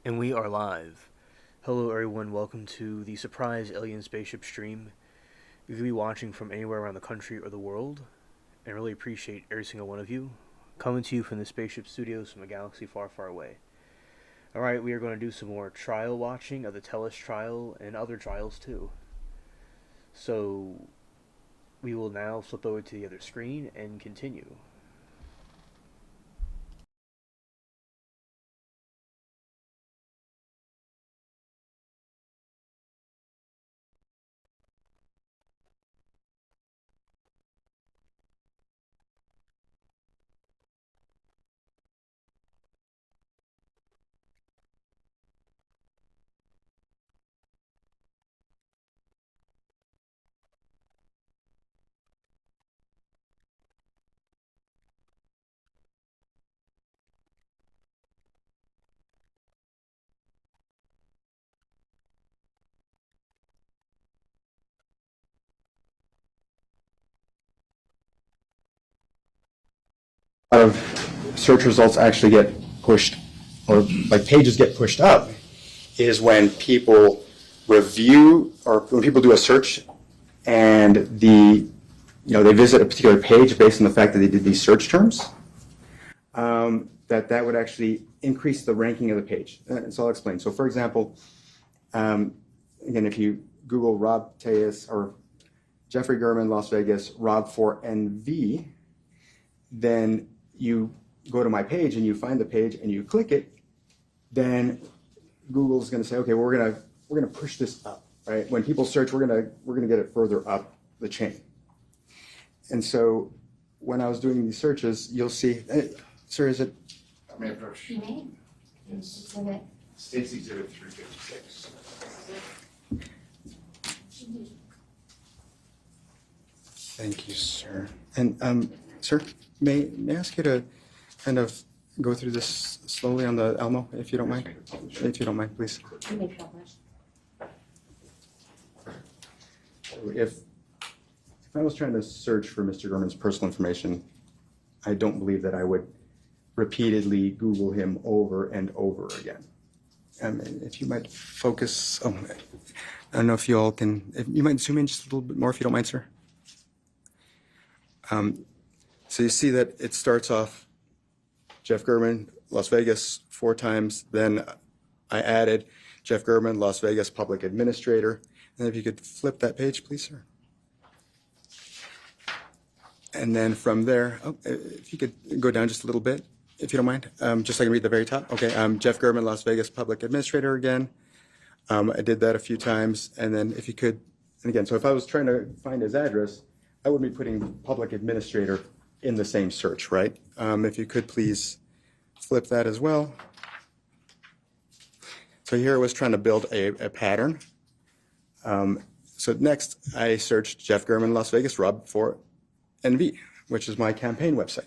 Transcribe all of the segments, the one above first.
And we are live. Hello everyone, welcome to the Surprise Alien Spaceship stream. You could be watching from anywhere around the country or the world, and I really appreciate every single one of you. Coming to you from the Spaceship Studios from a galaxy far, far away. Alright, we are going to do some more trial watching of the Tellus trial and other trials too. So, we will now flip over to the other screen and continue. Of search results actually get pushed, or like pages get pushed up, is when people review or when people do a search and they visit a particular page based on the fact that they did these search terms, that would actually increase the ranking of the page. So I'll explain. So for example, again, if you Google Rob Tejas or Jeffrey Gurman, Las Vegas, Rob for NV, then you go to my page and you find the page and you click it, then Google's going to say, okay, well, we're going to push this up, right? When people search, we're going to get it further up the chain. And so when I was doing these searches, you'll see, sir, is it? I may approach. You may. Yes. States Exhibit 356. Thank you, sir. And sir, may I ask you to kind of go through this slowly on the Elmo, if you don't mind? If you don't mind, please. You may publish. If I was trying to search for Mr. Gorman's personal information, I don't believe that I would repeatedly Google him over and over again. If you might focus, I don't know if you all can, if you might zoom in just a little bit more if you don't mind, sir. So you see that it starts off Jeff Gurman, Las Vegas 4 times. Then I added Jeff Gurman, Las Vegas Public Administrator. And if you could flip that page, please, sir. And then from there, if you could go down just a little bit, if you don't mind, just so I can read the very top. Okay, Jeff Gurman, Las Vegas Public Administrator again. I did that a few times. And then if you could, and again, so if I was trying to find his address, I would be putting public administrator in the same search, right? If you could please flip that as well. So here I was trying to build a pattern. So next I searched Jeff Gurman, Las Vegas, Rob for NV, which is my campaign website.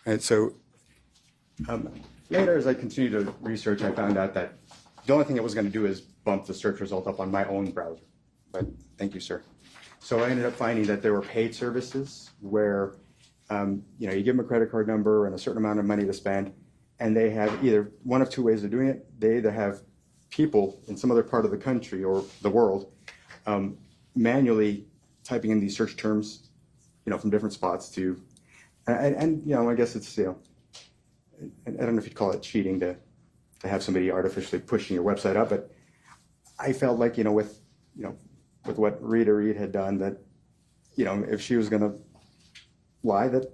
And so later as I continued to research, I found out that the only thing it was going to do is bump the search result up on my own browser. But thank you, sir. So I ended up finding that there were paid services where, you give them a credit card number and a certain amount of money to spend, and they have either one of 2 ways of doing it. They either have people in some other part of the country or the world manually typing in these search terms, from different spots to, and I guess it's, I don't know if you'd call it cheating to have somebody artificially pushing your website up, but I felt like, with what Rita Reed had done, that, if she was going to lie, that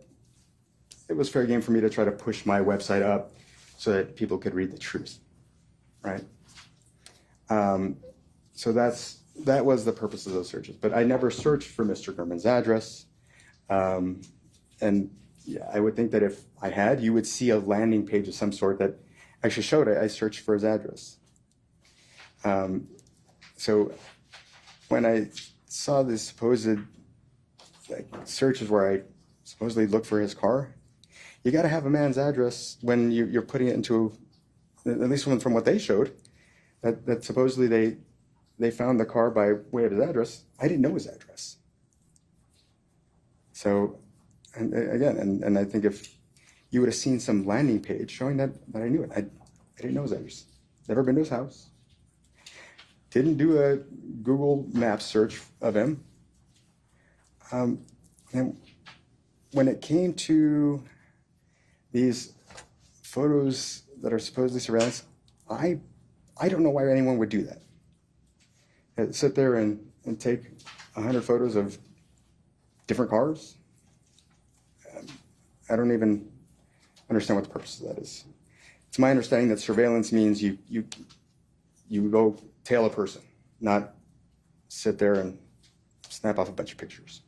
it was fair game for me to try to push my website up so that people could read the truth, right? So that was the purpose of those searches. But I never searched for Mr. Gurman's address. And yeah, I would think that if I had, you would see a landing page of some sort that actually showed I searched for his address. So when I saw these supposed searches where I supposedly looked for his car, you got to have a man's address when you're putting it into, at least from what they showed, that supposedly they found the car by way of his address. I didn't know his address. So, and again, and I think if you would have seen some landing page showing that I knew it, I didn't know his address. Never been to his house. Didn't do a Google Maps search of him. And when it came to these photos that are supposedly surveillance, I don't know why anyone would do that. Sit there and take 100 photos of different cars. I don't even understand what the purpose of that is. It's my understanding that surveillance means you go tail a person, not sit there and snap off a bunch of pictures.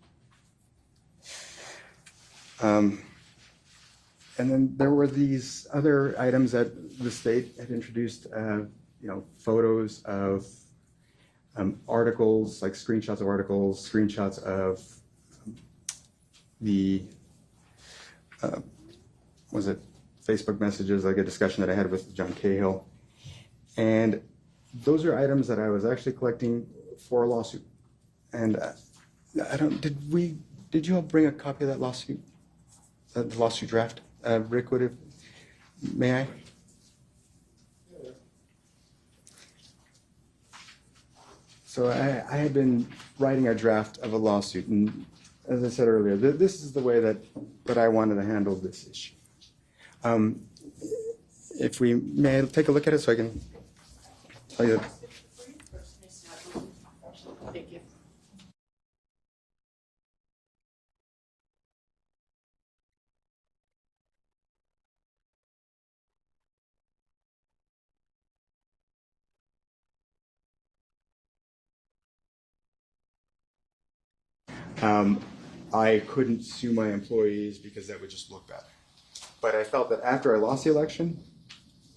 And then there were these other items that the state had introduced, photos of articles, like screenshots of articles, screenshots of the, Facebook messages, like a discussion that I had with John Cahill. And those are items that I was actually collecting for a lawsuit. And did you all bring a copy of that lawsuit? The lawsuit draft? Rick, may I? So I had been writing a draft of a lawsuit, and as I said earlier, this is the way that I wanted to handle this issue. If we may take a look at it so I can tell you. Thank you. I couldn't sue my employees because that would just look bad. But I felt that after I lost the election,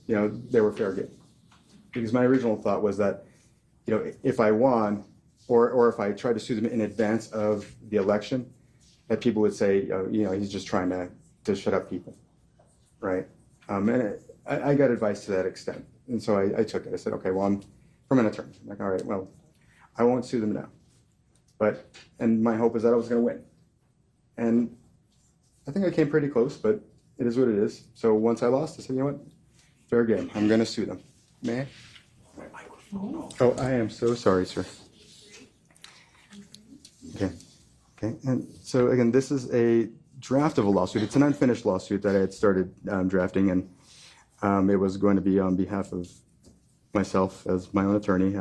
they were fair game. Because my original thought was that, if I won, or if I tried to sue them in advance of the election, that people would say, he's just trying to shut up people, right? And I got advice to that extent. And so I took it. I said, okay, well, I'm from an attorney. I'm like, all right, well, I won't sue them now. And my hope is that I was going to win. And I think I came pretty close, but it is what it is. So once I lost, I said, you know what? Fair game. I'm going to sue them. May I? Oh, I am so sorry, sir. Okay. And so again, this is a draft of a lawsuit. It's an unfinished lawsuit that I had started drafting, and it was going to be on behalf of myself as my own attorney,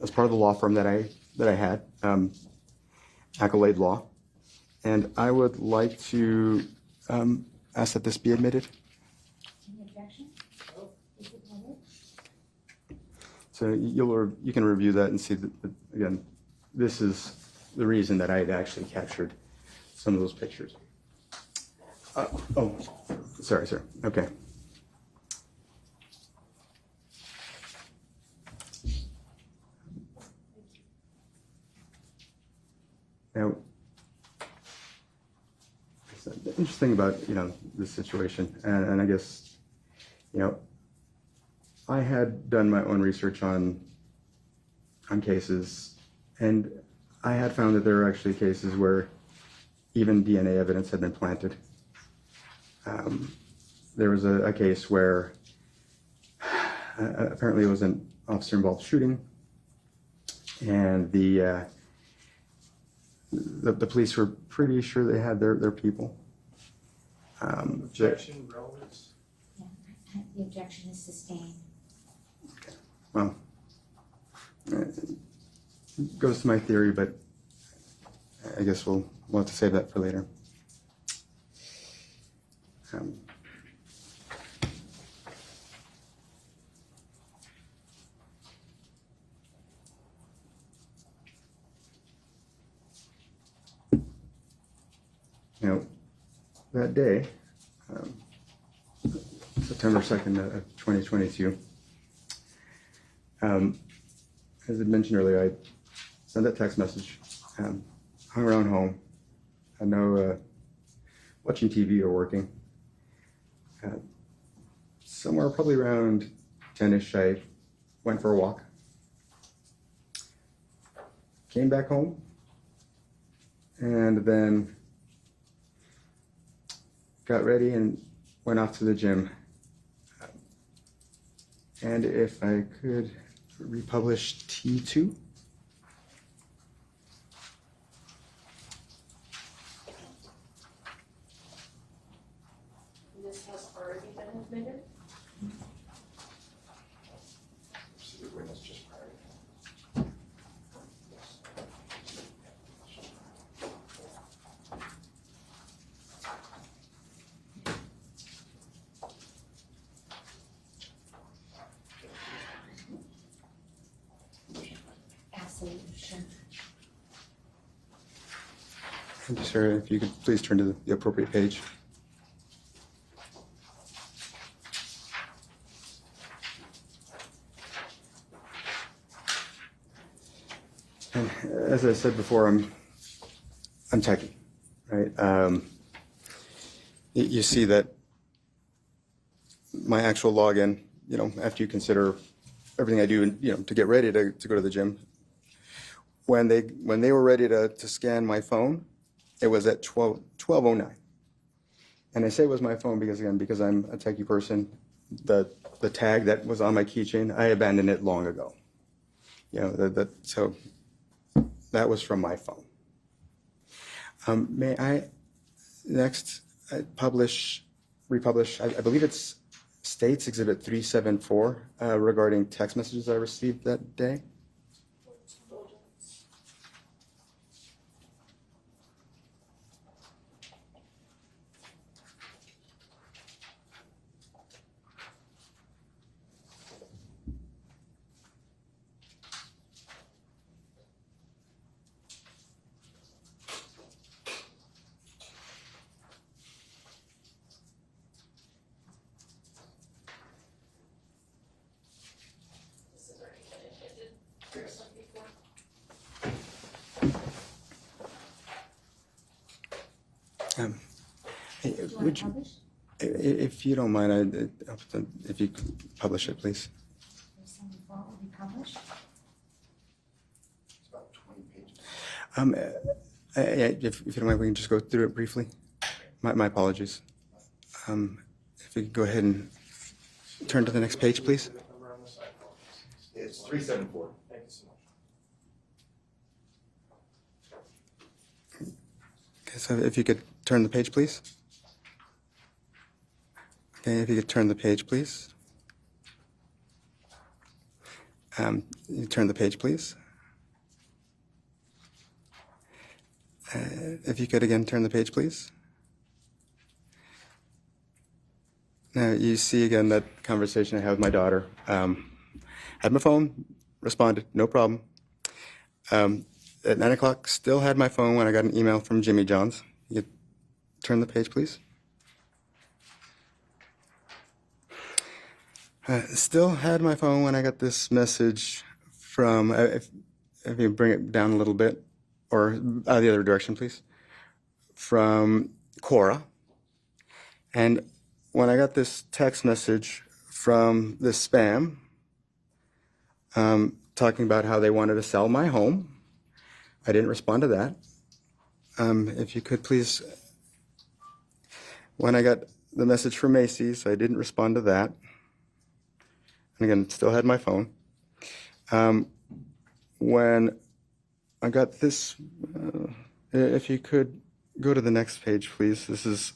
as part of the law firm that I had, Accolade Law. And I would like to ask that this be admitted. Any objection? Is it public? So you can review that and see that, again, this is the reason that I had actually captured some of those pictures. Sorry, sir. Okay. Now, the interesting about this situation, and I guess I had done my own research on cases, and I had found that there were actually cases where even DNA evidence had been planted. There was a case where apparently it was an officer-involved shooting, and the police were pretty sure they had their people. Objection, relevance? Yeah, the objection is sustained. Okay. Well, it goes to my theory, but I guess we'll have to save that for later. That day, September 2nd of 2022, as I mentioned earlier, I sent that text message, hung around home, had no watching TV or working. Somewhere probably around 10-ish, I went for a walk, came back home, and then got ready and went off to the gym. And if I could republish T2. This has already been admitted. See the witness just prior. Absolution. Thank you, sir. If you could please turn to the appropriate page. And as I said before, I'm techie, right? You see that my actual login, after you consider everything I do, to get ready to go to the gym, when they were ready to scan my phone, it was at 12:09. And I say it was my phone because I'm a techie person. The tag that was on my keychain, I abandoned it long ago. So that was from my phone. May I next republish, I believe it's States Exhibit 374 regarding text messages I received that day. This has already been admitted. Yes. Before. Hey, Do you want would to you, publish? if you don't mind, if you could publish it, please. There's some before will be published. It's about 20 pages. If you don't mind, we can just go through it briefly. My apologies. If you could go ahead and turn to the next page, please. Number on the side. It's 374. Thank you so much. Okay, so if you could turn the page, please. Okay, if you could turn the page, please. You turn the page, please. If you could again turn the page, please. Now you see again that conversation I had with my daughter. Had my phone, responded, no problem. At 9 o'clock, still had my phone when I got an email from Jimmy John's. You could turn the page, please. Still had my phone when I got this message from, if you bring it down a little bit, or the other direction, please, from Cora. And when I got this text message from this spam, talking about how they wanted to sell my home, I didn't respond to that. If you could please, when I got the message from Macy's, I didn't respond to that. And again, still had my phone. When I got this, if you could go to the next page, please. This is,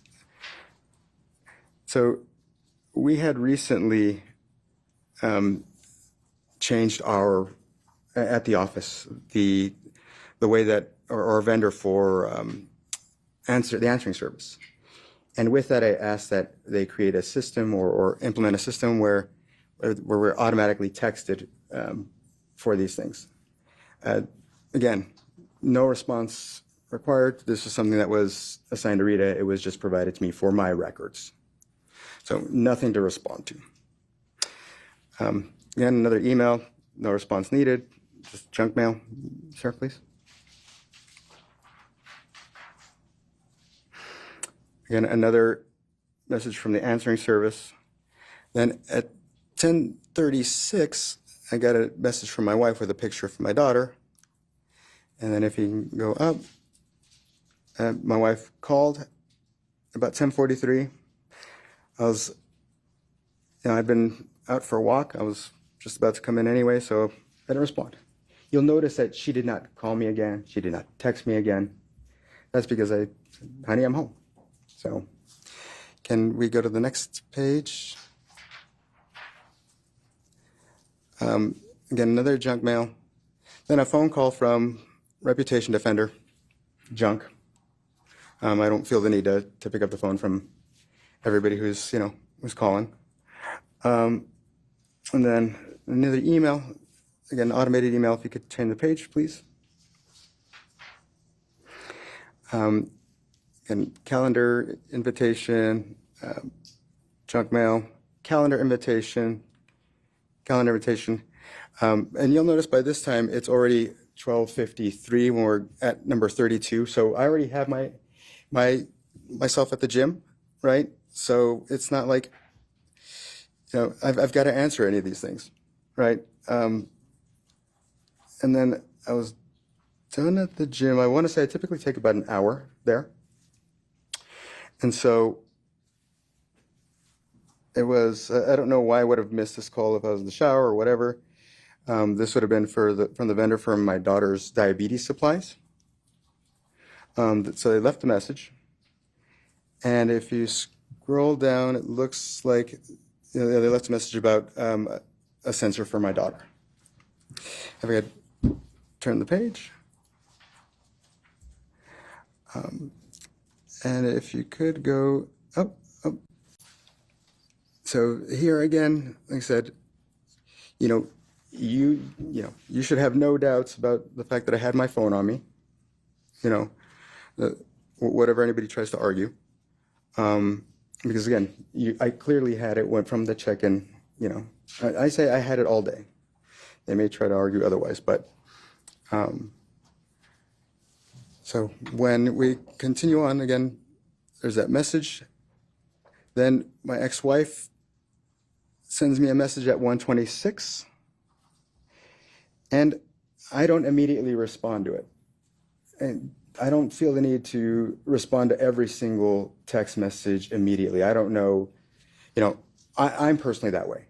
so we had recently changed at the office, the way that, or our vendor for the answering service. And with that, I asked that they create a system or implement a system where we're automatically texted for these things. Again, no response required. This was something that was assigned to Rita. It was just provided to me for my records. So nothing to respond to. Again, another email, no response needed, just junk mail. Sir, please. Again, another message from the answering service. Then at 10:36, I got a message from my wife with a picture from my daughter. And then if you can go up, my wife called about 10:43. I was I'd been out for a walk. I was just about to come in anyway, so I didn't respond. You'll notice that she did not call me again. She did not text me again. That's because honey, I'm home. So can we go to the next page? Again, another junk mail. Then a phone call from Reputation Defender, junk. I don't feel the need to pick up the phone from everybody who's calling. And then another email, again, automated email. If you could change the page, please. And calendar invitation, junk mail, calendar invitation. And you'll notice by this time it's already 12:53 when we're at number 32. So I already have myself at the gym, right? So it's not like I've got to answer any of these things, right? And then I was done at the gym. I want to say I typically take about an hour there, and so it was. I don't know why I would have missed this call if I was in the shower or whatever. This would have been from the vendor for my daughter's diabetes supplies. So they left a message, and if you scroll down, it looks like they left a message about a sensor for my daughter. If I could turn the page, and if you could go up. So here again, like I said, you should have no doubts about the fact that I had my phone on me. Whatever anybody tries to argue, because again, I clearly had it. Went from the check-in. I say I had it all day. They may try to argue otherwise, but so when we continue on again, there's that message. Then my ex-wife sends me a message at 1:26. And I don't immediately respond to it. And I don't feel the need to respond to every single text message immediately. I don't know, I'm personally that way.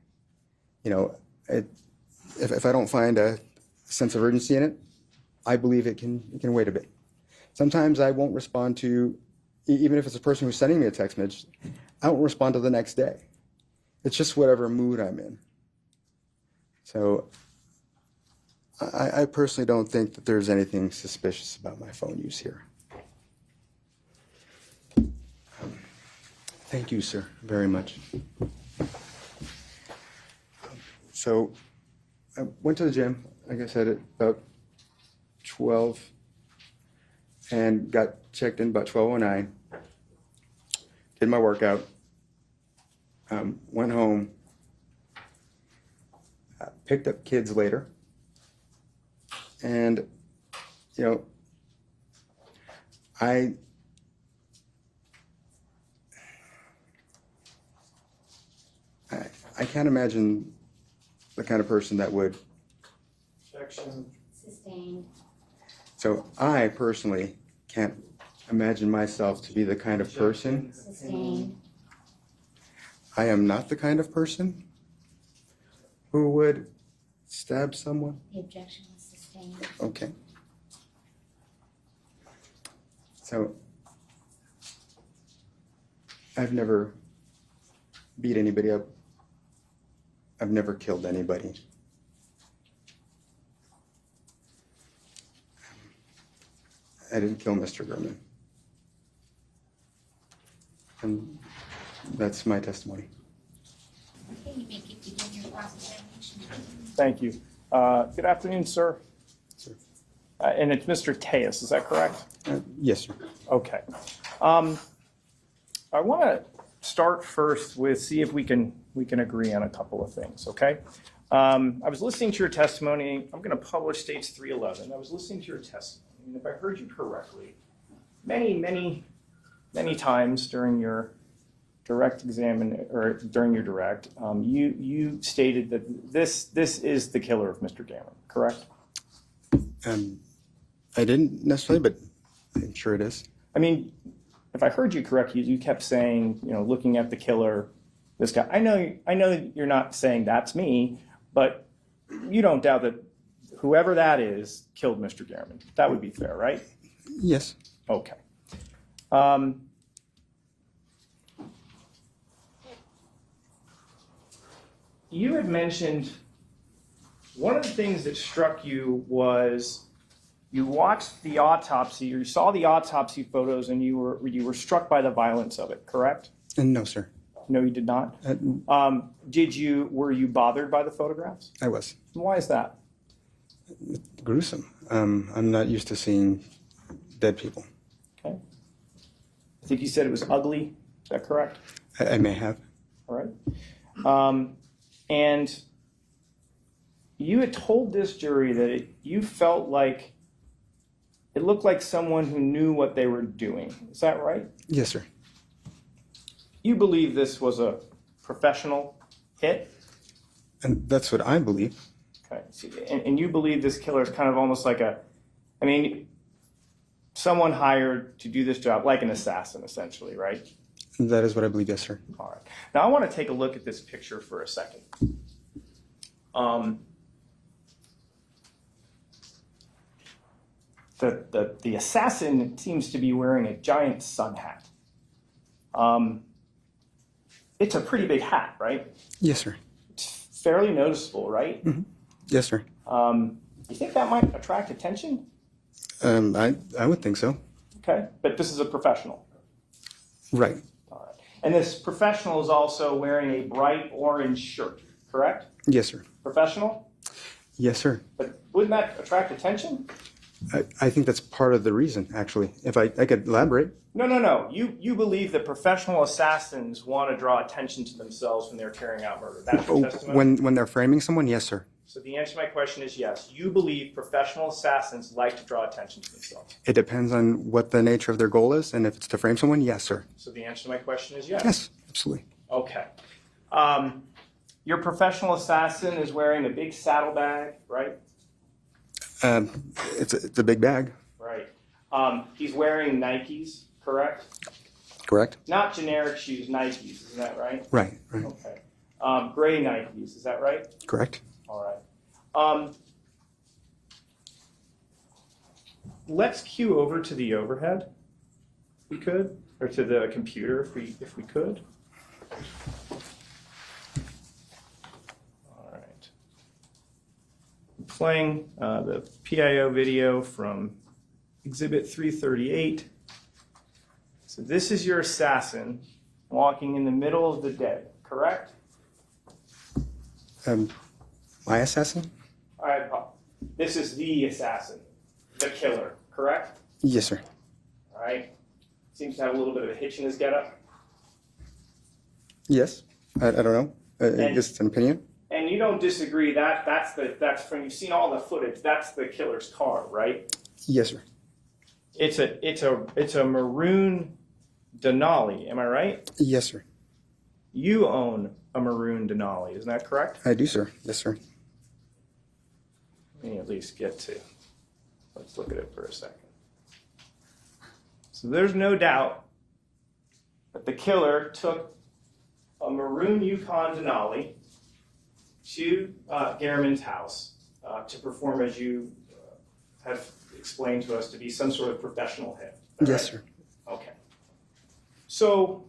If I don't find a sense of urgency in it, I believe it can wait a bit. Sometimes I won't respond to, even if it's a person who's sending me a text message, I won't respond to the next day. It's just whatever mood I'm in. So I personally don't think that there's anything suspicious about my phone use here. Thank you, sir, very much. So I went to the gym, like I said, at about 12 and got checked in about 12:09. Did my workout, went home, picked up kids later. And, I can't imagine the kind of person that would. Objection. Sustained. So I personally can't imagine myself to be the kind of person. Sustained. I am not the kind of person who would stab someone. The objection was sustained. Okay. So I've never beat anybody up. I've never killed anybody. I didn't kill Mr. Gurman. And that's my testimony. Okay, you may begin your cross-examination. Thank you. Good afternoon, sir. Sir. And it's Mr. Tejas, is that correct? Yes, sir. Okay. I want to start first with see if we can agree on a couple of things, okay? I was listening to your testimony. I'm going to publish States 311. I was listening to your testimony, and if I heard you correctly, many times during your direct during your direct, you stated that this is the killer of Mr. Gammon, correct? I didn't necessarily, but I'm sure it is. I mean, if I heard you correctly, you kept saying, looking at the killer, this guy. I know you're not saying that's me, but you don't doubt that whoever that is killed Mr. Gehrman. That would be fair, right? Yes. Okay. You had mentioned one of the things that struck you was you watched the autopsy, or you saw the autopsy photos, and you were struck by the violence of it, correct? No, sir. No, you did not. Were you bothered by the photographs? I was. Why is that? Gruesome. I'm not used to seeing dead people. Okay. I think you said it was ugly. Is that correct? I may have. All right. And you had told this jury that you felt like it looked like someone who knew what they were doing. Is that right? Yes, sir. You believe this was a professional hit? And that's what I believe. Okay. And you believe this killer is kind of almost like someone hired to do this job, like an assassin, essentially, right? That is what I believe, yes, sir. All right. Now I want to take a look at this picture for a second. The assassin seems to be wearing a giant sun hat. It's a pretty big hat, right? Yes, sir. It's fairly noticeable, right? Mm-hmm. Yes, sir. You think that might attract attention? I would think so. Okay, but this is a professional. Right. All right. And this professional is also wearing a bright orange shirt, correct? Yes, sir. Professional? Yes, sir. But wouldn't that attract attention? I think that's part of the reason, actually. If I could elaborate. No. You believe that professional assassins want to draw attention to themselves when they're carrying out murder. That's your testimony? When they're framing someone, yes, sir. So the answer to my question is yes. You believe professional assassins like to draw attention to themselves. It depends on what the nature of their goal is, and if it's to frame someone, yes, sir. So the answer to my question is yes. Yes, absolutely. Okay. Your professional assassin is wearing a big saddlebag, right? It's a big bag. Right. He's wearing Nikes, correct? Correct? Not generic shoes, Nikes, isn't that right? Right. Okay. Gray Nikes, is that right? Correct. All right. Let's cue over to the overhead, if we could, or to the computer, if we could. All right. I'm playing the PIO video from Exhibit 338. So this is your assassin walking in the middle of the day, correct? My assassin? All right, this is the assassin, the killer, correct? Yes, sir. All right. Seems to have a little bit of a hitch in his getup. Yes. I don't know. I guess it's an opinion. And you don't disagree that's from, you've seen all the footage, that's the killer's car, right? Yes, sir. It's a maroon Denali, am I right? Yes, sir. You own a maroon Denali, isn't that correct? I do, sir. Yes, sir. Let me at least let's look at it for a second. So there's no doubt that the killer took a maroon Yukon Denali to Gehrman's house to perform, as you have explained to us, to be some sort of professional hit. Yes, sir. Okay. So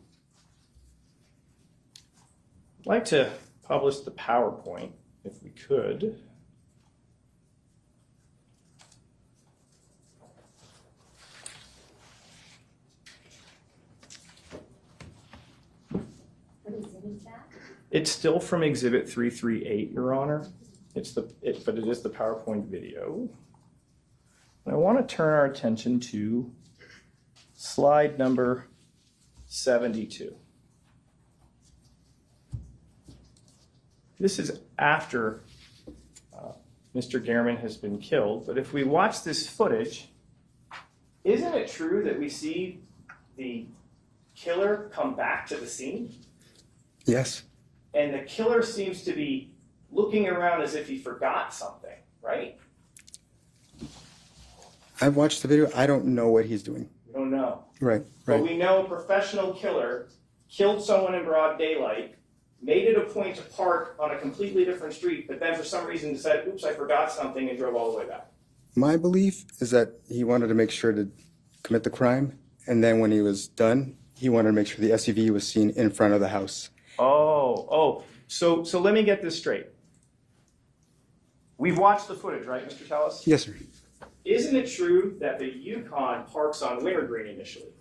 I'd like to publish the PowerPoint, if we could. What exhibit is that? It's still from Exhibit 338, Your Honor. But it is the PowerPoint video. And I want to turn our attention to slide number 72. This is after Mr. Gehrman has been killed, but if we watch this footage, isn't it true that we see the killer come back to the scene? Yes. And the killer seems to be looking around as if he forgot something, right? I've watched the video. I don't know what he's doing. We don't know. Right. But we know a professional killer killed someone in broad daylight made it a point to park on a completely different street, but then for some reason decided, oops, I forgot something, and drove all the way back? My belief is that he wanted to make sure to commit the crime, and then when he was done, he wanted to make sure the SUV was seen in front of the house. So let me get this straight. We've watched the footage, right, Mr. Tellis? Yes, sir. Isn't it true that the Yukon parks on Wintergreen initially?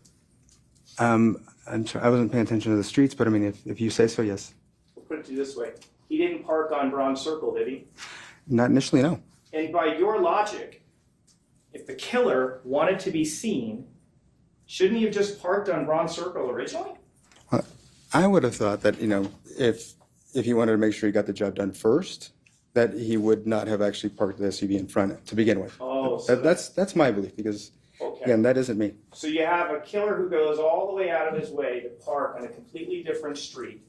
I'm sorry, I wasn't paying attention to the streets, but I mean, if you say so, yes. We'll put it to you this way. He didn't park on Bronze Circle, did he? Not initially, no. And by your logic, if the killer wanted to be seen, shouldn't he have just parked on Bronze Circle originally? I would have thought that, if he wanted to make sure he got the job done first, that he would not have actually parked the SUV in front to begin with. Oh, so That's my belief, because, okay. again, that isn't me. So you have a killer who goes all the way out of his way to park on a completely different street,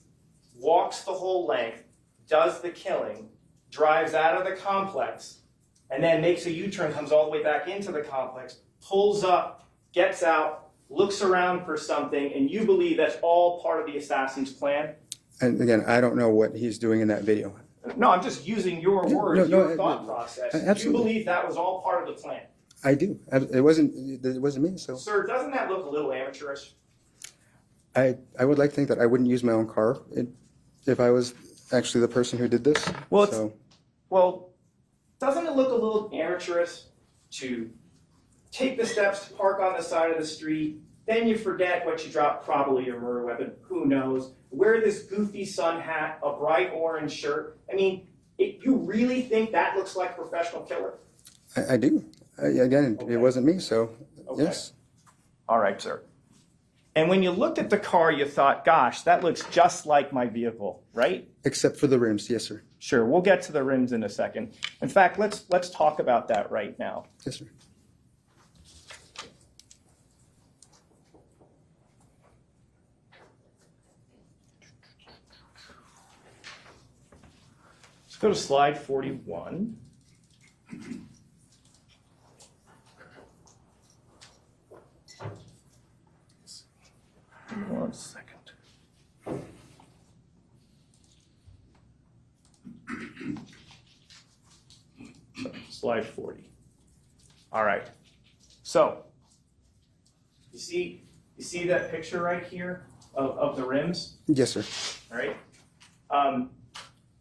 walks the whole length, does the killing, drives out of the complex, and then makes a U-turn, comes all the way back into the complex, pulls up, gets out, looks around for something, and you believe that's all part of the assassin's plan? And again, I don't know what he's doing in that video. No, I'm just using your words, your thought no, process. absolutely. You believe that was all part of the plan? I do. It wasn't me, so. Sir, doesn't that look a little amateurish? I would like to think that I wouldn't use my own car if I was actually the person who did this. Well, doesn't it look a little amateurish to take the steps to park on the side of the street, then you forget what you dropped, probably your murder weapon, who knows, wear this goofy sun hat, a bright orange shirt. I mean, you really think that looks like a professional killer? I do. Again, Okay. It wasn't me, so Okay. yes. All right, sir. And when you looked at the car, you thought, gosh, that looks just like my vehicle, right? Except for the rims, yes, sir. Sure, we'll get to the rims in a second. In fact, let's talk about that right now. Yes, sir. Let's go to slide 41. One second. Slide 40. All right. So, you see that picture right here of the rims? Yes, sir. All right.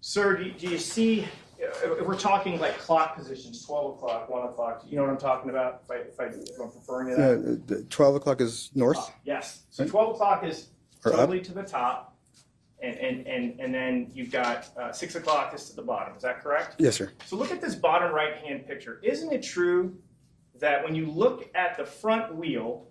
Sir, do you see, if we're talking like clock positions, 12 o'clock, 1 o'clock, you know what I'm talking about, if I'm referring to that? The 12 o'clock is north? Yes. So 12 o'clock is Or up? totally to the top, and then you've got 6 o'clock is to the bottom. Is that correct? Yes, sir. So look at this bottom right-hand picture. Isn't it true that when you look at the front wheel,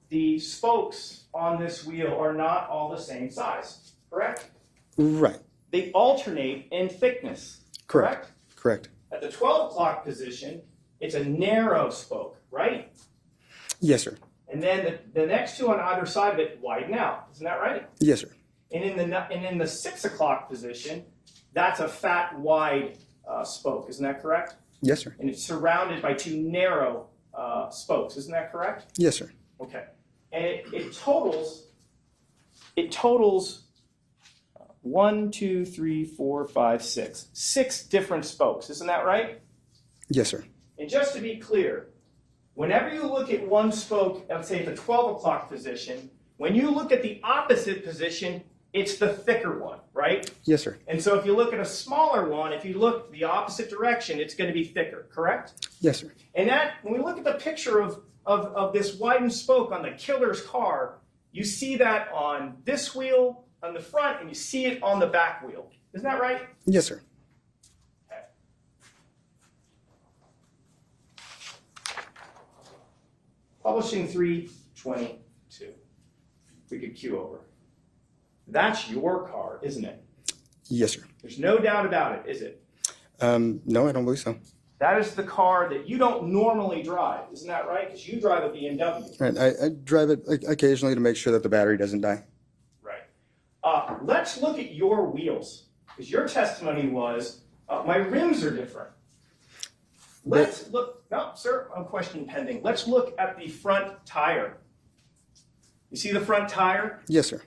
the spokes on this wheel are not all the same size, correct? Right. They alternate in thickness, correct? Correct. At the 12 o'clock position, it's a narrow spoke, right? Yes, sir. And then the next two on either side of it widen out. Isn't that right? Yes, sir. And in the 6 o'clock position, that's a fat, wide spoke. Isn't that correct? Yes, sir. And it's surrounded by two narrow spokes. Isn't that correct? Yes, sir. Okay. And it totals 1, 2, 3, 4, 5, 6. 6 different spokes. Isn't that right? Yes, sir. And just to be clear, whenever you look at one spoke, let's say at the 12 o'clock position, when you look at the opposite position, it's the thicker one, right? Yes, sir. And so if you look at a smaller one, if you look the opposite direction, it's going to be thicker, correct? Yes, sir. And that, when we look at the picture of this widened spoke on the killer's car, you see that on this wheel on the front, and you see it on the back wheel. Isn't that right? Yes, sir. Okay. Publishing 322. We could cue over. That's your car, isn't it? Yes, sir. There's no doubt about it, is it? No, I don't believe so. That is the car that you don't normally drive, isn't that right? Because you drive a BMW. Right. I drive it occasionally to make sure that the battery doesn't die. Right. Let's look at your wheels, because your testimony was, my rims are different. Let's look, no, sir, no question pending. Let's look at the front tire. You see the front tire? Yes, sir.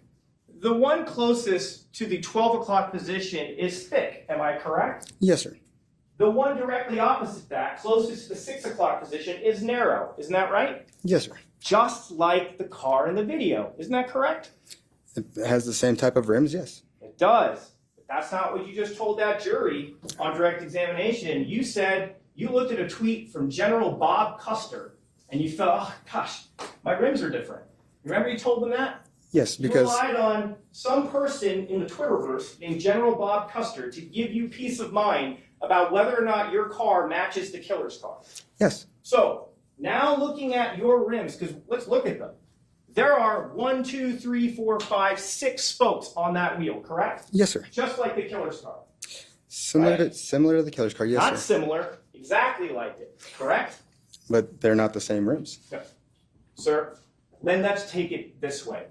the one closest to the 12 o'clock position is thick, am I correct? Yes, sir. The one directly opposite that, closest to the 6 o'clock position, is narrow, isn't that right? Yes, sir. Just like the car in the video, isn't that correct? It has the same type of rims, yes. It does. But that's not what you just told that jury on direct examination. You said you looked at a tweet from General Bob Custer and you felt, oh gosh, my rims are different. Remember you told them that? Yes, You because relied on some person in the Twitterverse named General Bob Custer to give you peace of mind about whether or not your car matches the killer's car. yes, So now looking at your rims, because let's look at them. There are 1, 2, 3, 4, 5, 6 spokes on that wheel, correct? yes, sir. Just like the killer's car. Similar Right. to the killer's car, yes, Not sir. similar, exactly like it, correct? But they're not the same rims. Sir, then let's take it this way.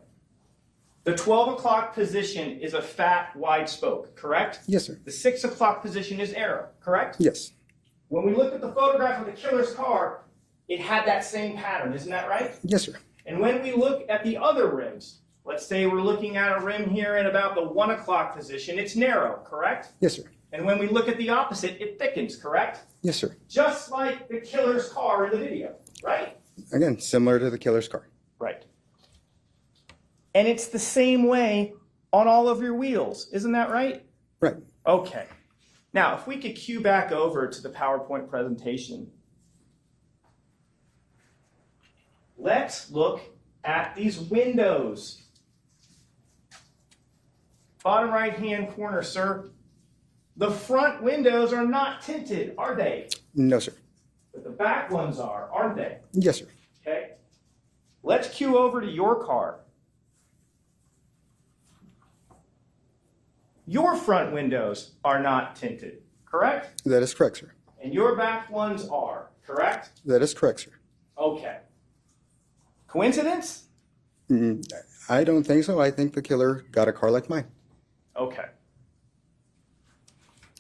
The 12 o'clock position is a fat, wide spoke, correct? Yes, sir. The 6 o'clock position is arrow, correct? Yes, When we looked at the photograph of the killer's car, it had that same pattern, isn't that right? yes, sir. And when we look at the other rims, let's say we're looking at a rim here in about the 1 o'clock position, it's narrow, correct? Yes, sir. And when we look at the opposite, it thickens, correct? Yes, sir. Just like the killer's car in the video, right? Again, similar to the killer's car. Right. And it's the same way on all of your wheels, isn't that right? Right. Okay. Now, if we could cue back over to the PowerPoint presentation, let's look at these windows. Bottom right-hand corner, sir. The front windows are not tinted, are they? No, sir. But the back ones are, aren't they? Yes, sir. Okay. Let's cue over to your car. Your front windows are not tinted, correct? That is correct, sir. And your back ones are, correct? That is correct, sir. Okay. Coincidence? I don't think so. I think the killer got a car like mine. Okay.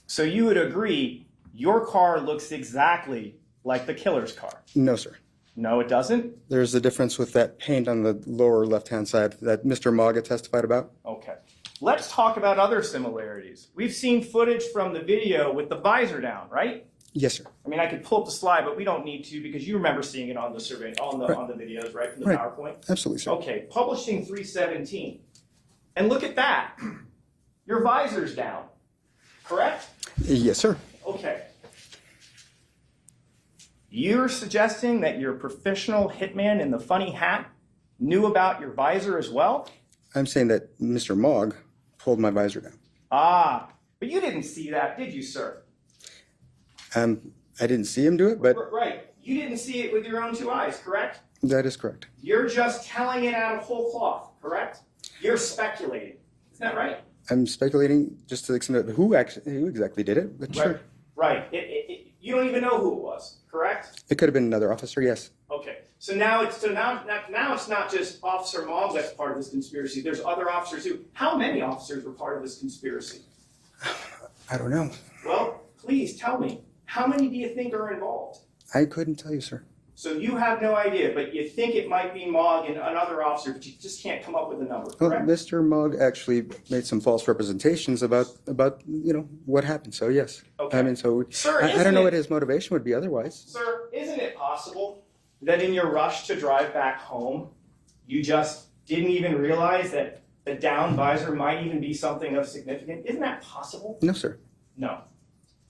So you would agree your car looks exactly like the killer's car? No, sir. No, it doesn't? There's a difference with that paint on the lower left-hand side that Mr. Maga testified about. Okay. Let's talk about other similarities. We've seen footage from the video with the visor down, right? Yes, sir. I mean, I could pull up the slide, but we don't need to because you remember seeing it on the survey, on the videos, right, from the Right. PowerPoint? Absolutely, sir. Okay, publishing 317. And look at that. Your visor's down, correct? Yes, sir. Okay. You're suggesting that your professional hitman in the funny hat knew about your visor as well? I'm saying that Mr. Mogg pulled my visor down. Ah, but you didn't see that, did you, sir? I didn't see him do it, but Right. You didn't see it with your own 2 eyes, correct? that is correct. You're just telling it out of whole cloth, correct? You're speculating. Isn't that right? I'm speculating just to the extent of who exactly did it, but sure. Right. You don't even know who it was, correct? It could have been another officer, yes. Okay. So now it's not just Officer Mogg that's part of this conspiracy. There's other officers too. How many officers were part of this conspiracy? I don't know. Well, please tell me. How many do you think are involved? I couldn't tell you, sir. So you have no idea, but you think it might be Mogg and another officer, but you just can't come up with a number, Well, correct? Mr. Mogg actually made some false representations about what happened. So yes, Okay. I mean, so Sir, I isn't don't know it- what his motivation would be otherwise. Sir, isn't it possible that in your rush to drive back home, you just didn't even realize that the down visor might even be something of significance? Isn't that possible? No, sir. No.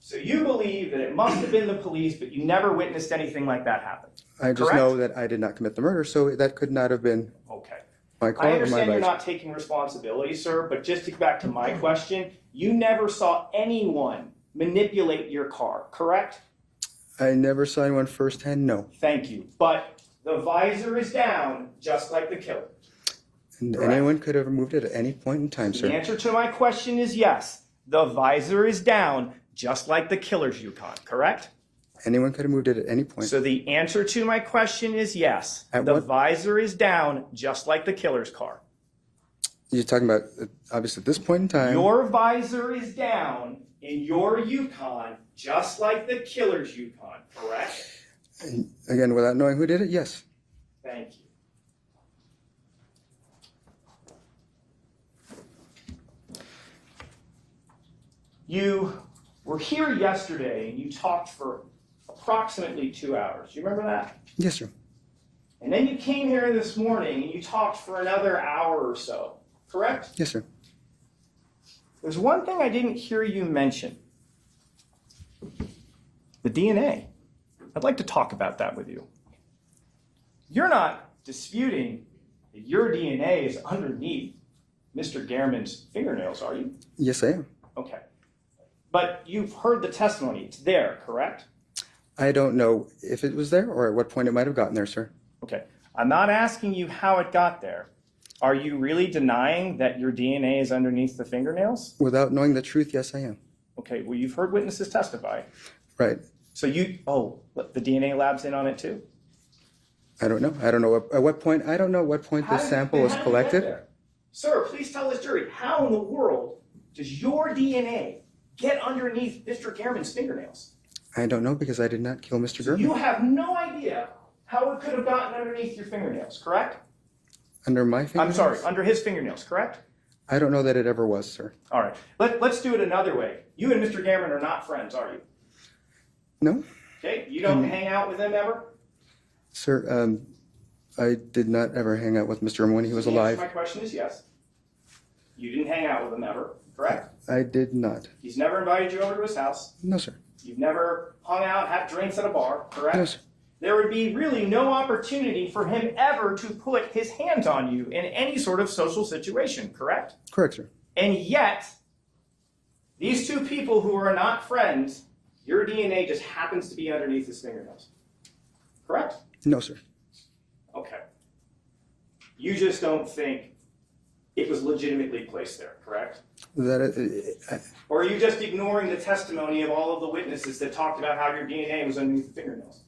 So you believe that it must have been the police, but you never witnessed anything like that happen? I just Correct? know that I did not commit the murder, so that could not have been Okay. my I car or my understand you're visor. not taking responsibility, sir, but just to get back to my question, you never saw anyone manipulate your car, correct? I never saw anyone firsthand. No, Thank you. But the visor is down, just like the killer. and Correct. anyone could have removed it at any point in time, The sir. answer to my question is yes. The visor is down, just like the killer's Yukon, correct? Anyone could have moved it at any point. So the answer to my question is yes. At The what- visor is down, just like the killer's car. You're talking about obviously at this point in time. Your visor is down in your Yukon, just like the killer's Yukon, correct? And again, without knowing who did it, yes. Thank you. You were here yesterday and you talked for approximately 2 hours. You remember that? Yes, sir. And then you came here this morning and you talked for another hour or so, correct? Yes, sir. There's one thing I didn't hear you mention. The DNA. I'd like to talk about that with you. You're not disputing that your DNA is underneath Mr. Gehrman's fingernails, are you? Yes, I am. Okay. But you've heard the testimony. It's there, correct? I don't know if it was there or at what point it might have gotten there, sir. Okay. I'm not asking you how it got there. Are you really denying that your DNA is underneath the fingernails? Without knowing the truth, yes, I am. Okay. Well, you've heard witnesses testify. Right. So the DNA lab's in on it too? I don't know. I don't know at what point. I don't know what point this sample was collected. Sir, please tell this jury, how in the world does your DNA get underneath Mr. Gehrman's fingernails? I don't know because I did not kill Mr. So you Gehrman. have no idea how it could have gotten underneath your fingernails, correct? Under my fingernails? I'm sorry, under his fingernails, correct? I don't know that it ever was, sir. All right. Let's do it another way. You and Mr. Gehrman are not friends, are you? No, Okay. You don't hang out with him ever? sir. I did not ever hang out with Mr. Gehrman when he was The answer to alive. my question is yes. You didn't hang out with him ever, correct? I did not. He's never invited you over to his house. No, sir. You've never hung out, had drinks at a bar, correct? No, sir. There would be really no opportunity for him ever to put his hands on you in any sort of social situation, correct? Correct, sir. And yet, these two people who are not friends, your DNA just happens to be underneath his fingernails. Correct? No, sir. Okay. You just don't think it was legitimately placed there, correct? Or are you just ignoring the testimony of all of the witnesses that talked about how your DNA was underneath the fingernails?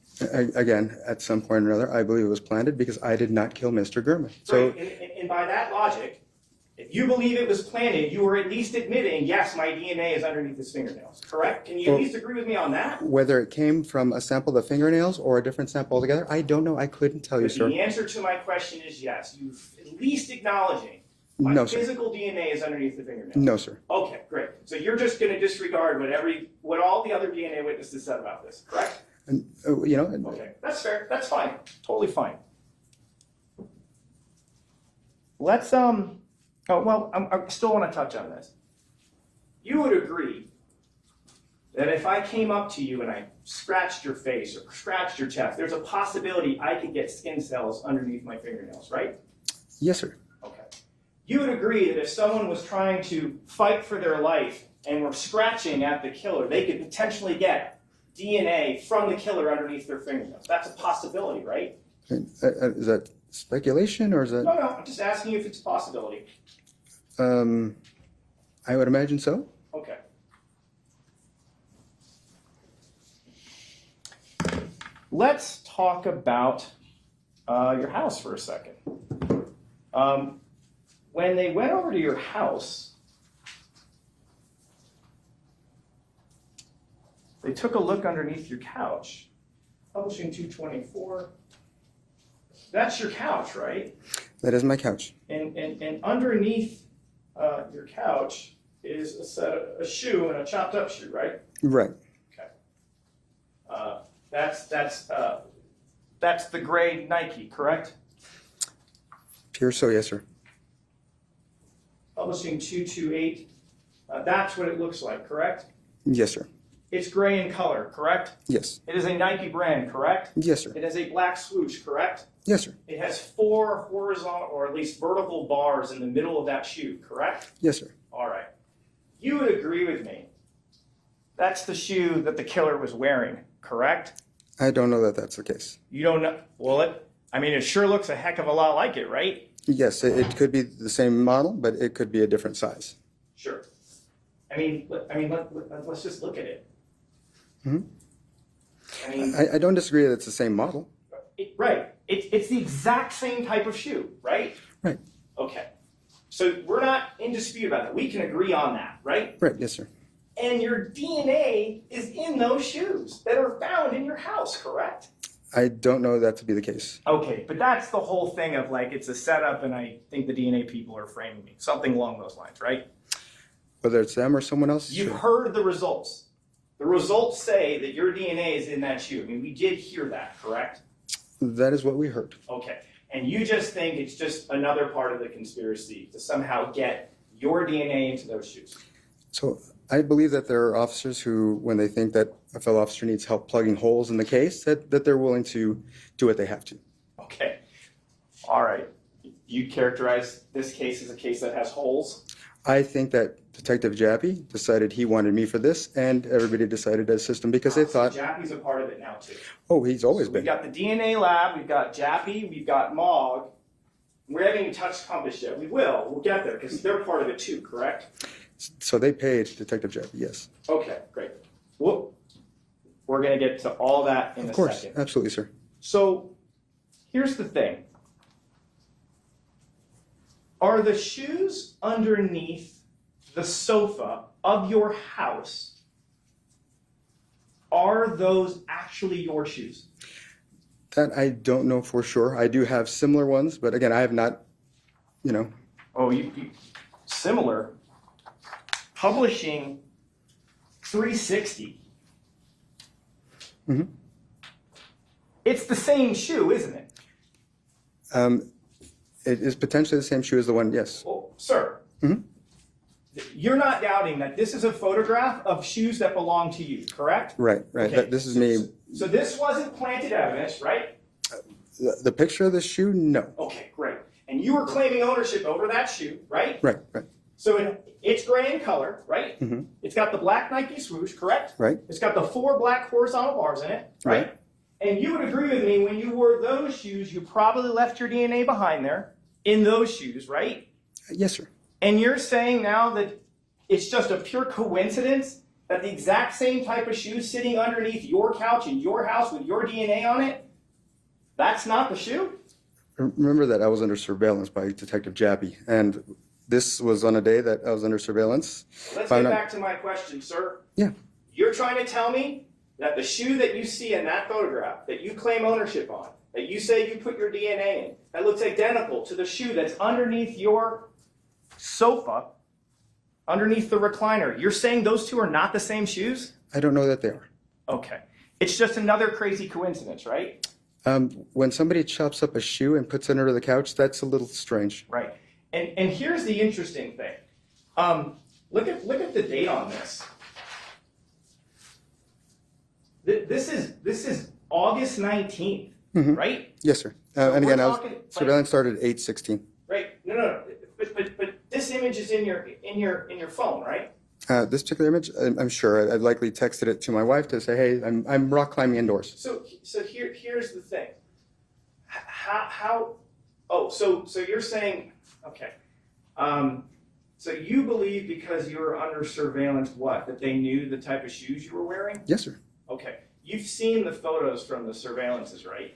Again, at some point or another, I believe it was planted because I did not kill Mr. Gehrman. So, Right. And by that logic, if you believe it was planted, you are at least admitting, yes, my DNA is underneath his fingernails, correct? Can you at least agree with me on that? whether it came from a sample of the fingernails or a different sample altogether, I don't know. I couldn't tell you, But sir. the answer to my question is yes. You're at least acknowledging my No, sir. physical DNA is underneath the fingernails. No, sir. Okay, great. So you're just going to disregard what all the other DNA witnesses said about this, correct? And, Okay, that's fair. That's fine. Totally fine. Let's I still want to touch on this. You would agree that if I came up to you and I scratched your face or scratched your chest, there's a possibility I could get skin cells underneath my fingernails, right? Yes, sir. Okay. You would agree that if someone was trying to fight for their life and were scratching at the killer, they could potentially get DNA from the killer underneath their fingernails. That's a possibility, right? Is that speculation or is that? No, I'm just asking you if it's a possibility. I would imagine so. Okay. Let's talk about your house for a second. When they went over to your house, they took a look underneath your couch. Publishing 224. That's your couch, right? That is my couch. And underneath your couch is a shoe and a chopped up shoe, right? Right. Okay. That's the gray Nike, correct? Pure so, yes, sir. Publishing 228. That's what it looks like, correct? Yes, sir. It's gray in color, correct? Yes. It is a Nike brand, correct? Yes, sir. It has a black swoosh, correct? Yes, sir. It has 4 horizontal or at least vertical bars in the middle of that shoe, correct? Yes, sir. All right. You would agree with me. That's the shoe that the killer was wearing, correct? I don't know that that's the case. You don't know? Well, it sure looks a heck of a lot like it, right? Yes, it could be the same model, but it could be a different size. Sure. Let's just look at it. Mm-hmm. I don't disagree that it's the same model. Right. It's the exact same type of shoe, right? Right. Okay. So we're not in dispute about that. We can agree on that, right? Right, yes, sir. And your DNA is in those shoes that are found in your house, correct? I don't know that to be the case. Okay, but that's the whole thing of it's a setup and I think the DNA people are framing me. Something along those lines, right? Whether it's them or someone else? You've Sure. heard the results. The results say that your DNA is in that shoe. I mean, we did hear that, correct? That is what we heard. Okay. And you just think it's just another part of the conspiracy to somehow get your DNA into those shoes. So I believe that there are officers who, when they think that a fellow officer needs help plugging holes in the case, that they're willing to do what they have to. Okay. All right. You characterize this case as a case that has holes? I think that Detective Jappy decided he wanted me for this, and everybody decided as system because they thought, Jappy's a part of it now, too. oh, he's always So been. we've got the DNA lab, we've got Jappy, we've got Mog. We haven't even touched Compass yet. We will. We'll get there because they're part of it too, correct? So they paid Detective Jappy, yes. Okay, great. Well, we're going to get to all that in Of a course, second. absolutely, sir. So here's the thing. Are the shoes underneath the sofa of your house, are those actually your shoes? That I don't know for sure. I do have similar ones, but again, I have not, Oh, you similar. Publishing 360. Mhm. It's the same shoe, isn't it? It is potentially the same shoe as the one, yes. Well, sir, Mhm. you're not doubting that this is a photograph of shoes that belong to you, correct? Right. Okay. This is me. So this wasn't planted evidence, right? The picture of the shoe, no. Okay, great. And you were claiming ownership over that shoe, right? Right. So it's gray in color, right? Mhm. It's got the black Nike swoosh, correct? Right. It's got the 4 black horizontal bars in it, right? Right. And you would agree with me when you wore those shoes, you probably left your DNA behind there in those shoes, right? Yes, sir. And you're saying now that it's just a pure coincidence that the exact same type of shoe sitting underneath your couch in your house with your DNA on it, that's not the shoe? Remember that I was under surveillance by Detective Jappy, and this was on a day that I was under surveillance. Let's But I'm get not- back to my question, sir. Yeah. You're trying to tell me that the shoe that you see in that photograph, that you claim ownership on, that you say you put your DNA in, that looks identical to the shoe that's underneath your sofa, underneath the recliner, you're saying those two are not the same shoes? I don't know that they are. Okay. It's just another crazy coincidence, right? When somebody chops up a shoe and puts it under the couch, that's a little strange. Right. And here's the interesting thing. Look at the date on this. This is August 19th, Mhm. right? Yes, sir. So And again, we're I was talking, like- surveillance started at 8:16. Right. No. But this image is in your phone, right? This particular image, I'm sure I'd likely texted it to my wife to say, "Hey, I'm rock climbing indoors." So here's the thing. How? Oh, so you're saying, okay. So you believe because you were under surveillance, what? That they knew the type of shoes you were wearing? Yes, sir. Okay. You've seen the photos from the surveillances, right?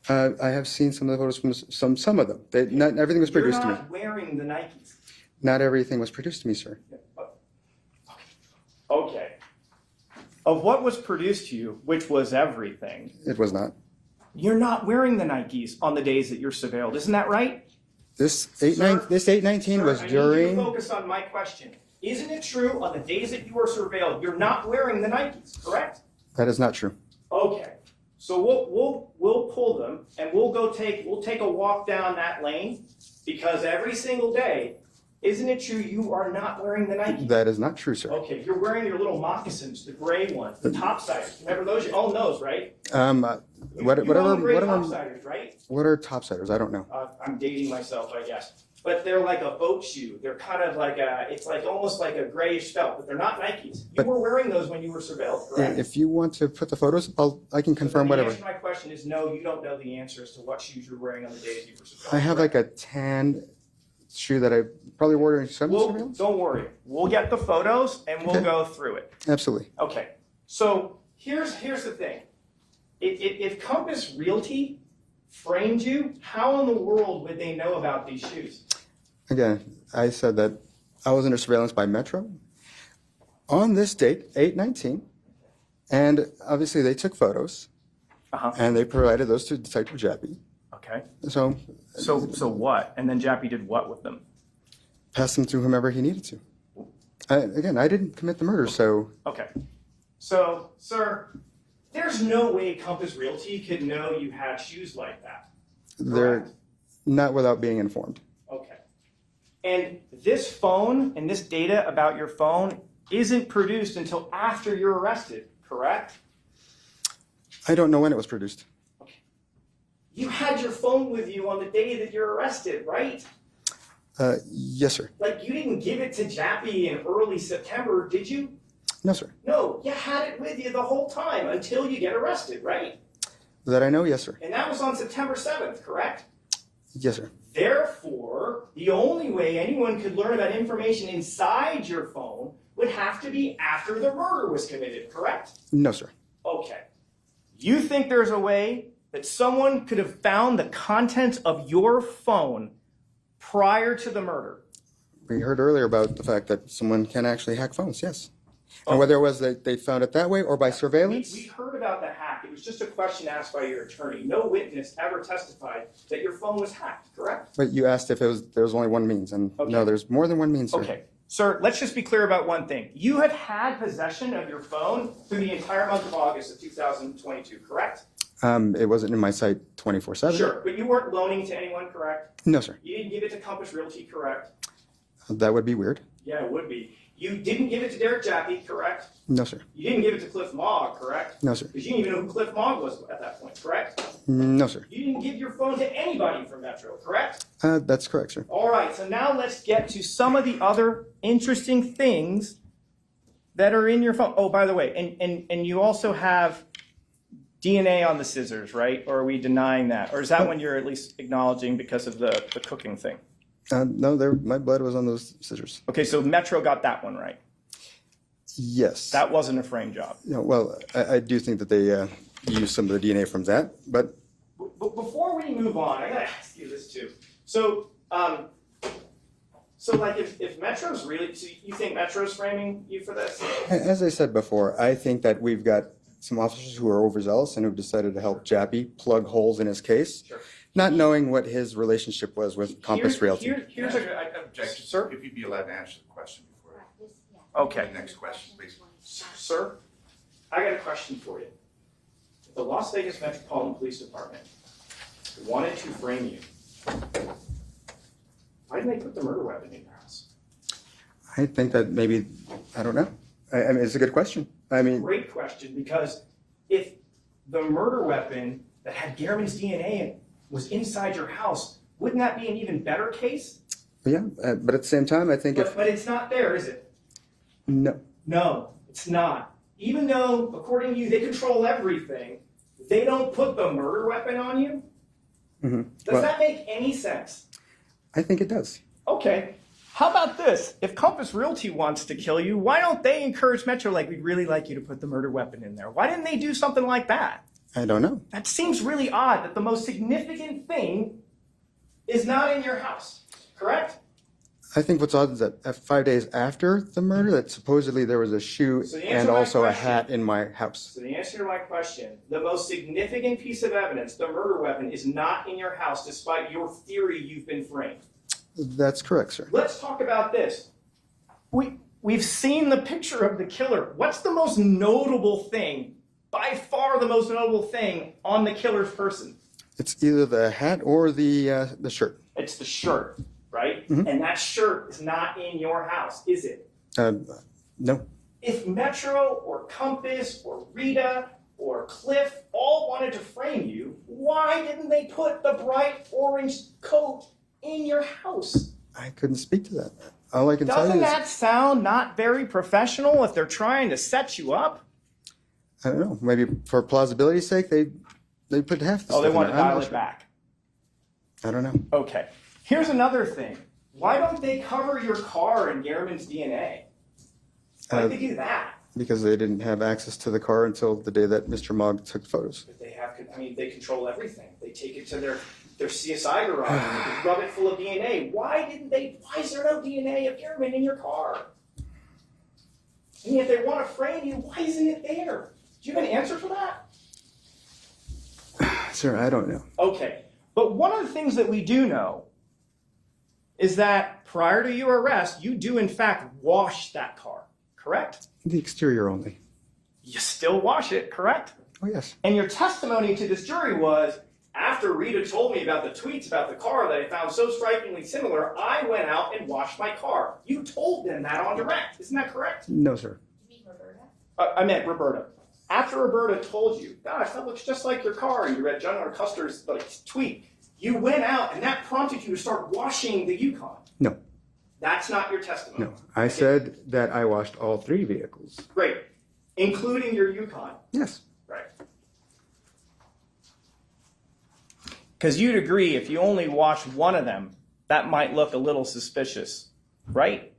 I have seen some of the photos from some of them. Not everything was produced to You're me. not wearing the Nikes. Not everything was produced to me, sir. Okay. Of what was produced to you, which was everything, It was not. you're not wearing the Nikes on the days that you're surveilled. Isn't that right? This Sir, 819 was Sir, I during. need you to focus on my question. Isn't it true on the days that you are surveilled, you're not wearing the Nikes, correct? That is not true. Okay. So we'll pull them and we'll take a walk down that lane because every single day, isn't it true you are not wearing the Nikes? That is not true, sir. Okay, you're wearing your little moccasins, the gray ones, the topsiders. Remember those? You own those, right? You own gray Whatever. topsiders, Topsiders, right? what are topsiders? I don't know. I'm dating myself, I guess. But they're like a boat shoe. They're kind of like it's like almost like a grayish felt, but they're not Nikes. You But- were wearing those when you were surveilled, correct? If you want to put the photos, I can confirm The whatever. answer to my question is no, you don't know the answer as to what shoes you're wearing on the days you were surveilled. I have like a tan shoe that I probably wore during some Well, surveillance. don't worry. We'll get the photos and we'll Okay. go through it. Absolutely. Okay. So here's the thing. If Compass Realty framed you, how in the world would they know about these shoes? Again, I said that I was under surveillance by Metro on this date, 819, and obviously they took photos Uh-huh. and they provided those to Detective Jappy. Okay. So So what? And then Jappy did what with them? pass them to whomever he needed to. Again, I didn't commit the murder, so Okay. So, sir, there's no way Compass Realty could know you had shoes like that. they're Correct? not without being informed. Okay. And this phone and this data about your phone isn't produced until after you're arrested, correct? I don't know when it was produced. You had your phone with you on the day that you're arrested, right? Yes, sir. Like, you didn't give it to Jappy in early September, did you? No, sir. No, you had it with you the whole time until you get arrested, right? That I know, yes, sir. And that was on September 7th, correct? Yes, sir. Therefore, the only way anyone could learn about information inside your phone would have to be after the murder was committed, correct? No, sir. Okay. You think there's a way that someone could have found the contents of your phone prior to the murder? We heard earlier about the fact that someone can actually hack phones, yes. And whether it was that they found it that way or by surveillance? We heard about the hack. It was just a question asked by your attorney. No witness ever testified that your phone was hacked, correct? But you asked if there was only one means, and no, there's more than one means, sir. Okay. Sir, let's just be clear about one thing. You have had possession of your phone through the entire month of August of 2022, correct? It wasn't in my sight 24/7. Sure, but you weren't loaning it to anyone, correct? No, sir. You didn't give it to Compass Realty, correct? That would be weird. Yeah, it would be. You didn't give it to Derek Jappy, correct? No, sir. You didn't give it to Cliff Mogg, correct? No, sir. Because you didn't even know who Cliff Mogg was at that point, correct? No, sir. You didn't give your phone to anybody from Metro, correct? That's correct, sir. All right, so now let's get to some of the other interesting things that are in your phone. Oh, by the way, and you also have DNA on the scissors, right? Or are we denying that? Or is that one you're at least acknowledging because of the cooking thing? No, my blood was on those scissors. Okay, so Metro got that one right. Yes. That wasn't a frame job. No, well, I do think that they used some of the DNA from that, but But before we move on, I gotta ask you this too. So, like if Metro's really, so you think Metro's framing you for this? as I said before, I think that we've got some officers who are overzealous and who've decided to help Jappy plug holes in his case, Sure. not knowing what his relationship was with Compass Realty. Here's a, I object, Sir? if you'd be allowed to answer the question before. okay, Next question, please. sir, I got a question for you. If the Las Vegas Metropolitan Police Department wanted to frame you, why didn't they put the murder weapon in your house? I think that maybe, I don't know. I mean, it's a good question. I mean, Great question, because if the murder weapon that had Gehrman's DNA in was inside your house, wouldn't that be an even better case? yeah, but at the same time, I think if, But it's not there, is it? no, No, it's not. Even though, according to you, they control everything, they don't put the murder weapon on you? Does Well- that make any sense? I think it does. Okay. How about this? If Compass Realty wants to kill you, why don't they encourage Metro like, we'd really like you to put the murder weapon in there? Why didn't they do something like that? I don't know. That seems really odd that the most significant thing is not in your house, correct? I think what's odd is that 5 days after the murder, that supposedly there was a shoe So the answer and to my also a question- hat in my house. So the answer to my question, the most significant piece of evidence, the murder weapon, is not in your house despite your theory you've been framed. That's correct, sir. Let's talk about this. We've seen the picture of the killer. What's the most notable thing, by far the most notable thing on the killer's person? It's either the hat or the shirt. It's the shirt, right? Mhm. And that shirt is not in your house, is it? No. If Metro or Compass or Rita or Cliff all wanted to frame you, why didn't they put the bright orange coat in your house? I couldn't speak to that. All I can tell Doesn't you is, that sound not very professional if they're trying to set you up? I don't know, maybe for plausibility's sake, they put half the Oh, they stuff want in to there. I'm dial not it sure. back. I don't know. Okay. Here's another thing. Why don't they cover your car in Gehrman's DNA? Why did they do that? Because they didn't have access to the car until the day that Mr. Mogg took photos. But they have, I mean, they control everything. They take it to their CSI garage and they rub it full of DNA. Why is there no DNA of Gehrman in your car? And if they want to frame you, why isn't it there? Do you have an answer for that? Sir, I don't know. Okay. But one of the things that we do know is that prior to your arrest, you do in fact wash that car, correct? The exterior only. You still wash it, correct? Oh, yes. And your testimony to this jury was, after Rita told me about the tweets about the car that I found so strikingly similar, I went out and washed my car. You told them that on direct. Isn't that correct? No, sir. You mean Roberta? I meant Roberta. After Roberta told you, gosh, that looks just like your car, and you read John R. Custer's tweet, you went out and that prompted you to start washing the Yukon. No. That's not your testimony. No. I said that I washed all 3 vehicles. Great. Including your Yukon. Yes. Right. Because you'd agree if you only wash one of them, that might look a little suspicious, right?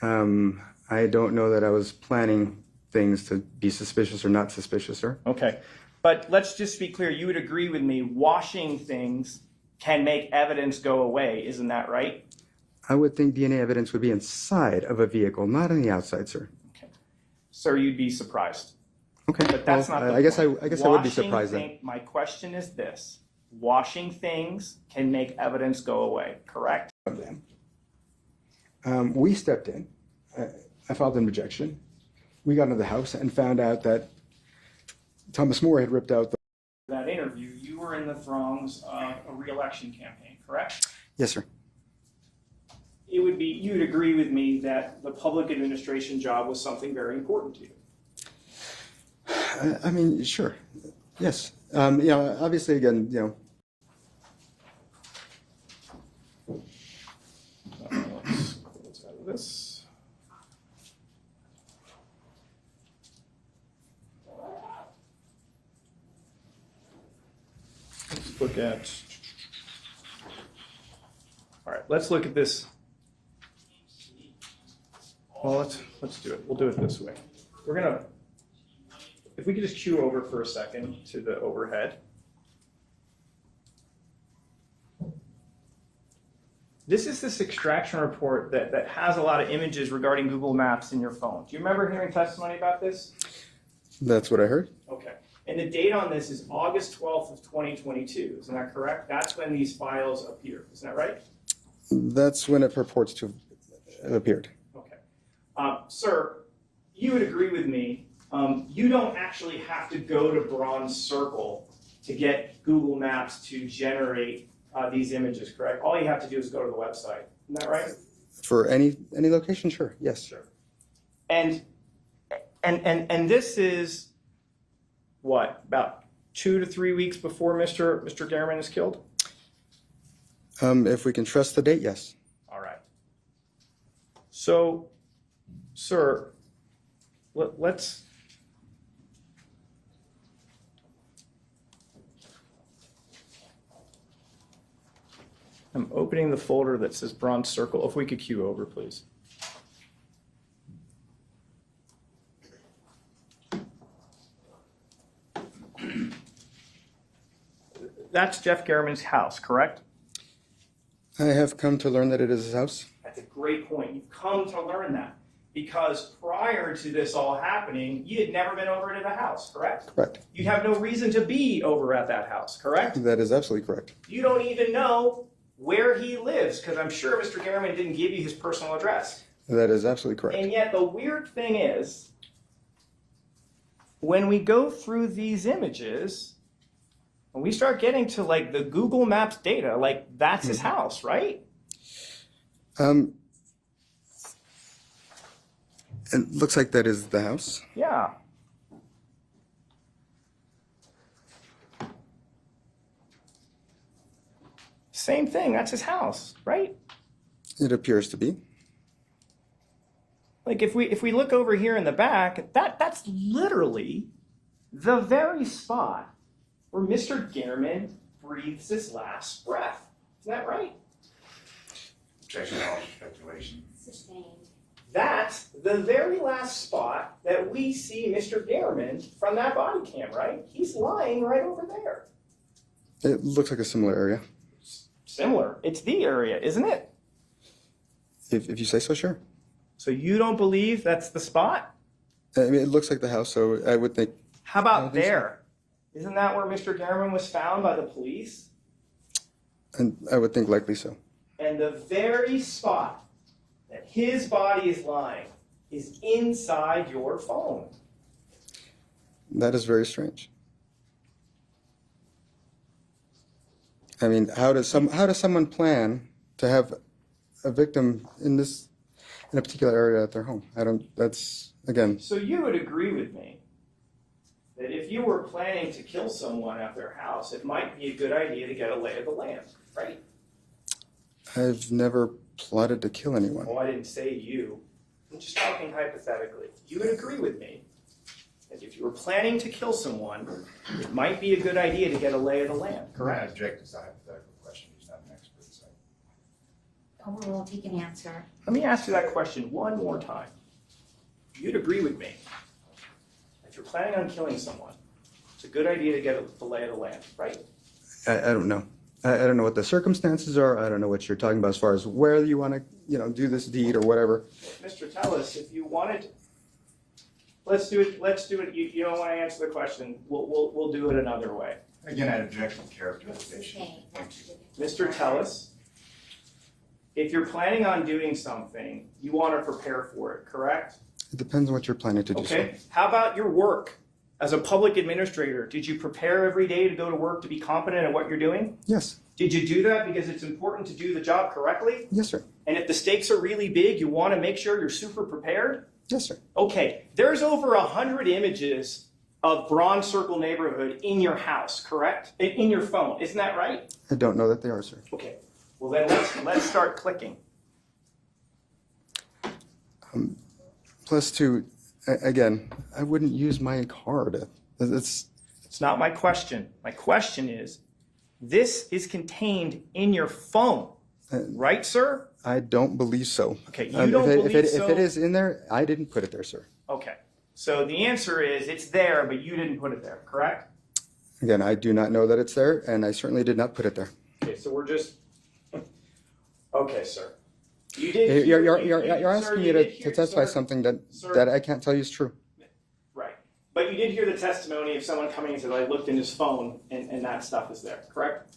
I don't know that I was planning things to be suspicious or not suspicious, sir. Okay. But let's just be clear. You would agree with me, washing things can make evidence go away. Isn't that right? I would think DNA evidence would be inside of a vehicle, not on the outside, sir. Okay. Sir, you'd be surprised. Okay. But that's well, not the I guess point. I guess I would be surprised then. My question is this. Washing things can make evidence go away, correct? Of them. We stepped in. I filed an objection. We got into the house and found out that Thomas More had ripped out the... That interview, you were in the throngs of a re-election campaign, correct? Yes, sir. It would be, you'd agree with me that the public administration job was something very important to you. I mean, sure. Yes. Obviously, again, Let's close out of this. Let's look at, all right, let's look at this. Well, let's do it. We'll do it this way. We're gonna, if we could just cue over for a second to the overhead. This is this extraction report that has a lot of images regarding Google Maps in your phone. Do you remember hearing testimony about this? that's what I heard. Okay. And the date on this is August 12th of 2022. Isn't that correct? That's when these files appear. Isn't that right? That's when it purports to have appeared. Okay. Sir, you would agree with me. You don't actually have to go to Bronze Circle to get Google Maps to generate these images, correct? All you have to do is go to the website. Isn't that right? For any location, sure. Yes. Sure. And this is what, about 2 to 3 weeks before Mr. Gehrman is killed? If we can trust the date, yes. All right. So, sir, let's. I'm opening the folder that says Bronze Circle. If we could cue over, please. That's Jeff Gehrman's house, correct? I have come to learn that it is his house. That's a great point. You've come to learn that because prior to this all happening, you had never been over to the house, correct? Correct. You'd have no reason to be over at that house, correct? That is absolutely correct. You don't even know where he lives because I'm sure Mr. Gehrman didn't give you his personal address. That is absolutely correct. And yet the weird thing is, when we go through these images, when we start getting to like the Google Maps data, like that's his house, right? It looks like that is the house. Yeah. Same thing, that's his house, right? It appears to be. Like if we look over here in the back, that's literally the very spot where Mr. Gehrman breathes his last breath. Isn't that right? Objection to all speculation. Sustained. That's the very last spot that we see Mr. Gehrman from that body cam, right? He's lying right over there. It looks like a similar area. Similar. It's the area, isn't it? If you say so, sure. So you don't believe that's the spot? I mean, it looks like the house, so I would think. How I about think so. there? Isn't that where Mr. Gehrman was found by the police? And I would think likely so. and the very spot that his body is lying is inside your phone. That is very strange. I mean, how does someone plan to have a victim in a particular area at their home? That's, again, So you would agree with me that if you were planning to kill someone at their house, it might be a good idea to get a lay of the land, right? I've never plotted to kill anyone. Well, I didn't say you. I'm just talking hypothetically. You would agree with me that if you were planning to kill someone, it might be a good idea to get a lay of the land, I correct? object to the hypothetical question, he's not an expert, so. Overruled, he can answer. Let me ask you that question one more time. You'd agree with me. If you're planning on killing someone, it's a good idea to get the lay of the land, right? I don't know. I don't know what the circumstances are. I don't know what you're talking about as far as where you want to, do this deed or whatever. Mr. Tellis, if you wanted, let's do it. You don't want to answer the question. We'll do it another way. Again, I object to What's the characterization. name? Mr. Tellis, if you're planning on doing something, you want to prepare for it, correct? It depends on what you're planning to do. Okay. How about your work? As a public administrator, did you prepare every day to go to work to be competent at what you're doing? Yes. Did you do that because it's important to do the job correctly? Yes, sir. And if the stakes are really big, you want to make sure you're super prepared? Yes, sir. Okay, there's over 100 images of Bronze Circle neighborhood in your house, correct? In your phone, isn't that right? I don't know that they are, sir. Okay, well then let's start clicking. Plus, again, I wouldn't use my card. It's It's not my question. My question is, this is contained in your phone, right, sir? I don't believe so. Okay, you don't believe so? If it is in there, I didn't put it there, sir. Okay, so the answer is it's there, but you didn't put it there, correct? Again, I do not know that it's there, and I certainly did not put it there. Okay, so we're just, okay, sir. You did. You're asking me to testify sir, something Sir. that I can't tell you is true. Right, but you did hear the testimony of someone coming and said, I looked in his phone and that stuff is there, correct?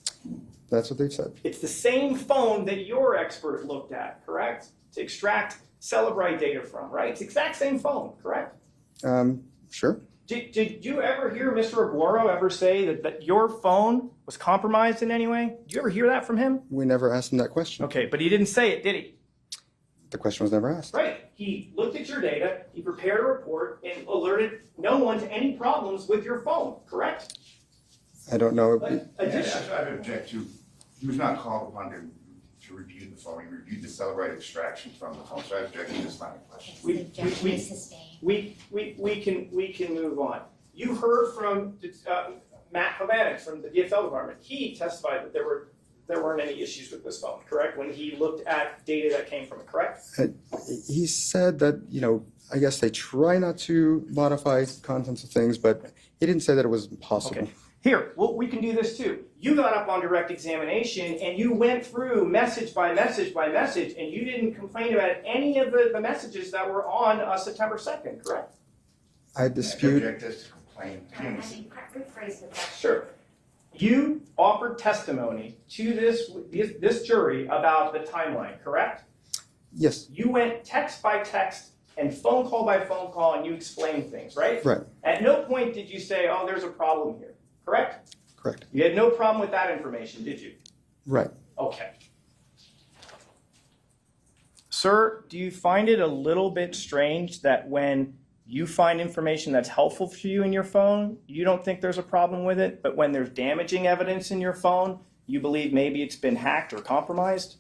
That's what they've said. It's the same phone that your expert looked at, correct? To extract Celebrite data from, right? It's the exact same phone, correct? Sure. Did you ever hear Mr. Aguero ever say that your phone was compromised in any way? Did you ever hear that from him? We never asked him that question. Okay, but he didn't say it, did he? The question was never asked. Right. He looked at your data, he prepared a report, and alerted no one to any problems with your phone, correct? I don't know. Addition. I object to, he was not called upon to review the phone, he reviewed the Celebrite extraction from the phone, so I object to this line of question. We- Objection is sustained. We can move on. You heard from Matt Hovanek from the DFL department. He testified that there weren't any issues with this phone, correct? When he looked at data that came from it, correct? He said that, I guess they try not to modify contents of things, but he didn't say that it was impossible. Okay. Here, well, we can do this too. You got up on direct examination and you went through message by message by message, and you didn't complain about any of the messages that were on September 2nd, correct? I dispute. I object as to complaint. Again, Rephrase the question. Sure. You offered testimony to this jury about the timeline, correct? Yes. You went text by text and phone call by phone call, and you explained things, right? Right. At no point did you say, oh, there's a problem here, correct? Correct. You had no problem with that information, did you? Right. Okay. Sir, do you find it a little bit strange that when you find information that's helpful for you in your phone, you don't think there's a problem with it, but when there's damaging evidence in your phone, you believe maybe it's been hacked or compromised?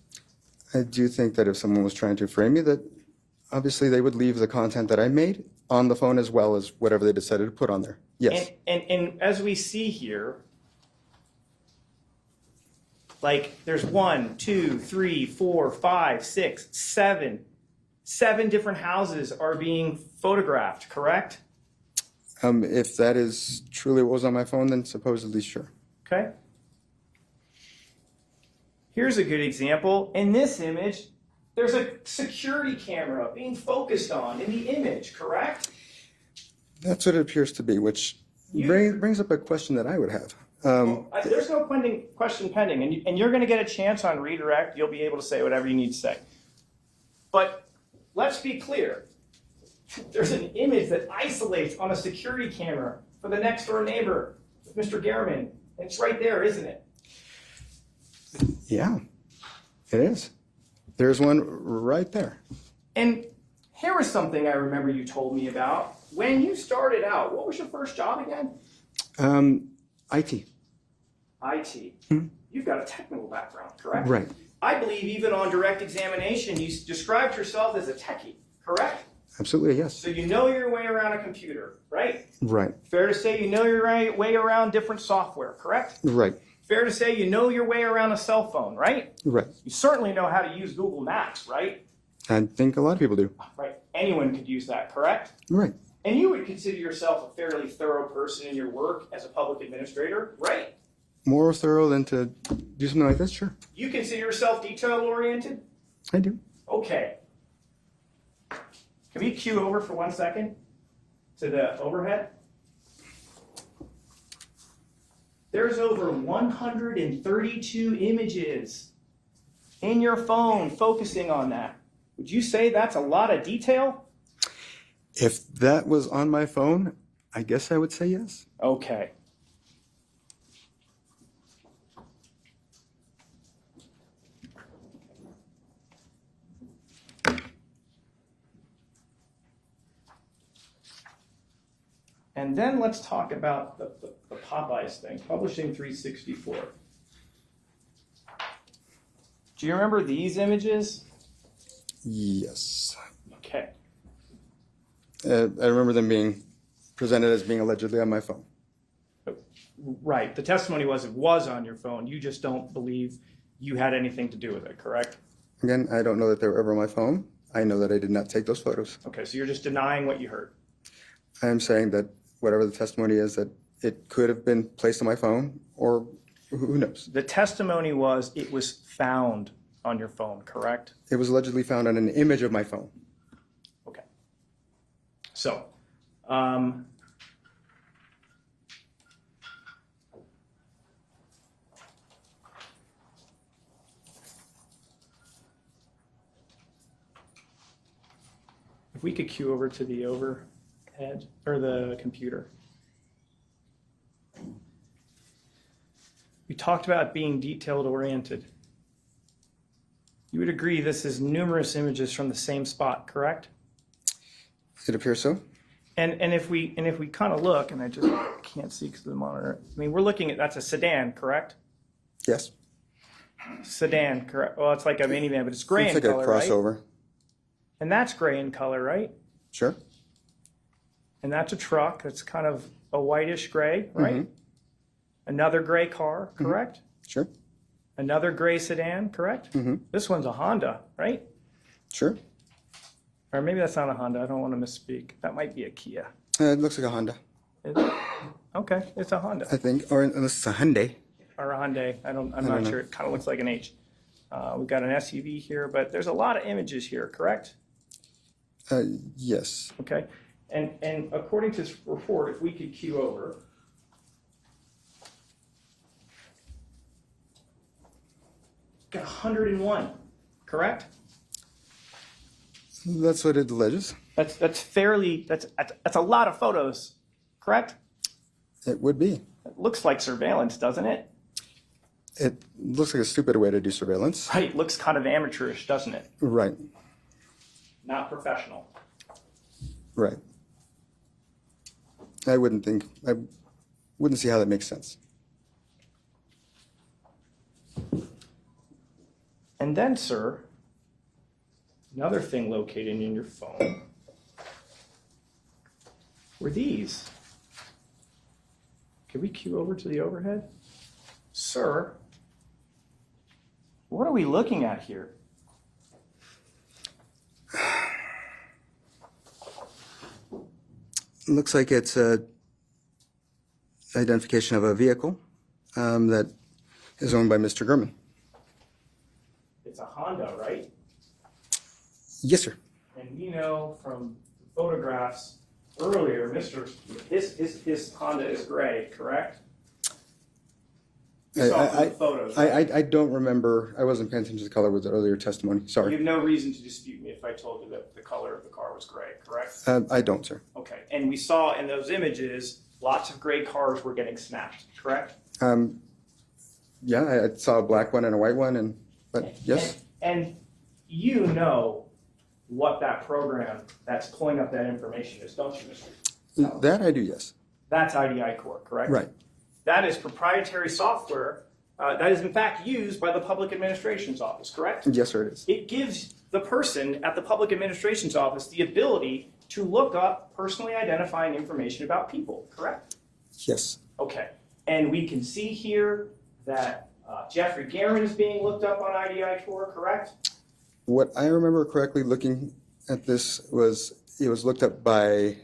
I do think that if someone was trying to frame me, that obviously they would leave the content that I made on the phone as well as whatever they decided to put on there. Yes. And as we see here, like there's 1, 2, 3, 4, 5, 6, 7 different houses are being photographed, correct? If that is truly what was on my phone, then supposedly sure. Okay. Here's a good example. In this image, there's a security camera being focused on in the image, correct? That's what it appears to be, which brings up a question that I would have. There's no question pending, and you're going to get a chance on redirect. You'll be able to say whatever you need to say. But let's be clear. There's an image that isolates on a security camera for the next door neighbor, Mr. Gehrman. It's right there, isn't it? Yeah, it is. There's one right there. And here was something I remember you told me about. When you started out, what was your first job again? IT. IT. You've got a technical background, correct? Right. I believe even on direct examination, you described yourself as a techie, correct? Absolutely, yes. So you know your way around a computer, right? Right. Fair to say you know your way around different software, correct? Right. Fair to say you know your way around a cell phone, right? Right. You certainly know how to use Google Maps, right? I think a lot of people do. Right. Anyone could use that, correct? Right. And you would consider yourself a fairly thorough person in your work as a public administrator, right? More thorough than to do something like this? Sure. You consider yourself detail-oriented? I do. Okay. Can we cue over for 1 second to the overhead? There's over 132 images in your phone focusing on that. Would you say that's a lot of detail? If that was on my phone, I guess I would say yes. Okay. And then let's talk about the Popeyes thing, publishing 364. Do you remember these images? Yes. Okay. I remember them being presented as being allegedly on my phone. Right. The testimony was it was on your phone. You just don't believe you had anything to do with it, correct? Again, I don't know that they were ever on my phone. I know that I did not take those photos. Okay, so you're just denying what you heard. I'm saying that whatever the testimony is, that it could have been placed on my phone, or who knows. The testimony was it was found on your phone, correct? It was allegedly found on an image of my phone. Okay. So, if we could cue over to the overhead or the computer. We talked about being detailed oriented. You would agree this is numerous images from the same spot, correct? It appears so. And if we kind of look, and I just can't see because of the monitor. I mean, we're looking at that's a sedan, correct? Yes. Sedan, correct? Well, it's like a minivan, but it's gray It's in like color, a crossover. right? And that's gray in color, right? Sure. And that's a truck. That's kind of a whitish gray, right? Mhm. Another gray car, correct? Sure. Another gray sedan, correct? Mhm. This one's a Honda, right? Sure. Or maybe that's not a Honda. I don't want to misspeak. That might be a Kia. It looks like a Honda, Okay, it's a Honda I think, or unless it's a Hyundai. or a Hyundai. I'm don't not know. sure. It kind of looks like an H. We've got an SUV here, but there's a lot of images here, correct? Yes. Okay, and according to this report, if we could cue over. Got 101, correct? That's what it alleges. That's a lot of photos, correct? It would be. It looks like surveillance, doesn't it? It looks like a stupid way to do surveillance. Right, looks kind of amateurish, doesn't it? Right. Not professional. Right. I wouldn't see how that makes sense. And then, sir, another thing located in your phone were these. Can we cue over to the overhead? Sir, what are we looking at here? Looks like it's a identification of a vehicle that is owned by Mr. Gurman. It's a Honda, right? Yes, sir. And we know from photographs earlier, his Honda is gray, correct? We saw from the photos, right? I don't remember. I wasn't paying attention to the color with the earlier testimony. You Sorry. have no reason to dispute me if I told you that the color of the car was gray, correct? I don't, sir. Okay, and we saw in those images, lots of gray cars were getting snapped, correct? Yeah, I saw a black one and a white one, but yes. And you know what that program that's pulling up that information is, don't you, Mr.? That I do, yes. That's IDI Core, correct? Right. That is proprietary software that is in fact used by the Public Administration's Office, correct? Yes, sir, it is. It gives the person at the Public Administration's Office the ability to look up personally identifying information about people, correct? Yes. Okay, and we can see here that Jeffrey Guerin is being looked up on IDI Core, correct? What I remember correctly looking at this was it was looked up by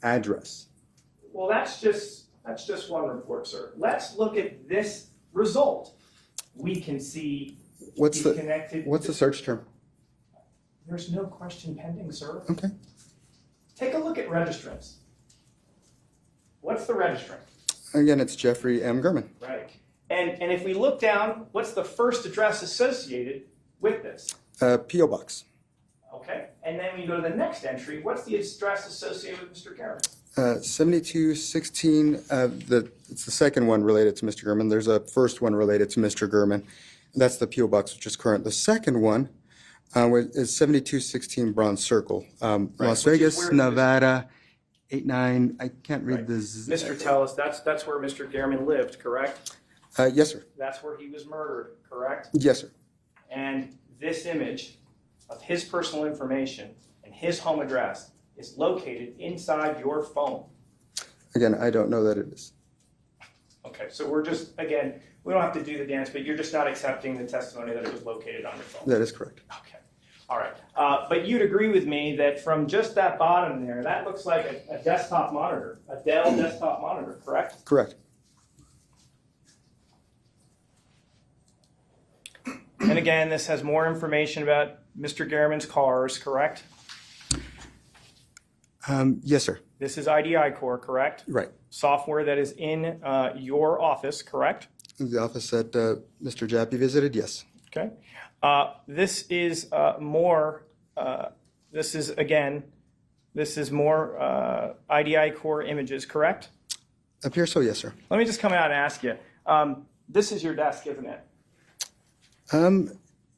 address. Well, that's just one report, sir. Let's look at this result. We can see What's he's connected. What's the search term? There's no question pending, sir. Okay. Take a look at registrants. What's the registrant? Again, it's Jeffrey M. Gurman. Right. And if we look down, what's the first address associated with this? P.O. Box. Okay. And then we go to the next entry. What's the address associated with Mr. Guerin? 7216, it's the second one related to Mr. Gurman. There's a first one related to Mr. Gurman. That's the P.O. Box, which is current. The second one is 7216 Bronze Circle, Las which is Vegas, where- Nevada, 89. I can't read Right. this. Mr. Tellis, that's where Mr. Guerin lived, correct? Yes, sir. That's where he was murdered, correct? Yes, sir. And this image of his personal information and his home address is located inside your phone. Again, I don't know that it is. Okay, so we're just, again, we don't have to do the dance, but you're just not accepting the testimony that it was located on your phone. That is correct. Okay, all right. But you'd agree with me that from just that bottom there, that looks like a desktop monitor, a Dell desktop monitor, correct? Correct. And again, this has more information about Mr. Guerin's cars, correct? Yes, sir. This is IDI Core, correct? Right. Software that is in your office, correct? The office that Mr. Jappy visited, yes. Okay. This is more IDI Core images, correct? Appears so, yes, sir. Let me just come out and ask you. This is your desk, isn't it?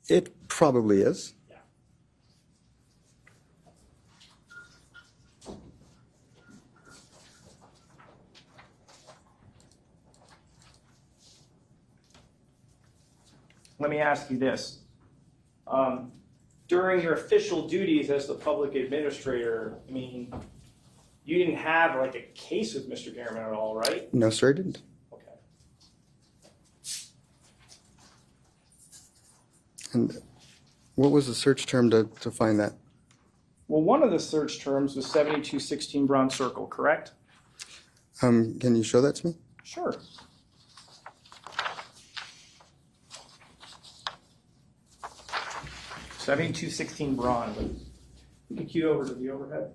It probably is. Yeah. Let me ask you this. During your official duties as the public administrator, I mean, you didn't have like a case with Mr. Guerin at all, right? No, sir, it didn't. Okay. And what was the search term to find that? Well, one of the search terms was 7216 Bronze Circle, correct? Can you show that to me? Sure. $7216 Bronze. We can cue over to the overhead.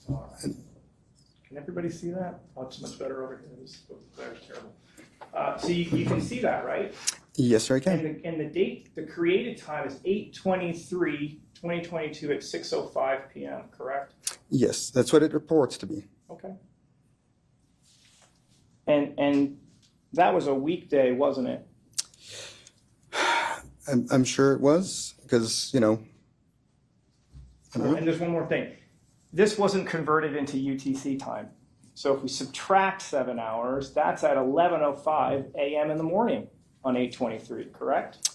All right. Can everybody see that? Oh, it's much better over here. This is terrible. So you can see that, right? Yes, sir, I can. And the date, the created time is 8/23/2022 at 6:05 p.m., correct? Yes, that's what it reports to be. Okay. And that was a weekday, wasn't it? I'm sure it was, because, I don't know. And there's one more thing. This wasn't converted into UTC time. So if we subtract 7 hours, that's at 11:05 a.m. in the morning on 8/23, correct?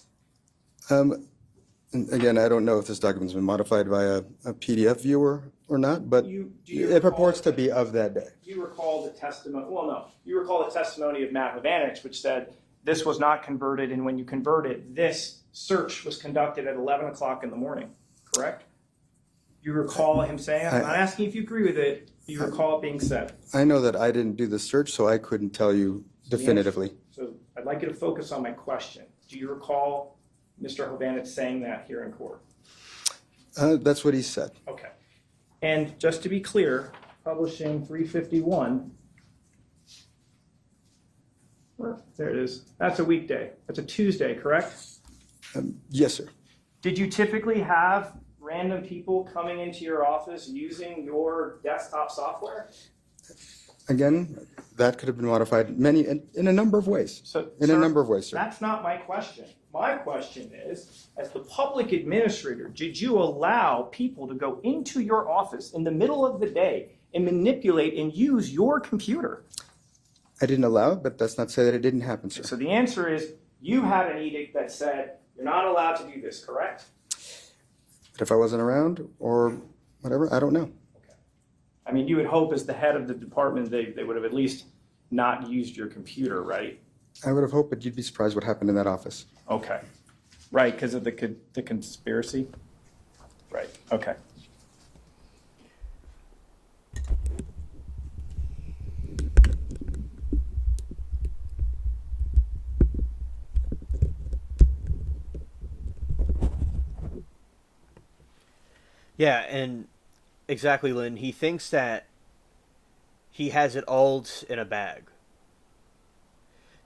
And again, I don't know if this document's been modified by a PDF viewer or not, but Do you it purports to be of that day. Do you recall the testimony? Well, no. You recall the testimony of Matt Havanich, which said this was not converted, and when you convert it, this search was conducted at 11 o'clock in the morning, correct? You recall him saying, I'm not asking if you agree with it, you recall it being said. I know that I didn't do the search, so I couldn't tell you definitively. So I'd like you to focus on my question. Do you recall Mr. Havanich saying that here in court? That's what he said. Okay. And just to be clear, publishing 351, there it is. That's a weekday. That's a Tuesday, correct? Yes, sir. Did you typically have random people coming into your office using your desktop software? Again, that could have been modified in a number of ways. So, In a number of ways, sir. That's not my question. My question is, as the public administrator, did you allow people to go into your office in the middle of the day and manipulate and use your computer? I didn't allow it, but that's not to say that it didn't happen, sir. So the answer is, you had an edict that said you're not allowed to do this, correct? But if I wasn't around or whatever, I don't know. I mean, you would hope as the head of the department, they would have at least not used your computer, right? I would have hoped, but you'd be surprised what happened in that office. Okay. Right, because of the conspiracy? Right, okay. Yeah, and exactly, Lynn. He thinks that he has it all in a bag.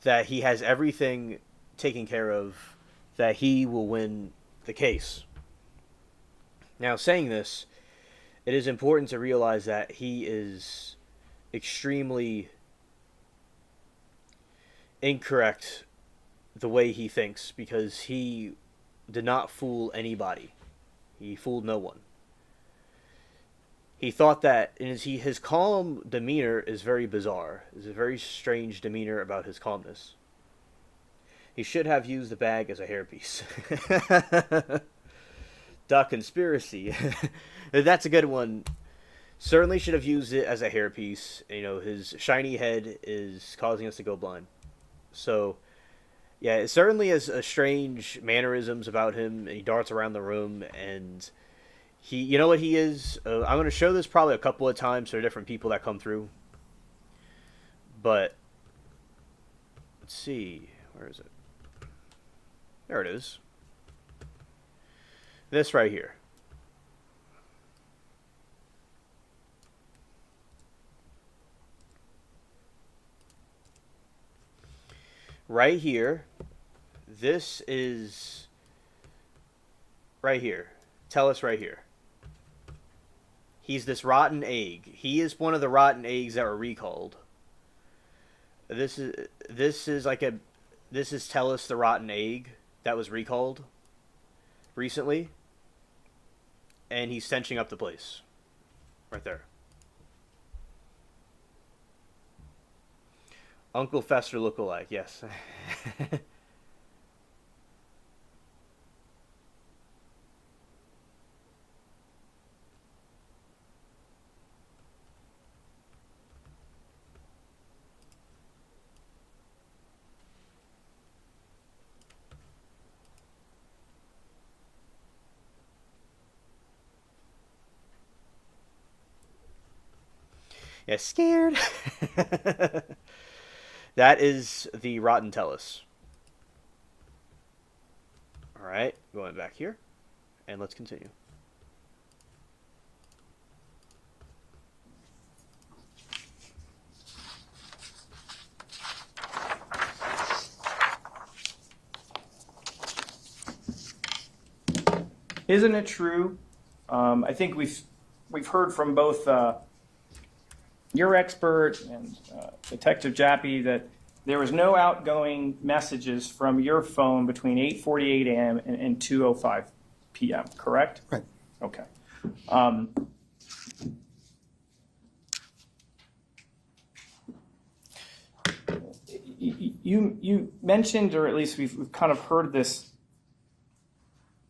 That he has everything taken care of, that he will win the case. Now, saying this, it is important to realize that he is extremely incorrect the way he thinks, because he did not fool anybody. He fooled no one. He thought that his calm demeanor is very bizarre. It's a very strange demeanor about his calmness. He should have used the bag as a hairpiece. The conspiracy. That's a good one. Certainly should have used it as a hairpiece. You know, his shiny head is causing us to go blind. So, yeah, it certainly has strange mannerisms about him. He darts around the room, and you know what he is? I'm going to show this probably a couple of times to different people that come through. But, let's see. Where is it? There it is. This right here. Right here. This is right here. Tell us right here. He's this rotten egg. He is one of the rotten eggs that were recalled. This is Tellus the rotten egg that was recalled recently, and he's stenching up the place right there. Uncle Fester lookalike, yes. Yeah, scared. That is the rotten Tellus. Alright, going back here. And let's continue. Isn't it true? I think we've heard from both your expert and Detective Jappy that there was no outgoing messages from your phone between 8:48 a.m. and 2:05 p.m., correct? Right. Okay. You mentioned, or at least we've kind of heard this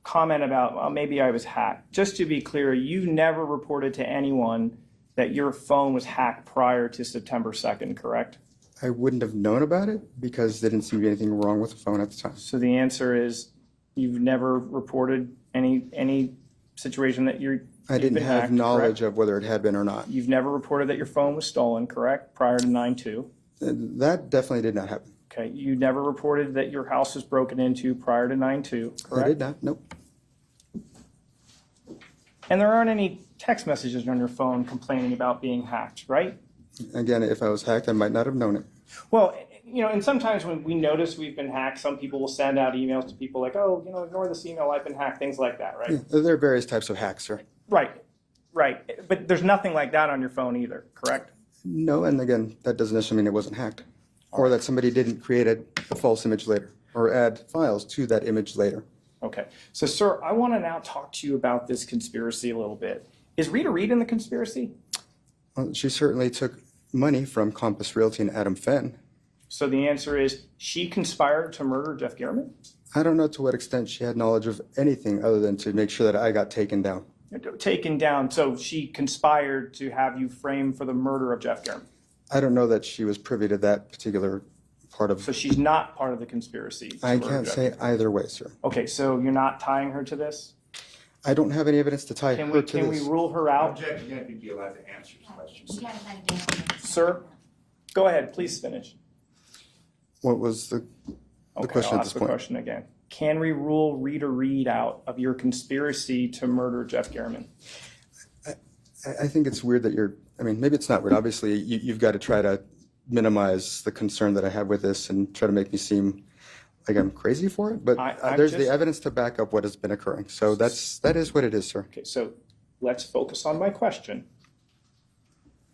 comment about, well, maybe I was hacked. Just to be clear, you never reported to anyone that your phone was hacked prior to September 2nd, correct? I wouldn't have known about it because there didn't seem to be anything wrong with the phone at the time. So the answer is you've never reported any situation that I didn't have knowledge of whether it had been or not. You've never reported that your phone was stolen, correct, prior to 9/2? That definitely did not happen. Okay, you never reported that your house was broken into prior to 9/2, correct? I did not, nope. And there aren't any text messages on your phone complaining about being hacked, right? Again, if I was hacked, I might not have known it. Well, and sometimes when we notice we've been hacked, some people will send out emails to people like, oh, ignore this email, I've been hacked, things like that, right? Yeah, there are various types of hacks, sir. Right. But there's nothing like that on your phone either, correct? No, and again, that doesn't necessarily mean it wasn't hacked, or that somebody didn't create a false image later, or add files to that image later. Okay. So, sir, I want to now talk to you about this conspiracy a little bit. Is Rita Reed in the conspiracy? Well, she certainly took money from Compass Realty and Adam Fenn. So the answer is she conspired to murder Jeff German? I don't know to what extent she had knowledge of anything other than to make sure that I got taken down. Taken down. So she conspired to have you framed for the murder of Jeff German? I don't know that she was privy to that particular part of. So she's not part of the conspiracy? to I murder can't Jeff say German. either way, sir. Okay, so you're not tying her to this? I don't have any evidence to tie Can her we, to can we this. rule her I out? object again if you'd be allowed to answer his questions. You gotta let him answer. Sir? Go ahead, please finish. What was the Okay, question I'll at ask this the point? question again. Can we rule Rita Reed out of your conspiracy to murder Jeff German? I think it's weird that maybe it's not weird. Obviously, you've got to try to minimize the concern that I have with this and try to make me seem like I'm crazy for it. But I'm there's just- the evidence to back up what has been occurring. So that is what it is, sir. Okay, so let's focus on my question.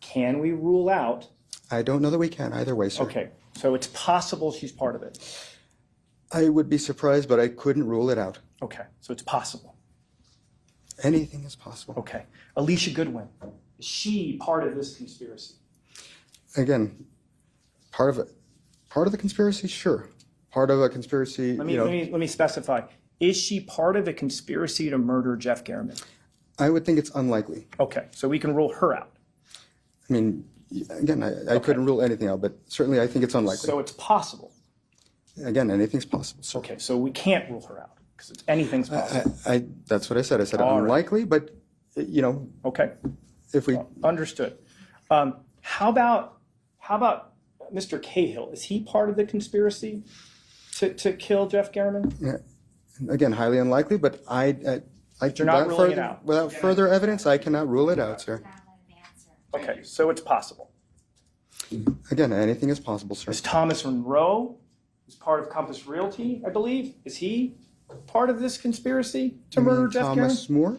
Can we rule out? I don't know that we can either way, sir. Okay, so it's possible she's part of it. I would be surprised, but I couldn't rule it out. Okay, so it's possible. Anything is possible. Okay, Alicia Goodwin, is she part of this conspiracy? Again, part of the conspiracy, sure. Part of a conspiracy, Let me specify. Is she part of the conspiracy to murder Jeff German? I would think it's unlikely. Okay, so we can rule her out. I mean, again, I couldn't rule anything out, but certainly I think it's unlikely. So it's possible. Again, anything's possible, sir. Okay, so we can't rule her out because anything's possible. That's what I said. I said All right. unlikely, but Okay, if we, understood. How about Mr. Cahill? Is he part of the conspiracy to kill Jeff German? again, highly unlikely, but I You're not ruling it out. Without further evidence, I cannot rule it out, sir. Not let him answer. Okay, so it's possible. Again, anything is possible, sir. Is Thomas Monroe, who's part of Compass Realty, I believe, is he part of this conspiracy to murder Jeff German? Thomas Moore?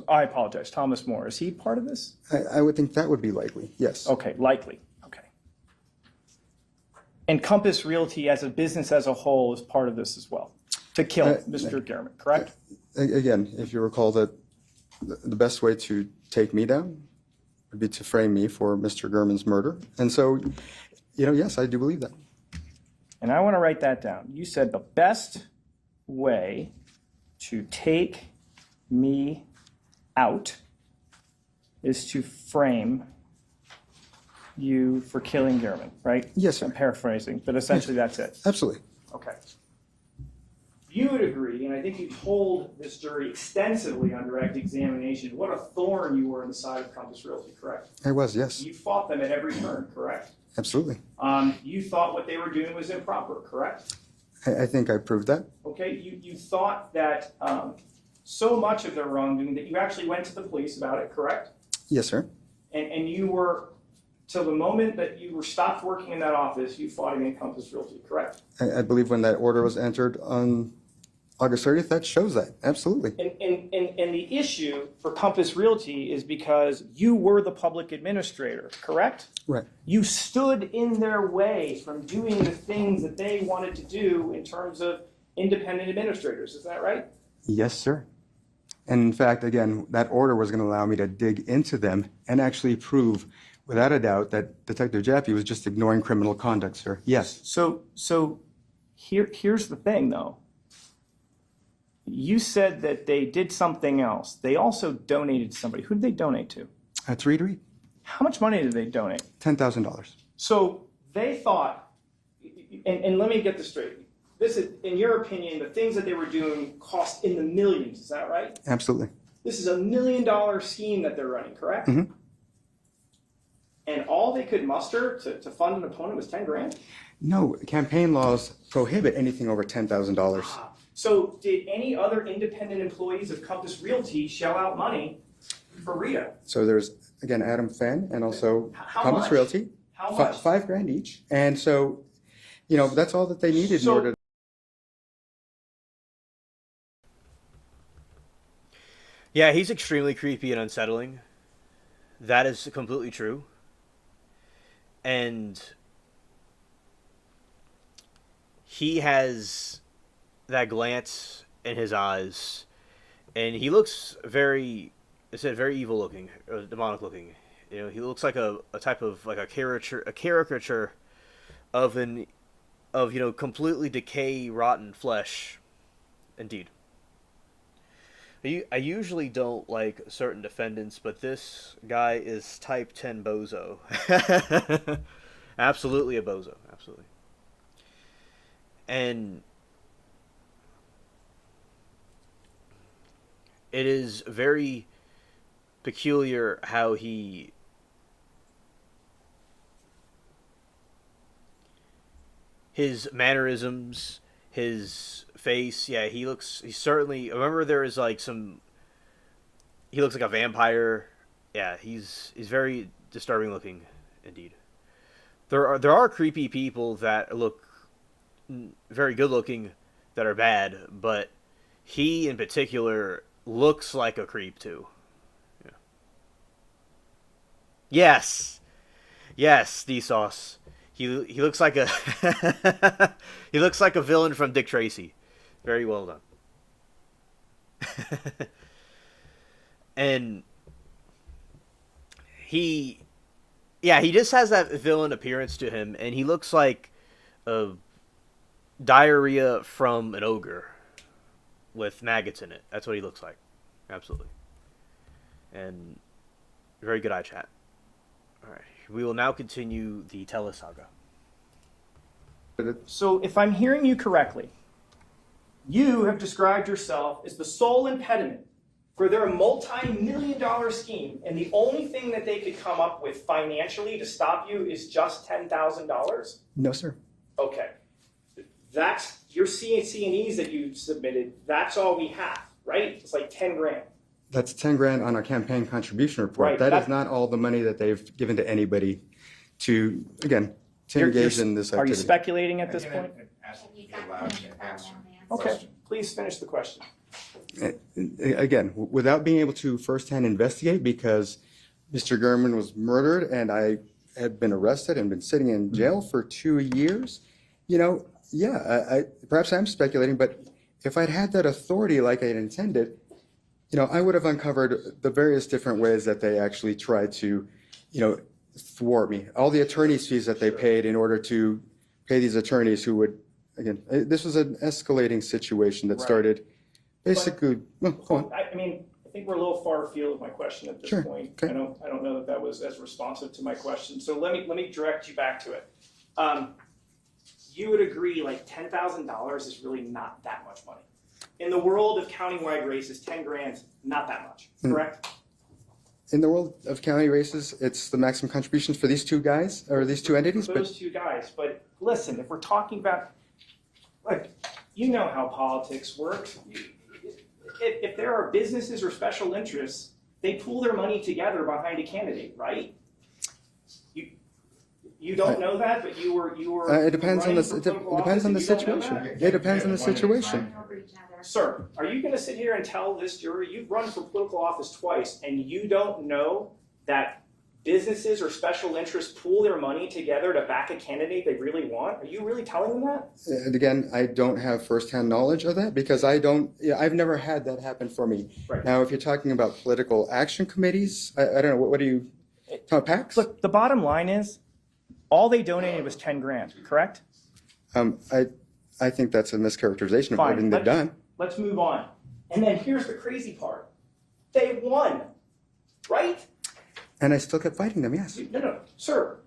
I apologize. Thomas More. Is he part of this? I would think that would be likely, yes. Okay, likely. Okay. And Compass Realty as a business as a whole is part of this as well, to kill Mr. German, correct? Again, if you recall that the best way to take me down would be to frame me for Mr. Gurman's murder. And so, yes, I do believe that. And I want to write that down. You said the best way to take me out is to frame you for killing German, right? Yes, sir. I'm paraphrasing, but essentially that's it. Absolutely. Okay. You would agree, and I think you told this jury extensively on direct examination, what a thorn you were in the side of Compass Realty, correct? I was, yes. You fought them at every turn, correct? Absolutely. You thought what they were doing was improper, correct? I think I proved that. Okay, you thought that so much of their wrongdoing that you actually went to the police about it, correct? Yes, sir. And you were, till the moment that you were stopped working in that office, you fought against Compass Realty, correct? I believe when that order was entered on August 30th, that shows that. Absolutely. And the issue for Compass Realty is because you were the public administrator, correct? Right. You stood in their way from doing the things that they wanted to do in terms of independent administrators. Is that right? Yes, sir. And in fact, again, that order was going to allow me to dig into them and actually prove without a doubt that Detective Jaffe was just ignoring criminal conduct, sir. Yes. So here's the thing, though. You said that they did something else. They also donated to somebody. Who did they donate to? That's Reed. How much money did they donate? $10,000. So they thought, and let me get this straight. This is, in your opinion, the things that they were doing cost in the millions. Is that right? Absolutely. This is $1 million scheme that they're running, correct? Mhm. And all they could muster to fund an opponent was $10,000. No, campaign laws prohibit anything over $10,000. So did any other independent employees of Compass Realty shell out money for Rita? So there's, again, Adam Fenn and also How Compass much? Realty. How much? $5,000 each. And so, that's all that they needed in So- order. Yeah, he's extremely creepy and unsettling. That is completely true. And he has that glance in his eyes, and he looks very evil looking, or demonic looking. He looks like a type of like a caricature of completely decay rotten flesh. Indeed. I usually don't like certain defendants, but this guy is type 10 bozo. Absolutely a bozo. Absolutely. And it is very peculiar how his mannerisms, his face, yeah, he's certainly, I remember there is like he looks like a vampire. Yeah, he's very disturbing looking indeed. There are creepy people that look very good looking that are bad, but he in particular looks like a creep too. Yeah. Yes, D-Sauce. He looks like a he looks like a villain from Dick Tracy. Very well done. And he just has that villain appearance to him, and he looks like a diarrhea from an ogre with maggots in it. That's what he looks like. Absolutely. And very good eye chat. All right. We will now continue the telesaga. So if I'm hearing you correctly, you have described yourself as the sole impediment for their multi-million-dollar scheme, and the only thing that they could come up with financially to stop you is just $10,000? No, sir. Okay. That's your C&Es that you submitted, that's all we have, right? It's like 10 grand. That's $10,000 on our campaign contribution report. Right, That is not all the money that they've given to anybody to engage in this Are you activity. speculating at this point? Ask, And you be got allowed permission to from answer. them, man. Okay, Question. please finish the question. Again, without being able to firsthand investigate, because Mr. Gurman was murdered and I had been arrested and been sitting in jail for 2 years, perhaps I'm speculating, but if I'd had that authority like I had intended, I would have uncovered the various different ways that they actually tried to, thwart me. All the attorney's fees that they paid in order to pay these attorneys who would, again, this was an escalating situation that Right. started basically, go on. I mean, I think we're a little far afield of my question at this Sure, point. okay. I don't know that was as responsive to my question. So let me direct you back to it. You would agree like $10,000 is really not that much money. In the world of countywide races, 10 grand, not that much, correct? In the world of county races, it's the maximum contributions for these two guys, or these two entities, For but those two guys, but listen, if we're talking about, look, you know how politics works. If there are businesses or special interests, they pool their money together behind a candidate, right? You don't know that, but you were. it depends on running for it political depends on the office and you don't know situation. that? It depends on the situation. Over each other. Sir, are you going to sit here and tell this jury you've run for political office twice and you don't know that businesses or special interests pool their money together to back a candidate they really want? Are you really telling them that? And again, I don't have firsthand knowledge of that because I've never had that happen for me. Right. Now, if you're talking about political action committees, I don't know, what do you, PACs? Look, the bottom line is, all they donated was 10 grand, correct? I think that's a mischaracterization of Fine. everything they've done. Let's move on. And then here's the crazy part. They won, right? And I still kept fighting them, yes. No, sir,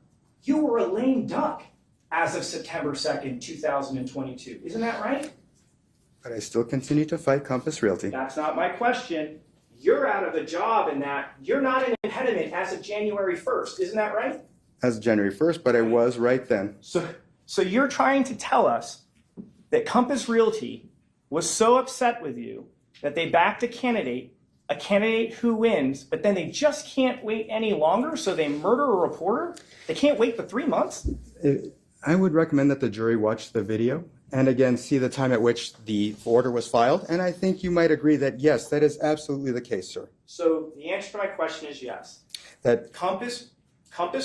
you were a lame duck as of September 2nd, 2022. Isn't that right? But I still continue to fight Compass Realty. That's not my question. You're out of a job in that you're not an impediment as of January 1st. Isn't that right? As of January 1st, but I was right then. So you're trying to tell us that Compass Realty was so upset with you that they backed a candidate who wins, but then they just can't wait any longer, so they murder a reporter? They can't wait for 3 months? I would recommend that the jury watch the video and again see the time at which the order was filed. And I think you might agree that yes, that is absolutely the case, sir. So the answer to my question is yes. That Compass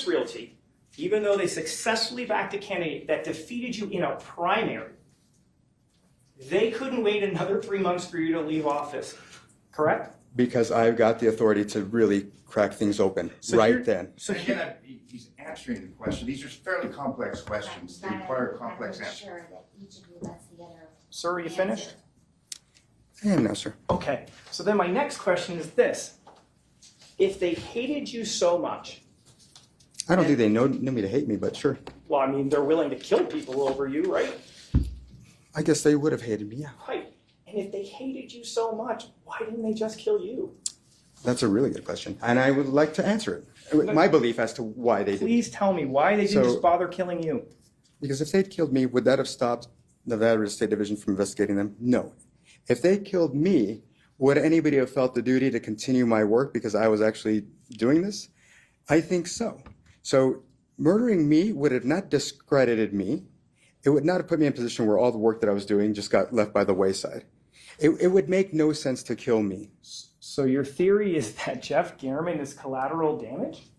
Realty, even though they successfully backed a candidate that defeated you in a primary, they couldn't wait another 3 months for you to leave office, correct? because I've got the authority to really crack things open So right here- then. So Again, he's answering the question. These are fairly complex questions. They require complex I'm not answers. sure that each of you lets the other. Sir, are you finished? I am now, sir. Okay, so then my next question is this. If they hated you so much, I don't think they know me to hate me, but sure. well, I mean, they're willing to kill people over you, right? I guess they would have hated me, yeah. Right. And if they hated you so much, why didn't they just kill you? That's a really good question, and I would like to answer it. My belief as to why they did. Please tell me why they didn't So- just bother killing you. Because if they'd killed me, would that have stopped Nevada State Division from investigating them? No. If they killed me, would anybody have felt the duty to continue my work because I was actually doing this? I think so. So murdering me would have not discredited me. It would not have put me in a position where all the work that I was doing just got left by the wayside. It would make no sense to kill me. So your theory is that Jeff Garriman is collateral damage?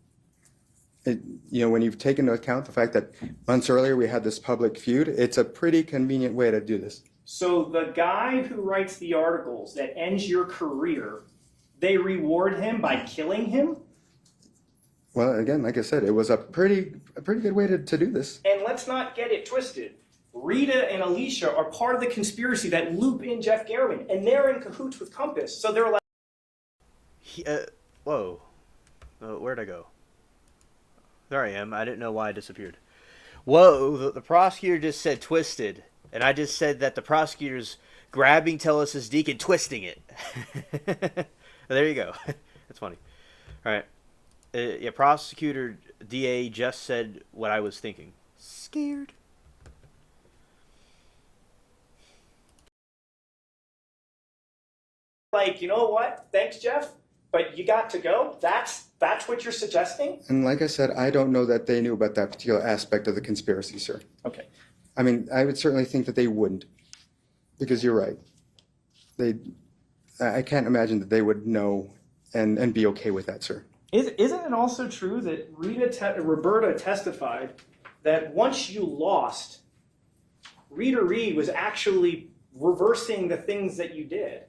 When you've taken into account the fact that months earlier we had this public feud, it's a pretty convenient way to do this. So the guy who writes the articles that ends your career, they reward him by killing him? Well, again, like I said, it was a pretty good way to do this. And let's not get it twisted. Rita and Alicia are part of the conspiracy that loop in Jeff Garriman, and they're in cahoots with Compass. So they're like, Whoa. Where'd I go? There I am. I didn't know why I disappeared. Whoa, the prosecutor just said twisted. And I just said that the prosecutor's grabbing Tellus's dick and twisting it. There you go. That's funny. All right. Yeah, prosecutor DA just said what I was thinking. Scared. you know what? Thanks, Jeff, but you got to go. That's what you're suggesting? And like I said, I don't know that they knew about that particular aspect of the conspiracy, sir. Okay. I mean, I would certainly think that they wouldn't, because you're right. I can't imagine that they would know and be okay with that, sir. Isn't it also true that Roberta testified that once you lost, Rita Reed was actually reversing the things that you did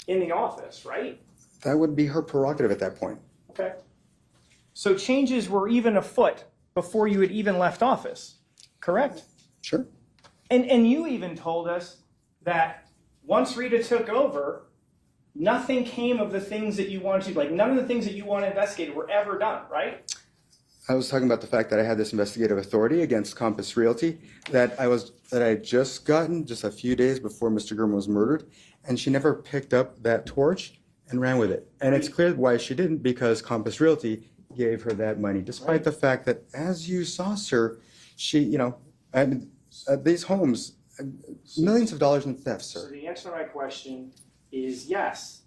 in the office, right? That would be her prerogative at that point. Okay. So changes were even afoot before you had even left office, correct? Sure. And you even told us that once Rita took over, nothing came of the things that you wanted to, like none of the things that you want to investigate were ever done, right? I was talking about the fact that I had this investigative authority against Compass Realty that I had just gotten just a few days before Mr. Gurman was murdered, and she never picked up that torch and ran with it. And it's clear why she didn't, because Compass Realty gave her that money, despite the fact that, as you saw, sir, she, these homes, millions of dollars in theft, So sir. the answer to my question is yes.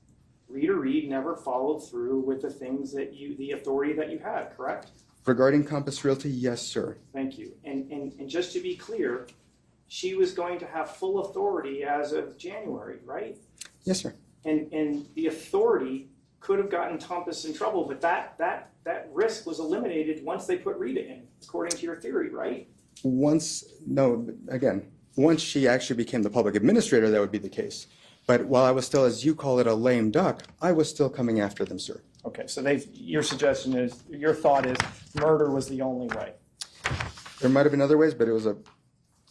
Rita Reed never followed through with the things that the authority that you had, correct? Regarding Compass Realty, yes, sir. Thank you. And just to be clear, she was going to have full authority as of January, right? Yes, sir. And the authority could have gotten Compass in trouble, but that risk was eliminated once they put Rita in, according to your theory, right? Once she actually became the public administrator, that would be the case. But while I was still, as you call it, a lame duck, I was still coming after them, sir. Okay, so your thought is murder was the only way. There might have been other ways, but it was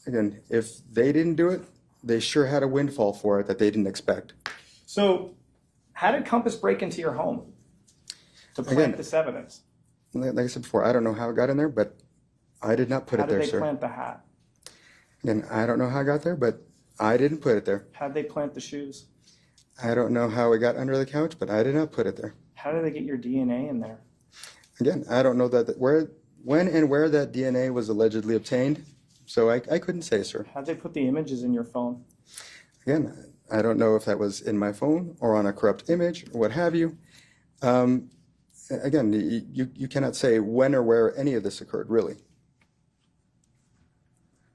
again, if they didn't do it, they sure had a windfall for it that they didn't expect. So how did Compass break into your home to plant Again, this evidence? Like I said before, I don't know how it got in there, but I did not put How it did there, they sir. plant the hat? Again, I don't know how it got there, but I didn't put it there. How did they plant the shoes? I don't know how it got under the couch, but I did not put it there. How did they get your DNA in there? Again, I don't know when and where that DNA was allegedly obtained, so I couldn't say, sir. How did they put the images in your phone? Again, I don't know if that was in my phone or on a corrupt image or what have you. Again, you cannot say when or where any of this occurred, really.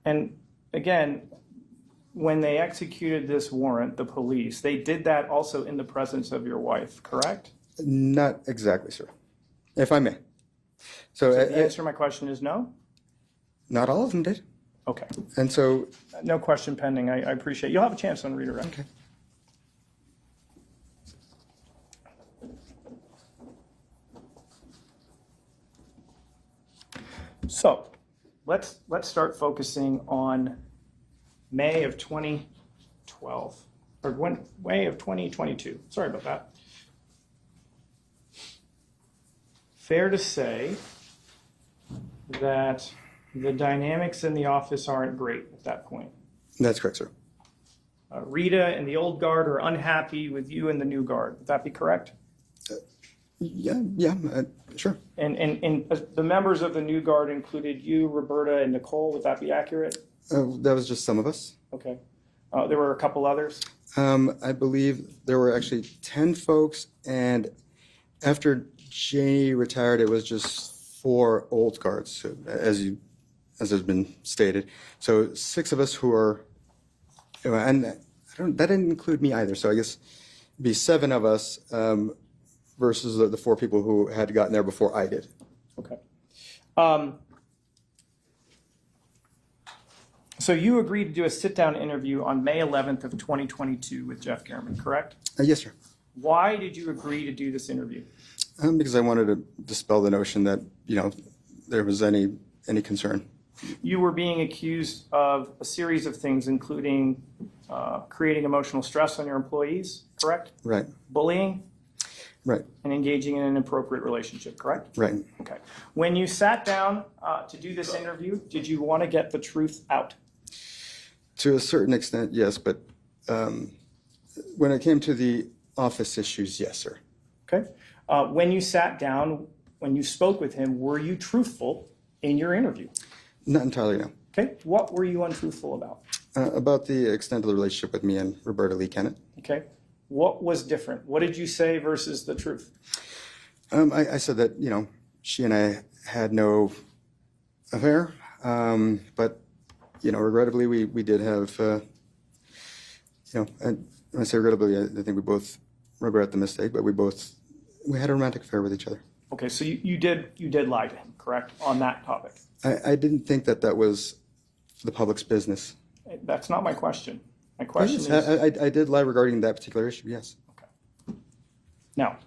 And again, when they executed this warrant, the police, they did that also in the presence of your wife, correct? Not exactly, sir, if I may. So, So the answer to my question is no? not all of them did. Okay. And so, No question pending. I appreciate it. You'll have a chance on redirect. okay. So let's start focusing on May of 2012, or May of 2022. Sorry about that. Fair to say that the dynamics in the office aren't great at that point. That's correct, sir. Rita and the old guard are unhappy with you and the new guard. Would that be correct? Yeah, sure. And the members of the new guard included you, Roberta, and Nicole. Would that be accurate? That was just some of us. Okay. There were a couple others. I believe there were actually 10 folks, and after Janie retired, it was just 4 old guards, as has been stated. So 6 of us who are, and that didn't include me either. So I guess it'd be 7 of us versus the 4 people who had gotten there before I did. Okay. So you agreed to do a sit-down interview on May 11th of 2022 with Jeff Gehrman, correct? Yes, sir. Why did you agree to do this interview? Because I wanted to dispel the notion that, there was any concern. You were being accused of a series of things, including creating emotional stress on your employees, correct? Right, Bullying right, and engaging in an inappropriate relationship, correct? right. Okay. When you sat down to do this interview, did you want to get the truth out? To a certain extent, yes, but when it came to the office issues, yes, sir. Okay. When you sat down, when you spoke with him, were you truthful in your interview? Not entirely, no. Okay. What were you untruthful about? About the extent of the relationship with me and Roberta Lee Kennett. Okay. What was different? What did you say versus the truth? I said that, she and I had no affair, but, regrettably, we did have, and when I say regrettably, I think we both regret the mistake, but we had a romantic affair with each other. Okay, so you did lie to him, correct, on that topic? I didn't think that was the public's business. That's not my question. My question Yes, is... I did lie regarding that particular issue, yes. Okay. Now,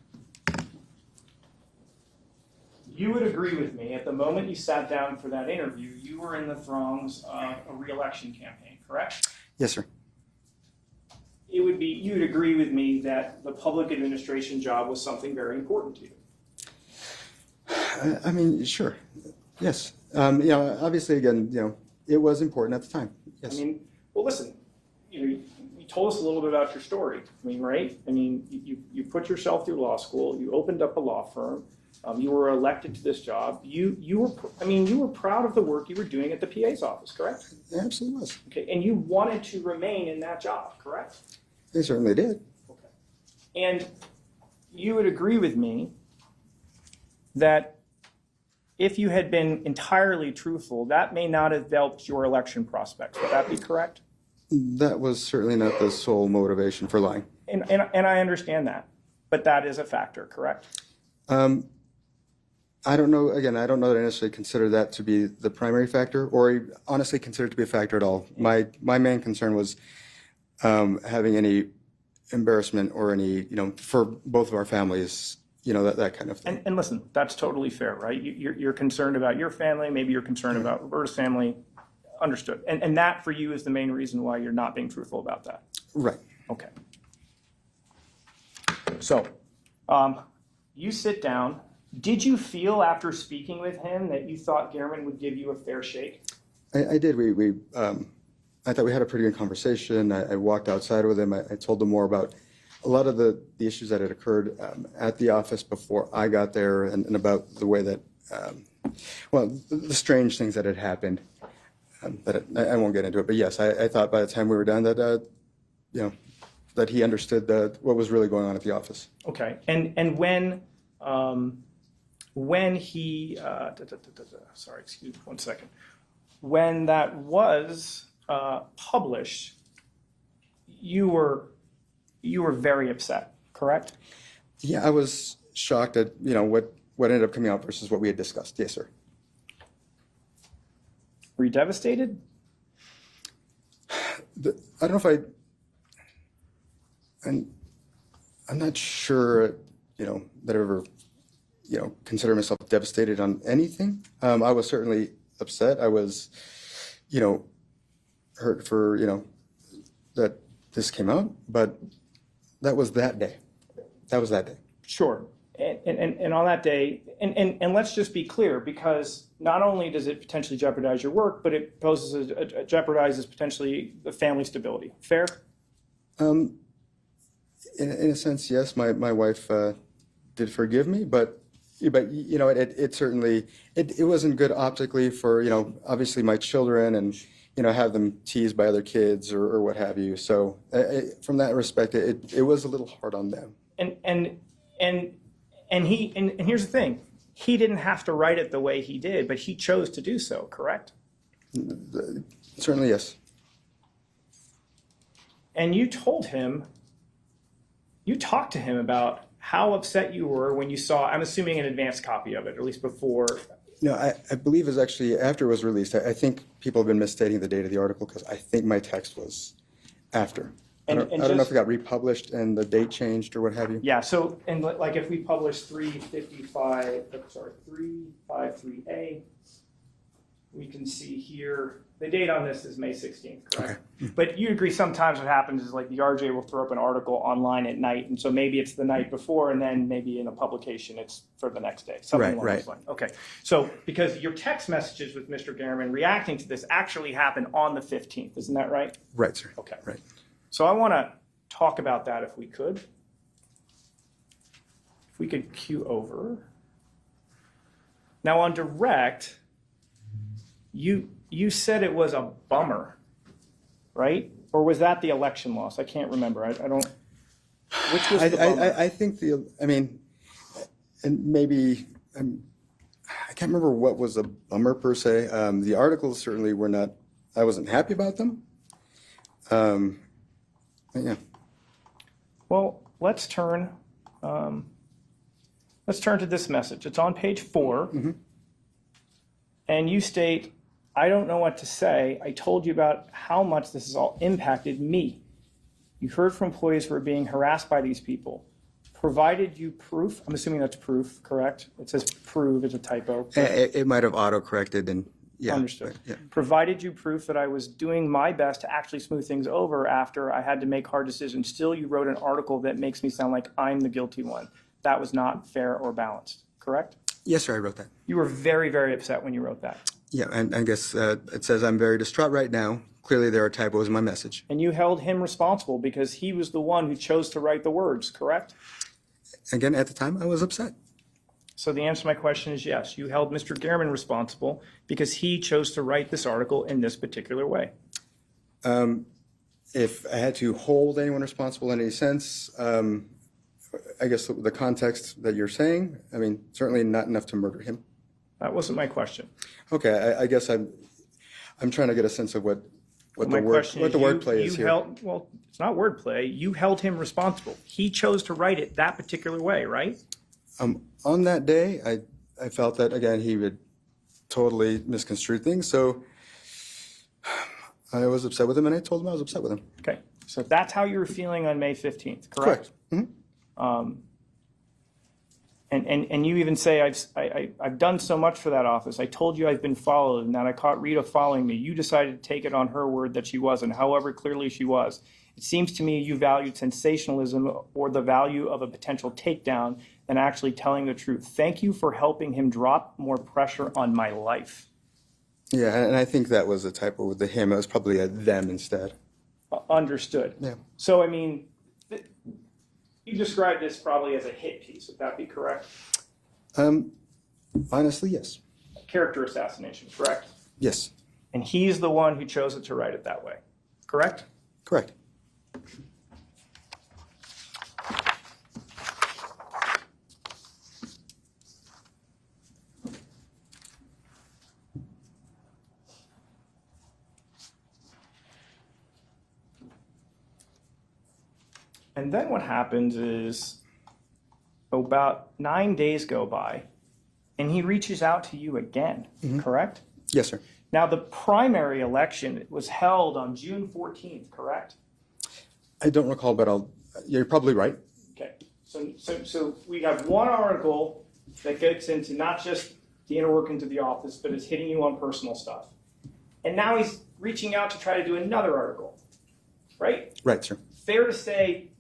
you would agree with me, at the moment you sat down for that interview, you were in the throngs of a re-election campaign, correct? Yes, sir. You'd agree with me that the public administration job was something very important to you. I mean, sure. Yes. Obviously, again, it was important at the time. Yes. I mean, well, listen, you told us a little bit about your story. I mean, right? I mean, you put yourself through law school. You opened up a law firm. You were elected to this job. You were proud of the work you were doing at the PA's office, correct? It absolutely was. Okay, and you wanted to remain in that job, correct? They certainly did. Okay. And you would agree with me that if you had been entirely truthful, that may not have helped your election prospects. Would that be correct? That was certainly not the sole motivation for lying. And I understand that, but that is a factor, correct? I don't know. Again, I don't know that I necessarily consider that to be the primary factor, or honestly consider it to be a factor at all. My main concern was having any embarrassment or any, for both of our families, that kind of thing. And listen, that's totally fair, right? You're concerned about your family, maybe you're concerned about Roberta's family. Understood. And that for you is the main reason why you're not being truthful about that. Right. Okay. So, you sit down. Did you feel after speaking with him that you thought Gehrman would give you a fair shake? I did. I thought we had a pretty good conversation. I walked outside with him. I told him more about a lot of the issues that had occurred at the office before I got there, and about the way that, the strange things that had happened. But I won't get into it. But yes, I thought by the time we were done that, that he understood what was really going on at the office. Okay. And when he, sorry, excuse me 1 second. When that was published, you were very upset, correct? Yeah, I was shocked at what ended up coming out versus what we had discussed. Yes, sir. Were you devastated? I don't know if I'm not sure, that I ever, consider myself devastated on anything. I was certainly upset. I was, hurt for, that this came out, but that was that day. That was that day. Sure. And on that day, and let's just be clear, because not only does it potentially jeopardize your work, but it jeopardizes potentially the family stability. Fair? In a sense, yes. My wife did forgive me, but it certainly it wasn't good optically for obviously my children and have them teased by other kids or what have you. So from that respect, it was a little hard on them. And here's the thing, he didn't have to write it the way he did, but he chose to do so, correct? Certainly, yes. And you talked to him about how upset you were when you saw, I'm assuming, an advanced copy of it, or at least before. No, I believe it was actually after it was released. I think people have been misstating the date of the article because I think my text was after. I don't know if it got republished and the date changed or what have you. Yeah, so, and like if we publish 353A, we can see here, the date on this is May 16th, correct? Okay. But you agree sometimes what happens is like the RJ will throw up an article online at night, and so maybe it's the night before, and then maybe in a publication it's for the next day. Something along those lines. Okay, so because your text messages with Mr. Garman reacting to this actually happened on the 15th, isn't that right? Right, sir. Okay. Right. So I want to talk about that if we could. If we could cue over. Now on direct, you said it was a bummer, right? Or was that the election loss? I can't remember. I don't. Which was the bummer? I think and maybe I can't remember what was a bummer per se. The articles certainly were not. I wasn't happy about them. Yeah. Well, let's turn to this message. It's on page 4. Mm-hmm. And you state, I don't know what to say. I told you about how much this has all impacted me. You heard from employees who are being harassed by these people. Provided you proof, I'm assuming that's proof, correct? It says prove, it's a typo. It might have auto-corrected and yeah. Understood. Yeah. Provided you proof that I was doing my best to actually smooth things over after I had to make hard decisions. Still, you wrote an article that makes me sound like I'm the guilty one. That was not fair or balanced, correct? Yes, sir, I wrote that. You were very, very upset when you wrote that. Yeah, and I guess it says I'm very distraught right now. Clearly, there are typos in my message. And you held him responsible because he was the one who chose to write the words, correct? Again, at the time, I was upset. So the answer to my question is yes. You held Mr. Gehrman responsible because he chose to write this article in this particular way. If I had to hold anyone responsible in any sense, I guess the context that you're saying, I mean, certainly not enough to murder him. That wasn't my question. Okay, I guess I'm trying to get a sense of what the wordplay is here. Well, it's not wordplay. You held him responsible. He chose to write it that particular way, right? On that day, I felt that, again, he would totally misconstrued things. So I was upset with him, and I told him I was upset with him. Okay. So that's how you were feeling on May 15th, correct? Mm-hmm. And you even say, I've done so much for that office. I told you I've been followed and that I caught Rita following me. You decided to take it on her word that she wasn't, however clearly she was. It seems to me you valued sensationalism or the value of a potential takedown than actually telling the truth. Thank you for helping him drop more pressure on my life. Yeah, and I think that was a typo with the him. It was probably a them instead. Understood. Yeah. So, I mean, you described this probably as a hit piece. Would that be correct? Honestly, yes. Character assassination, correct? Yes. And he's the one who chose it to write it that way, correct? Correct. And then what happens is about 9 days go by and he reaches out to you again, correct? Yes, sir. Now, the primary election was held on June 14th, correct? I don't recall, but you're probably right. Okay. So we have one article that gets into not just the inner workings of the office, but it's hitting you on personal stuff. And now he's reaching out to try to do another article, right? Right, sir. Fair to say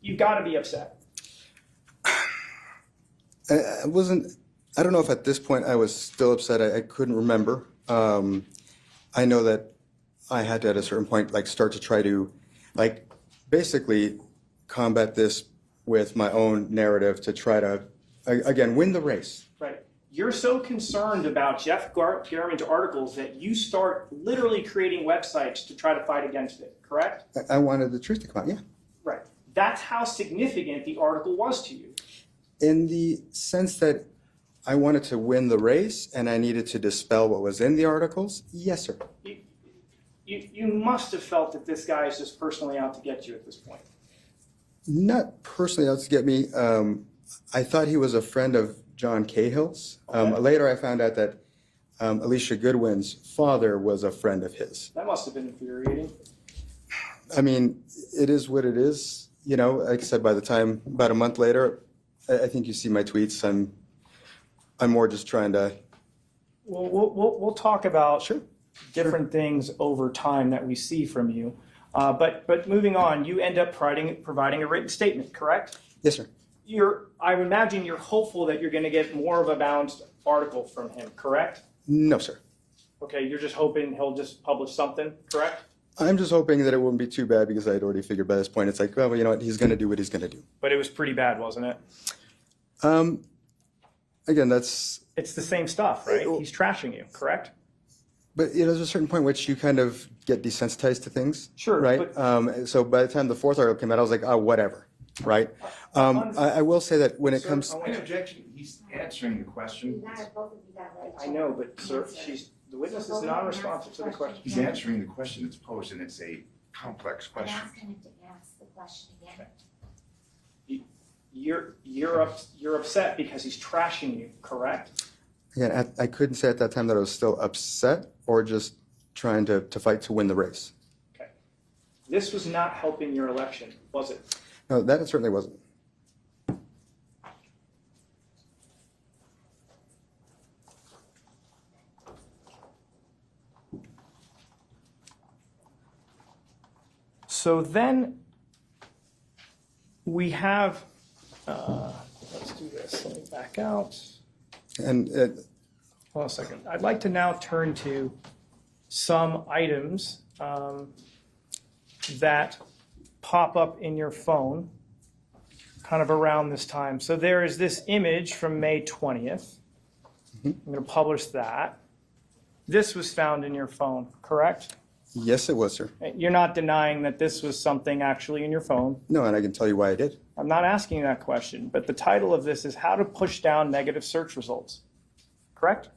you've got to be upset. I don't know if at this point I was still upset. I couldn't remember. I know that I had to, at a certain point, like start to try to, like, basically combat this with my own narrative to try to, again, win the race. Right. You're so concerned about Jeff Garman's articles that you start literally creating websites to try to fight against it, correct? I wanted the truth to come out, yeah. Right. That's how significant the article was to you. In the sense that I wanted to win the race and I needed to dispel what was in the articles, yes, sir. You must have felt that this guy is just personally out to get you at this point. Not personally out to get me. I thought he was a friend of John Cahill's. Okay. Later I found out that Alicia Goodwin's father was a friend of his. That must have been infuriating. I mean, it is what it is. You know, like I said, by the time, about a month later, I think you see my tweets. I'm more just trying to. Well, we'll talk about Sure. different things over time that we see from you. But moving on, you end up providing a written statement, correct? Yes, sir. I imagine you're hopeful that you're going to get more of a balanced article from him, correct? No, sir. Okay, you're just hoping he'll just publish something, correct? I'm just hoping that it wouldn't be too bad because I'd already figured by this point it's like, well, you know what, he's going to do what he's going to do. But it was pretty bad, wasn't it? Again, that's. It's the same stuff, right? He's trashing you, correct? But you know, there's a certain point which you kind of get desensitized to things. Sure, Right. So by the time the fourth article came out, I was like, oh, whatever. Right. I will say that when it comes. My objection, he's answering the question. I know, but sir, the witness is non-responsive to the question. He's answering the question that's posed, and it's a complex I'm question. asking him to ask the question again. You're upset because he's trashing you, correct? Again, I couldn't say at that time that I was still upset or just trying to fight to win the race. Okay. This was not helping your election, was it? No, that it certainly wasn't. So then we have, let's do this. Let me back out. And Hold on a second. I'd like to now turn to some items that pop up in your phone kind of around this time. So there is this image from May 20th. I'm going to publish that. This was found in your phone, correct? yes, it was, sir. You're not denying that this was something actually in your phone. No, and I can tell you why I did. I'm not asking you that question, but the title of this is How to Push Down Negative Search Results, correct?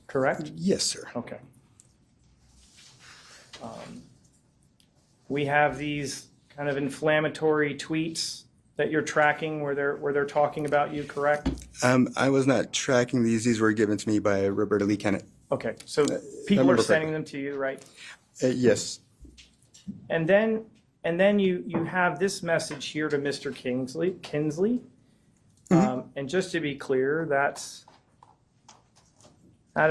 Correct? Yes, sir. Okay. We have these kind of inflammatory tweets that you're tracking where they're talking about you, correct? I was not tracking these. These were given to me by Roberta Lee Kennett. Okay, so people are remember sending them to you, right? Yes. And then you have this message here to Mr. Kinsley. And just to be clear, that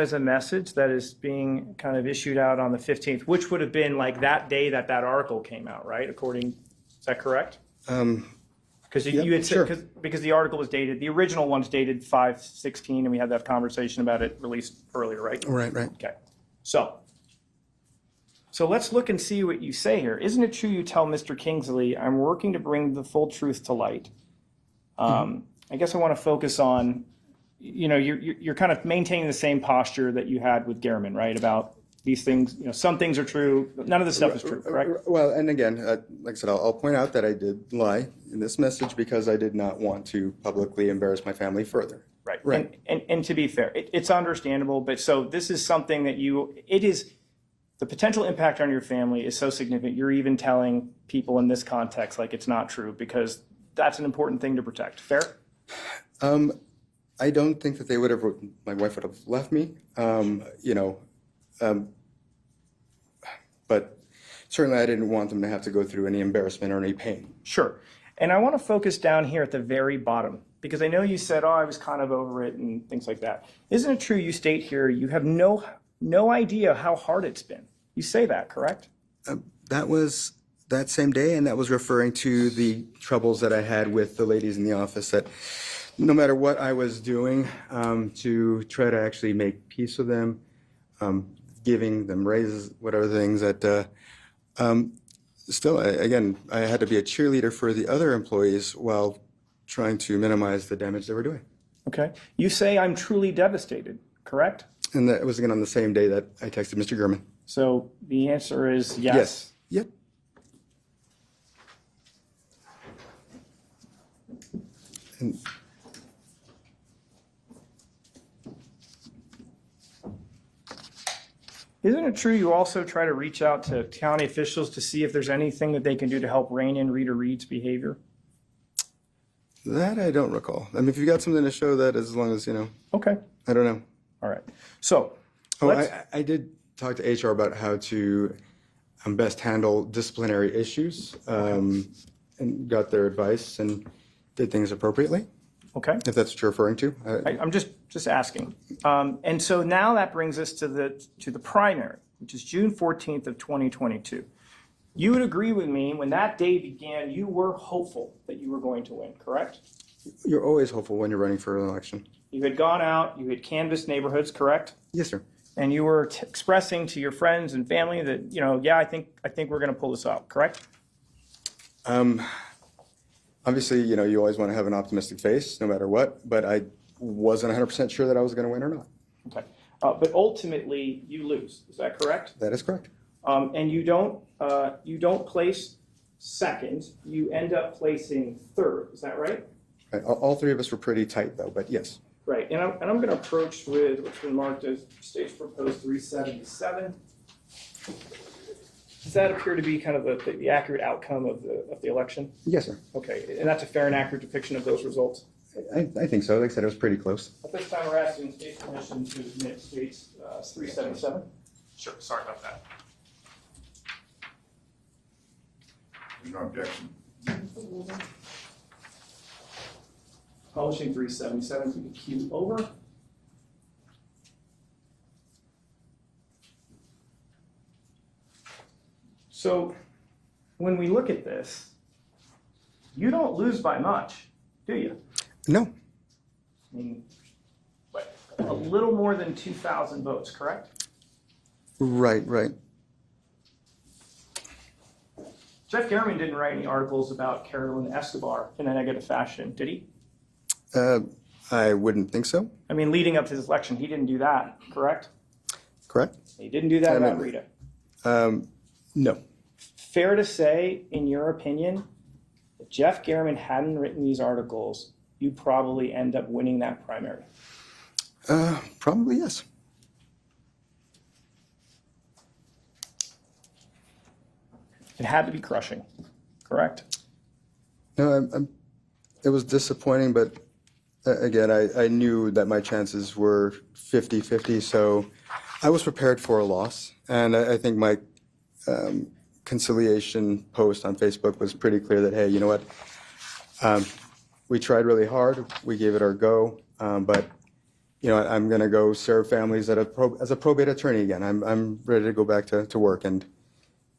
is a message that is being kind of issued out on the 15th, which would have been like that day that article came out, right? Is that correct? Because you had sure. said, because the article was dated, the original one's dated 5/16, and we had that conversation about it released earlier, right? Right. Okay. So let's look and see what you say here. Isn't it true you tell Mr. Kingsley, I'm working to bring the full truth to light? I guess I want to focus on, you're kind of maintaining the same posture that you had with Gehrman, right? About these things, some things are true, none of this stuff is true, correct? Well, and again, like I said, I'll point out that I did lie in this message because I did not want to publicly embarrass my family further. Right. And to be fair, it's understandable, but so this is something that the potential impact on your family is so significant, you're even telling people in this context like it's not true because that's an important thing to protect. Fair? I don't think that they would have, my wife would have left me, but certainly I didn't want them to have to go through any embarrassment or any pain. Sure. And I want to focus down here at the very bottom because I know you said, oh, I was kind of over it and things like that. Isn't it true you state here you have no idea how hard it's been? You say that, correct? That was that same day, and that was referring to the troubles that I had with the ladies in the office, that no matter what I was doing to try to actually make peace with them, giving them raises, whatever things that still, again, I had to be a cheerleader for the other employees while trying to minimize the damage they were doing. Okay. You say I'm truly devastated, correct? And that was again on the same day that I texted Mr. Gurman. So the answer is yes. Yes. Yep. And Isn't it true you also try to reach out to county officials to see if there's anything that they can do to help rein in Rita Reed's behavior? that I don't recall. I mean, if you got something to show that, as long as, Okay. I don't know. All right. So Oh, let's- I did talk to HR about how to best handle disciplinary issues, and got their advice and did things appropriately, okay. if that's what you're referring to. I'm just asking. And so now that brings us to the primary, which is June 14th of 2022. You would agree with me, when that day began, you were hopeful that you were going to win, correct? You're always hopeful when you're running for an election. You had gone out, you had canvassed neighborhoods, correct? Yes, sir. And you were expressing to your friends and family that, yeah, I think we're going to pull this out, correct? Obviously, you always want to have an optimistic face, no matter what, but I wasn't 100% sure that I was going to win or not. Okay. But ultimately, you lose. Is that correct? That is correct. And you don't place second. You end up placing third. Is that right? Right. All three of us were pretty tight, though, but yes. Right. And I'm going to approach with what's been marked as state's proposed 377. Does that appear to be kind of the accurate outcome of the election? Yes, sir. Okay. And that's a fair and accurate depiction of those results? I think so. Like I said, it was pretty close. At this time, we're asking state permission to admit states 377. Sure. Sorry about that. There's no objection. Publishing 377 to the queue over. So when we look at this, you don't lose by much, do you? No. I mean, what, a little more than 2,000 votes, correct? Right. Jeff Garriman didn't write any articles about Carolyn Escobar in a negative fashion, did he? I wouldn't think so. I mean, leading up to his election, he didn't do that, correct? Correct? He didn't do that about Rita. No. Fair to say, in your opinion, if Jeff Garriman hadn't written these articles, you probably end up winning that primary. Probably yes. It had to be crushing, correct? No, it was disappointing, but again, I knew that my chances were 50-50, so I was prepared for a loss. And I think my conciliation post on Facebook was pretty clear that, hey, you know what? We tried really hard. We gave it our go. But, I'm going to go serve families as a probate attorney again. I'm ready to go back to work. And,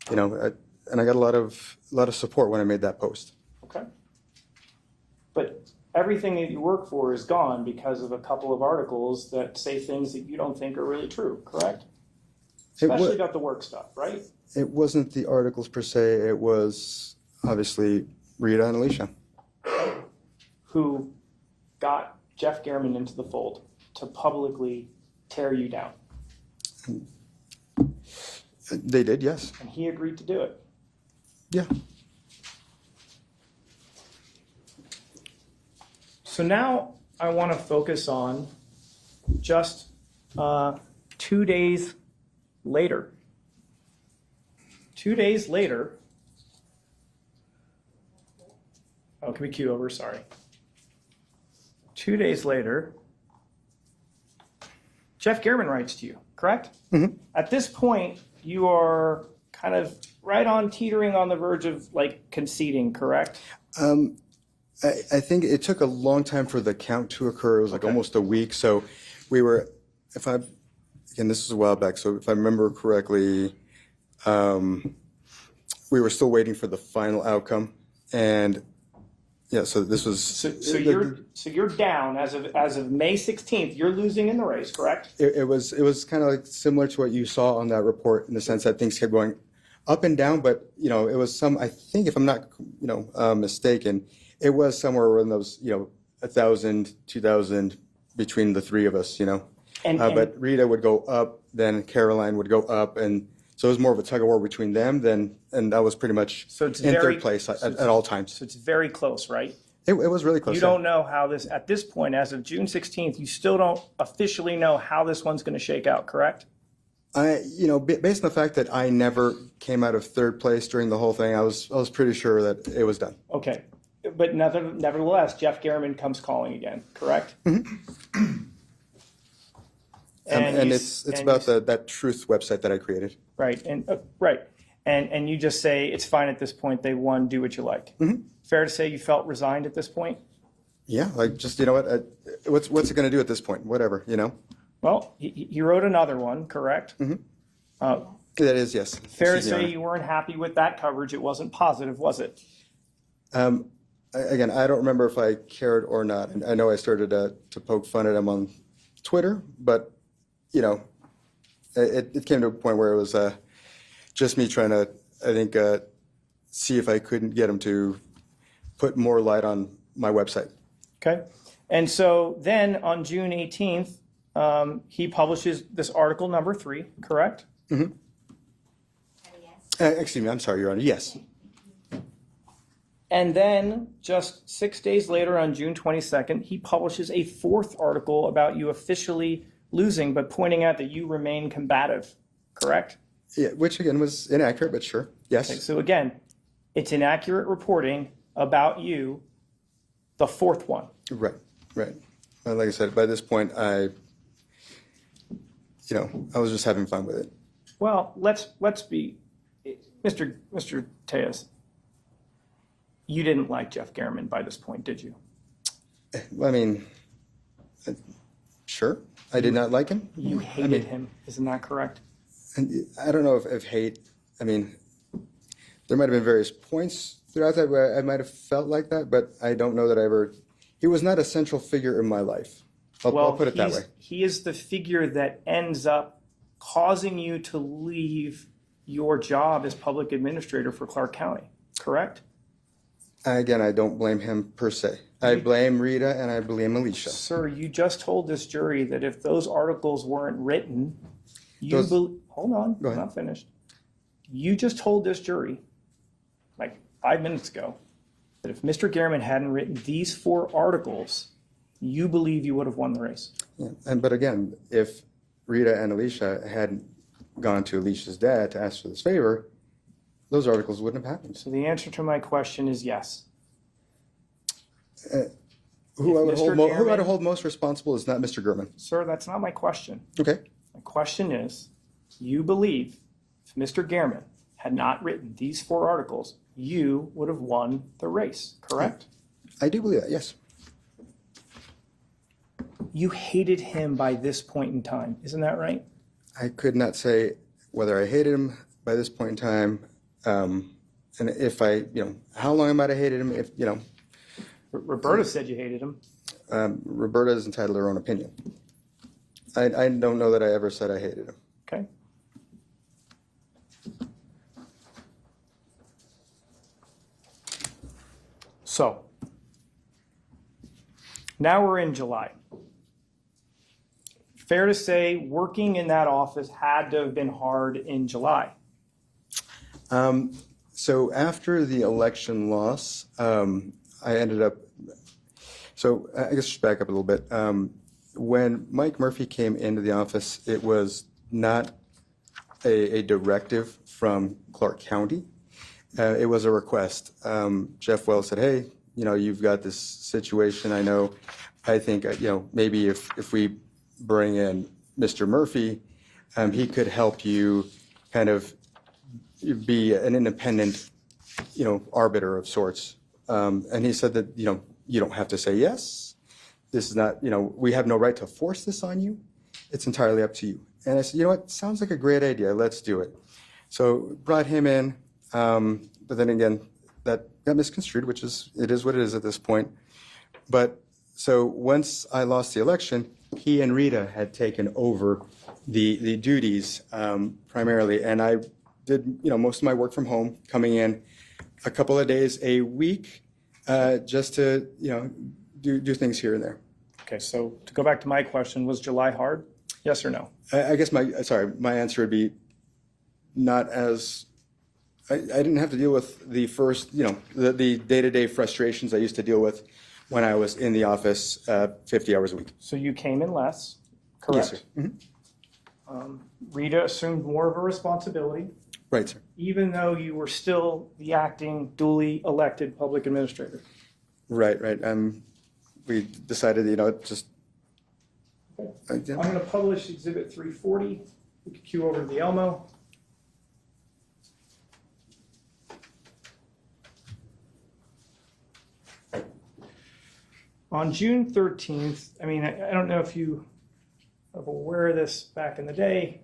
and I got a lot of support when I made that post. Okay. But everything that you work for is gone because of a couple of articles that say things that you don't think are really true, correct? Especially about the work stuff, right? It wasn't the articles per se. It was obviously Rita and Alicia. Who got Jeff Garriman into the fold to publicly tear you down. They did, yes. And he agreed to do it. Yeah. So now I want to focus on just 2 days later. 2 days later, oh, can we cue over? Sorry. 2 days later, Jeff Gehrman writes to you, correct? Mm-hmm. At this point, you are kind of right on teetering on the verge of like conceding, correct? I think it took a long time for the count to occur. It was like Okay. almost a week. So we were, again, this was a while back. So if I remember correctly, we were still waiting for the final outcome. And yeah, so this was. So you're down as of May 16th. You're losing in the race, correct? It was kind of like similar to what you saw on that report in the sense that things kept going up and down, but it was I think if I'm not mistaken, it was somewhere in those 1,000, 2,000 between the three of us, but Rita would go up, then Caroline would go up, and so it was more of a tug of war between them and that was pretty much So it's in very- third place at all times. So it's very close, right? It was really close. You don't know how this, at this point, as of June 16th, you still don't officially know how this one's going to shake out, correct? Based on the fact that I never came out of third place during the whole thing, I was pretty sure that it was done. Okay. But nevertheless, Jeff Gehrman comes calling again, correct? Mm-hmm. And it's about that truth website that I created. Right, and you just say, it's fine at this point, they won, do what you like. Mm-hmm. Fair to say you felt resigned at this point? Yeah, like just what's it going to do at this point? Whatever, Well, he wrote another one, correct? Mm-hmm. Uh, That is, yes. Fair to Excuse me, say Honor. you weren't happy with that coverage, it wasn't positive, was it? Again, I don't remember if I cared or not. And I know I started to poke fun at him on Twitter, but it came to a point where it was just me trying to, I think, see if I couldn't get him to put more light on my website. Okay. And so then on June 18th, he publishes this article number 3, correct? Yes. Excuse me, I'm sorry, Your Honor. Yes. And then just 6 days later on June 22nd, he publishes a 4th article about you officially losing, but pointing out that you remain combative, correct? Yeah, which again was inaccurate, but sure. Yes. Okay, so again, it's inaccurate reporting about you, the 4th one. Right. Like I said, by this point, I was just having fun with it. Well, let's be, Mr. Tejas, you didn't like Jeff Gehrman by this point, did you? I mean, sure. I did not like him. You hated him, isn't that correct? And I don't know if hate, I mean, there might have been various points throughout that where I might have felt like that, but I don't know that he was not a central figure in my life. I'll put it that way. He is the figure that ends up causing you to leave your job as public administrator for Clark County, correct? Again, I don't blame him per se. I blame Rita and I blame Alicia. Sir, you just told this jury that if those articles weren't written, hold on, Go ahead. I'm not finished. You just told this jury, like 5 minutes ago, that if Mr. Gehrman hadn't written these 4 articles, you believe you would have won the race. Yeah. But again, if Rita and Alicia hadn't gone to Alicia's dad to ask for this favor, those articles wouldn't have happened. So the answer to my question is yes. Who I would Mr. hold most responsible is not Mr. Gurman. Sir, that's not my question. Okay. My question is, you believe if Mr. Gehrman had not written these 4 articles, you would have won the race, correct? I do believe that, yes. You hated him by this point in time, isn't that right? I could not say whether I hated him by this point in time, and if how long I might have hated him, if, Roberta said you hated him. Roberta is entitled to her own opinion. I don't know that I ever said I hated him. Okay. So, now we're in July. Fair to say, working in that office had to have been hard in July. So after the election loss, I ended up, so I guess just back up a little bit. When Mike Murphy came into the office, it was not a directive from Clark County. It was a request. Jeff Wells said, hey, you've got this situation. I think, maybe if we bring in Mr. Murphy, he could help you kind of be an independent, arbiter of sorts. And he said that, you don't have to say yes. This is not, we have no right to force this on you. It's entirely up to you. And I said, you know what, sounds like a great idea. Let's do it. So brought him in. But then again, that got misconstrued, it is what it is at this point. But so once I lost the election, he and Rita had taken over the duties primarily. And I did, most of my work from home, coming in a couple of days a week, just to, do things here and there. Okay, so to go back to my question, was July hard? Yes or no? I guess my answer would be not as, I didn't have to deal with the first, the day-to-day frustrations I used to deal with when I was in the office 50 hours a week. So you came in less, correct? Yes, sir. Mm-hmm. Rita assumed more of a responsibility, Right, sir. even though you were still the acting, duly elected public administrator. Right. We decided, just. I'm going to publish Exhibit 340. We can cue over to the Elmo. On June 13th, I don't know if you are aware of this back in the day,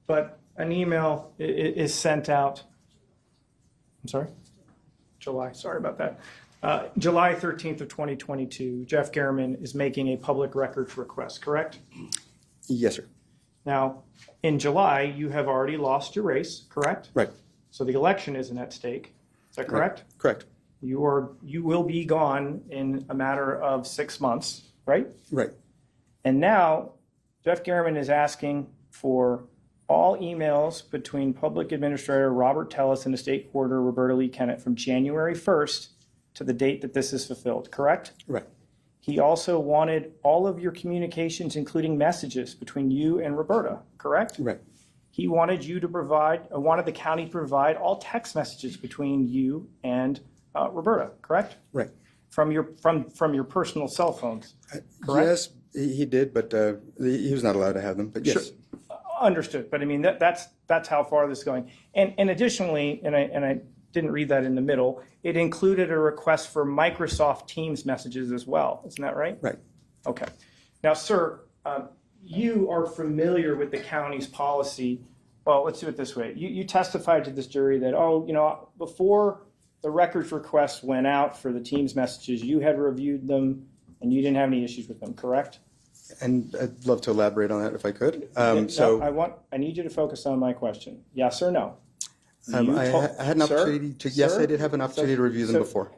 but an email is sent out. I'm sorry? July, sorry about that. July 13th of 2022, Jeff Garriman is making a public records request, correct? Yes, sir. Now, in July, you have already lost your race, correct? Right. So the election isn't at stake. Is that correct? Right. Correct. You will be gone in a matter of 6 months, right? Right. And now Jeff Garriman is asking for all emails between Public Administrator Robert Tellis and Estate Quarter Roberta Lee Kennett from January 1st to the date that this is fulfilled, correct? Right. He also wanted all of your communications, including messages between you and Roberta, correct? Right. He wanted wanted the county to provide all text messages between you and Roberta, correct? Right. From your personal cell phones, correct? Yes, he did, but he was not allowed to have them. But yes. Sure. Understood, but that's how far this is going. And additionally, and I didn't read that in the middle, it included a request for Microsoft Teams messages as well. Isn't that right? Right. Okay. Now, sir, you are familiar with the county's policy. Well, let's do it this way. You testified to this jury that, before the records request went out for the Teams messages, you had reviewed them and you didn't have any issues with them, correct? And I'd love to elaborate on that if I could. I need you to focus on my question. Yes or no? I had an opportunity to. Yes, I did have an opportunity to review them before.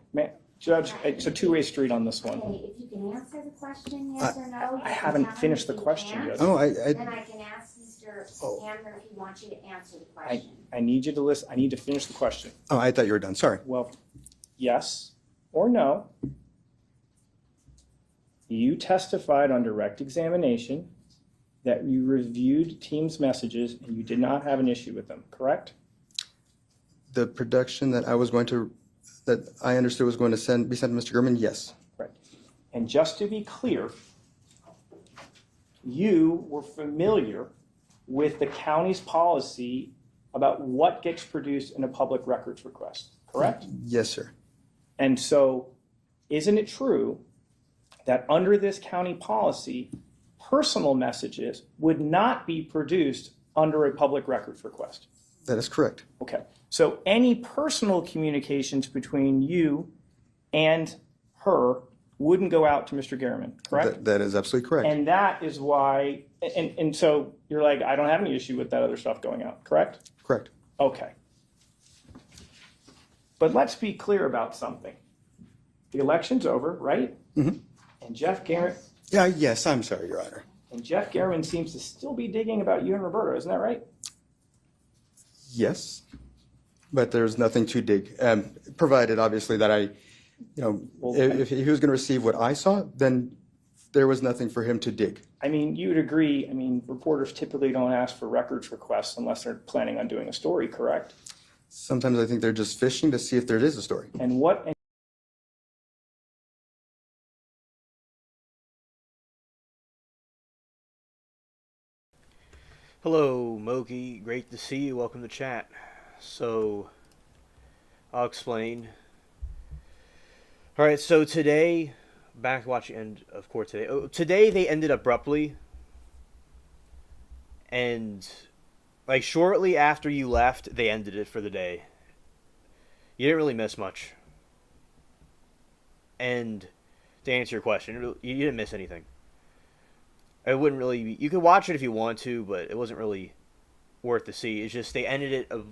Judge, it's a two-way street on this one. Okay, if you can answer the question, yes or no. I haven't finished the question yet. Oh, Then I can ask Mr. Hammer if he wants you to answer the question. I need you to listen. I need to finish the question. Oh, I thought you were done. Sorry. Well, yes or no. You testified on direct examination that you reviewed Teams messages and you did not have an issue with them, correct? The production that I understood was going to be sent to Mr. Gurman, yes. Right. And just to be clear, you were familiar with the county's policy about what gets produced in a public records request, correct? Yes, sir. And so, isn't it true that under this county policy, personal messages would not be produced under a public records request? That is correct. Okay. So any personal communications between you and her wouldn't go out to Mr. Garriman, correct? That is absolutely correct. And that is why, and so you're like, I don't have any issue with that other stuff going out, correct? Correct. Okay. But let's be clear about something. The election's over, right? Mm-hmm. And Jeff Garriman, Yes, I'm sorry, Your Honor. and Jeff Garriman seems to still be digging about you and Roberta, isn't that right? Yes, but there's nothing to dig. Provided, obviously, that if he was going to receive what I saw, then there was nothing for him to dig. I mean, you would agree, I mean, reporters typically don't ask for records requests unless they're planning on doing a story, correct? Sometimes I think they're just fishing to see if there is a story. And what Hello, Moki. Great to see you. Welcome to chat. So, I'll explain. Alright, so today, back watching end of court today. Today they ended abruptly. And, like, shortly after you left, they ended it for the day. You didn't really miss much. And, to answer your question, you didn't miss anything. It wouldn't really be, you could watch it if you want to, but it wasn't really worth to see. It's just they ended it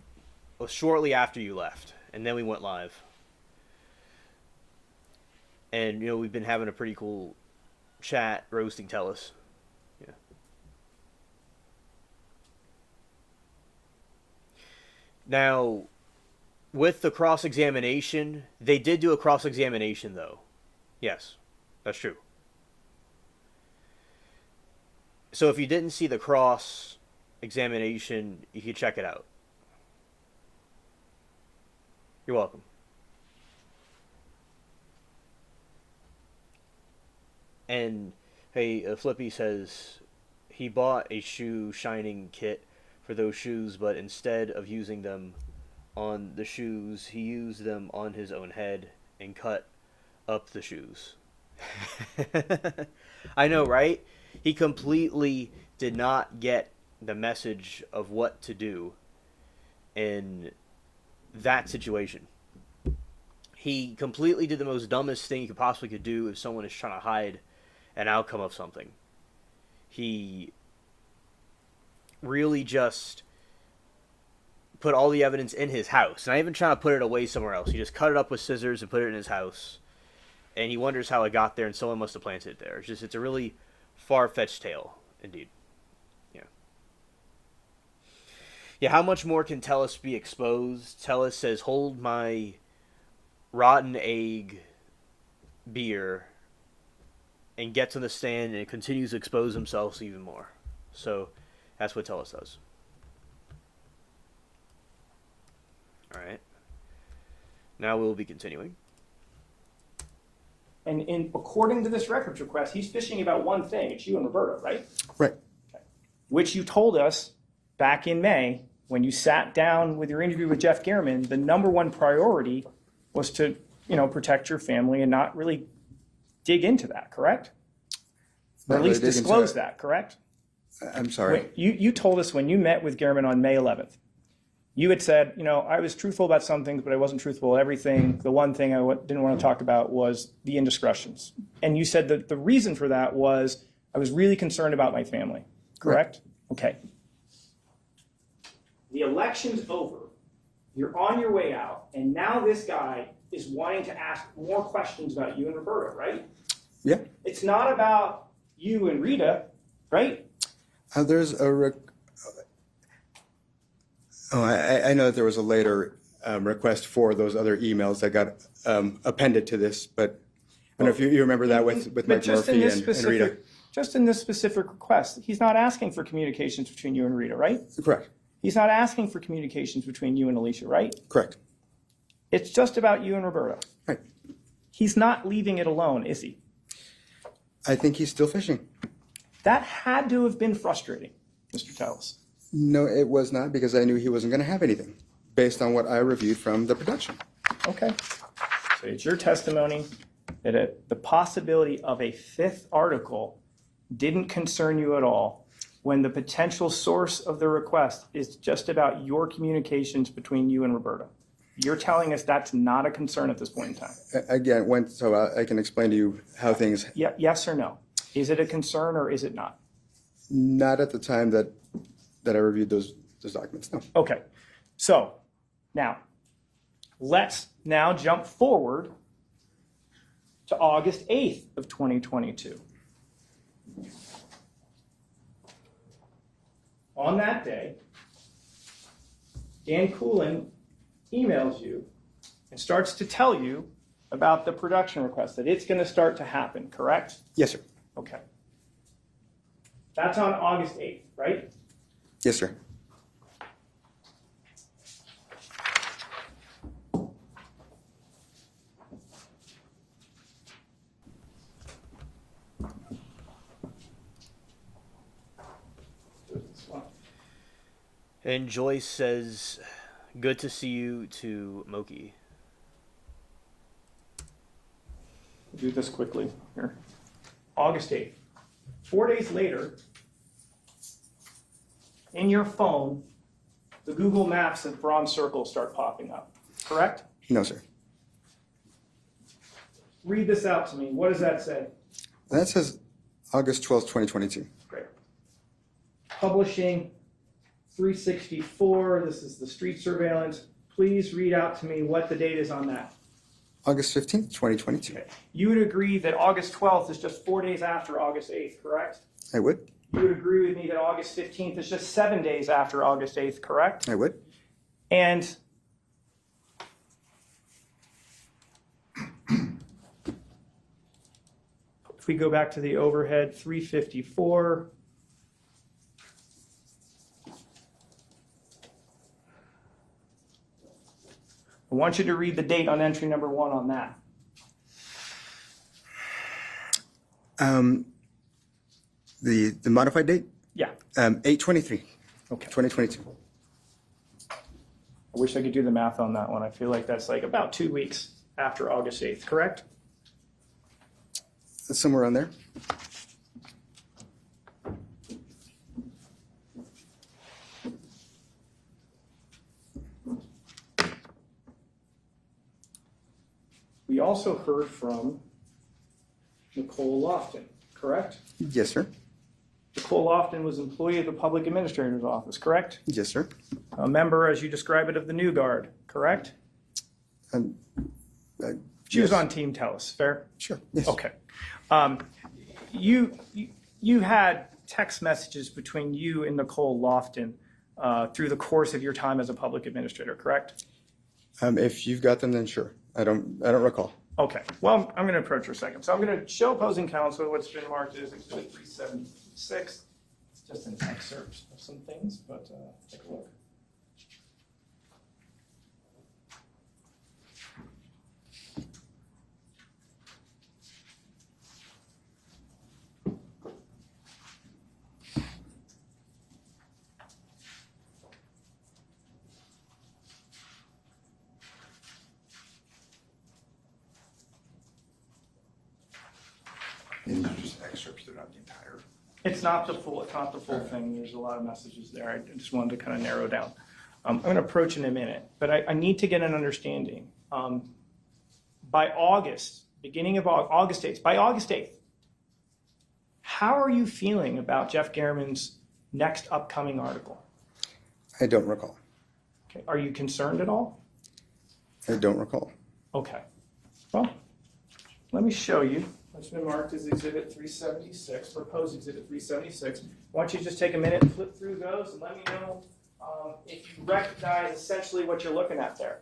shortly after you left, and then we went live. And, you know, we've been having a pretty cool chat roasting Tellus. Yeah. Now, with the cross-examination, they did do a cross-examination, though. Yes, that's true. So if you didn't see the cross-examination, you can check it out. You're welcome. And, hey, Flippy says he bought a shoe shining kit for those shoes, but instead of using them on the shoes, he used them on his own head and cut up the shoes. I know, right? He completely did not get the message of what to do in that situation. He completely did the most dumbest thing you could possibly could do if someone is trying to hide an outcome of something. He really just put all the evidence in his house. Not even trying to put it away somewhere else. He just cut it up with scissors and put it in his house. And he wonders how it got there and someone must have planted it there. It's a really far-fetched tale, indeed. Yeah. Yeah, how much more can Tellus be exposed? Tellus says, hold my rotten egg beer and gets on the stand and continues to expose himself even more. So that's what Tellus does. Alright. Now we'll be continuing. And according to this records request, he's fishing about one thing. It's you and Roberta, right? Right. Okay. Which you told us back in May when you sat down with your interview with Jeff Gehrman, the number one priority was to, protect your family and not really dig into that, correct? Or at least disclose that, correct? I'm sorry. You told us when you met with Gehrman on May 11th, you had said, I was truthful about some things, but I wasn't truthful about everything. The one thing I didn't want to talk about was the indiscretions. And you said that the reason for that was I was really concerned about my family, correct? Okay. The election's over. You're on your way out. And now this guy is wanting to ask more questions about you and Roberta, right? Yeah. It's not about you and Rita, right? There's a I know that there was a later request for those other emails that got appended to this, but I don't know if you remember that with Mike Murphy and Rita. Just in this specific request, he's not asking for communications between you and Rita, right? Correct. He's not asking for communications between you and Alicia, right? Correct. It's just about you and Roberta. Right. He's not leaving it alone, is he? I think he's still fishing. That had to have been frustrating, Mr. Tellus. No, it was not, because I knew he wasn't going to have anything based on what I reviewed from the production. Okay. So it's your testimony that the possibility of a fifth article didn't concern you at all when the potential source of the request is just about your communications between you and Roberta. You're telling us that's not a concern at this point in time. Again, so I can explain to you how things... Yes or no? Is it a concern or is it not? Not at the time that I reviewed those documents, no. Okay. So now, let's now jump forward to August 8th of 2022. On that day, Dan Coolin emails you and starts to tell you about the production request, that it's going to start to happen, correct? Yes, sir. Okay. That's on August 8th, right? Yes, sir. This one. And Joyce says, "Good to see you," to Moki. Do this quickly here. August 8th. 4 days later, in your phone, the Google Maps and bronze circles start popping up, correct? No, sir. Read this out to me. What does that say? That says August 12th, 2022. Great. Publishing 364. This is the street surveillance. Please read out to me what the date is on that. August 15th, 2022. Okay. You would agree that August 12th is just 4 days after August 8th, correct? I would. You would agree with me that August 15th is just 7 days after August 8th, correct? I would. And if we go back to the overhead, 354. I want you to read the date on entry number 1 on that. The modified date? Yeah. 8/23, Okay. 2022. I wish I could do the math on that one. I feel like that's like about 2 weeks after August 8th, correct? Somewhere around there. We also heard from Nicole Lofton, correct? Yes, sir. Nicole Lofton was employee of the public administrator's office, correct? Yes, sir. A member, as you describe it, of the New Guard, correct? Um, She was yes. on Team Telus, fair? Sure. Yes. Okay. You had text messages between you and Nicole Lofton through the course of your time as a public administrator, correct? If you've got them, then sure. I don't recall. Okay. Well, I'm going to approach for a second. So I'm going to show opposing counsel what's been marked as Exhibit 376. It's just an excerpt of some things, but take a look. And these are just excerpts, they're not the entire. It's not the full thing. There's a lot of messages there. I just wanted to kind of narrow down. I'm going to approach in a minute, but I need to get an understanding. By August, beginning of August 8th, by August 8th, how are you feeling about Jeff Gehrman's next upcoming article? I don't recall. Okay. Are you concerned at all? I don't recall. Okay. Well, let me show you what's been marked as Exhibit 376, proposed Exhibit 376. Why don't you just take a minute and flip through those and let me know if you recognize essentially what you're looking at there.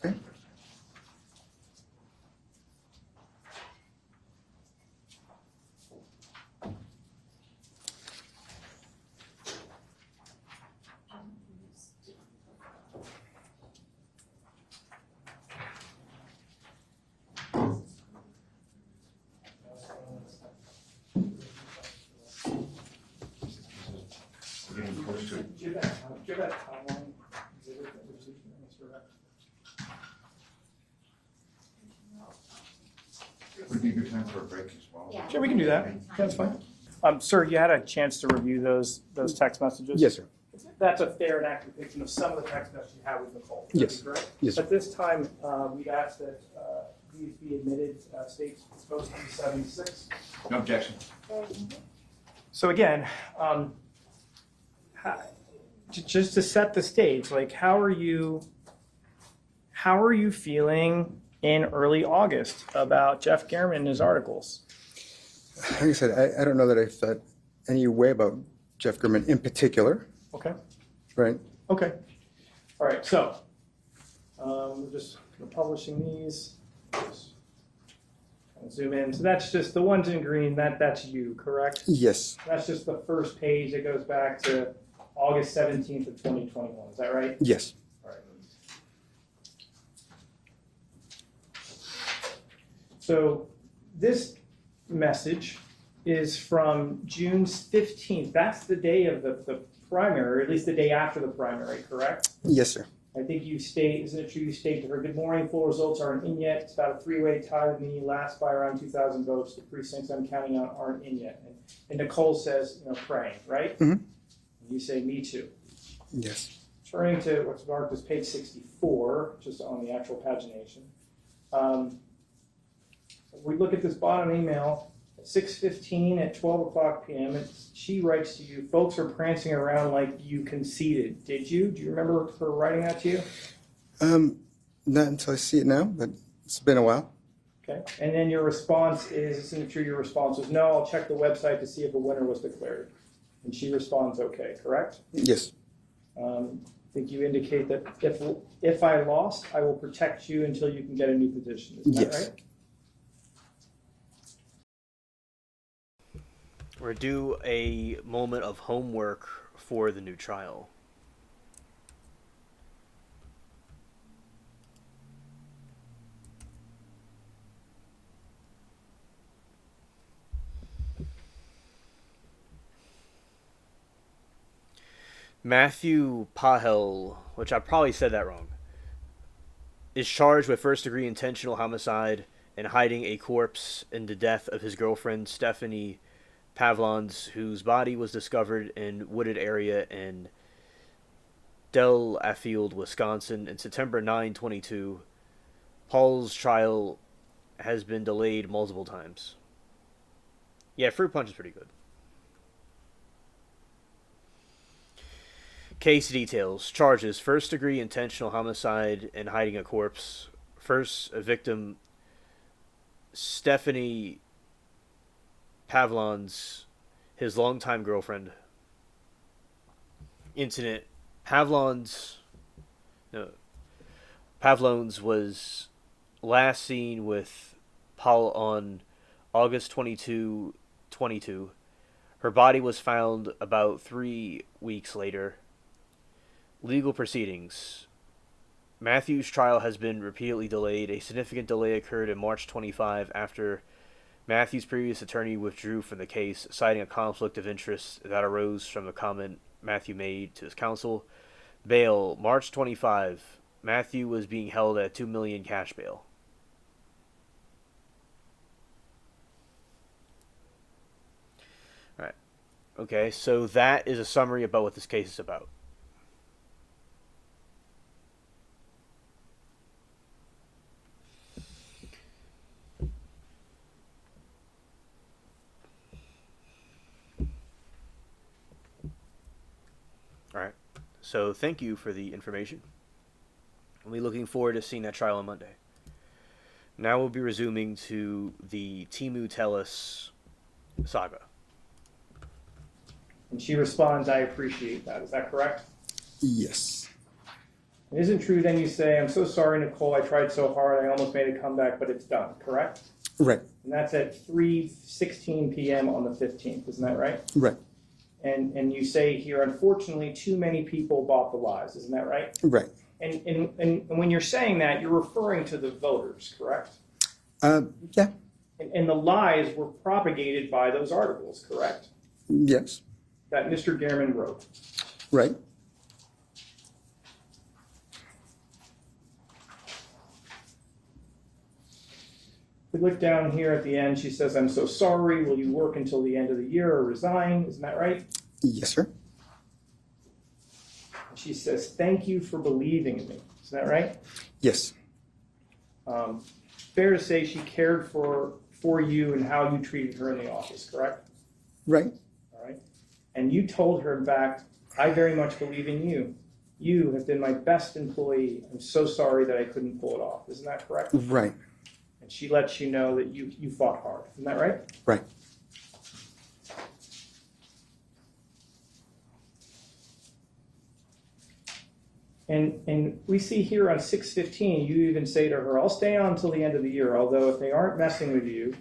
Okay. We're getting close to it. Give that timeline exhibit that was issued in this direct. We're would be a good time for a break as well. Yeah. Sure, we can do that. That's fine. Sir, you had a chance to review those text messages? Yes, sir. That's a fair and accurate depiction of some of the text messages you had with Nicole. Yes. Correct? Yes, sir. At this time, we'd ask that these be admitted, states supposed to be 76. No objection. So again, just to set the stage, like how are you feeling in early August about Jeff Gehrman and his articles? Like I said, I don't know that I thought any way about Jeff German in particular, Okay. right? Okay. All right. So we're just publishing these. Just zoom in. So that's just the ones in green. That's you, correct? Yes, That's just the first page that goes back to August 17th of 2021. Is that right? yes. All right. So this message is from June 15th. That's the day of the primary, or at least the day after the primary, correct? Yes, sir. I think you state, isn't it true, you state to her, good morning, full results aren't in yet. It's about a three-way tie with me, last by around 2,000 votes. The precincts I'm counting on aren't in yet. And Nicole says, praying, right? Mhm. You say, me too. Yes. Turning to what's marked as page 64, just on the actual pagination. We look at this bottom email at 6:15 at 12 o'clock p.m. She writes to you, folks are prancing around like you conceded. Did you? Do you remember her writing that to you? Not until I see it now, but it's been a while. Okay. And then your response is, isn't it true your response was, no, I'll check the website to see if a winner was declared. And she responds, okay, correct? Yes. I think you indicate that if I lost, I will protect you until you can get a new position. Is that Yes. right? We're due a moment of homework for the new trial. Matthew Pahel, which I probably said that wrong, is charged with first-degree intentional homicide and hiding a corpse in the death of his girlfriend, Stephanie Pavlons, whose body was discovered in wooded area in Delafield, Wisconsin, in September 9, 2022. Paul's trial has been delayed multiple times. Yeah, Fruit Punch is pretty good. Case details. Charges. First-degree intentional homicide and hiding a corpse. First, a victim, Stephanie Pavlons, his longtime girlfriend. Incident. Pavlons was last seen with Paul on August 22, 2022. Her body was found about 3 weeks later. Legal proceedings. Matthew's trial has been repeatedly delayed. A significant delay occurred in March 25 after Matthew's previous attorney withdrew from the case, citing a conflict of interest that arose from the comment Matthew made to his counsel. Bail. March 25. Matthew was being held at $2 million cash bail. Alright. Okay, so that is a summary about what this case is about. Alright, so thank you for the information. I'll be looking forward to seeing that trial on Monday. Now we'll be resuming to the Temu Tellus saga. And she responds, I appreciate that. Is that correct? Yes. It isn't true, then you say, I'm so sorry, Nicole, I tried so hard, I almost made a comeback, but it's done, correct? Right. And that's at 3:16 p.m. on the 15th, isn't that right? Right. And you say here, unfortunately, too many people bought the lies, isn't that right? Right. And when you're saying that, you're referring to the voters, correct? Yeah. And the lies were propagated by those articles, correct? Yes. That Mr. Gehrman wrote. Right. We look down here at the end. She says, "I'm so sorry. Will you work until the end of the year or resign?" Isn't that right? Yes, sir. She says, "Thank you for believing in me." Isn't that right? Yes. Fair to say she cared for you and how you treated her in the office, correct? Right. All right. And you told her, in fact, "I very much believe in you. You have been my best employee. I'm so sorry that I couldn't pull it off." Isn't that correct? Right. And she lets you know that you fought hard. Isn't that right? Right. And we see here on 6/15, you even say to her, "I'll stay on until the end of the year, although if they aren't messing with you,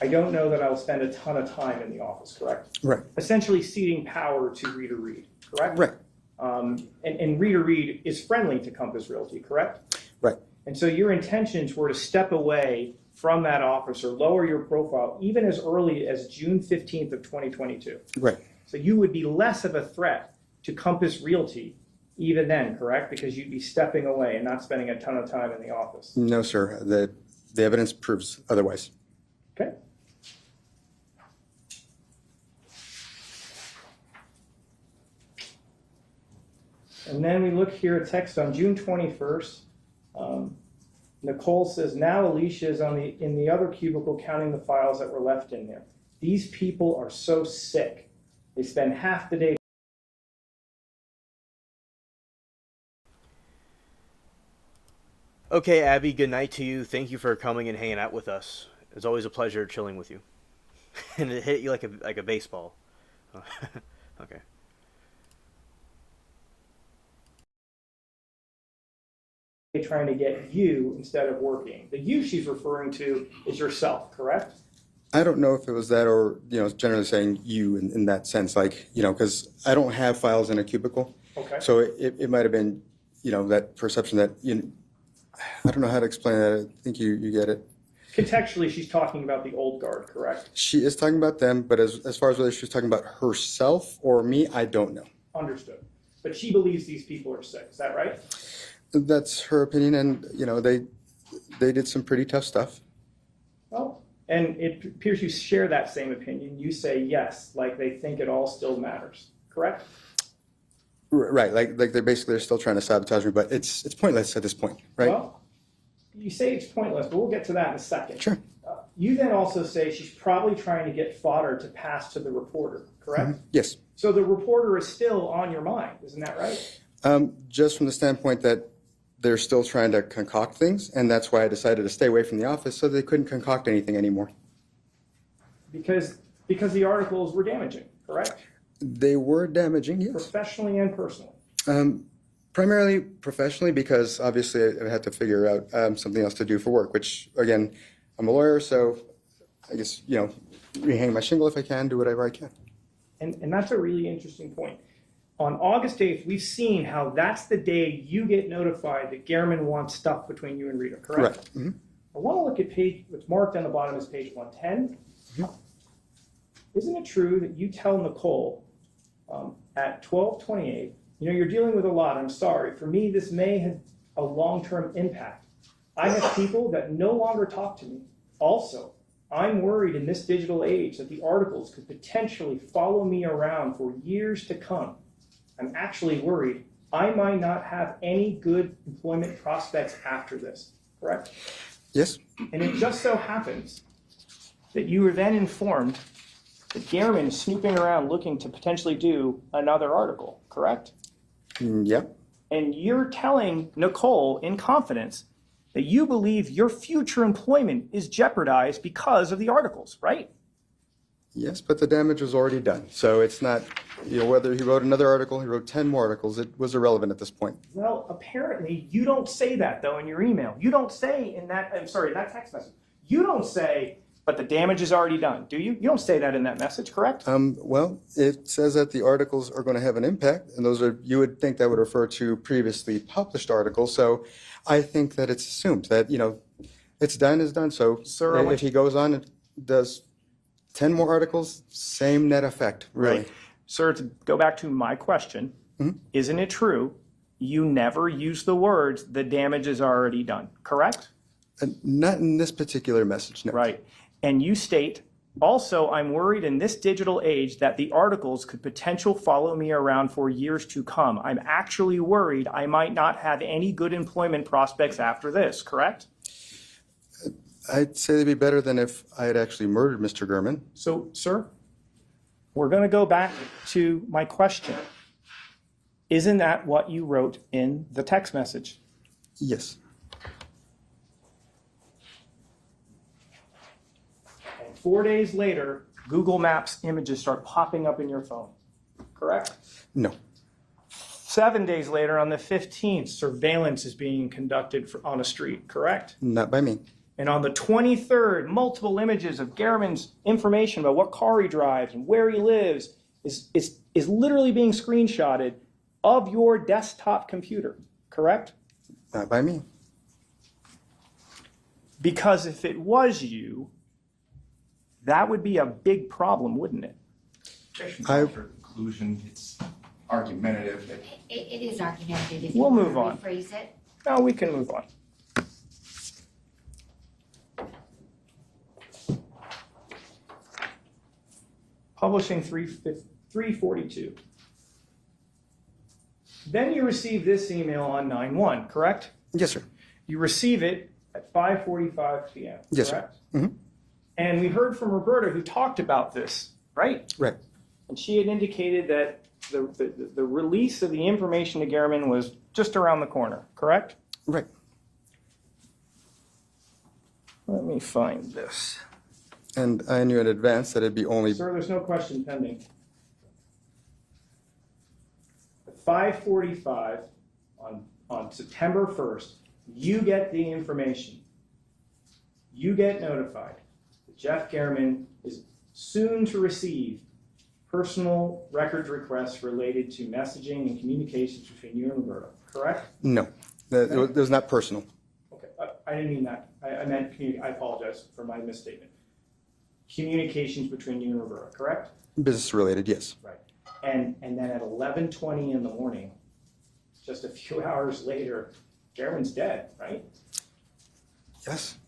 I don't know that I'll spend a ton of time in the office," correct? Right. Essentially ceding power to Rita Reed, correct? Right. And Rita Reed is friendly to Compass Realty, correct? Right. And so your intentions were to step away from that office or lower your profile even as early as June 15th of 2022. Right. So you would be less of a threat to Compass Realty even then, correct? Because you'd be stepping away and not spending a ton of time in the office. No, sir. The evidence proves otherwise. Okay. And then we look here at text on June 21st. Nicole says, "Now Alicia is in the other cubicle counting the files that were left in there. These people are so sick. They spend half the day." Okay, Abby, good night to you. Thank you for coming and hanging out with us. It's always a pleasure chilling with you. And it hit you like a baseball. Okay. Trying to get you instead of working. The you she's referring to is yourself, correct? I don't know if it was that or, generally saying you in that sense, like, because I don't have files in a cubicle. Okay. So it might have been, that perception that, I don't know how to explain that. I think you get it. Contextually, she's talking about the old guard, correct? She is talking about them, but as far as whether she's talking about herself or me, I don't know. Understood. But she believes these people are sick. Is that right? That's her opinion, and, they did some pretty tough stuff. Well, and it appears you share that same opinion. You say yes, like they think it all still matters, correct? Right, like they're still trying to sabotage me, but it's pointless at this point, right? Well, you say it's pointless, but we'll get to that in a second. Sure. You then also say she's probably trying to get fodder to pass to the reporter, correct? Mm-hmm. Yes. So the reporter is still on your mind, isn't that right? Just from the standpoint that they're still trying to concoct things, and that's why I decided to stay away from the office so they couldn't concoct anything anymore. Because the articles were damaging, correct? They were damaging, yes. Professionally and personally. Primarily professionally, because obviously I had to figure out something else to do for work, which, again, I'm a lawyer, so I guess, rehang my shingle if I can, do whatever I can. And that's a really interesting point. On August 8th, we've seen how that's the day you get notified that Gehrman wants stuff between you and Rita, correct? Correct. Mm-hmm. I want to look at what's marked on the bottom is page 110. Mm-hmm. Isn't it true that you tell Nicole at 12:28, you're dealing with a lot, I'm sorry. For me, this may have a long-term impact. I have people that no longer talk to me. Also, I'm worried in this digital age that the articles could potentially follow me around for years to come. I'm actually worried I might not have any good employment prospects after this, correct? Yes. And it just so happens that you were then informed that Gehrman is snooping around looking to potentially do another article, correct? Yep. And you're telling Nicole in confidence that you believe your future employment is jeopardized because of the articles, right? Yes, but the damage was already done. So it's not, whether he wrote another article, he wrote 10 more articles, it was irrelevant at this point. Well, apparently you don't say that, though, in your email. You don't say in that text message. You don't say, but the damage is already done, do you? You don't say that in that message, correct? Well, it says that the articles are going to have an impact, and you would think that would refer to previously published articles. So I think that it's assumed that, it's done is done. So Sir, if he goes on and does 10 more articles, same net effect, really. Right. Sir, to go back to my question, Isn't it true you never use the words, the damage is already done, correct? Not in this particular message, no. Right. And you state, also, I'm worried in this digital age that the articles could potentially follow me around for years to come. I'm actually worried I might not have any good employment prospects after this, correct? I'd say it'd be better than if I had actually murdered Mr. Gurman. So, sir, we're going to go back to my question. Isn't that what you wrote in the text message? Yes. And 4 days later, Google Maps images start popping up in your phone, correct? No. 7 days later, on the 15th, surveillance is being conducted on a street, correct? Not by me. And on the 23rd, multiple images of Garman's information about what car he drives and where he lives is literally being screenshotted of your desktop computer, correct? Not by me. Because if it was you, that would be a big problem, wouldn't it? Objection I- calls for conclusion. It's argumentative. It is argumentative. If We'll you move wanna on. Rephrase it. No, we can move on. Publishing 342. Then you receive this email on 9/1, correct? Yes, sir. You receive it at 5:45 p.m., Yes, sir. correct? Mhm. And we heard from Roberta who talked about this, right? Right. And she had indicated that the release of the information to Garman was just around the corner, correct? Right. Let me find this. And I knew in advance that it'd be only. Sir, there's no question pending. At 5:45 on September 1st, you get the information. You get notified that Jeff Garman is soon to receive personal records requests related to messaging and communications between you and Roberta, correct? No. It was not personal. Okay, I didn't mean that. I meant, I apologize for my misstatement. Communications between you and Roberta, correct? Business related, yes. Right. And then at 11:20 in the morning, just a few hours later, Garman's dead, right? Yes.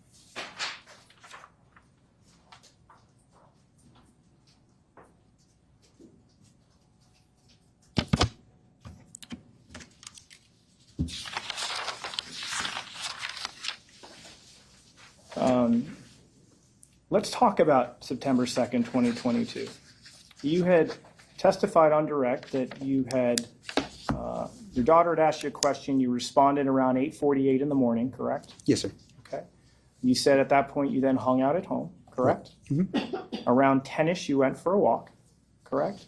Let's talk about September 2nd, 2022. You had testified on direct that you had, your daughter had asked you a question, you responded around 8:48 in the morning, correct? Yes, sir. Okay. You said at that point you then hung out at home, correct? Around 10ish you went for a walk, correct?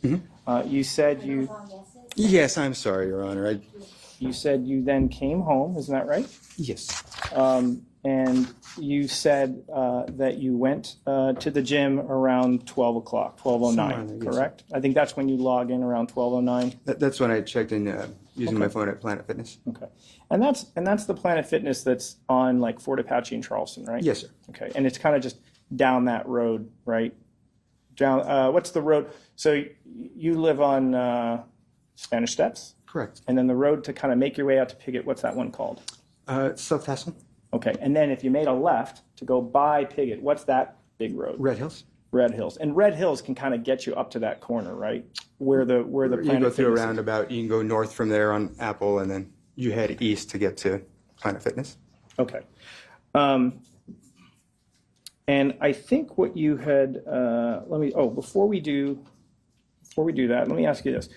You said you Yes, I'm sorry, Your Honor. you said you then came home, isn't that right? Yes. And you said that you went to the gym around 12 o'clock, 12:09, Somewhere in there, yes, correct? I think that's when you log in around 12:09. That's when I checked in using my phone at Planet Fitness. Okay. And that's the Planet Fitness that's on like Fort Apache and Charleston, right? Yes, sir. Okay. And it's kind of just down that road, right? Down. What's the road? So you live on Spanish Steps, Correct. and then the road to kind of make your way out to Piggott. What's that one called? South Tassel, Okay. And then if you made a left to go by Piggott, what's that big road? Red Hills. Red Hills. And Red Hills can kind of get you up to that corner, right? Where the You Planet go through a Fitness is. roundabout. You can go north from there on Apple, and then you head east to get to Planet Fitness. Okay. And I think what you had, before we do that, let me ask you this.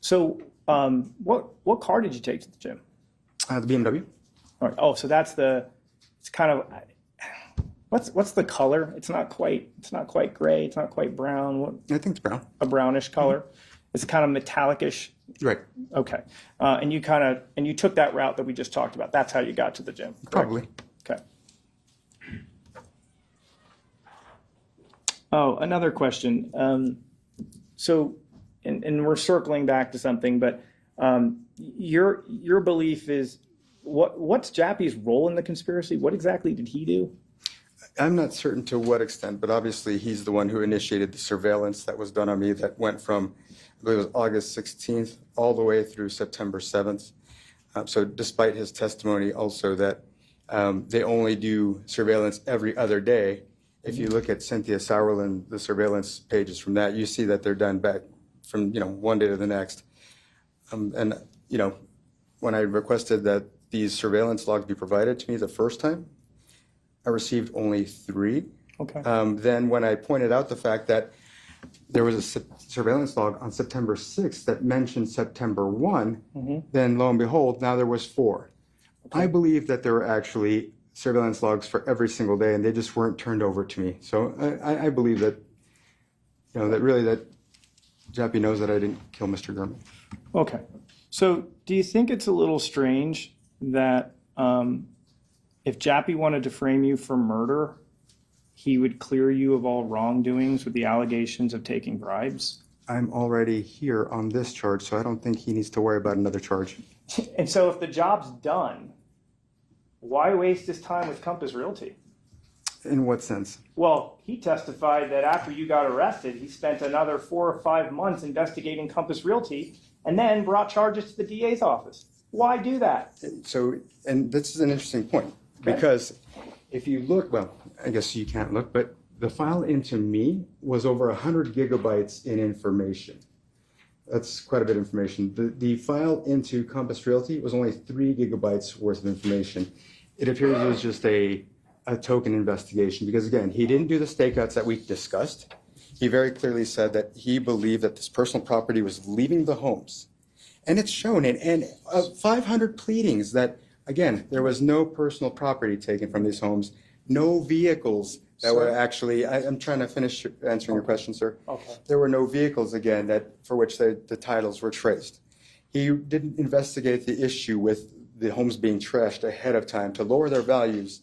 So what car did you take to the gym? The BMW. All right. Oh, so it's kind of, what's the color? It's not quite gray. It's not quite brown. I think it's brown. A brownish color. It's kind of metallic-ish. Right. Okay. And you took that route that we just talked about. That's how you got to the gym. Correct? Probably. Okay. Oh, another question. So, and we're circling back to something, but your belief is what's Jappy's role in the conspiracy? What exactly did he do? I'm not certain to what extent, but obviously he's the one who initiated the surveillance that was done on me that went from, I believe it was August 16th all the way through September 7th. So despite his testimony also that They only do surveillance every other day. If you look at Cynthia Sauerland, the surveillance pages from that, you see that they're done back from, one day to the next. And, when I requested that these surveillance logs be provided to me the first time, I received only 3. Okay. Then when I pointed out the fact that there was a surveillance log on September 6th that mentioned September 1, then lo and behold, now there was 4. I believe that there were actually surveillance logs for every single day, and they just weren't turned over to me. So I believe that, that Jappy knows that I didn't kill Mr. Gurman. Okay. So do you think it's a little strange that if Jappy wanted to frame you for murder, he would clear you of all wrongdoings with the allegations of taking bribes? I'm already here on this charge, so I don't think he needs to worry about another charge. And so if the job's done, why waste his time with Compass Realty? In what sense? Well, he testified that after you got arrested, he spent another 4 or 5 months investigating Compass Realty and then brought charges to the DA's office. Why do that? So, and this is an interesting point, Okay. because if you look, well, I guess you can't look, but the file into me was over 100 gigabytes in information. That's quite a bit of information. The file into Compass Realty was only 3 gigabytes worth of information. It appears it was just a token investigation because, again, he didn't do the stakeouts that we discussed. He very clearly said that he believed that this personal property was leaving the homes. And it's shown in 500 pleadings that, again, there was no personal property taken from these homes, no vehicles that were actually, I'm trying to finish answering your question, sir. Okay. There were no vehicles, again, for which the titles were traced. He didn't investigate the issue with the homes being trashed ahead of time to lower their values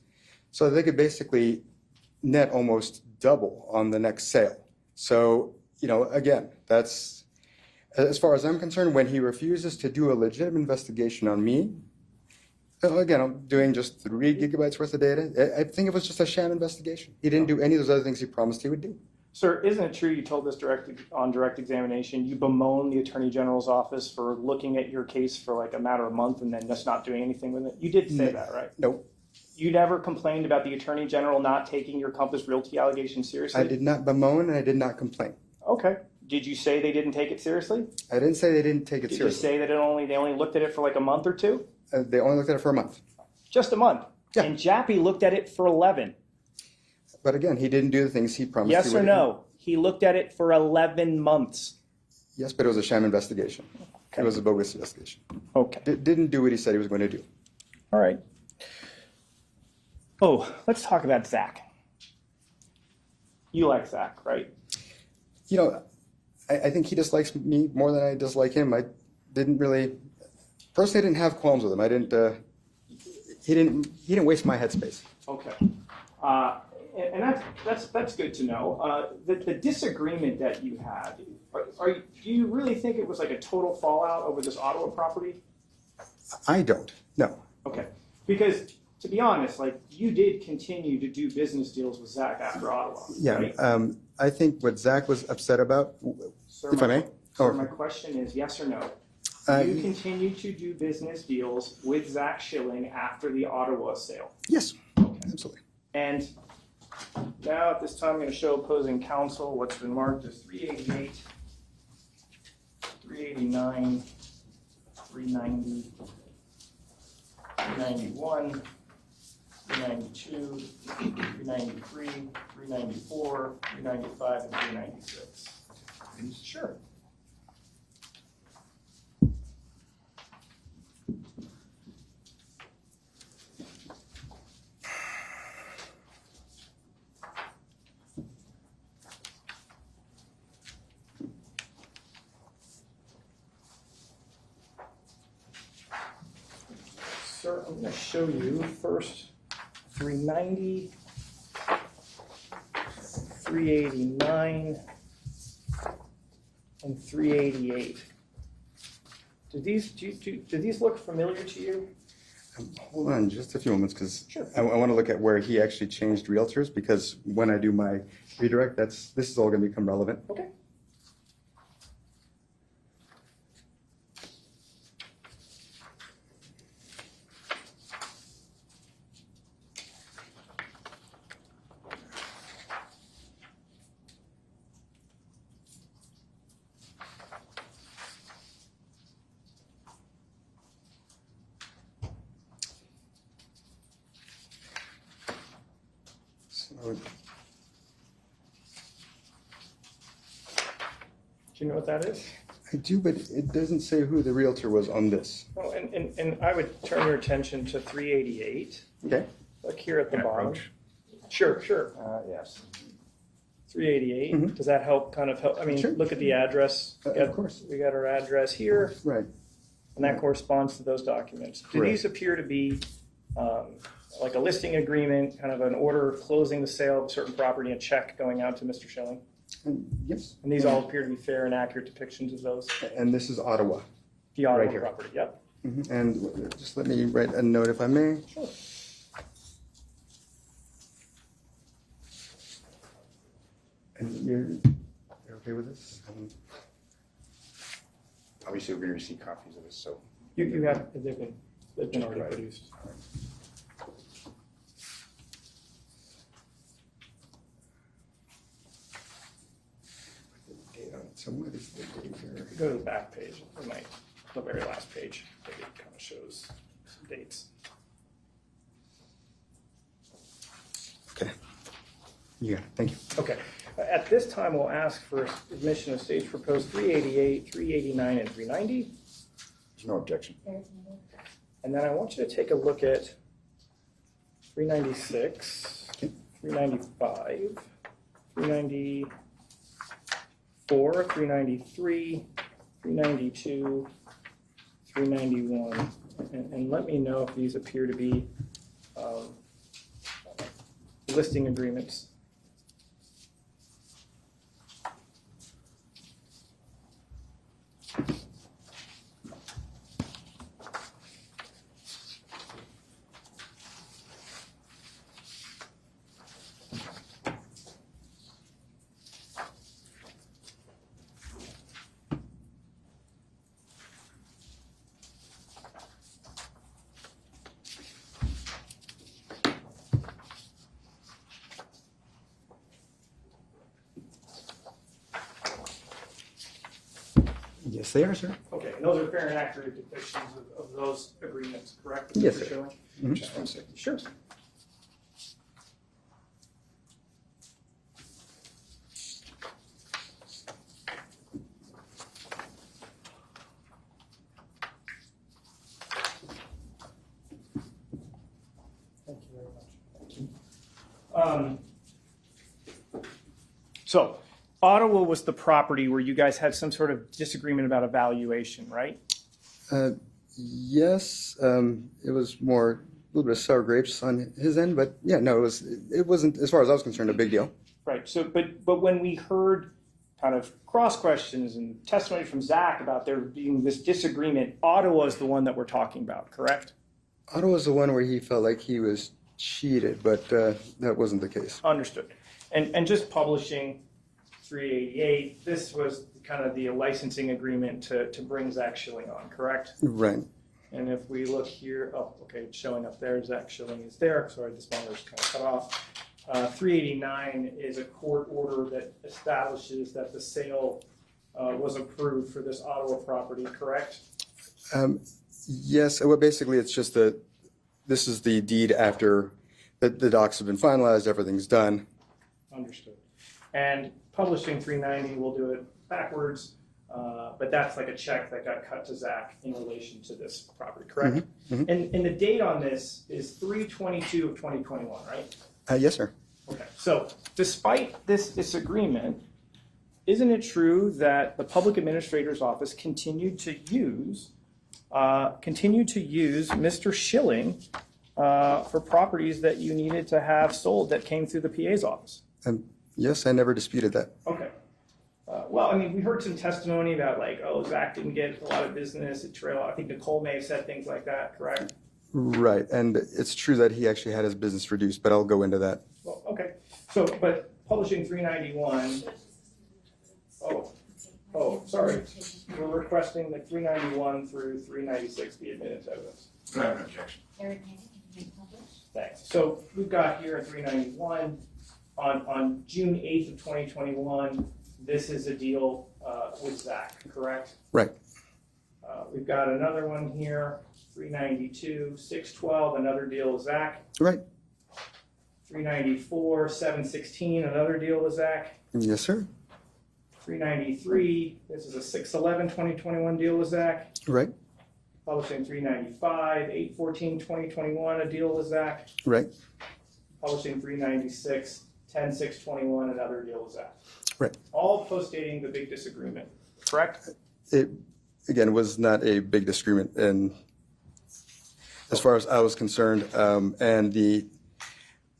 so they could basically net almost double on the next sale. So, again, that's, as far as I'm concerned, when he refuses to do a legitimate investigation on me, again, I'm doing just 3 gigabytes worth of data. I think it was just a sham investigation. He didn't do any of those other things he promised he would do. Sir, isn't it true you told us on direct examination, you bemoaned the Attorney General's office for looking at your case for like a matter of a month and then just not doing anything with it? You did say that, right? No, You never complained about the Attorney General not taking your Compass Realty allegation seriously? I did not bemoan and I did not complain. Okay. Did you say they didn't take it seriously? I didn't say they didn't take it Did you seriously. say that they only looked at it for like a month or 2? They only looked at it for a month. Just a month. Yeah. And Jappy looked at it for 11. But again, he didn't do the things he promised Yes he would or no? He looked at it for 11 months. Yes, but it was a sham investigation. Okay. It was a bogus investigation. Okay. Didn't do what he said he was going to do. All right. Oh, let's talk about Zach. You like Zach, right? I think he dislikes me more than I dislike him. I didn't really, personally, I didn't have qualms with him. I didn't, he didn't waste my headspace. Okay. And that's good to know. The disagreement that you had, do you really think it was like a total fallout over this Ottawa property? I don't, no. Okay. Because to be honest, like you did continue to do business deals with Zach after Ottawa. Yeah, Right? I think what Zach was upset about, Sir, if I may. Sir, my question is yes or no? Do you continue to do business deals with Zach Schilling after the Ottawa sale? Yes, Okay. absolutely. And now at this time, I'm going to show opposing counsel what's been marked as 388, 389, 390, 391, 392, 393, 394, 395, and 396. Sure. Sir, I'm going to show you first 390, 389, and 388. Do these look familiar to you? Hold on just a few moments, because Sure. I want to look at where he actually changed realtors, because when I do my redirect, this is all going to become relevant. Okay. Do you know what that is? I do, but it doesn't say who the realtor was on this. Oh, and I would turn your attention to 388. Okay. Look here at the Can I bottom. approach? Sure. Yes. 388. Mhm. Does that help? Kind of help. I mean, Sure. look at the address. Of course. We got our address here, Right. and that corresponds to those documents. Do Correct. these appear to be like a listing agreement, kind of an order closing the sale of a certain property, a check going out to Mr. Schilling? Yes. And these all appear to be fair and accurate depictions of those. And this is Ottawa. The Ottawa Right here. property. Yep. And just let me write a note if I may. Sure. And you're okay with this? Obviously, we're gonna receive copies of this, so. You have they've been already Right. produced. Date on it. So what is the date here? Go to the back page. It might, the very last page. Maybe it kind of shows some dates. Okay. You got it. Thank you. Okay. At this time, we'll ask for admission of stage proposed 388, 389, and 390. There's no objection. There's no. And then I want you to take a look at 396, 395, 394, 393, 392, 391. And let me know if these appear to be listing agreements. Yes, they are, sir. Okay, and those are fair and accurate depictions of those agreements, correct? Yes, Mr. sir. Schilling? Just 1 second. Sure. Thank you very much. So, Ottawa was the property where you guys had some sort of disagreement about a valuation, right? Yes, it was more a little bit of sour grapes on his end, but yeah, no, it wasn't, as far as I was concerned, a big deal. Right. So, but when we heard kind of cross questions and testimony from Zach about there being this disagreement, Ottawa is the one that we're talking about, correct? Ottawa's the one where he felt like he was cheated, but that wasn't the case. Understood. And just publishing 388, this was kind of the licensing agreement to bring Zach Schilling on, correct? Right. And if we look here, oh, okay, it's showing up there. Zach Schilling is there. Sorry, this monitor's kind of cut off. 389 is a court order that establishes that the sale was approved for this Ottawa property, correct? Yes, well, basically, it's just that this is the deed after the docs have been finalized, everything's done. Understood. And publishing 390, we'll do it backwards, but that's like a check that got cut to Zach in relation to this property, correct? Mhm, And the date on this is 3/22 of 2021, right? Yes, sir. Okay. So despite this disagreement, isn't it true that the public administrator's office continued to use Mr. Schilling for properties that you needed to have sold that came through the PA's office? Yes, I never disputed that. Okay. Well, I mean, we heard some testimony about like, oh, Zach didn't get a lot of business at Trail. I think Nicole may have said things like that, correct? Right, and it's true that he actually had his business reduced, but I'll go into that. Well, okay. So, but publishing 391, oh, sorry. We're requesting that 391 through 396 be admitted to evidence. I have an objection. Eric Haney, can you publish? Thanks. So we've got here 391, on June 8th of 2021, this is a deal with Zach, correct? Right. We've got another one here, 392, 612, another deal with Zach. Right. 394, 716, another deal with Zach. Yes, sir. 393, this is a 611, 2021 deal with Zach. Right. Publishing 395, 814, 2021, a deal with Zach. Right. Publishing 396, 10, 621, another deal with Zach. Right. All post-dating the big disagreement, correct? It, again, was not a big disagreement, and as far as I was concerned, and the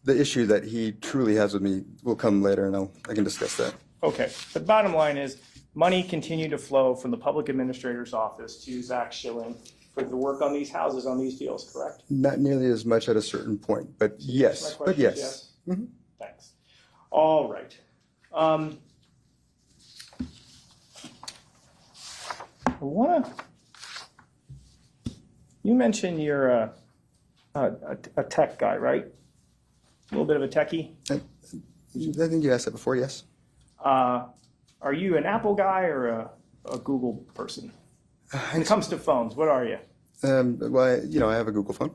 issue that he truly has with me will come later, and I can discuss that. Okay, the bottom line is money continued to flow from the public administrator's office to Zach Schilling for the work on these houses, on these deals, correct? Not nearly as much at a certain point, but yes. My But question is yes. yes? Thanks. All right. You mentioned you're a tech guy, right? A little bit of a techie. I think you asked that before, yes. Are you an Apple guy or a Google person? When it comes to phones, what are you? Well, I have a Google phone.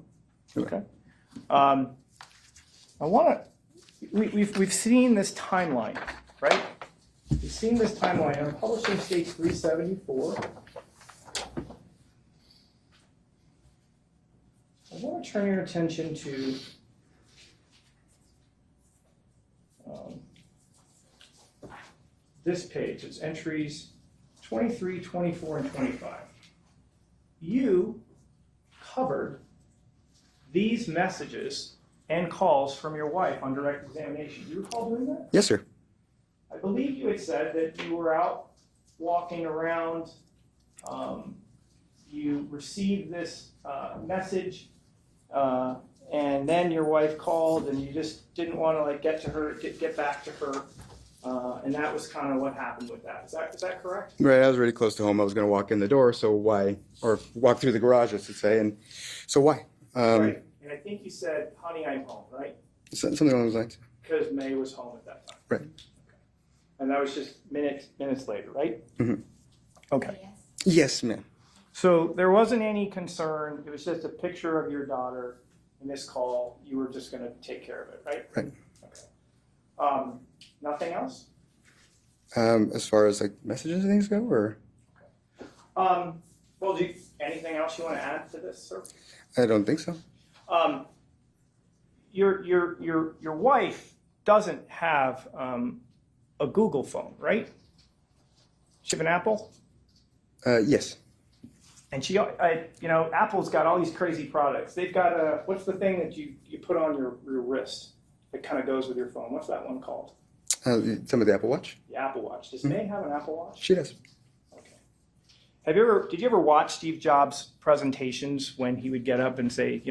Okay. We've seen this timeline, right? We've seen this timeline on publishing stage 374. I want to turn your attention to this page. It's entries 23, 24, and 25. You covered these messages and calls from your wife on direct examination. Do you recall doing that? Yes, sir. I believe you had said that you were out walking around. You received this message, and then your wife called, and you just didn't want to get back to her, and that was kind of what happened with that. Is that correct? Right, I was really close to home. I was going to walk in the door, so why? Or walk through the garage, I should say, and so why? Right. And I think you said, "Honey, I'm home," right? Something along those lines. Because May was home at that time. Right. Okay. And that was just minutes later, right? Mhm. Okay. Yes. Yes, ma'am. So there wasn't any concern. It was just a picture of your daughter in this call. You were just going to take care of it, right? Right. Okay. Nothing else? As far as like messages and things go, or Well, anything else you want to add to this, sir? I don't think so. Your wife doesn't have a Google phone, right? She have an Apple? Yes. And Apple's got all these crazy products. They've got what's the thing that you put on your wrist that kind of goes with your phone? What's that one called? Some of the Apple Watch. The Apple Watch. Does May have an Apple Watch? She does. Okay. Did you ever watch Steve Jobs' presentations when he would get up and say,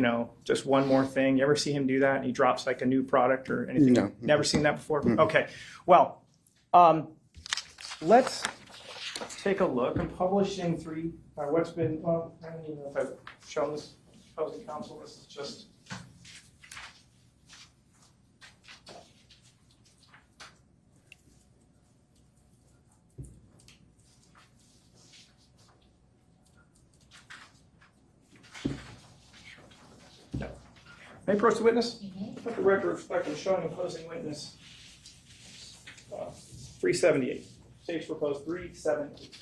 just one more thing? You ever see him do that? And he drops like a new product or anything? No. Never seen that before? Okay. Well, let's take a look. I'm publishing I don't even know if I've shown this opposing counsel. This is just. No. May I approach the witness? Let the record reflect I'm showing opposing witness 378. Stage proposed 378.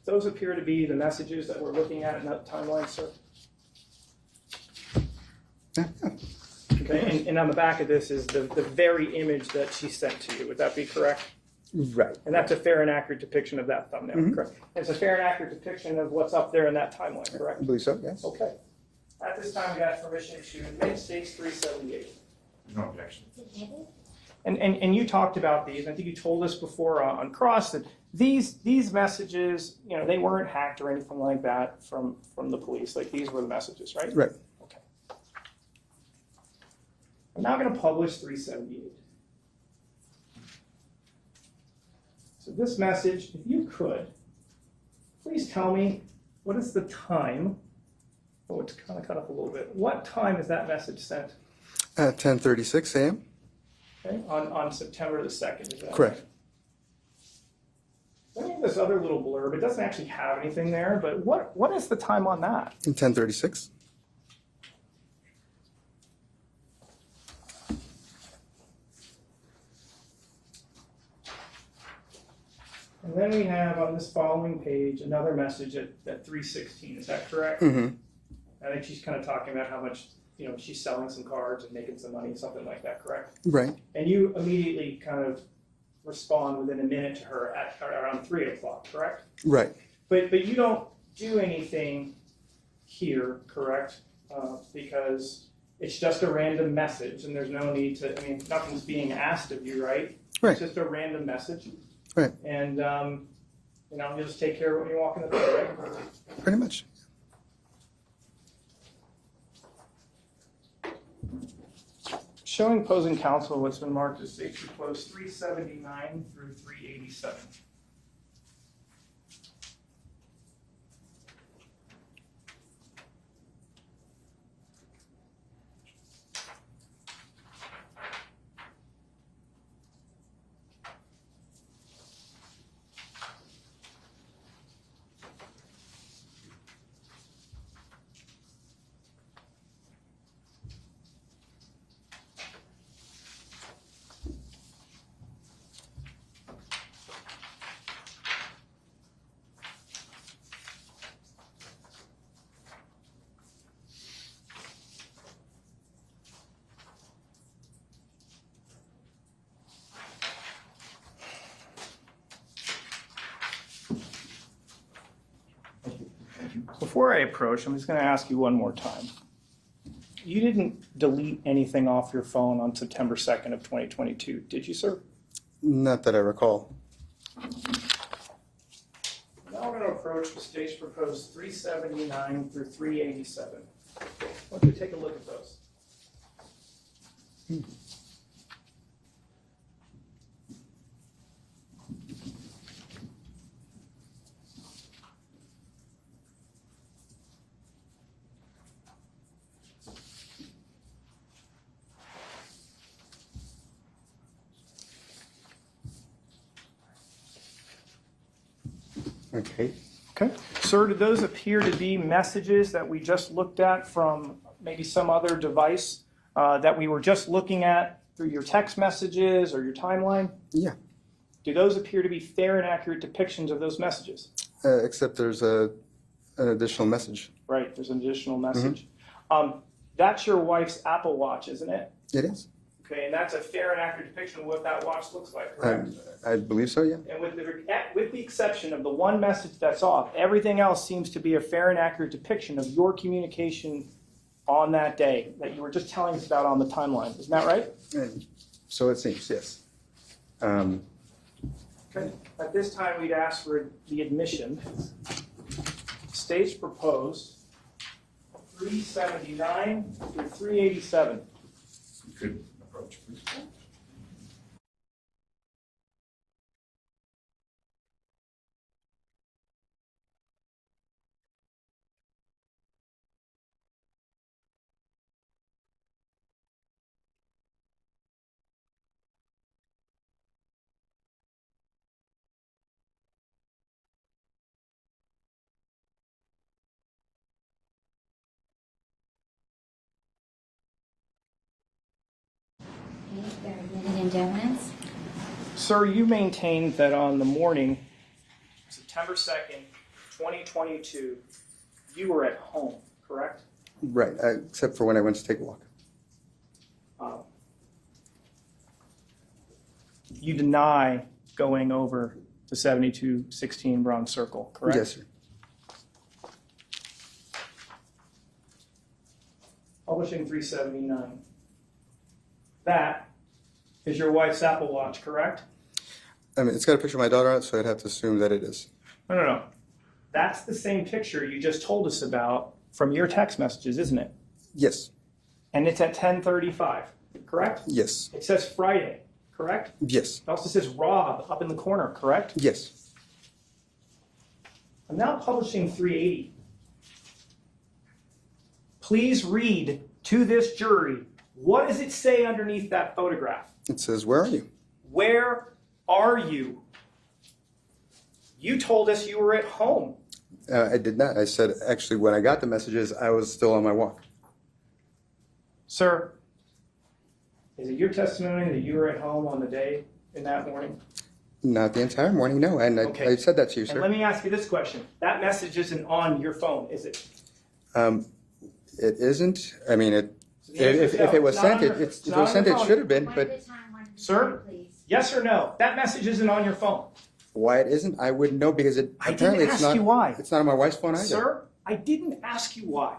Those appear to be the messages that we're looking at in that timeline, sir. Okay, and on the back of this is the very image that she sent to you. Would that be correct? Right. And that's a fair and accurate depiction of that thumbnail, correct? It's a fair and accurate depiction of what's up there in that timeline, correct? I believe so. Yes. Okay. At this time, we ask permission to admit stage 378. No objection. And you talked about these. I think you told us before on cross that these messages, they weren't hacked or anything like that from the police. Like these were the messages, right? Right. Okay. I'm now going to publish 378. So this message, if you could, please tell me what is the time. Oh, it's kind of cut up a little bit. What time is that message sent? At 10:36 a.m. Okay, on September the 2nd, is that Correct. right? Let me have this other little blurb. It doesn't actually have anything there, but what is the time on that? 10:36. And then we have on this following page another message at 3:16. Is that correct? Mm-hmm. I think she's kind of talking about how much, she's selling some cards and making some money, something like that, correct? Right. And you immediately kind of respond within a minute to her at around 3 o'clock, correct? Right. But you don't do anything here, correct? Because it's just a random message and there's no need to, nothing's being asked of you, right? Right. It's just a random message. Right. And, you'll just take care of it when you walk in the door, right? Pretty much. Showing opposing counsel what's been marked as safety close 379 through 387. Before I approach, I'm just going to ask you one more time. You didn't delete anything off your phone on September 2nd of 2022, did you, sir? Not that I recall. Now we're going to approach the state's proposed 379 through 387. Why don't you take a look at those? Okay. Okay. Sir, do those appear to be messages that we just looked at from maybe some other device that we were just looking at through your text messages or your timeline? Yeah. Do those appear to be fair and accurate depictions of those messages? Except there's an additional message. Right, there's an additional message. That's your wife's Apple Watch, isn't it? It is. Okay, and that's a fair and accurate depiction of what that watch looks like, correct? I believe so, yeah. And with the exception of the one message that's off, everything else seems to be a fair and accurate depiction of your communication on that day that you were just telling us about on the timeline. Isn't that right? So it seems, yes. Okay. At this time, we'd ask for the admission. State's proposed 379 through 387. You could approach, please. Okay, they're admitted endowments. Sir, you maintained that on the morning, September 2nd, 2022, you were at home, correct? Right, except for when I went to take a walk. You deny going over to 7216 Bronze Circle, correct? Yes, sir. Publishing 379. That is your wife's Apple Watch, correct? I mean, it's got a picture of my daughter on it, so I'd have to assume that it is. No. That's the same picture you just told us about from your text messages, isn't it? Yes. And it's at 10:35, correct? Yes. It says Friday, correct? Yes. It also says Rob up in the corner, correct? Yes. I'm now publishing 380. Please read to this jury, what does it say underneath that photograph? It says, "Where are you?" Where are you? You told us you were at home. I did not. I said, actually, when I got the messages, I was still on my walk. Sir, is it your testimony that you were at home on the day in that morning? Not the entire morning, no. And Okay. I said that to you, And sir. let me ask you this question. That message isn't on your phone, is it? It isn't. I mean, The answer is if no, it was it's not sent, on your- if it's it not was on sent, your it phone. should have been. One But at a time, one at a Sir? time, please. Yes or no? That message isn't on your phone. why it isn't, I wouldn't know because it I apparently didn't it's ask not. you why. It's not on my wife's phone either. Sir, I didn't ask you why.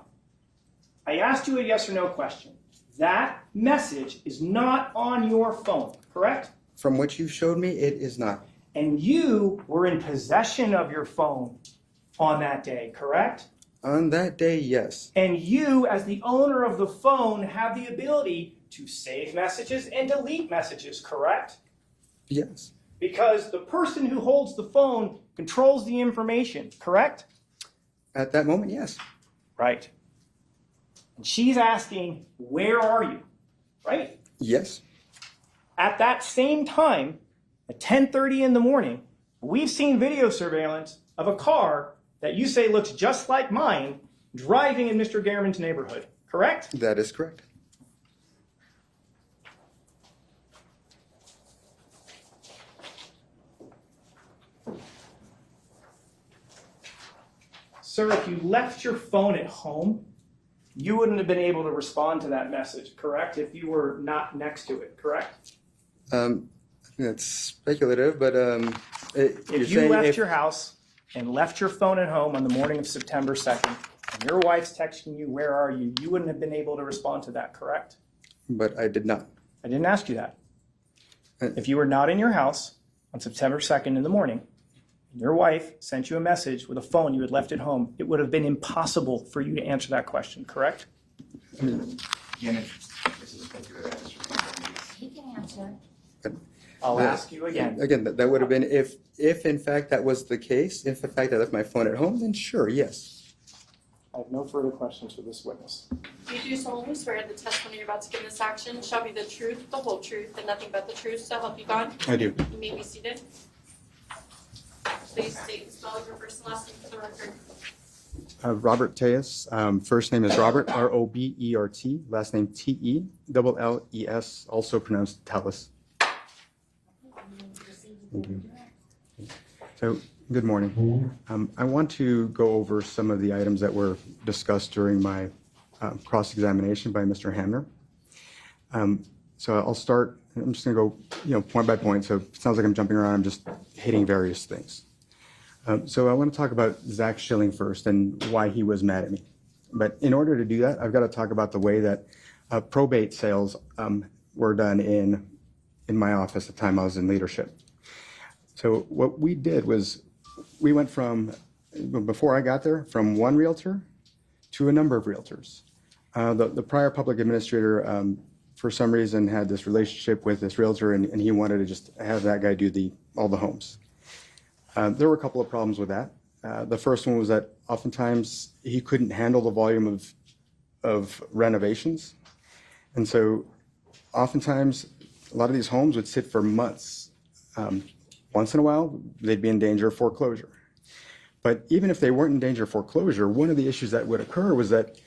I asked you a yes or no question. That message is not on your phone, correct? From what you showed me, it is not. And you were in possession of your phone on that day, correct? On that day, yes. And you, as the owner of the phone, have the ability to save messages and delete messages, correct? Yes. Because the person who holds the phone controls the information, correct? At that moment, yes. Right. And she's asking, where are you? Right? Yes. At that same time, at 10:30 in the morning, we've seen video surveillance of a car that you say looks just like mine driving in Mr. Gehrman's neighborhood, correct? That is correct. Sir, if you left your phone at home, you wouldn't have been able to respond to that message, correct? If you were not next to it, correct? That's speculative, but If you left your house and left your phone at home on the morning of September 2nd, and your wife's texting you, where are you? You wouldn't have been able to respond to that, correct? But I did not. I didn't ask you that. Uh, If you were not in your house on September 2nd in the morning, and your wife sent you a message with a phone you had left at home, it would have been impossible for you to answer that question, correct? Again, this is a speculative answer. He can answer. I'll Yeah. ask you again. Again, that would have been if in fact that was the case. If in fact I left my phone at home, then sure, yes. I have no further questions for this witness. Do you do solemnly swear the testimony you're about to give in this action shall be the truth, the whole truth, and nothing but the truth, so help you God? I do. You may be seated. Please state and spell your first and last name for the record. Robert Tejas. First name is Robert, Robert. Last name Telles, also pronounced Tellis. So, good morning. I want to go over some of the items that were discussed during my cross-examination by Mr. Hamner. So I'll start, I'm just going to go point by point. So it sounds like I'm jumping around. I'm just hitting various things. So I want to talk about Zach Schilling first and why he was mad at me. But in order to do that, I've got to talk about the way that probate sales were done in my office at the time I was in leadership. So what we did was we went from, before I got there, from one realtor to a number of realtors. The prior public administrator, for some reason, had this relationship with this realtor, and he wanted to just have that guy do all the homes. There were a couple of problems with that. The first one was that oftentimes he couldn't handle the volume of renovations. And so oftentimes a lot of these homes would sit for months. Once in a while, they'd be in danger of foreclosure. But even if they weren't in danger of foreclosure, one of the issues that would occur was that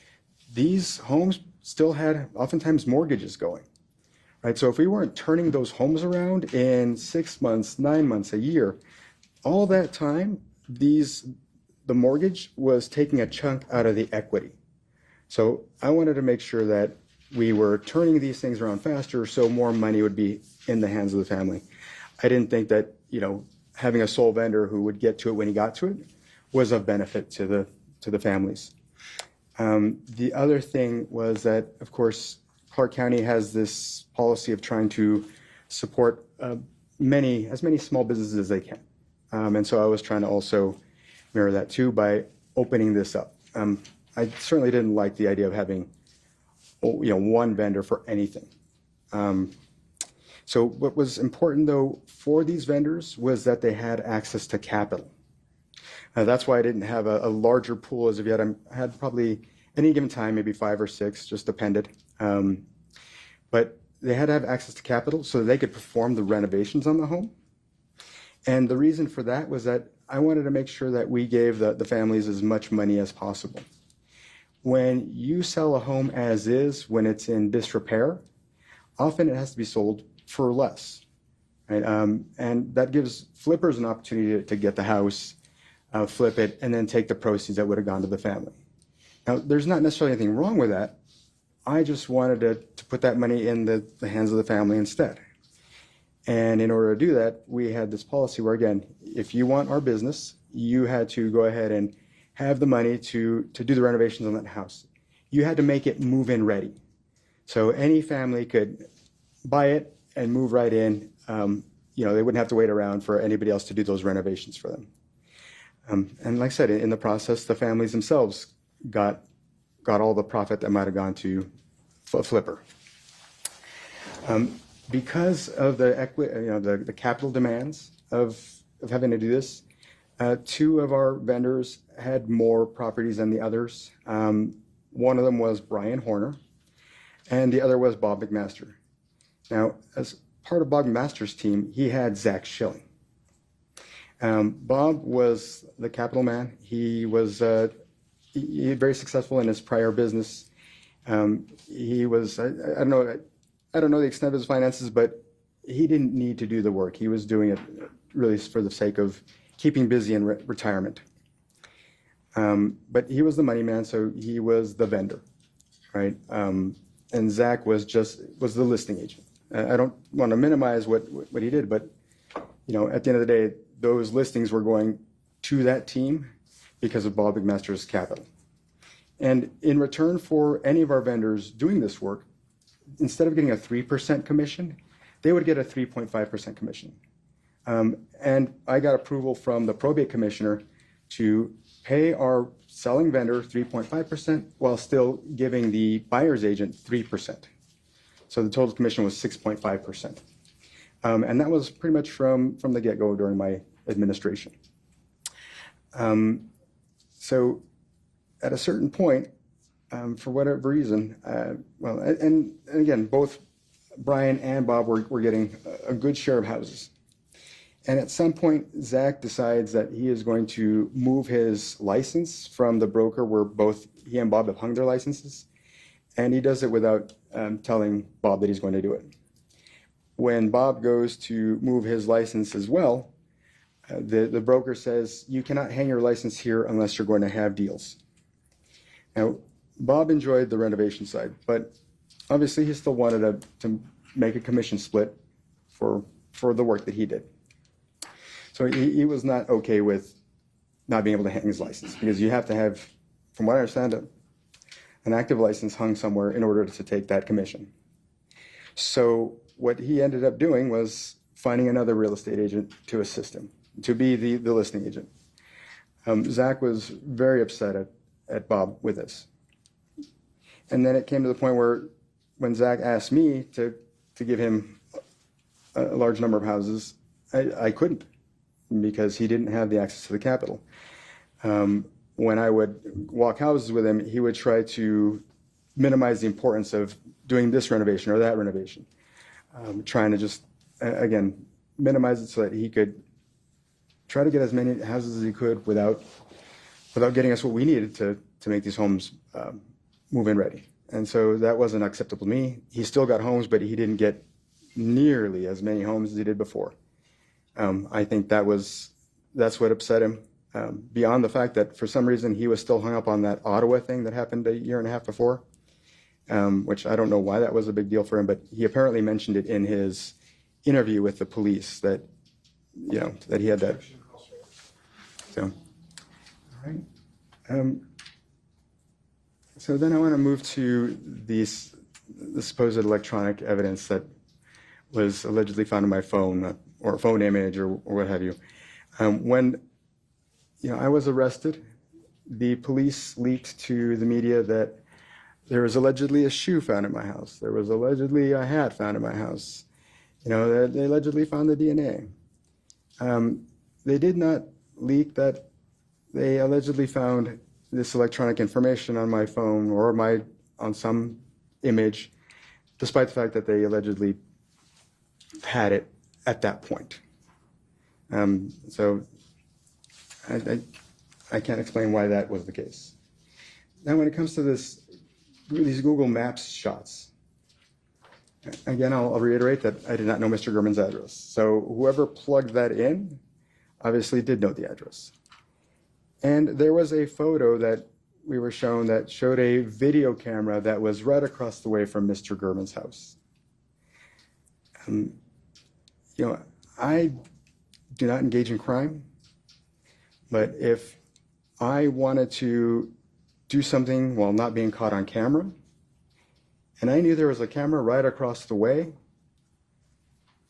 these homes still had oftentimes mortgages going, right? So if we weren't turning those homes around in 6 months, 9 months, a year, all that time, the mortgage was taking a chunk out of the equity. So I wanted to make sure that we were turning these things around faster so more money would be in the hands of the family. I didn't think that, having a sole vendor who would get to it when he got to it was of benefit to the families. The other thing was that, of course, Clark County has this policy of trying to support as many small businesses as they can. And so I was trying to also mirror that too by opening this up. I certainly didn't like the idea of having, one vendor for anything. So what was important though for these vendors was that they had access to capital. That's why I didn't have a larger pool as of yet. I had probably any given time, maybe 5 or 6, just depended. But they had to have access to capital so that they could perform the renovations on the home. And the reason for that was that I wanted to make sure that we gave the families as much money as possible. When you sell a home as is, when it's in disrepair, often it has to be sold for less. right? And that gives flippers an opportunity to get the house, flip it, and then take the proceeds that would have gone to the family. Now, there's not necessarily anything wrong with that. I just wanted to put that money in the hands of the family instead. And in order to do that, we had this policy where, again, if you want our business, you had to go ahead and have the money to do the renovations on that house. You had to make it move-in ready. So any family could buy it and move right in. They wouldn't have to wait around for anybody else to do those renovations for them. And like I said, in the process, the families themselves got all the profit that might have gone to a flipper. Because of the capital demands of having to do this, two of our vendors had more properties than the others. One of them was Brian Horner, and the other was Bob McMaster. Now, as part of Bob McMaster's team, he had Zach Schilling. Bob was the capital man. He was very successful in his prior business. He was, I don't know the extent of his finances, but he didn't need to do the work. He was doing it really for the sake of keeping busy in retirement. But he was the money man, so he was the vendor, right? And Zach was the listing agent. I don't want to minimize what he did, but at the end of the day, those listings were going to that team because of Bob McMaster's capital. And in return for any of our vendors doing this work, instead of getting a 3% commission, they would get a 3.5% commission. And I got approval from the probate commissioner to pay our selling vendor 3.5% while still giving the buyer's agent 3%. So the total commission was 6.5%. And that was pretty much from the get-go during my administration. So at a certain point, for whatever reason, and again, both Brian and Bob were getting a good share of houses. And at some point, Zach decides that he is going to move his license from the broker where both he and Bob have hung their licenses. And he does it without telling Bob that he's going to do it. When Bob goes to move his license as well, the broker says, you cannot hang your license here unless you're going to have deals. Now, Bob enjoyed the renovation side, but obviously he still wanted to make a commission split for the work that he did. So he was not okay with not being able to hang his license, because you have to have, from what I understand, an active license hung somewhere in order to take that commission. So what he ended up doing was finding another real estate agent to assist him, to be the listing agent. Zach was very upset at Bob with this. And then it came to the point where when Zach asked me to give him a large number of houses, I couldn't, because he didn't have the access to the capital. When I would walk houses with him, he would try to minimize the importance of doing this renovation or that renovation, trying to just, again, minimize it so that he could try to get as many houses as he could without getting us what we needed to make these homes move-in ready. And so that wasn't acceptable to me. He still got homes, but he didn't get nearly as many homes as he did before. I think that's what upset him, beyond the fact that for some reason he was still hung up on that Ottawa thing that happened a year and a half before, which I don't know why that was a big deal for him, but he apparently mentioned it in his interview with the police that he had that. So, all right. So then I want to move to the supposed electronic evidence that was allegedly found on my phone, or a phone image, or what have you. When I was arrested, the police leaked to the media that there was allegedly a shoe found in my house. There was allegedly a hat found in my house. They allegedly found the DNA. They did not leak that they allegedly found this electronic information on my phone or on some image, despite the fact that they allegedly had it at that point. So I can't explain why that was the case. Now, when it comes to these Google Maps shots, Again, I'll reiterate that I did not know Mr. Gurman's address. So whoever plugged that in obviously did know the address. And there was a photo that we were shown that showed a video camera that was right across the way from Mr. Gurman's house. I do not engage in crime, but if I wanted to do something while not being caught on camera, and I knew there was a camera right across the way,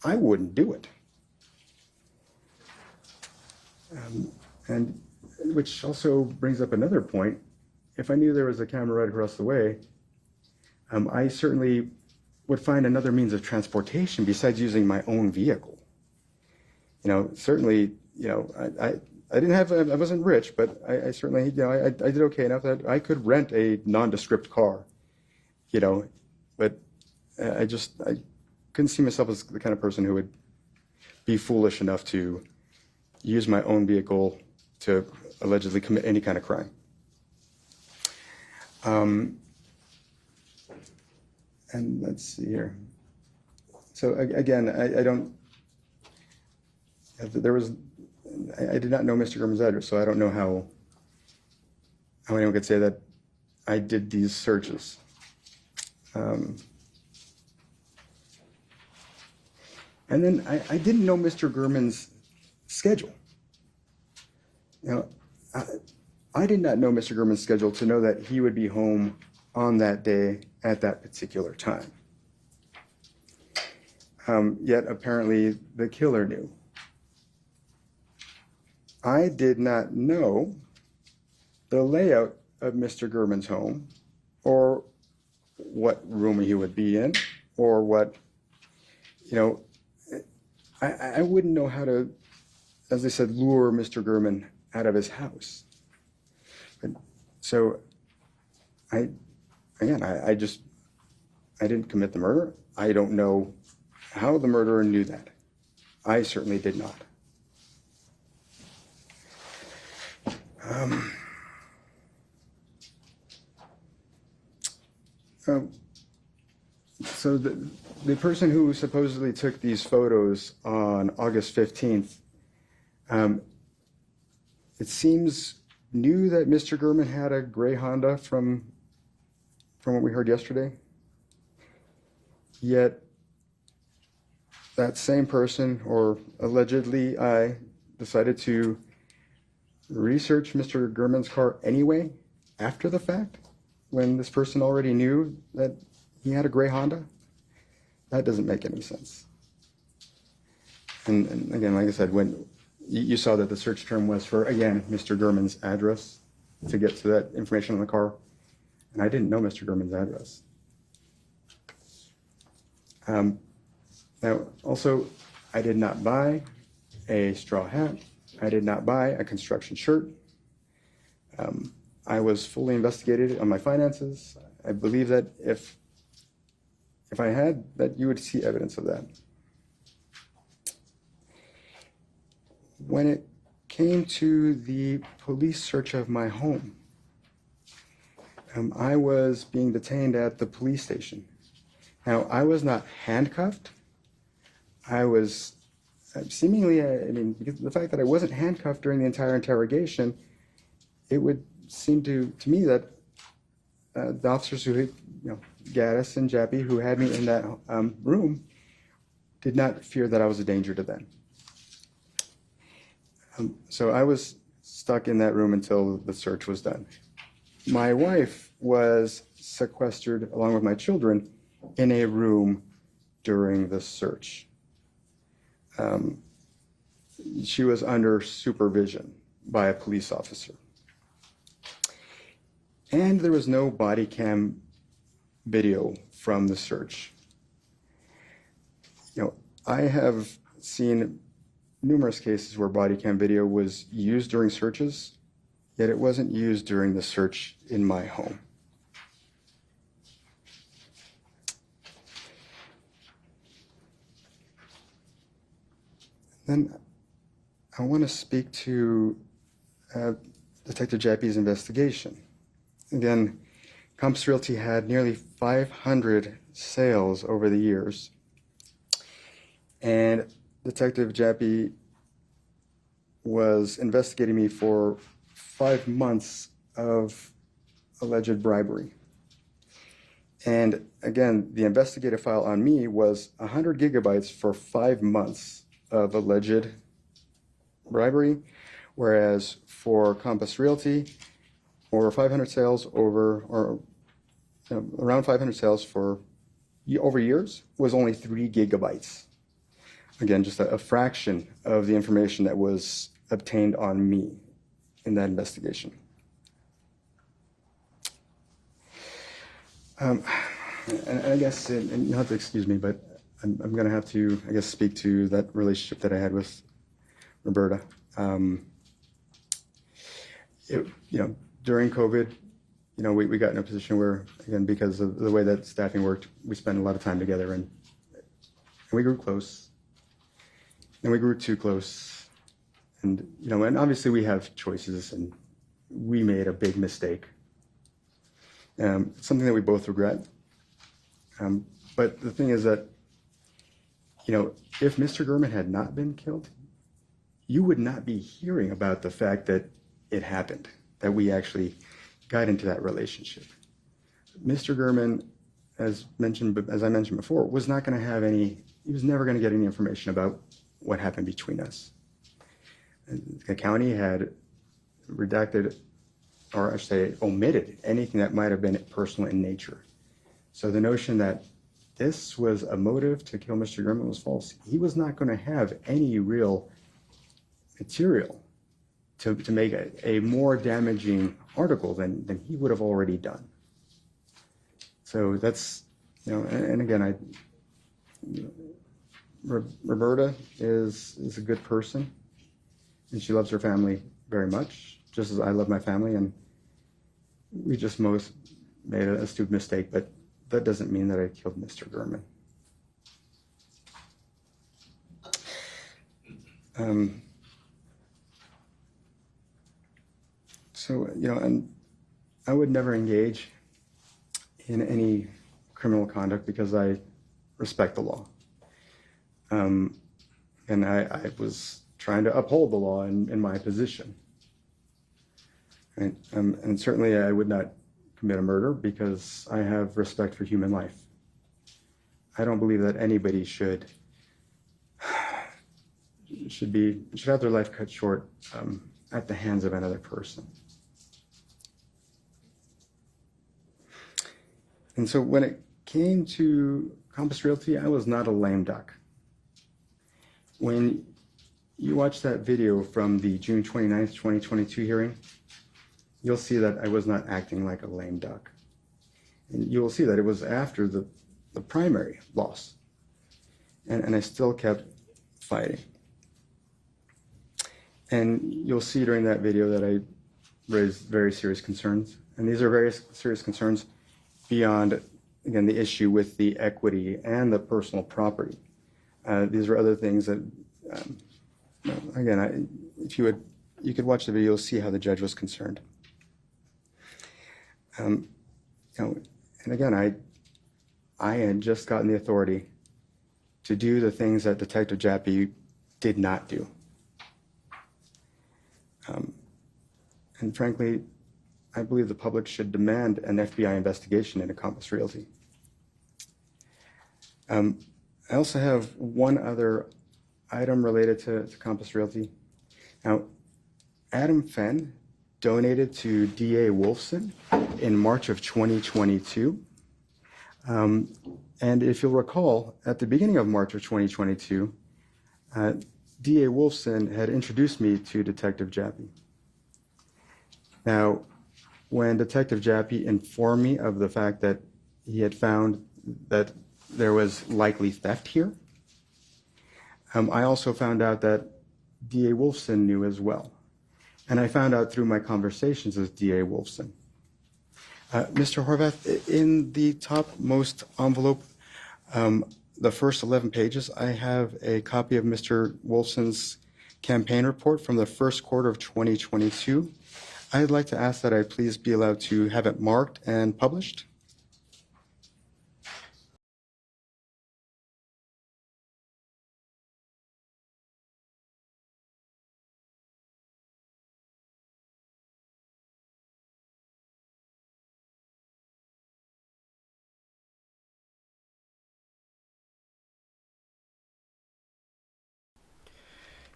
I wouldn't do it. And which also brings up another point. If I knew there was a camera right across the way, I certainly would find another means of transportation besides using my own vehicle. Certainly, I wasn't rich, but I certainly, I did okay enough that I could rent a nondescript car, but I couldn't see myself as the kind of person who would be foolish enough to use my own vehicle to allegedly commit any kind of crime. And let's see here. So again, I did not know Mr. Gurman's address, so I don't know how anyone could say that I did these searches. And then I didn't know Mr. Gurman's schedule. I did not know Mr. Gurman's schedule to know that he would be home on that day at that particular time. Yet apparently the killer knew. I did not know the layout of Mr. Gurman's home, or what room he would be in, or what, I wouldn't know how to, as they said, lure Mr. Gurman out of his house. So I didn't commit the murder. I don't know how the murderer knew that. I certainly did not. So the person who supposedly took these photos on August 15th, it seems knew that Mr. Gurman had a gray Honda from what we heard yesterday. Yet that same person, or allegedly I, decided to research Mr. Gurman's car anyway after the fact, when this person already knew that he had a gray Honda. That doesn't make any sense. And again, like I said, when you saw that the search term was for, again, Mr. Gurman's address to get to that information on the car, and I didn't know Mr. Gurman's address. Now, also, I did not buy a straw hat. I did not buy a construction shirt. I was fully investigated on my finances. I believe that if I had, that you would see evidence of that. When it came to the police search of my home, I was being detained at the police station. Now, I was not handcuffed. I was seemingly, because of the fact that I wasn't handcuffed during the entire interrogation, it would seem to me that the officers who, Gaddis and Jappy, who had me in that room, did not fear that I was a danger to them. So I was stuck in that room until the search was done. My wife was sequestered, along with my children, in a room during the search. She was under supervision by a police officer. And there was no body cam video from the search. I have seen numerous cases where body cam video was used during searches, yet it wasn't used during the search in my home. Then I want to speak to Detective Jappy's investigation. Again, Compass Realty had nearly 500 sales over the years. And Detective Jappy was investigating me for 5 months of alleged bribery. And again, the investigative file on me was 100 gigabytes for 5 months of alleged bribery, whereas for Compass Realty, over 500 sales around 500 sales for over years was only 3 gigabytes. Again, just a fraction of the information that was obtained on me in that investigation. And I guess, and you'll have to excuse me, but I'm going to have to, I guess, speak to that relationship that I had with Roberta. During COVID, we got in a position where, again, because of the way that staffing worked, we spent a lot of time together, and we grew close. And we grew too close. And, and obviously we have choices, and we made a big mistake. Something that we both regret. But the thing is that, if Mr. Gurman had not been killed, you would not be hearing about the fact that it happened, that we actually got into that relationship. Mr. Gurman, as I mentioned before, was not going to have he was never going to get any information about what happened between us. The county had redacted, or I should say omitted, anything that might have been personal in nature. So the notion that this was a motive to kill Mr. Gurman was false. He was not going to have any real material to make a more damaging article than he would have already done. So that's, and again, Roberta is a good person, and she loves her family very much, just as I love my family, and we just most made a stupid mistake, but that doesn't mean that I killed Mr. Gurman. So, and I would never engage in any criminal conduct because I respect the law. And I was trying to uphold the law in my position. Right? And certainly I would not commit a murder because I have respect for human life. I don't believe that anybody should have their life cut short at the hands of another person. And so when it came to Compass Realty, I was not a lame duck. When you watch that video from the June 29th, 2022 hearing, you'll see that I was not acting like a lame duck. And you will see that it was after the primary loss. And I still kept fighting. And you'll see during that video that I raised very serious concerns. And these are very serious concerns beyond, again, the issue with the equity and the personal property. These are other things that, again, if you could watch the video, see how the judge was concerned. And again, I had just gotten the authority to do the things that Detective Jappy did not do. And frankly, I believe the public should demand an FBI investigation into Compass Realty. I also have one other item related to Compass Realty. Now, Adam Fenn donated to DA Wolfson in March of 2022. And if you'll recall, at the beginning of March of 2022, DA Wolfson had introduced me to Detective Jappy. Now, when Detective Jappy informed me of the fact that he had found that there was likely theft here, I also found out that DA Wolfson knew as well. And I found out through my conversations with DA Wolfson. Mr. Horvath, in the topmost envelope, the first 11 pages, I have a copy of Mr. Wolfson's campaign report from the first quarter of 2022. I'd like to ask that I please be allowed to have it marked and published.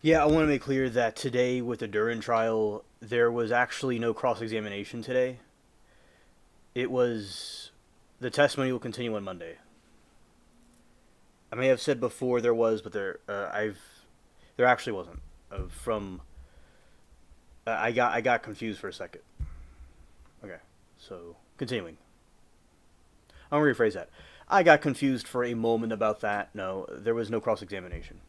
Yeah, I want to make clear that today with the Durin trial, there was actually no cross-examination today. It was the testimony will continue on Monday. I may have said before there was, but there actually wasn't. From I got confused for a second. Okay, so continuing. I'm gonna rephrase that. I got confused for a moment about that. No, there was no cross-examination.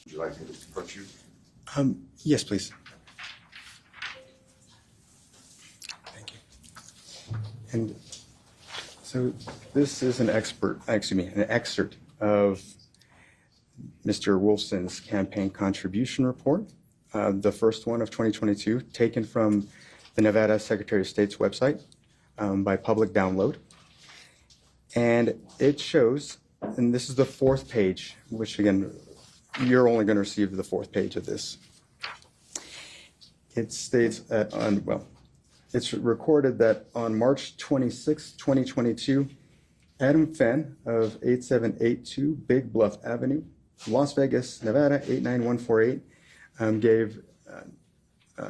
Would you like me to put you? Yes, please. Thank you. And so this is an excerpt of Mr. Wolfson's campaign contribution report, the first one of 2022, taken from the Nevada Secretary of State's website by public download. And it shows, and this is the fourth page, which again, you're only going to receive the fourth page of this. It states it's recorded that on March 26, 2022, Adam Fenn of 8782 Big Bluff Avenue, Las Vegas, Nevada 89148, gave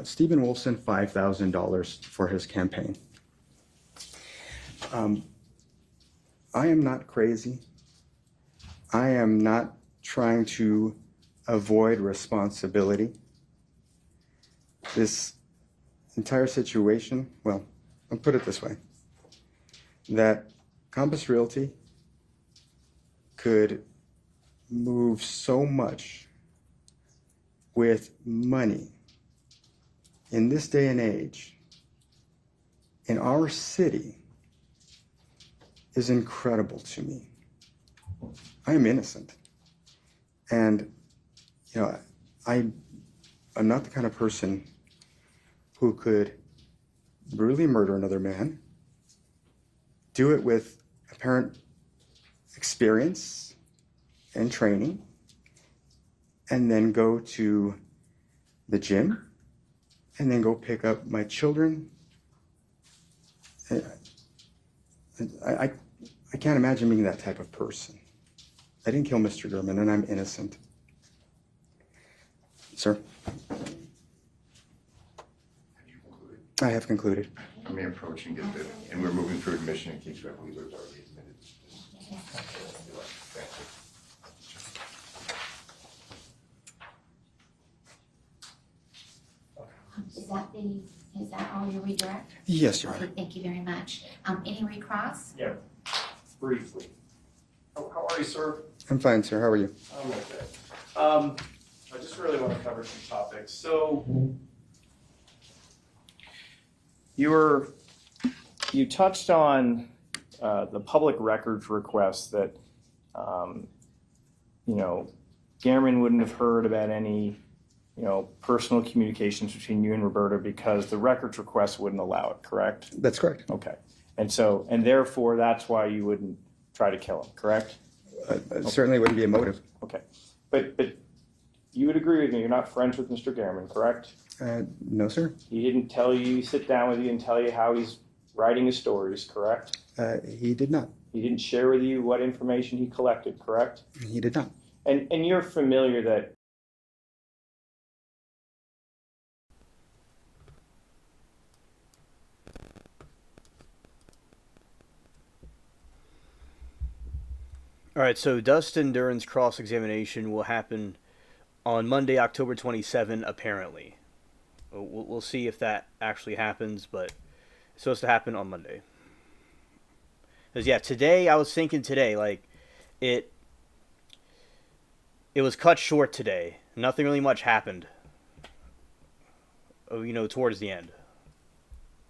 Stephen Wolfson $5,000 for his campaign. I am not crazy. I am not trying to avoid responsibility. This entire situation, well, I'll put it this way, that Compass Realty could move so much with money in this day and age in our city is incredible to me. I am innocent. And, I'm not the kind of person who could brutally murder another man, do it with apparent experience and training, and then go to the gym, and then go pick up my children. I can't imagine being that type of person. I didn't kill Mr. Gurman, and I'm innocent. Sir? Have you concluded? I have concluded. I may approach and get the, and we're moving through admission in case Beverly was already admitted. Thank you. Is that all your redirect? Yes, Your Okay, Honor. thank you very much. Any recross? Yeah, briefly. How are you, sir? I'm fine, sir. How are you? I'm okay. I just really want to cover some topics. So you touched on the public records request that Gammon wouldn't have heard about any personal communications between you and Roberta because the records request wouldn't allow it, correct? That's correct. Okay. And therefore that's why you wouldn't try to kill him, correct? It certainly wouldn't be a motive. Okay. But you would agree with me, you're not friends with Mr. Gammon, correct? No, sir. He didn't tell you, sit down with you and tell you how he's writing his stories, correct? He did not. He didn't share with you what information he collected, correct? He did not. And you're familiar that All right, so Dustin Duran's cross-examination will happen on Monday, October 27, apparently. We'll see if that actually happens, but it's supposed to happen on Monday. Because, yeah, today, I was thinking today, like, it was cut short today. Nothing really much happened, towards the end.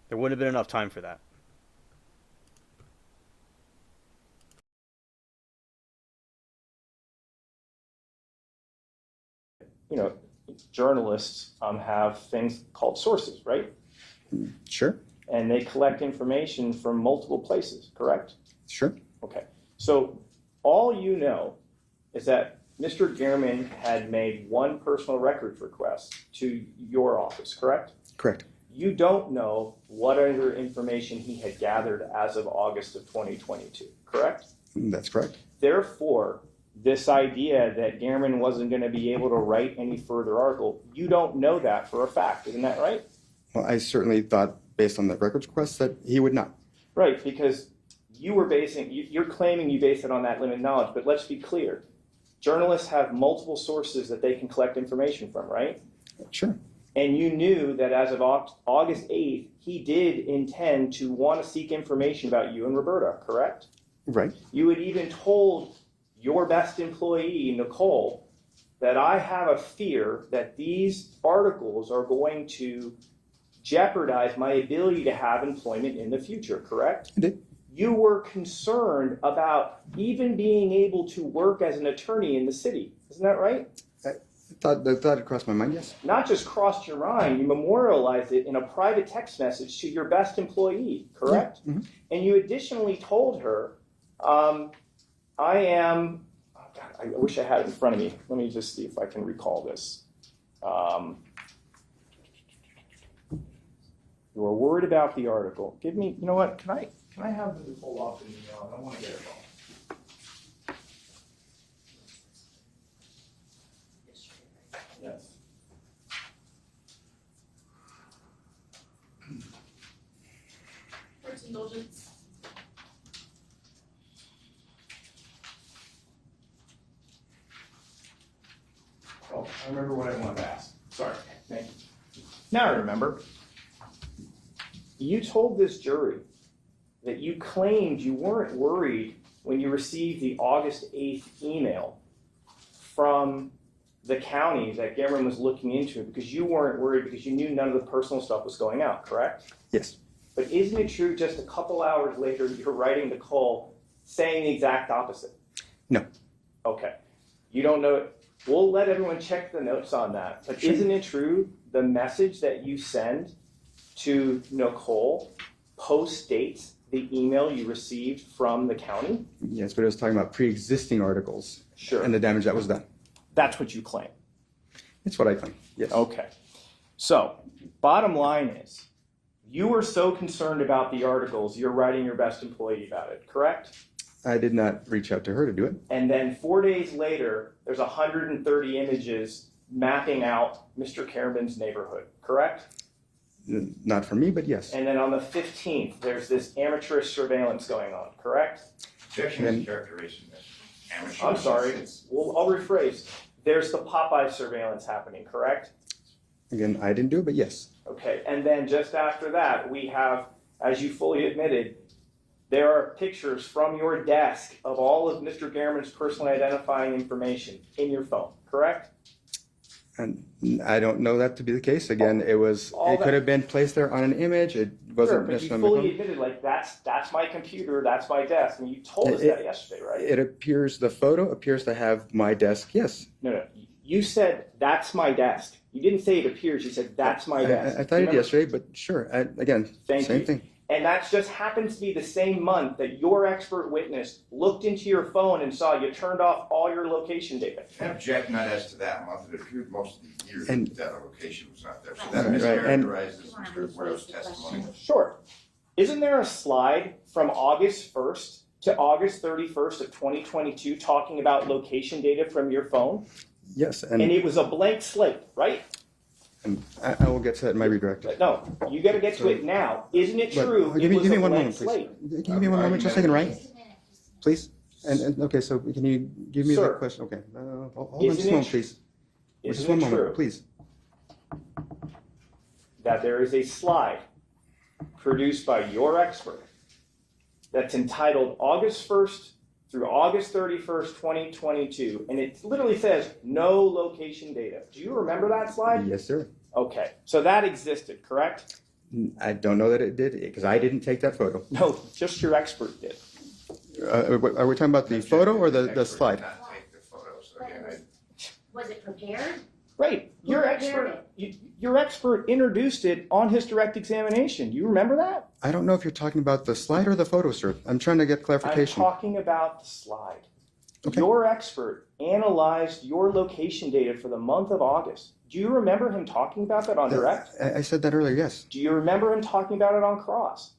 There wouldn't have been enough time for that. journalists have things called sources, right? Sure. And they collect information from multiple places, correct? Sure. Okay. So all you know is that Mr. Gehrman had made one personal records request to your office, correct? Correct. You don't know what other information he had gathered as of August of 2022, correct? That's correct. Therefore, this idea that Gehrman wasn't going to be able to write any further article, you don't know that for a fact, isn't that right? Well, I certainly thought, based on the records request, that he would not. Right, because you're claiming you base it on that limited knowledge, but let's be clear. Journalists have multiple sources that they can collect information from, right? Sure. And you knew that as of August 8th, he did intend to want to seek information about you and Roberta, correct? Right. You had even told your best employee, Nicole, that I have a fear that these articles are going to jeopardize my ability to have employment in the future, correct? I did. You were concerned about even being able to work as an attorney in the city. Isn't that right? I thought it crossed my mind, yes. Not just crossed your mind, you memorialized it in a private text message to your best employee, correct? Yeah. Mm-hmm. And you additionally told her, I wish I had it in front of me. Let me just see if I can recall this. You were worried about the article. Give me, you know what, can I have them pull off an email? I don't want to get it wrong. Yes. Court's indulgence. Oh, I remember what I wanted to ask. Sorry. Thank you. Now I remember. You told this jury that you claimed you weren't worried when you received the August 8th email from the county that Gehrman was looking into because you weren't worried because you knew none of the personal stuff was going out, correct? Yes. But isn't it true just a couple hours later you're writing Nicole saying the exact opposite? No. Okay. You don't know it. We'll let everyone check the notes on that. But Sure. Isn't it true the message that you send to Nicole post-dates the email you received from the county? Yes, but it was talking about pre-existing articles Sure. and the damage that was done. That's what you claim. It's what I claim, yes. Okay. So, bottom line is, you were so concerned about the articles, you're writing your best employee about it, correct? I did not reach out to her to do it. And then 4 days later, there's 130 images mapping out Mr. Kerman's neighborhood, correct? Not for me, but yes. And then on the 15th, there's this amateurish surveillance going on, correct? Objection is characterization that amateur. I'm sorry. Well, I'll rephrase. There's the Popeye surveillance happening, correct? Again, I didn't do it, but yes. Okay, and then just after that, we have, as you fully admitted, there are pictures from your desk of all of Mr. Gehrman's personally identifying information in your phone, correct? And I don't know that to be the case. Again, it could have been placed there on an image. It Sure, wasn't but you necessarily. fully admitted, like, that's my computer, that's my desk, and you told us that yesterday, right? It appears, the photo appears to have my desk, yes. No, you said, that's my desk. You didn't say it appears, you said, that's my desk. I thought it yesterday, but sure, again, Thank same you. thing. And that just happens to be the same month that your expert witness looked into your phone and saw you turned off all your location data. I object not as to that month, it appeared most of the year And- that location was not there. So that Right, and- mischaracterizes Mr. Worrell's testimony. Sure. Isn't there a slide from August 1st to August 31st of 2022 talking about location data from your phone? Yes, And and it was a blank slate, right? I will get to that in my redirect. But no, you gotta get to it now. Isn't it But true? give It me was a one blank moment, please. slate. Can you give me one moment, just a second, right? Just a minute. Please? And okay, so can you give me the Sir. question? Okay, hold on Isn't just a it moment, tr- please. Just Isn't one it moment, true please. that there is a slide produced by your expert that's entitled August 1st through August 31st, 2022, and it literally says no location data. Do you remember that slide? Yes, sir. Okay, so that existed, correct? I don't know that it did, because I didn't take that photo. No, just your expert did. Are we talking about the photo or the Expert slide? did not take the photos. Again, Was it prepared? Right, your prepared expert, your expert introduced it on his direct examination. You remember that? I don't know if you're talking about the slide or the photo, sir. I'm trying to get I'm clarification. talking about the slide. Okay. Your expert analyzed your location data for the month of August. Do you remember him talking about that on direct? I said that earlier, yes. Do you remember him talking about it on cross?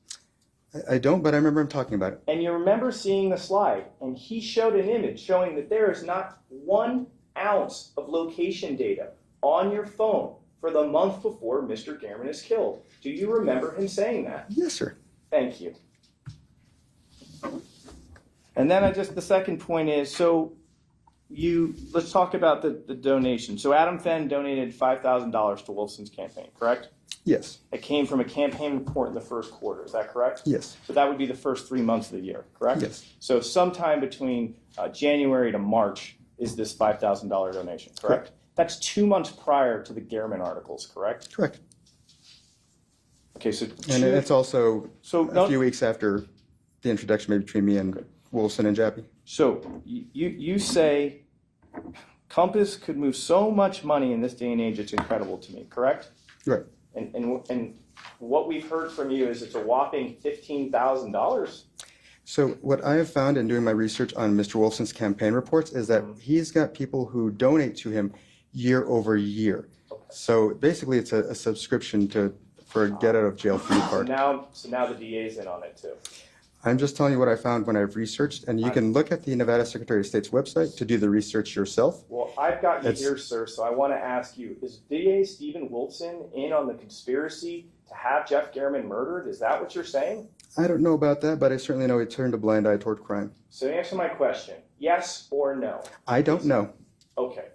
I don't, but I remember him talking about it. And you remember seeing the slide, and he showed an image showing that there is not 1 ounce of location data on your phone for the month before Mr. Gehrman is killed. Do you remember him saying that? Yes, sir. Thank you. And then the second point is, so let's talk about the donation. So Adam Fenn donated $5,000 to Wolfson's campaign, correct? Yes. It came from a campaign report in the first quarter, is that correct? Yes. So that would be the first 3 months of the year, correct? Yes. So sometime between January to March is this $5,000 donation, correct? Correct. That's 2 months prior to the Gehrman articles, correct? Correct. Okay, so And it's also no- a few weeks after the introduction maybe between me and Wilson and Jappy. So you say Compass could move so much money in this day and age, it's incredible to me, correct? Right. And what we've heard from you is it's a whopping $15,000. So what I have found in doing my research on Mr. Wolfson's campaign reports is that he's got people who donate to him year over year. So basically it's a subscription for a get out of jail free So card. now the DA's in on it too. I'm just telling you what I found when I've researched, and you can look at the Nevada Secretary of State's website to do the research yourself. Well, I've got you It's- here, sir, so I want to ask you, is DA Stephen Wilson in on the conspiracy to have Jeff Gehrman murdered? Is that what you're saying? I don't know about that, but I certainly know he turned a blind eye toward crime. So answer my question, yes or no? I don't know. Okay.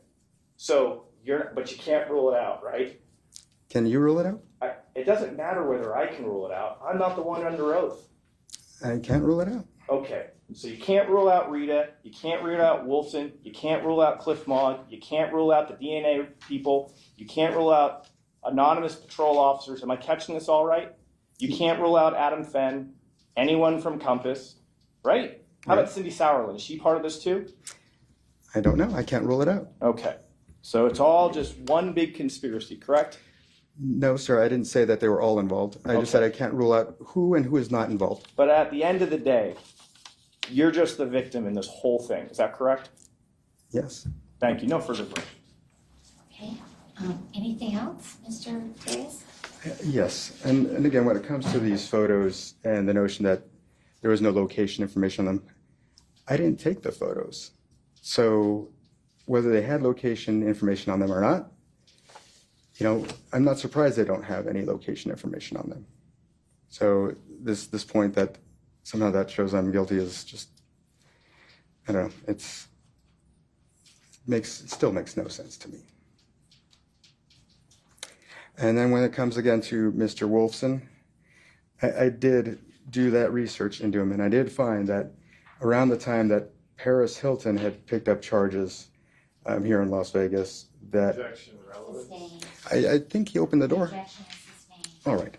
So but you can't rule it out, right? Can you rule it out? It doesn't matter whether I can rule it out. I'm not the one under oath. I can't rule it out. Okay, so you can't rule out Rita, you can't rule out Wolfson, you can't rule out Cliff Maud, you can't rule out the DNA people, you can't rule out anonymous patrol officers. Am I catching this all right? You can't rule out Adam Fenn, anyone from Compass, right? How about Cindy Sauerland? Is she part of this too? I don't know. I can't rule it out. Okay, so it's all just one big conspiracy, correct? No, sir, I didn't say that they were all involved. I just said I can't rule out who and who is not involved. But at the end of the day, you're just the victim in this whole thing. Is that correct? Yes. Thank you. No further questions. Okay, anything else, Mr. Reyes? Yes, and again, when it comes to these photos and the notion that there was no location information on them, I didn't take the photos. So whether they had location information on them or not, I'm not surprised they don't have any location information on them. So this point that somehow that shows I'm guilty is just, I don't know, it still makes no sense to me. And then when it comes again to Mr. Wolfson, I did do that research into him, and I did find that around the time that Paris Hilton had picked up charges here in Las Vegas, that Sustained. I think he opened the door. Objection is sustained. All right.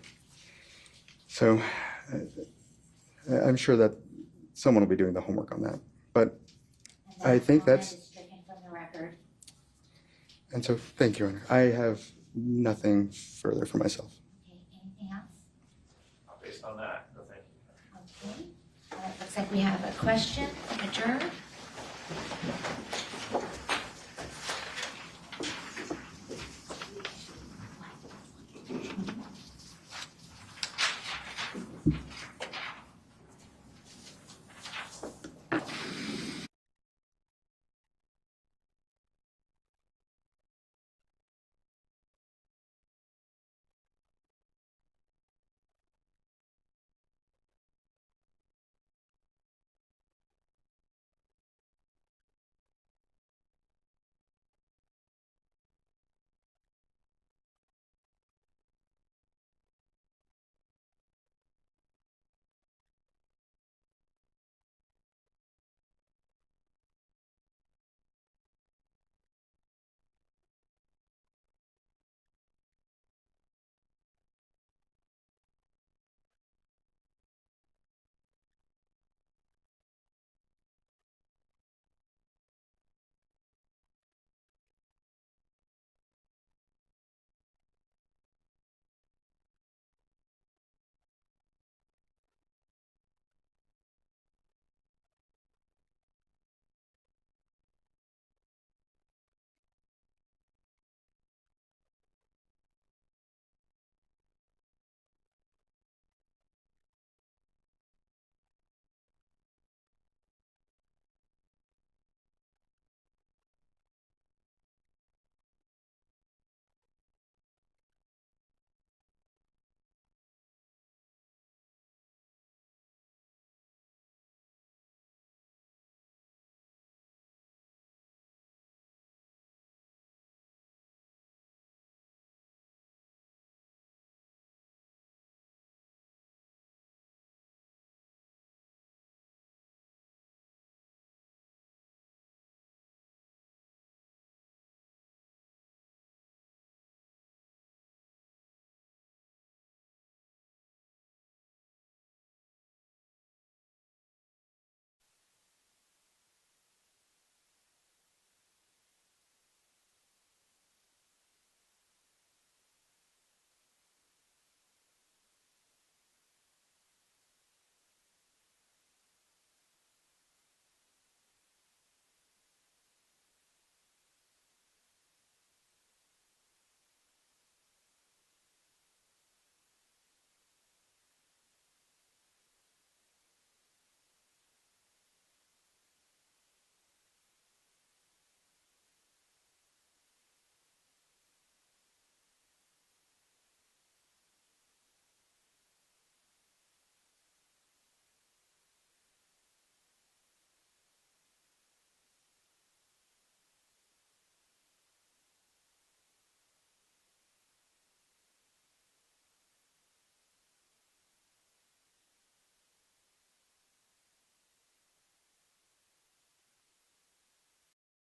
So I'm sure that someone will be doing the homework on that. But And that I think comment that's- is stricken from the record. and so thank you, Your Honor. I have nothing further for myself. Okay, anything else? Based on that, no thank you. Okay, it looks like we have a question from a juror.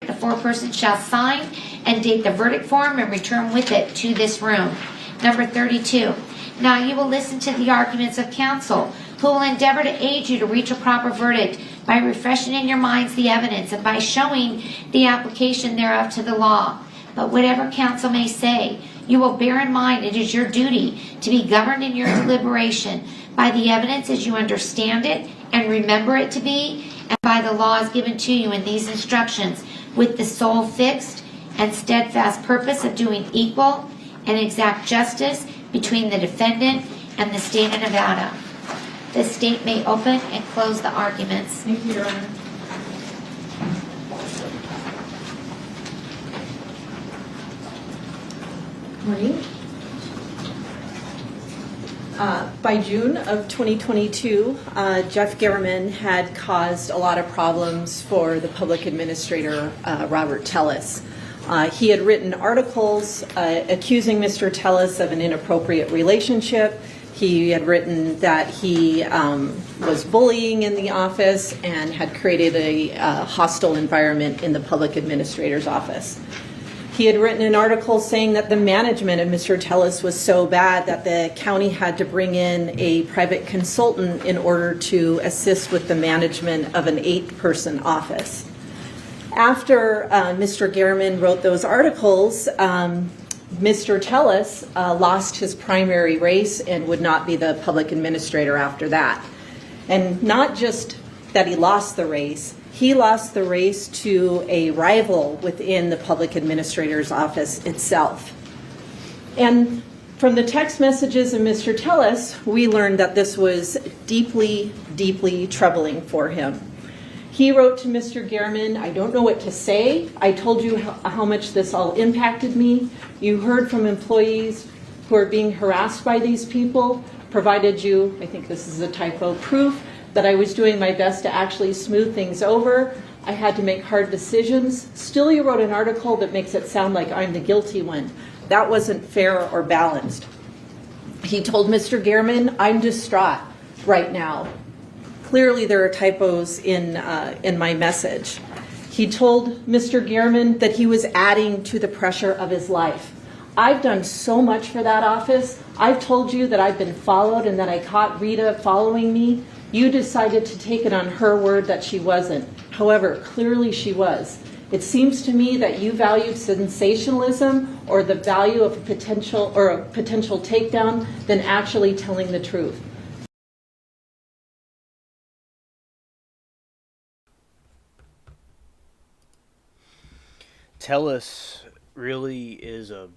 The foreperson shall sign and date the verdict form and return with it to this room. Number 32. Now you will listen to the arguments of counsel, who will endeavor to aid you to reach a proper verdict by refreshing in your minds the evidence and by showing the application thereof to the law. But whatever counsel may say, You will bear in mind it is your duty to be governed in your deliberation by the evidence as you understand it and remember it to be, and by the laws given to you in these instructions, with the sole fixed and steadfast purpose of doing equal and exact justice between the defendant and the state of Nevada. The state may open and close the arguments. Thank you, Your Honor. Morning. By June of 2022, Jeff Garriman had caused a lot of problems for the public administrator, Robert Tellis. He had written articles accusing Mr. Tellis of an inappropriate relationship. He had written that he was bullying in the office and had created a hostile environment in the public administrator's office. He had written an article saying that the management of Mr. Tellis was so bad that the county had to bring in a private consultant in order to assist with the management of an 8-person office. After Mr. Garriman wrote those articles, Mr. Tellis lost his primary race and would not be the public administrator after that. And not just that he lost the race, he lost the race to a rival within the public administrator's office itself. And from the text messages of Mr. Tellis, we learned that this was deeply, deeply troubling for him. He wrote to Mr. Garriman, "I don't know what to say. I told you how much this all impacted me. You heard from employees who are being harassed by these people, provided you," I think this is a typo, "proof that I was doing my best to actually smooth things over. I had to make hard decisions. Still, you wrote an article that makes it sound like I'm the guilty one. That wasn't fair or balanced." He told Mr. Garriman, "I'm distraught right now. Clearly there are typos in my message." He told Mr. Garriman that he was adding to the pressure of his life. "I've done so much for that office. I've told you that I've been followed and that I caught Rita following me. You decided to take it on her word that she wasn't. However, clearly she was. It seems to me that you valued sensationalism or the value of a potential takedown than actually telling the truth." Tellis really is a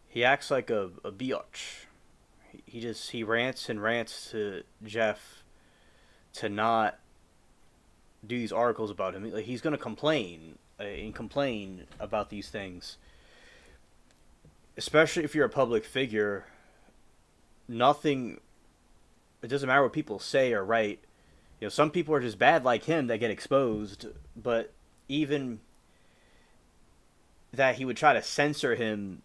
he acts like a biatch. He rants and rants to Jeff to not do these articles about him. Like, he's gonna complain about these things, especially if you're a public figure. It doesn't matter what people say or write. You know, some people are just bad like him that get exposed, but even that he would try to censor him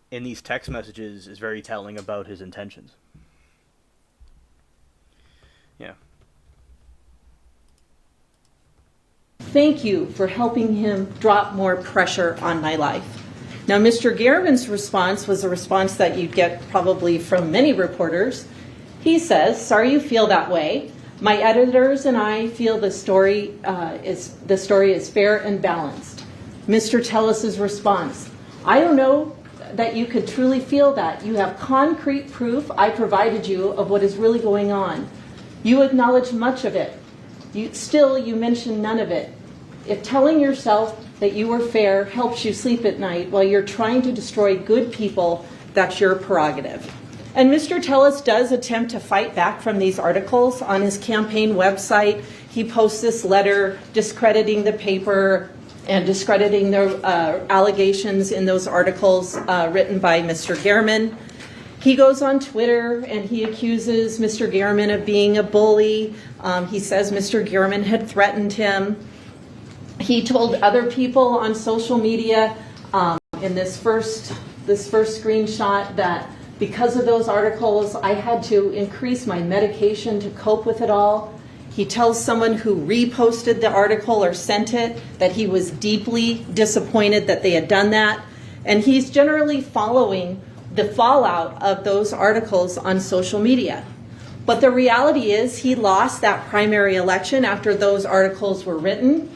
in these text messages is very telling about his intentions. Yeah. "Thank you for helping him drop more pressure on my life." Now, Mr. Garriman's response was a response that you'd get probably from many reporters. He says, "Sorry you feel that way. My editors and I feel the story is fair and balanced." Mr. Tellis's response, "I don't know that you could truly feel that. You have concrete proof I provided you of what is really going on. You acknowledge much of it. You mention none of it. If telling yourself that you were fair helps you sleep at night while you're trying to destroy good people, that's your prerogative." And Mr. Tellis does attempt to fight back from these articles. On his campaign website, he posts this letter discrediting the paper and discrediting the allegations in those articles written by Mr. Garriman. He goes on Twitter and he accuses Mr. Garriman of being a bully. He says Mr. Garriman had threatened him. He told other people on social media in this first screenshot that because of those articles, I had to increase my medication to cope with it all. He tells someone who reposted the article or sent it that he was deeply disappointed that they had done that. And he's generally following the fallout of those articles on social media. But the reality is he lost that primary election after those articles were written,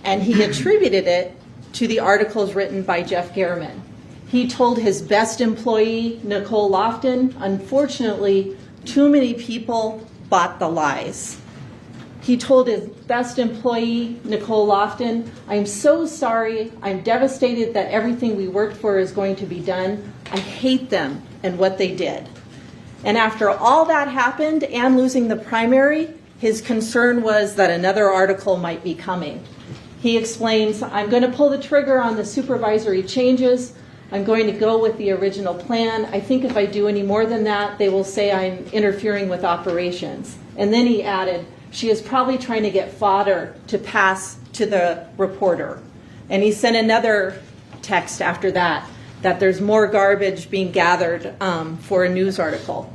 and he attributed it to the articles written by Jeff Garriman. He told his best employee, Nicole Lofton, unfortunately, too many people bought the lies. He told his best employee, Nicole Lofton, I'm so sorry. I'm devastated that everything we worked for is going to be done. I hate them and what they did. And after all that happened and losing the primary, his concern was that another article might be coming. He explains, I'm going to pull the trigger on the supervisory changes. I'm going to go with the original plan. I think if I do any more than that, they will say I'm interfering with operations. And then he added, she is probably trying to get fodder to pass to the reporter. And he sent another text after that there's more garbage being gathered for a news article.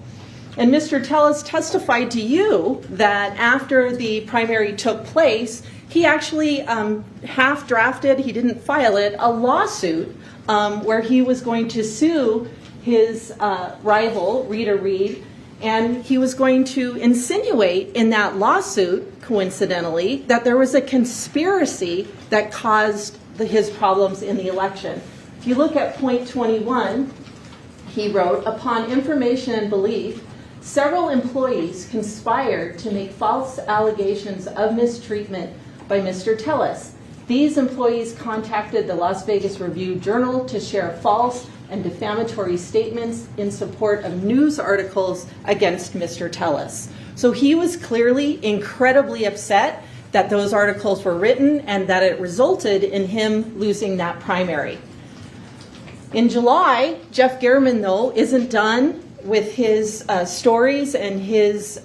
And Mr. Tellis testified to you that after the primary took place, he actually half drafted, he didn't file it, a lawsuit where he was going to sue his rival, Rita Reed, and he was going to insinuate in that lawsuit, coincidentally, that there was a conspiracy that caused his problems in the election. If you look at point 21, he wrote, upon information and belief, several employees conspired to make false allegations of mistreatment by Mr. Tellis. These employees contacted the Las Vegas Review-Journal to share false and defamatory statements in support of news articles against Mr. Tellis. So he was clearly incredibly upset that those articles were written and that it resulted in him losing that primary. In July, Jeff Garriman, though, isn't done with his stories and his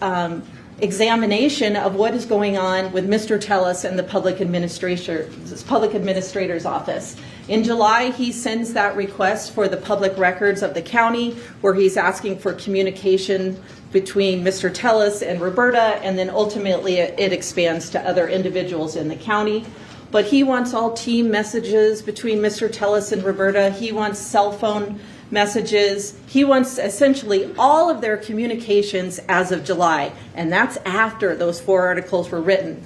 examination of what is going on with Mr. Tellis and the public administrator's office. In July, he sends that request for the public records of the county, where he's asking for communication between Mr. Tellis and Roberta, and then ultimately it expands to other individuals in the county. But he wants all team messages between Mr. Tellis and Roberta. He wants cell phone messages. He wants essentially all of their communications as of July, and that's after those 4 articles were written.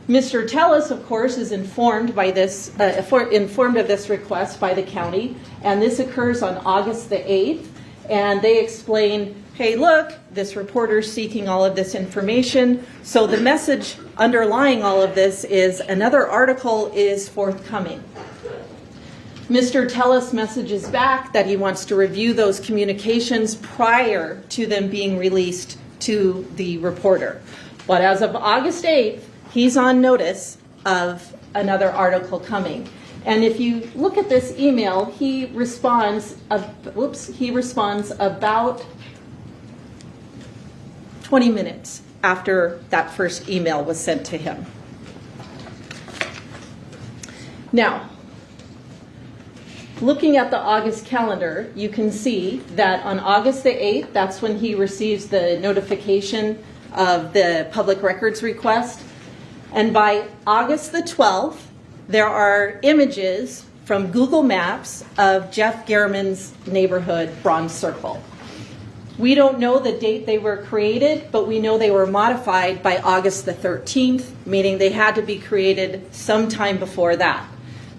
Mr. Tellis, of course, is informed by this, informed of this request by the county, and this occurs on August the 8th, and they explain, hey, look, this reporter's seeking all of this information. So the message underlying all of this is another article is forthcoming. Mr. Tellis messages back that he wants to review those communications prior to them being released to the reporter. But as of August 8th, he's on notice of another article coming. And if you look at this email, he responds about 20 minutes after that first email was sent to him. Now, looking at the August calendar, you can see that on August the 8th, that's when he receives the notification of the public records request. And by August the 12th, there are images from Google Maps of Jeff Garriman's neighborhood, Bronze Circle. We don't know the date they were created, but we know they were modified by August the 13th, meaning they had to be created sometime before that.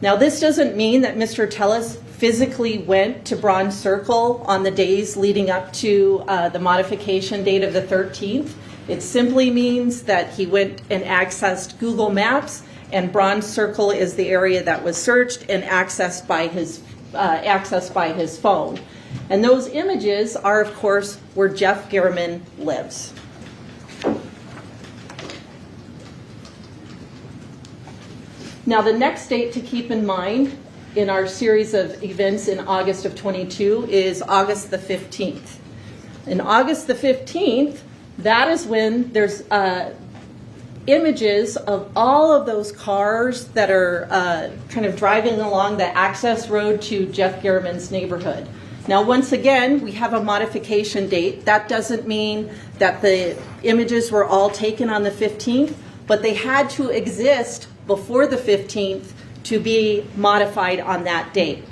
Now, this doesn't mean that Mr. Tellis physically went to Bronze Circle on the days leading up to the modification date of the 13th. It simply means that he went and accessed Google Maps, and Bronze Circle is the area that was searched and accessed by his phone. And those images are, of course, where Jeff Garriman lives. Now, the next date to keep in mind in our series of events in August of 22 is August the 15th. In August the 15th, that is when there's images of all of those cars that are kind of driving along the access road to Jeff Garriman's neighborhood. Now, once again, we have a modification date. That doesn't mean that the images were all taken on the 15th, but they had to exist before the 15th to be modified on that date.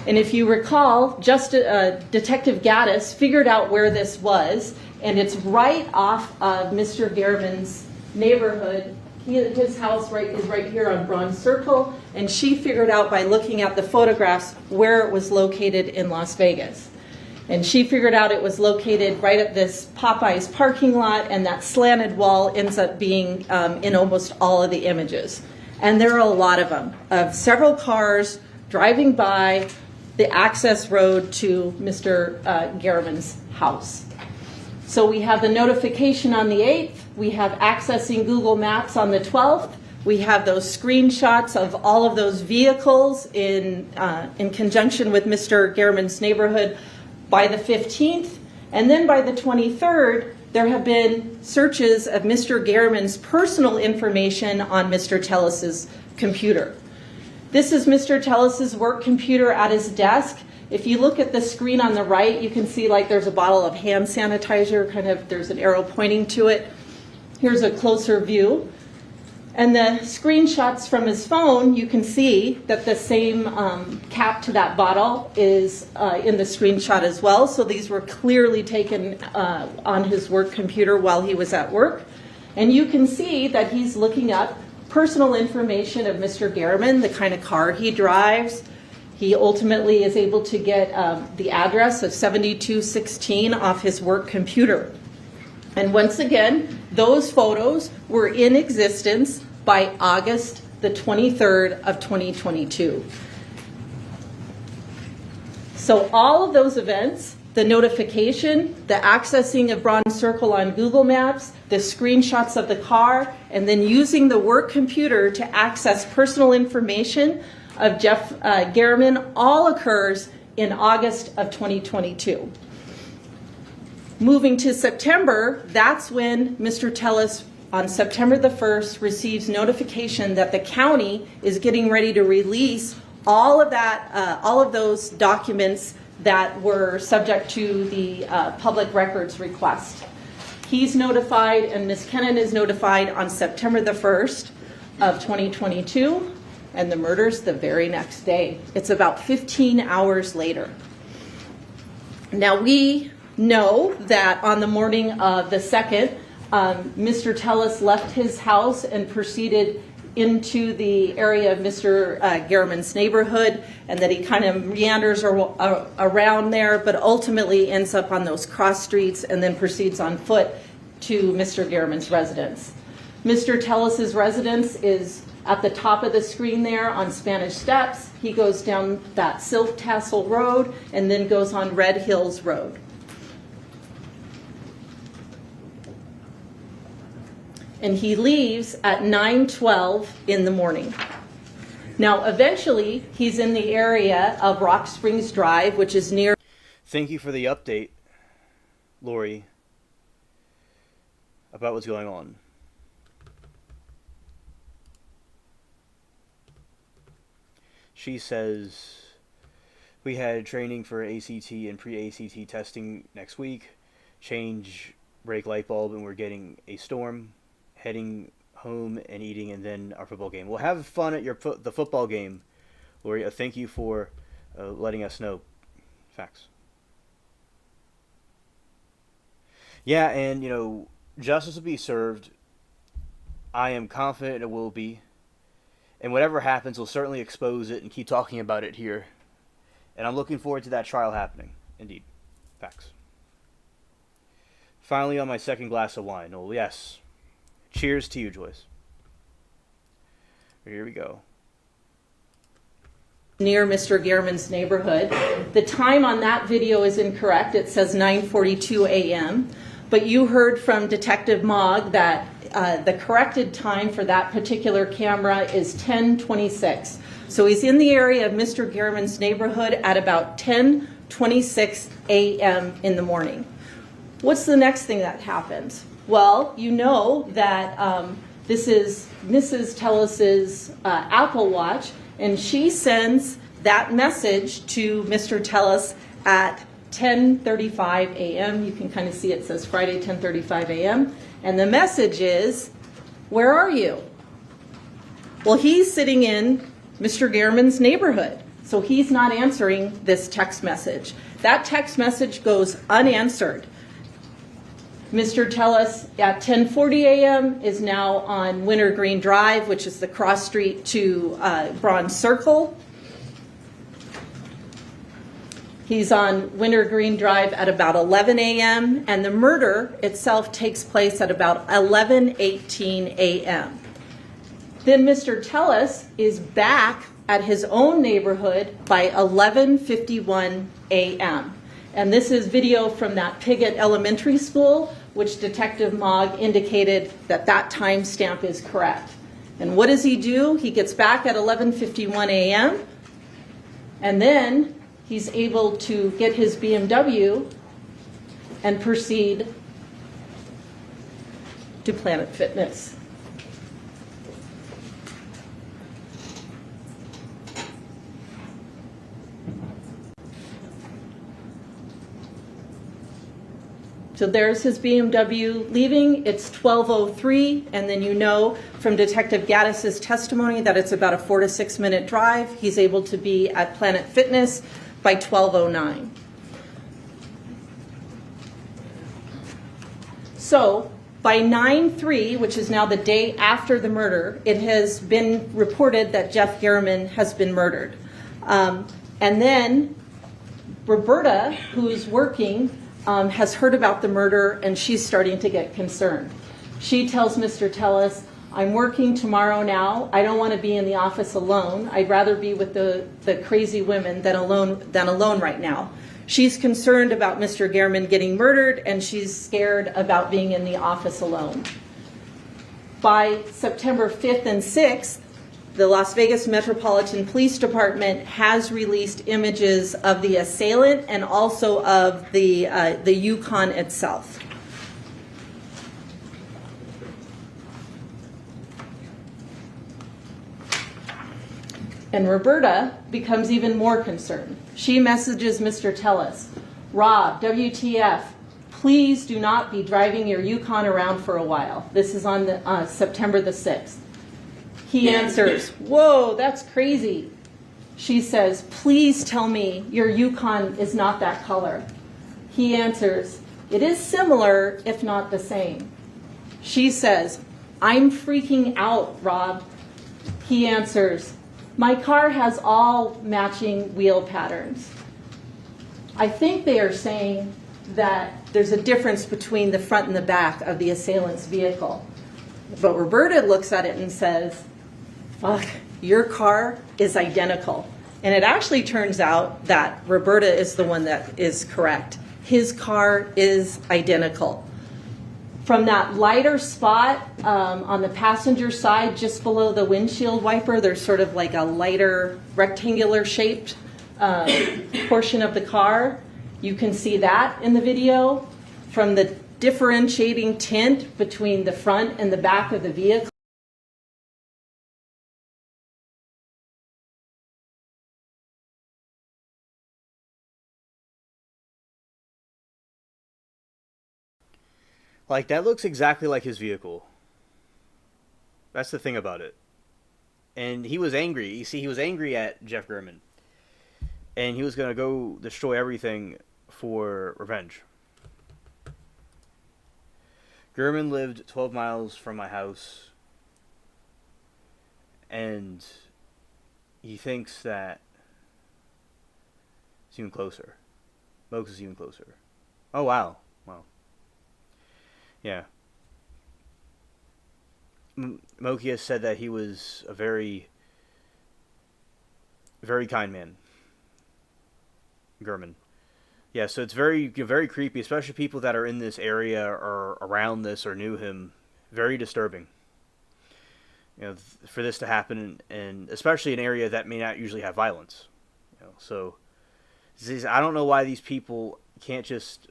And if you recall, Detective Gaddis figured out where this was, and it's right off of Mr. Garriman's neighborhood his house is right here on Bronze Circle, and she figured out by looking at the photographs where it was located in Las Vegas. And she figured out it was located right at this Popeyes parking lot, and that slanted wall ends up being in almost all of the images. And there are a lot of them, of several cars driving by the access road to Mr. Garriman's house. So we have the notification on the 8th, we have accessing Google Maps on the 12th, we have those screenshots of all of those vehicles in conjunction with Mr. Garriman's neighborhood by the 15th, and then by the 23rd, there have been searches of Mr. Garriman's personal information on Mr. Tellis's computer. This is Mr. Tellis's work computer at his desk. If you look at the screen on the right, you can see like there's a bottle of hand sanitizer, there's an arrow pointing to it. Here's a closer view. And the screenshots from his phone, you can see that the same cap to that bottle is in the screenshot as well. So these were clearly taken on his work computer while he was at work. And you can see that he's looking up personal information of Mr. Garriman, the kind of car he drives. He ultimately is able to get the address of 7216 off his work computer. And once again, those photos were in existence by August the 23rd of 2022. So all of those events, the notification, the accessing of Bronze Circle on Google Maps, the screenshots of the car, and then using the work computer to access personal information of Jeff Garriman all occurs in August of 2022. Moving to September, that's when Mr. Tellis, on September the 1st, receives notification that the county is getting ready to release all of those documents that were subject to the public records request. He's notified, and Ms. Kennan is notified on September the 1st of 2022, and the murder's the very next day. It's about 15 hours later. Now we know that on the morning of the 2nd, Mr. Tellis left his house and proceeded into the area of Mr. Garriman's neighborhood, and that he kind of meanders around there, but ultimately ends up on those cross streets and then proceeds on foot to Mr. Garriman's residence. Mr. Tellis's residence is at the top of the screen there on Spanish Steps. He goes down that Silk Tassel Road and then goes on Red Hills Road. And he leaves at 9:12 in the morning. Now, eventually, he's in the area of Rock Springs Drive, which is near. Thank you for the update, Lori, about what's going on. She says, we had training for ACT and pre-ACT testing next week. Change brake light bulb, and we're getting a storm. Heading home and eating, and then our football game. We'll have fun at the football game, Lori. Thank you for letting us know. Facts. Yeah, and justice will be served. I am confident it will be, and whatever happens, we'll certainly expose it and keep talking about it here. And I'm looking forward to that trial happening. Indeed, facts. Finally, on my second glass of wine. Oh yes. Cheers to you, Joyce. Here we go. Near Mr. Garriman's neighborhood. The time on that video is incorrect. It says 9:42 a.m. But you heard from Detective Mogg that the corrected time for that particular camera is 10:26. So he's in the area of Mr. Garriman's neighborhood at about 10:26 a.m. in the morning. What's the next thing that happens? Well, you know that this is Mrs. Tellis's Apple Watch, and she sends that message to Mr. Tellis at 10:35 a.m. You can kind of see it says Friday 10:35 a.m. And the message is, where are you? Well, he's sitting in Mr. Garriman's neighborhood, so he's not answering this text message. That text message goes unanswered. Mr. Tellis at 10:40 a.m. is now on Wintergreen Drive, which is the cross street to Bronze Circle. He's on Wintergreen Drive at about 11 a.m., and the murder itself takes place at about 11:18 a.m. Then Mr. Tellis is back at his own neighborhood by 11:51 a.m. And this is video from that Piggott Elementary School, which Detective Mogg indicated that that timestamp is correct. And what does he do? He gets back at 11:51 a.m. and then he's able to get his BMW and proceed to Planet Fitness. So there's his BMW leaving. It's 12:03, and then you know from Detective Gaddis's testimony that it's about a 4 to 6 minute drive. He's able to be at Planet Fitness by 12:09. So by 9/3, which is now the day after the murder, it has been reported that Jeff Garriman has been murdered. And then Roberta, who's working, has heard about the murder, and she's starting to get concerned. She tells Mr. Tellis, I'm working tomorrow now. I don't want to be in the office alone. I'd rather be with the crazy women than alone right now. She's concerned about Mr. Garriman getting murdered, and she's scared about being in the office alone. By September 5th and 6th, the Las Vegas Metropolitan Police Department has released images of the assailant and also of the Yukon itself. And Roberta becomes even more concerned. She messages Mr. Tellis, Rob, WTF, please do not be driving your Yukon around for a while. This is on the, September the 6th. He answers, whoa, that's crazy. She says, please tell me your Yukon is not that color. He answers, it is similar, if not the same. She says, I'm freaking out, Rob. He answers, my car has all matching wheel patterns. I think they are saying that there's a difference between the front and the back of the assailant's vehicle. But Roberta looks at it and says, fuck, your car is identical. And it actually turns out that Roberta is the one that is correct. His car is identical. From that lighter spot on the passenger side, just below the windshield wiper, there's sort of like a lighter rectangular shaped portion of the car. You can see that in the video. From the differentiating tint between the front and the back of the vehicle. Like, that looks exactly like his vehicle. That's the thing about it. And he was angry. You see, he was angry at Jeff Garriman. And he was going to go destroy everything for revenge. Garriman lived 12 miles from my house. And he thinks that it's even closer. Mokes is even closer. Oh, wow. Wow. Yeah. Moki has said that he was a very, very kind man. Garriman. Yeah, so it's very, very creepy, especially people that are in this area or around this or knew him. Very disturbing. You know, for this to happen, and especially an area that may not usually have violence. You know, so I don't know why these people can't just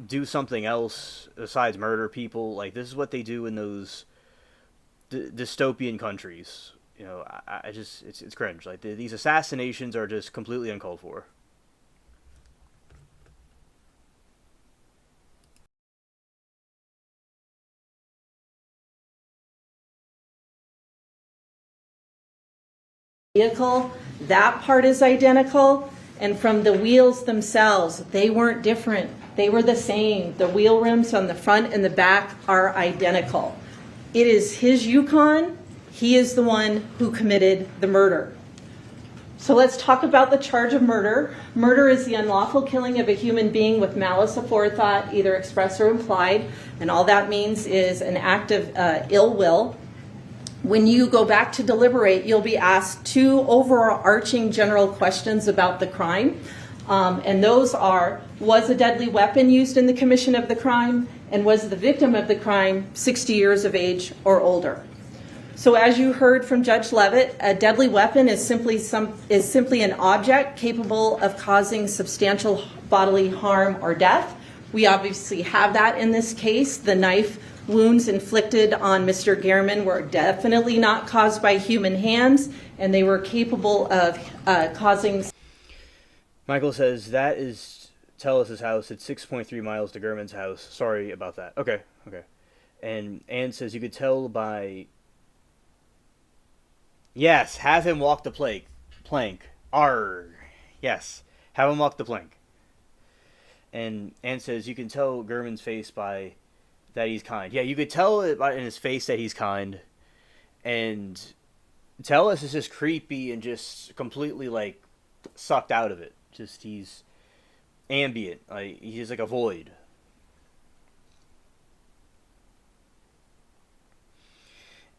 do something else besides murder people. Like, this is what they do in those dystopian countries. You know, I just, it's cringe. Like, these assassinations are just completely uncalled for. Vehicle, that part is identical, and from the wheels themselves, they weren't different. They were the same. The wheel rims on the front and the back are identical. It is his Yukon. He is the one who committed the murder. So let's talk about the charge of murder. Murder is the unlawful killing of a human being with malice aforethought, either express or implied, and all that means is an act of ill will. When you go back to deliberate, you'll be asked two overarching general questions about the crime, and those are, was a deadly weapon used in the commission of the crime, and was the victim of the crime 60 years of age or older? So as you heard from Judge Levitt, a deadly weapon is simply an object capable of causing substantial bodily harm or death. We obviously have that in this case. The knife wounds inflicted on Mr. Gehrman were definitely not caused by human hands, and they were capable of causing... Michael says that is Tellis' house. It's 6.3 miles to Gehrman's house. Sorry about that. Okay. And Ann says you could tell by... Yes, have him walk the plank. Arrgh. Yes, have him walk the plank. And Ann says you can tell Gehrman's face by that he's kind. Yeah, you could tell it in his face that he's kind. And Tellis is just creepy and just completely like sucked out of it. Just he's ambient. He's like a void.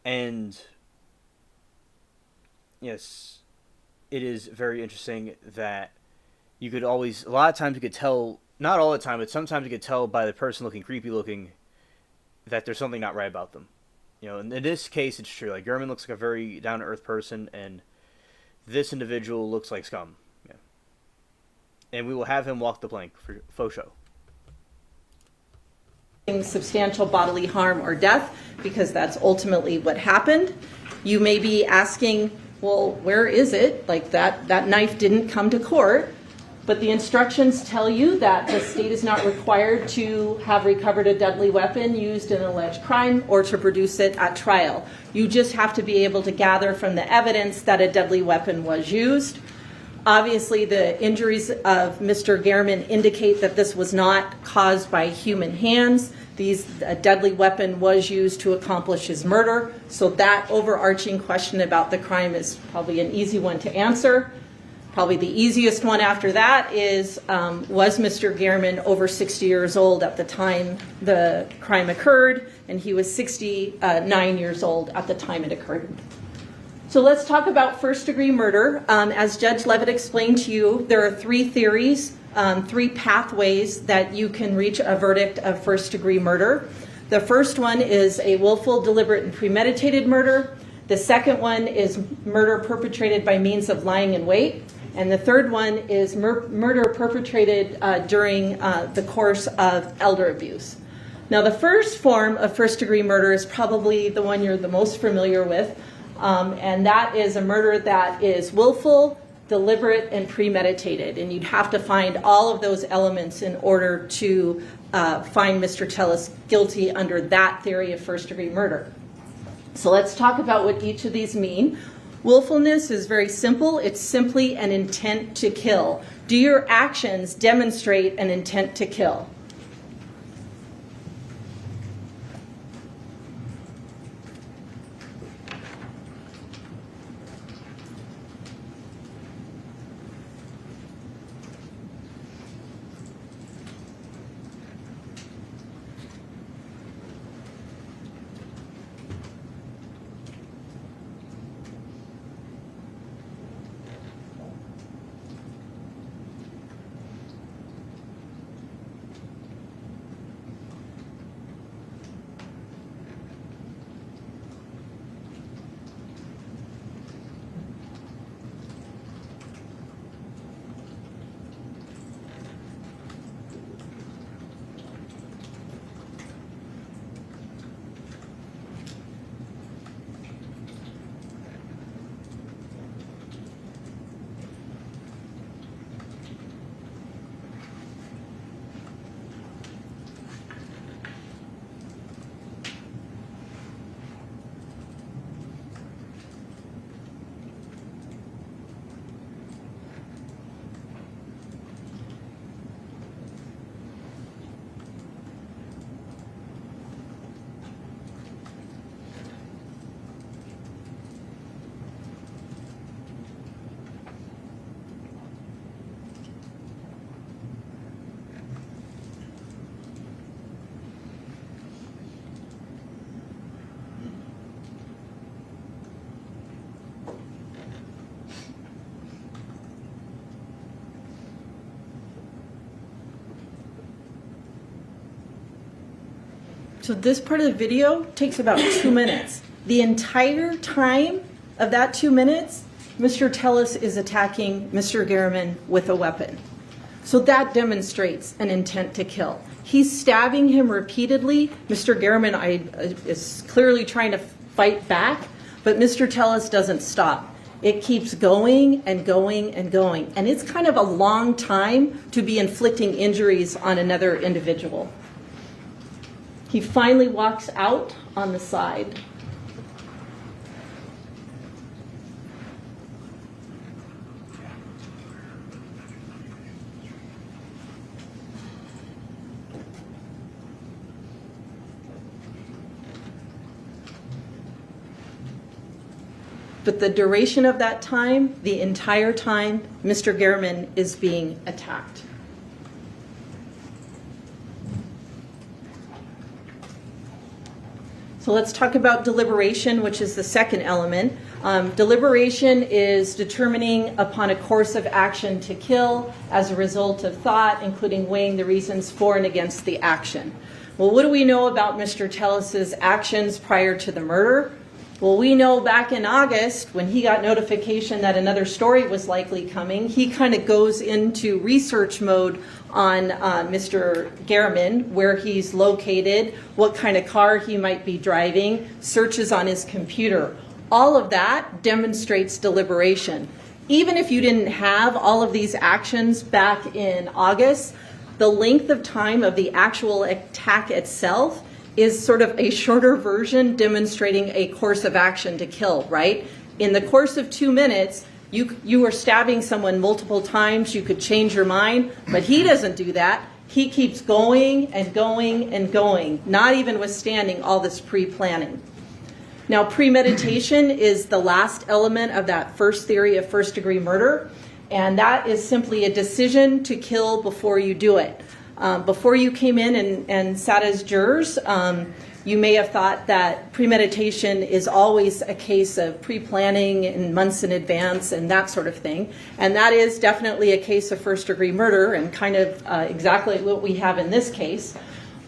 And yes, it is very interesting that you could always, a lot of times you could tell, not all the time, but sometimes you could tell by the person looking creepy looking that there's something not right about them. You know, and in this case, it's true. Like, Gehrman looks like a very down-to-earth person, and this individual looks like scum. Yeah. And we will have him walk the plank for faux show. Substantial bodily harm or death, because that's ultimately what happened. You may be asking, well, where is it? Like that knife didn't come to court, but the instructions tell you that the state is not required to have recovered a deadly weapon used in an alleged crime or to produce it at trial. You just have to be able to gather from the evidence that a deadly weapon was used. Obviously, the injuries of Mr. Gehrman indicate that this was not caused by human hands. A deadly weapon was used to accomplish his murder. So that overarching question about the crime is probably an easy one to answer. Probably the easiest one after that is, was Mr. Gehrman over 60 years old at the time the crime occurred? And he was 69 years old at the time it occurred. So let's talk about first-degree murder. As Judge Levitt explained to you, there are three theories, three pathways that you can reach a verdict of first-degree murder. The first one is a willful, deliberate, and premeditated murder. The second one is murder perpetrated by means of lying in wait. And the third one is murder perpetrated during the course of elder abuse. Now, the first form of first-degree murder is probably the one you're the most familiar with. And that is a murder that is willful, deliberate, and premeditated. And you'd have to find all of those elements in order to find Mr. Tellis guilty under that theory of first-degree murder. So let's talk about what each of these mean. Willfulness is very simple. It's simply an intent to kill. Do your actions demonstrate an intent to kill? So this part of the video takes about 2 minutes. The entire time of that 2 minutes, Mr. Tellis is attacking Mr. Garriman with a weapon. So that demonstrates an intent to kill. He's stabbing him repeatedly. Mr. Garriman is clearly trying to fight back, but Mr. Tellis doesn't stop. It keeps going and going and going. And it's kind of a long time to be inflicting injuries on another individual. He finally walks out on the side. But the duration of that time, the entire time, Mr. Garriman is being attacked. So let's talk about deliberation, which is the second element. Deliberation is determining upon a course of action to kill as a result of thought, including weighing the reasons for and against the action. Well, what do we know about Mr. Tellis's actions prior to the murder? Well, we know back in August, when he got notification that another story was likely coming, he kind of goes into research mode on Mr. Garriman, where he's located, what kind of car he might be driving, searches on his computer. All of that demonstrates deliberation. Even if you didn't have all of these actions back in August, the length of time of the actual attack itself is sort of a shorter version demonstrating a course of action to kill, right? In the course of 2 minutes, you were stabbing someone multiple times, you could change your mind, but he doesn't do that. He keeps going and going and going, not even withstanding all this pre-planning. Now, premeditation is the last element of that first theory of first-degree murder, and that is simply a decision to kill before you do it. Before you came in and sat as jurors, you may have thought that premeditation is always a case of pre-planning and months in advance and that sort of thing. And that is definitely a case of first-degree murder and kind of exactly what we have in this case.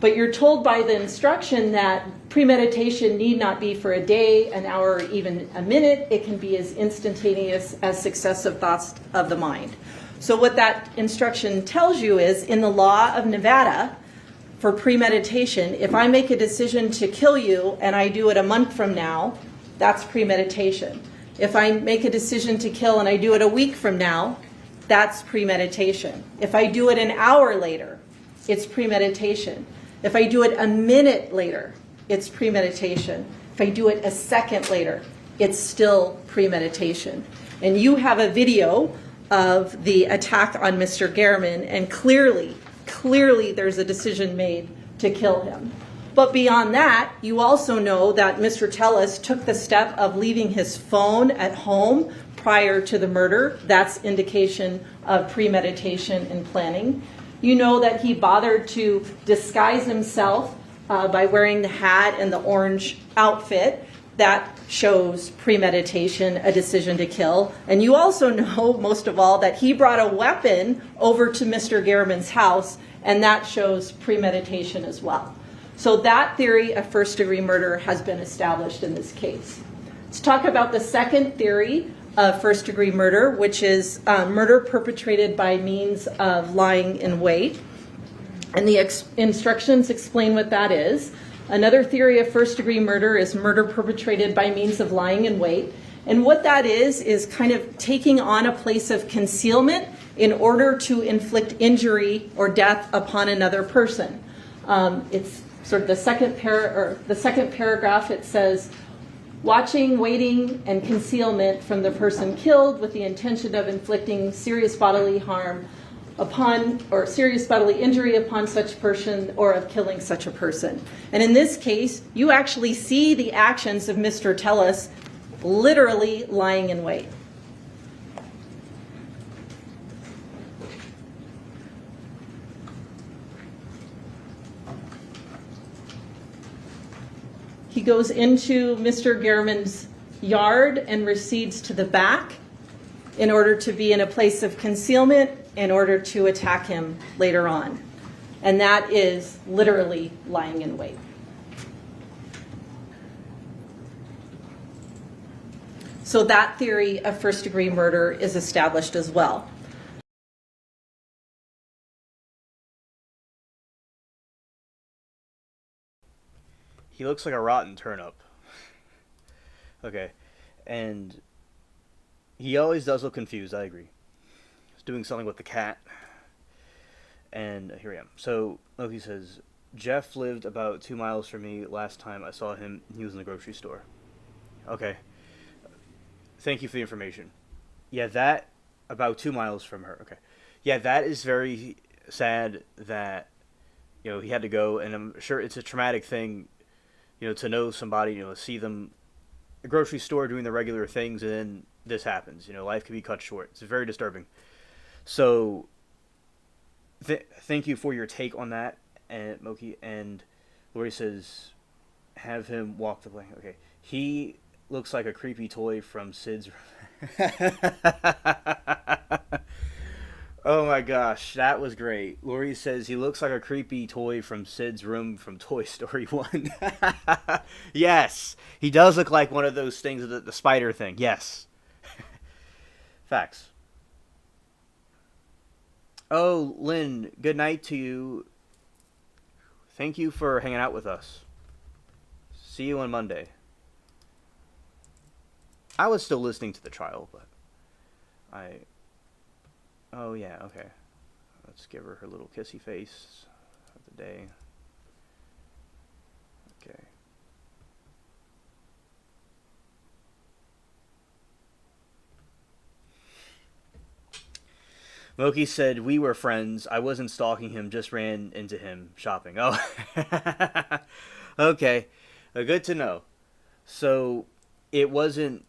But you're told by the instruction that premeditation need not be for a day, an hour, or even a minute. It can be as instantaneous as successive thoughts of the mind. So what that instruction tells you is, in the law of Nevada, for premeditation, if I make a decision to kill you and I do it a month from now, that's premeditation. If I make a decision to kill and I do it a week from now, that's premeditation. If I do it an hour later, it's premeditation. If I do it a minute later, it's premeditation. If I do it a second later, it's still premeditation. And you have a video of the attack on Mr. Garriman, and clearly there's a decision made to kill him. But beyond that, you also know that Mr. Tellis took the step of leaving his phone at home prior to the murder. That's indication of premeditation and planning. You know that he bothered to disguise himself by wearing the hat and the orange outfit. That shows premeditation, a decision to kill. And you also know, most of all, that he brought a weapon over to Mr. Garriman's house, and that shows premeditation as well. So that theory of first-degree murder has been established in this case. Let's talk about the second theory of first-degree murder, which is murder perpetrated by means of lying in wait. And the instructions explain what that is. Another theory of first-degree murder is murder perpetrated by means of lying in wait. And what that is kind of taking on a place of concealment in order to inflict injury or death upon another person. It's sort of the second paragraph. It says, watching, waiting, and concealment from the person killed with the intention of inflicting serious bodily harm upon, or serious bodily injury upon such person, or of killing such a person. And in this case, you actually see the actions of Mr. Tellis literally lying in wait. He goes into Mr. Garriman's yard and recedes to the back in order to be in a place of concealment in order to attack him later on. And that is literally lying in wait. So that theory of first-degree murder is established as well. He looks like a rotten turnip. Okay. And he always does look confused, I agree. He's doing something with the cat. And here I am. So, Loki says, Jeff lived about 2 miles from me last time I saw him. He was in the grocery store. Okay. Thank you for the information. Yeah, that, about 2 miles from her. Okay. Yeah, that is very sad that, you know, he had to go. And I'm sure it's a traumatic thing, you know, to know somebody, you know, see them at the grocery store doing the regular things and then this happens. You know, life can be cut short. It's very disturbing. So, thank you for your take on that, and Moki. And Lori says, have him walk the plank. Okay. He looks like a creepy toy from Sid's. Oh my gosh, that was great. Lori says he looks like a creepy toy from Sid's room from Toy Story 1. Yes, he does look like one of those things, the spider thing. Yes. Facts. Oh, Lynn, good night to you. Thank you for hanging out with us. See you on Monday. I was still listening to the trial, but oh yeah, okay. Let's give her little kissy face of the day. Okay. Moki said, we were friends. I wasn't stalking him, just ran into him shopping. Oh. Okay. Good to know. So, it wasn't...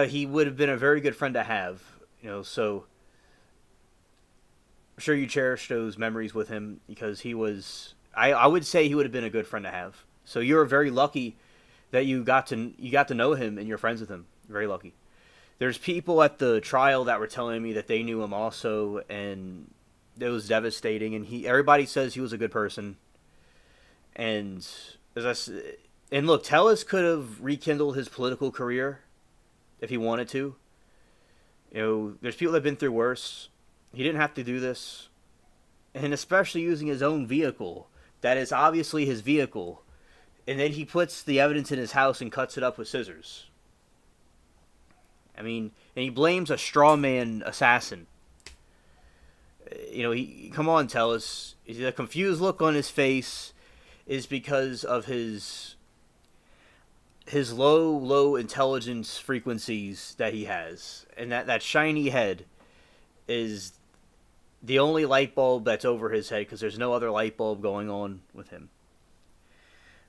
he would have been a very good friend to have. You know, so... I'm sure you cherish those memories with him because he was... I would say he would have been a good friend to have. So you're very lucky that you got to know him and you're friends with him. Very lucky. There's people at the trial that were telling me that they knew him also, and it was devastating. And everybody says he was a good person. And look, Tellus could have rekindled his political career if he wanted to. You know, there's people that have been through worse. He didn't have to do this, and especially using his own vehicle. That is obviously his vehicle, and then he puts the evidence in his house and cuts it up with scissors. I mean, and he blames a straw man assassin. You know, come on, tell us. The confused look on his face is because of his low intelligence frequencies that he has. And that shiny head is the only light bulb that's over his head because there's no other light bulb going on with him.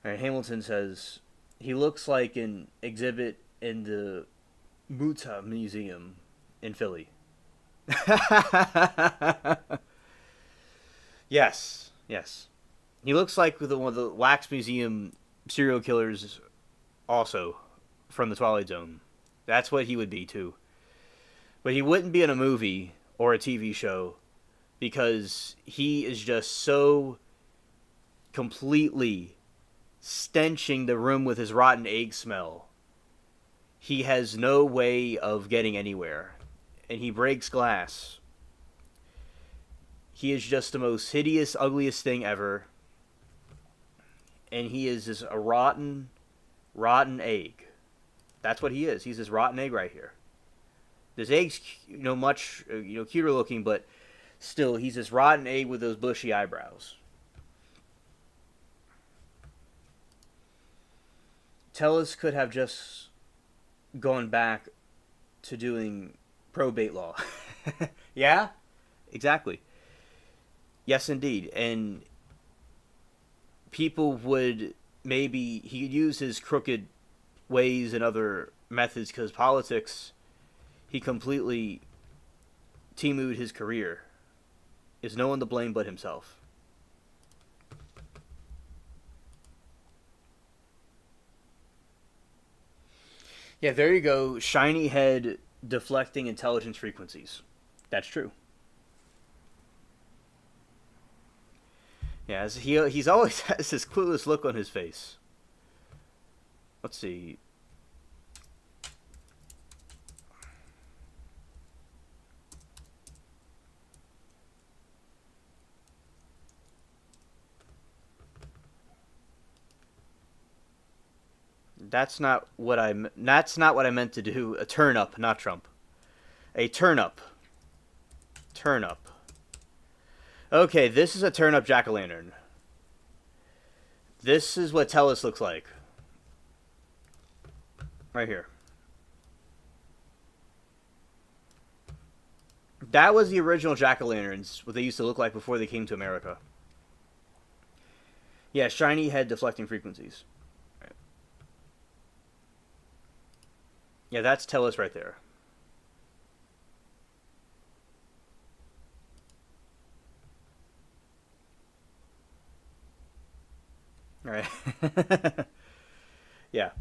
All right, Hamilton says, he looks like an exhibit in the Muta Museum in Philly. Yes. He looks like one of the Wax Museum serial killers also from the Twilight Zone. That's what he would be, too. But he wouldn't be in a movie or a TV show because he is just so completely stenching the room with his rotten egg smell. He has no way of getting anywhere. And he breaks glass. He is just the most hideous, ugliest thing ever. And he is just a rotten egg. That's what he is. He's this rotten egg right here. This egg's, much, cuter looking, but still, he's this rotten egg with those bushy eyebrows. Tellus could have just gone back to doing probate law. Yeah, exactly. Yes, indeed. And people would he could use his crooked ways and other methods because politics, he completely Temu'd his career. Is no one to blame but himself. Yeah, there you go. Shiny head deflecting intelligence frequencies. That's true. Yeah, he's always has this clueless look on his face. Let's see. That's not what that's not what I meant to do. A turnip, not Trump. A turnip. Turnip. Okay, this is a turnip jack-o'-lantern. This is what Tellus looks like. Right here. That was the original jack-o'-lanterns, what they used to look like before they came to America. Yeah, shiny head deflecting frequencies. Right. Yeah, that's Tellus right there. All right. Yeah.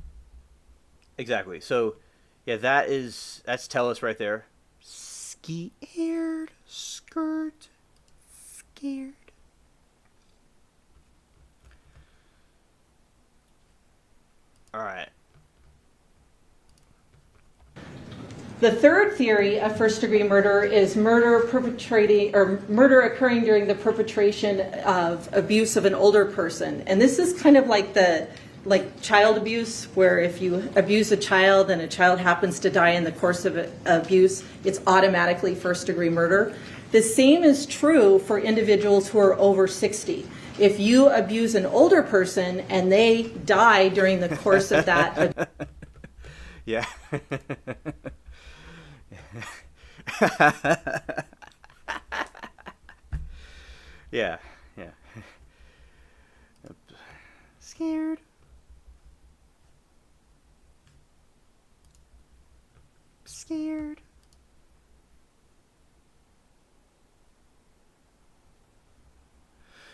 Exactly. So, yeah, that's Tellus right there. Scared, skirt, scared. All right. The third theory of first-degree murder is murder occurring during the perpetration of abuse of an older person, and this is kind of like child abuse, where if you abuse a child and a child happens to die in the course of abuse, it's automatically first-degree murder. The same is true for individuals who are over 60. If you abuse an older person and they die during the course of that. Yeah. Yeah. Yeah. Scared. Scared.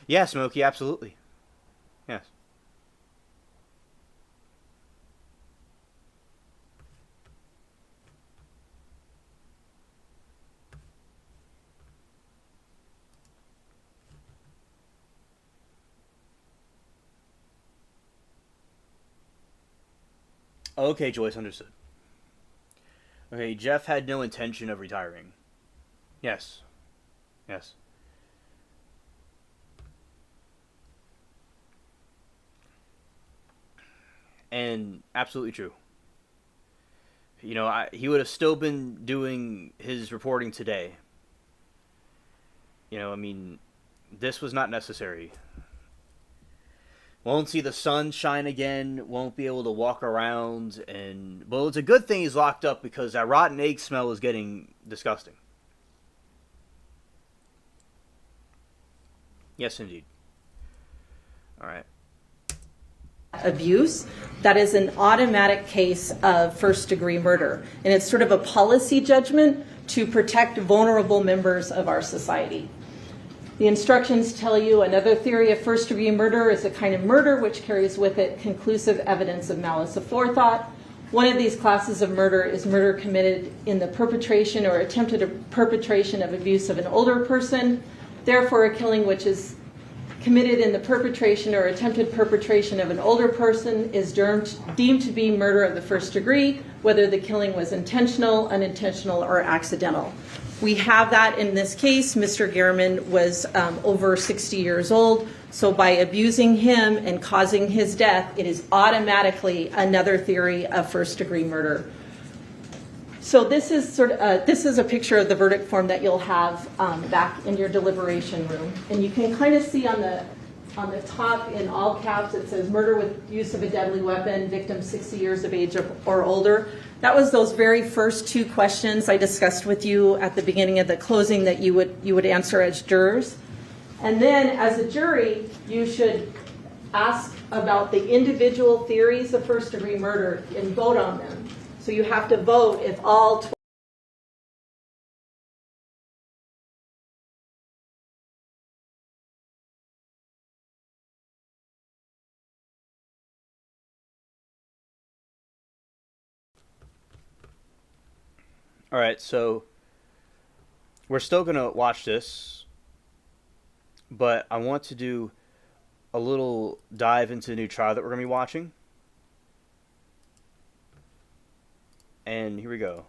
Yeah, Smokey, absolutely. Yes. Okay, Joyce, understood. Okay, Jeff had no intention of retiring. Yes. Yes. And absolutely true. You know, he would have still been doing his reporting today. You know, I mean, this was not necessary. Won't see the sun shine again, won't be able to walk around, and, well, it's a good thing he's locked up because that rotten egg smell is getting disgusting. Yes, indeed. All right. Abuse, that is an automatic case of first-degree murder. And it's sort of a policy judgment to protect vulnerable members of our society. The instructions tell you another theory of first-degree murder is a kind of murder which carries with it conclusive evidence of malice aforethought. One of these classes of murder is murder committed in the perpetration or attempted perpetration of abuse of an older person. Therefore, a killing which is committed in the perpetration or attempted perpetration of an older person is deemed to be murder of the first degree, whether the killing was intentional, unintentional, or accidental. We have that in this case. Mr. Gehrman was over 60 years old, so by abusing him and causing his death, it is automatically another theory of first-degree murder. So this is a picture of the verdict form that you'll have back in your deliberation room, and you can kind of see on the top in all caps it says murder with use of a deadly weapon, victim 60 years of age or older. That was those very first two questions I discussed with you at the beginning of the closing that you would answer as jurors. And then as a jury, you should ask about the individual theories of first-degree murder and vote on them. So you have to vote if all All right, so we're still going to watch this, but I want to do a little dive into the new trial that we're going to be watching. And here we go.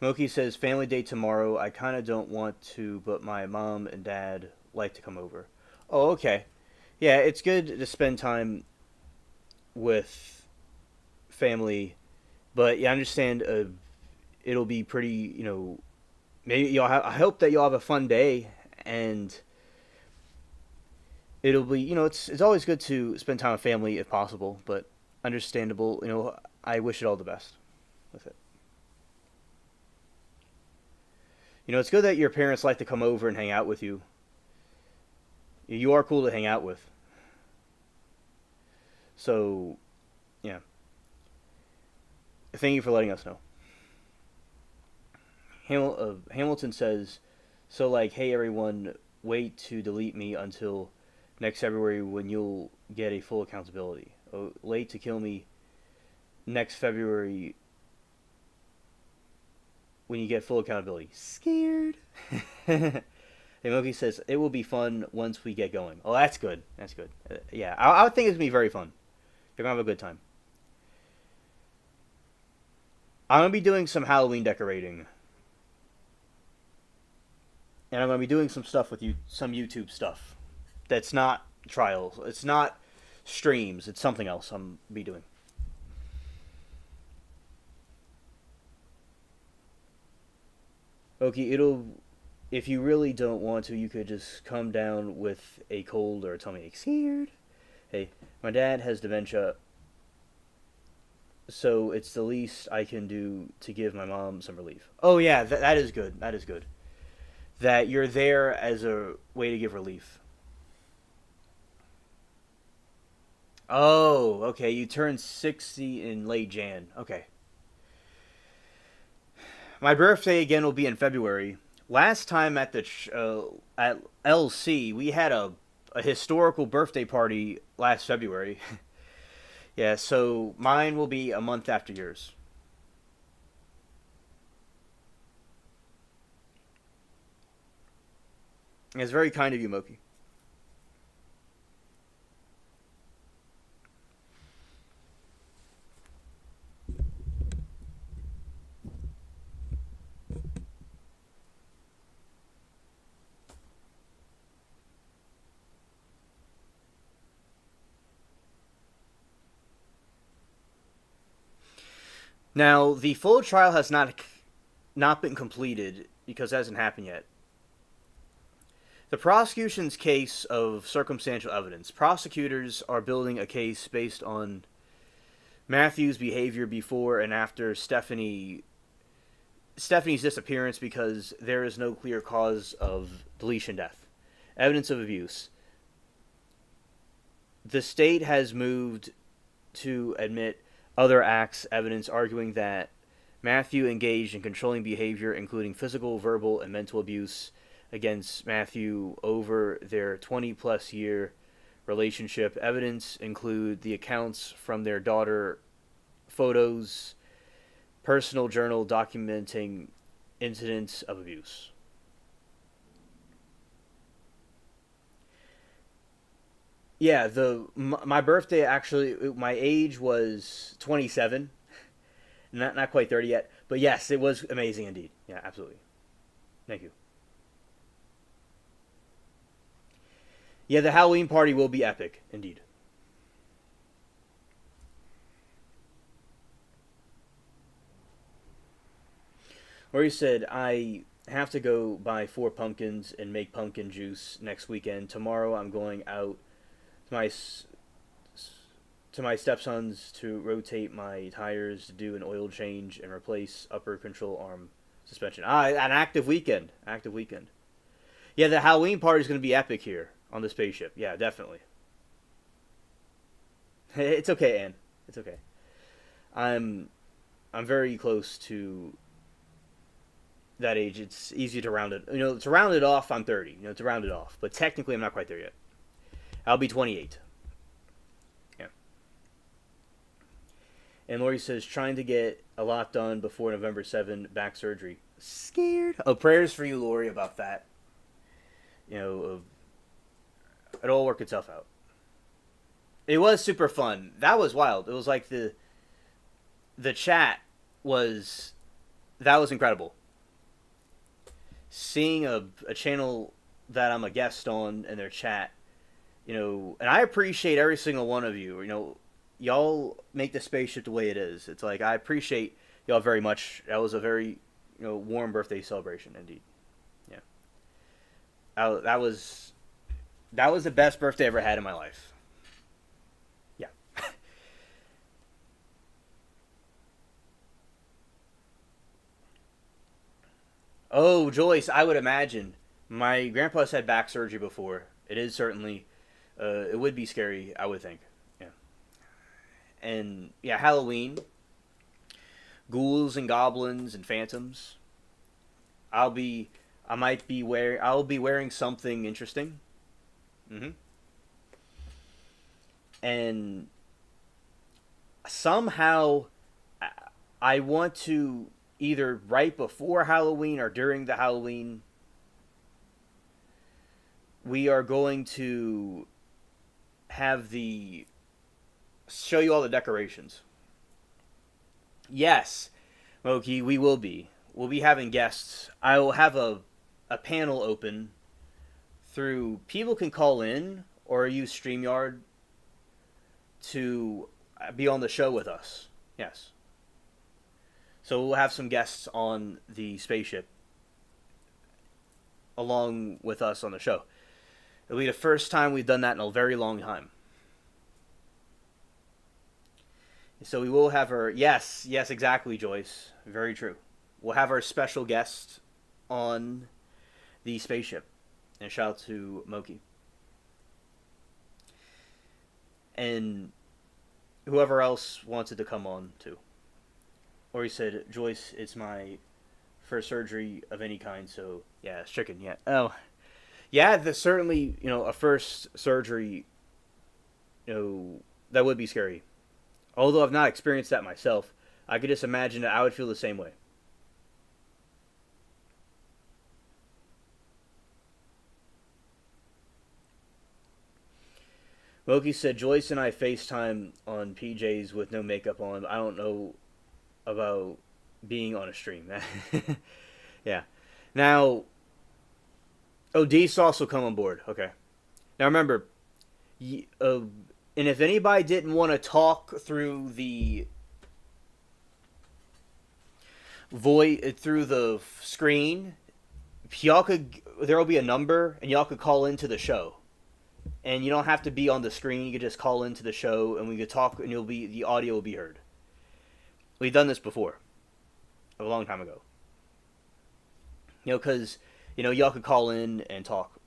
Moki says, family day tomorrow. I kind of don't want to, but my mom and dad like to come over. Oh, okay. Yeah, it's good to spend time with family, but yeah, I understand it'll be pretty, maybe I hope that you'll have a fun day, and it'll be, it's always good to spend time with family if possible, but understandable, I wish it all the best with it. It's good that your parents like to come over and hang out with you. You are cool to hang out with. So, yeah. Thank you for letting us know. Hamilton says, so like, hey everyone, wait to delete me until next February when you'll get a full accountability. Oh, late to kill me next February when you get full accountability. Scared. Moki says, it will be fun once we get going. Oh, that's good. That's good. Yeah, I would think it's going to be very fun. You're going to have a good time. I'm going to be doing some Halloween decorating. And I'm going to be doing some stuff with you, some YouTube stuff. That's not trials. It's not streams. It's something else I'm going to be doing. Okay, if you really don't want to, you could just come down with a cold or a tummy ache. Scared? Hey, my dad has dementia, so it's the least I can do to give my mom some relief. Oh yeah, that is good. That is good. That you're there as a way to give relief. Oh, okay. You turned 60 in late Jan. Okay. My birthday again will be in February. Last time at at LC, we had a historical birthday party last February. Yeah, so mine will be a month after yours. It's very kind of you, Moki. Now, the full trial has not been completed because it hasn't happened yet. The prosecution's case of circumstantial evidence. Prosecutors are building a case based on Matthew's behavior before and after Stephanie's disappearance because there is no clear cause of deletion death. Evidence of abuse. The state has moved to admit other acts evidence arguing that Matthew engaged in controlling behavior including physical, verbal, and mental abuse against Matthew over their 20-plus year relationship. Evidence include the accounts from their daughter, photos, personal journal documenting incidents of abuse. Yeah, my birthday actually, my age was 27, not quite 30 yet, but yes, it was amazing indeed. Yeah, absolutely. Thank you. Yeah, the Halloween party will be epic indeed. Or you said, I have to go buy 4 pumpkins and make pumpkin juice next weekend. Tomorrow I'm going out to my stepson's to rotate my tires, to do an oil change, and replace upper control arm suspension. An active weekend. Active weekend. Yeah, the Halloween party is going to be epic here on the spaceship. Yeah, definitely. It's okay, Ann. It's okay. I'm very close to that age. It's easy to round it. To round it off, I'm 30. To round it off. But technically, I'm not quite there yet. I'll be 28. Yeah. And Lori says, trying to get a lot done before November 7, back surgery. Scared? Oh, prayers for you, Lori, about that. It'll all work itself out. It was super fun. That was wild. It was like the chat was that was incredible. Seeing a channel that I'm a guest on and their chat, and I appreciate every single one of you. Y'all make the spaceship the way it is. It's like, I appreciate y'all very much. That was a very, warm birthday celebration indeed. Yeah. That was the best birthday I ever had in my life. Yeah. Oh, Joyce, I would imagine. My grandpa's had back surgery before. It is certainly, it would be scary, I would think. Yeah. And yeah, Halloween, ghouls and goblins and phantoms. I'll be wearing something interesting. And somehow I want to, either right before Halloween or during the Halloween, we are going to show you all the decorations. Yes, Moki, we will be. We'll be having guests. I will have a panel open through, people can call in or use StreamYard to be on the show with us. Yes. So we'll have some guests on the spaceship along with us on the show. It'll be the first time we've done that in a very long time. So we will have our, yes, exactly, Joyce. Very true. We'll have our special guest on the spaceship. And shout out to Moki. And whoever else wanted to come on too. Or he said, Joyce, it's my first surgery of any kind, so yeah, it's chicken, yeah. Oh. Yeah, there's certainly, a first surgery, that would be scary. Although I've not experienced that myself, I could just imagine that I would feel the same way. Moki said, Joyce and I FaceTime on PJs with no makeup on. I don't know about being on a stream. Yeah. Now, D Sauce will come on board. Okay. Now remember, and if anybody didn't want to talk through the through the screen, there'll be a number and y'all could call into the show. And you don't have to be on the screen. You could just call into the show and we could talk and the audio will be heard. We've done this before. A long time ago. Because, y'all could call in and talk.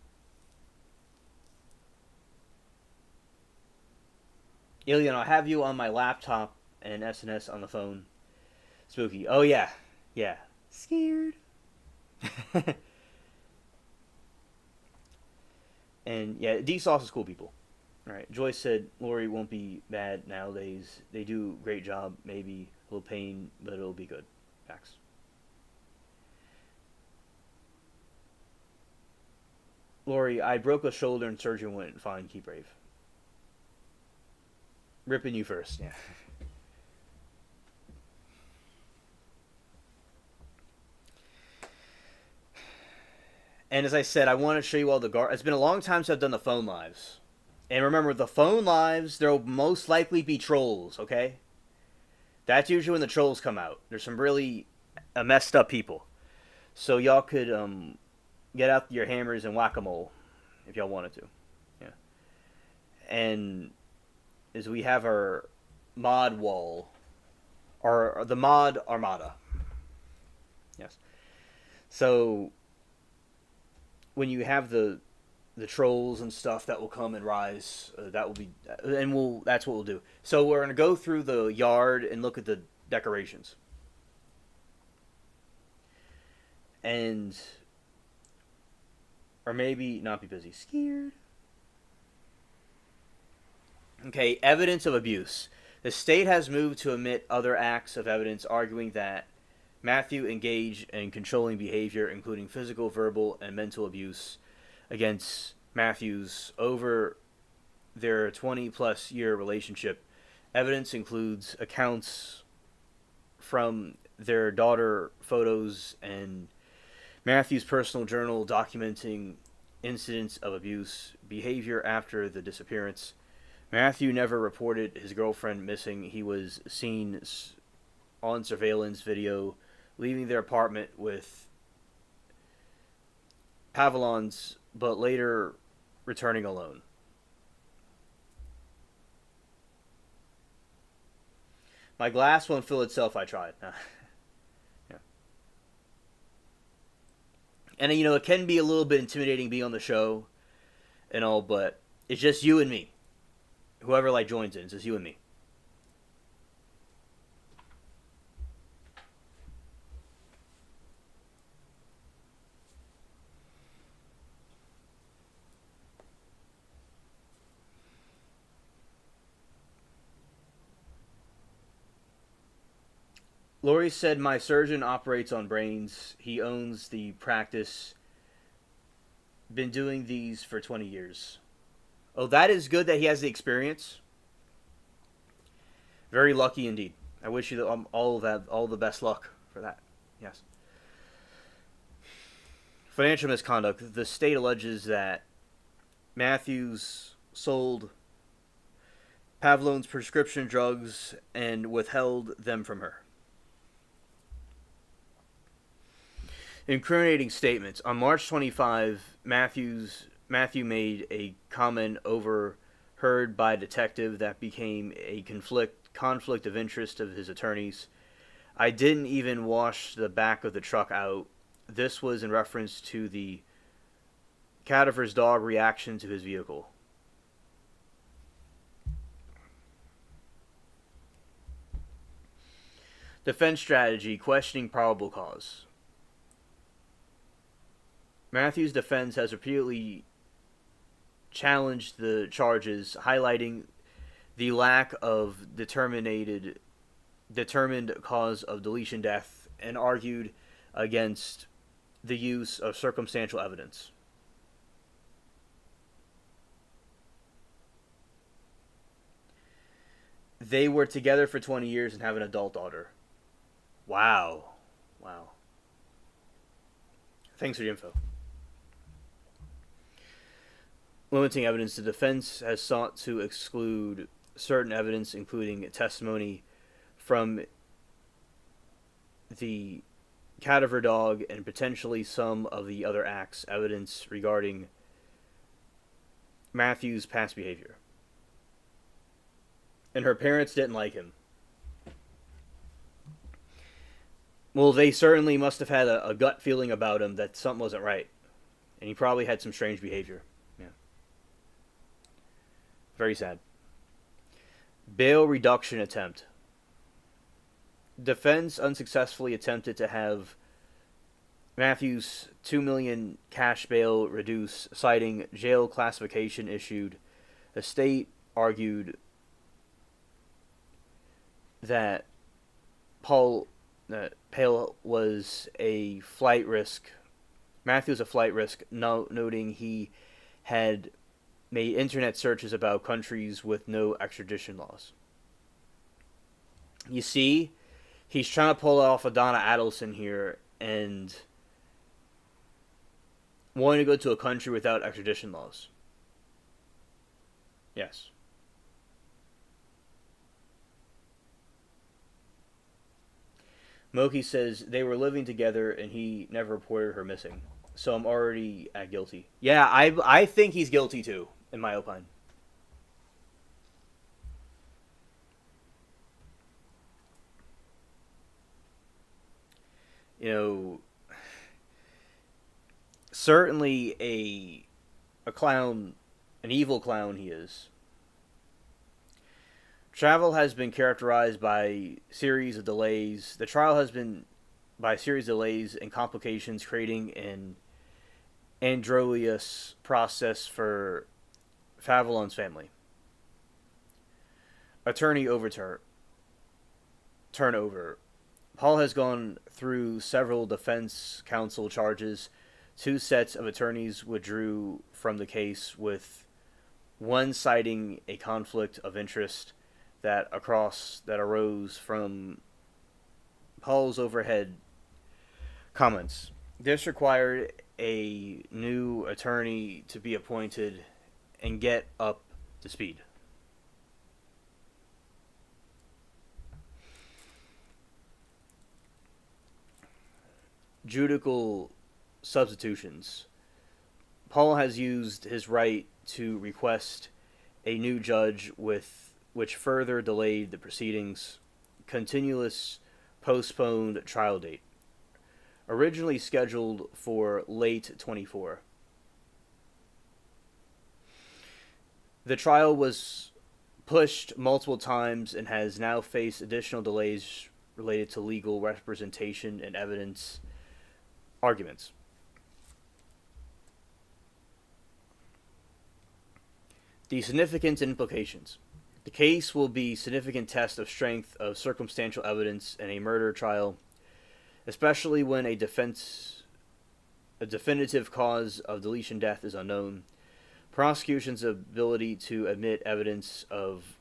Ilian, I'll have you on my laptop and SNS on the phone. Spooky. Oh, yeah. Yeah. Scared. And, yeah, D-Sauce is cool people. All right. Joyce said Lori won't be bad nowadays. They do a great job. Maybe a little pain, but it'll be good. Facts. Lori, I broke a shoulder and surgery went fine. Keep brave. Ripping you first, yeah. And as I said, I want to show you all the It's been a long time since I've done the phone lives. And remember, the phone lives, there will most likely be trolls, okay? That's usually when the trolls come out. There's some really messed up people. So y'all could get out your hammers and whack-a-mole if y'all wanted to. Yeah. And as we have our mod wall, or the mod armada. Yes. So when you have the trolls and stuff that will come and rise, that will be, and that's what we'll do. So we're gonna go through the yard and look at the decorations, and or maybe not be busy. Scared. Okay, evidence of abuse. The state has moved to omit other acts of evidence, arguing that Matthew engaged in controlling behavior, including physical, verbal, and mental abuse against Matthews over their 20-plus year relationship. Evidence includes accounts from their daughter photos and Matthew's personal journal documenting incidents of abuse behavior after the disappearance. Matthew never reported his girlfriend missing. He was seen on surveillance video leaving their apartment with Pavlons, but later returning alone. My glass won't fill itself, I tried. Yeah. And, you know, it can be a little bit intimidating being on the show and all, but it's just you and me. Whoever, like, joins in, it's just you and me. Lori said, my surgeon operates on brains. He owns the practice. Been doing these for 20 years. Oh, that is good that he has the experience. Very lucky indeed. I wish you all the best luck for that. Yes. Financial misconduct. The state alleges that Matthews sold Pavlone's prescription drugs and withheld them from her. Incriminating statements. On March 25, Matthew made a comment overheard by a detective that became a conflict of interest of his attorneys. I didn't even wash the back of the truck out. This was in reference to the cadaver's dog reaction to his vehicle. Defense strategy, questioning probable cause. Matthew's defense has repeatedly challenged the charges, highlighting the lack of determined cause of deletion death, and argued against the use of circumstantial evidence. They were together for 20 years and have an adult daughter. Wow. Thanks for the info. Limiting evidence. The defense has sought to exclude certain evidence, including testimony from the cadaver dog and potentially some of the other acts, evidence regarding Matthew's past behavior. And her parents didn't like him. Well, they certainly must have had a gut feeling about him that something wasn't right. And he probably had some strange behavior. Very sad. Bail reduction attempt. Defense unsuccessfully attempted to have Matthew's $2 million cash bail reduced, citing jail classification issued. The state argued that Pale was a flight risk. Matthew was a flight risk, noting he had made internet searches about countries with no extradition laws. You see, he's trying to pull off a Donna Adelson here and wanting to go to a country without extradition laws. Yes. Moki says they were living together and he never reported her missing. So I'm already at guilty. Yeah, I think he's guilty too, in my opinion. You know, certainly a clown, an evil clown he is. Travel has been characterized by series of delays. The trial has been by series of delays and complications, creating an androgynous process for Favillon's family. Attorney turnover. Paul has gone through several defense counsel charges. 2 sets of attorneys withdrew from the case, with one citing a conflict of interest that arose from Paul's overhead comments. This required a new attorney to be appointed and get up to speed. Judicial substitutions. Paul has used his right to request a new judge, with which further delayed the proceedings. Continuous postponed trial date, originally scheduled for late 24. The trial was pushed multiple times and has now faced additional delays related to legal representation and evidence arguments. The significance and implications. The case will be a significant test of strength of circumstantial evidence in a murder trial, especially when a definitive cause of deletion death is unknown. Prosecution's ability to admit evidence of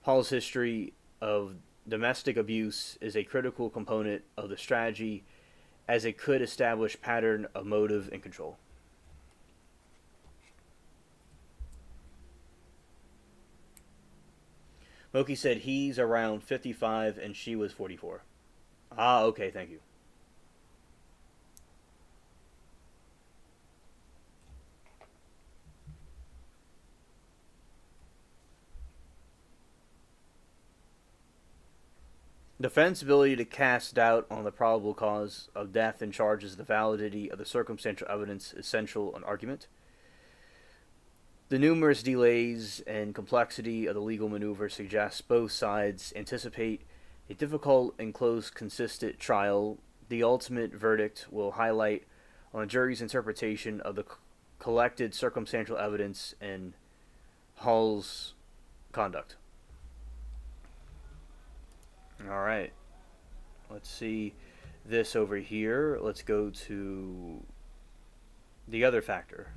Paul's history of domestic abuse is a critical component of the strategy, as it could establish pattern of motive and control. Moki said he's around 55 and she was 44. Ah, okay, thank you. Defense ability to cast doubt on the probable cause of death and charges the validity of the circumstantial evidence essential an argument. The numerous delays and complexity of the legal maneuver suggests both sides anticipate a difficult and close, consistent trial. The ultimate verdict will highlight on the jury's interpretation of the collected circumstantial evidence and Hall's conduct. All right. Let's see this over here. Let's go to the other factor.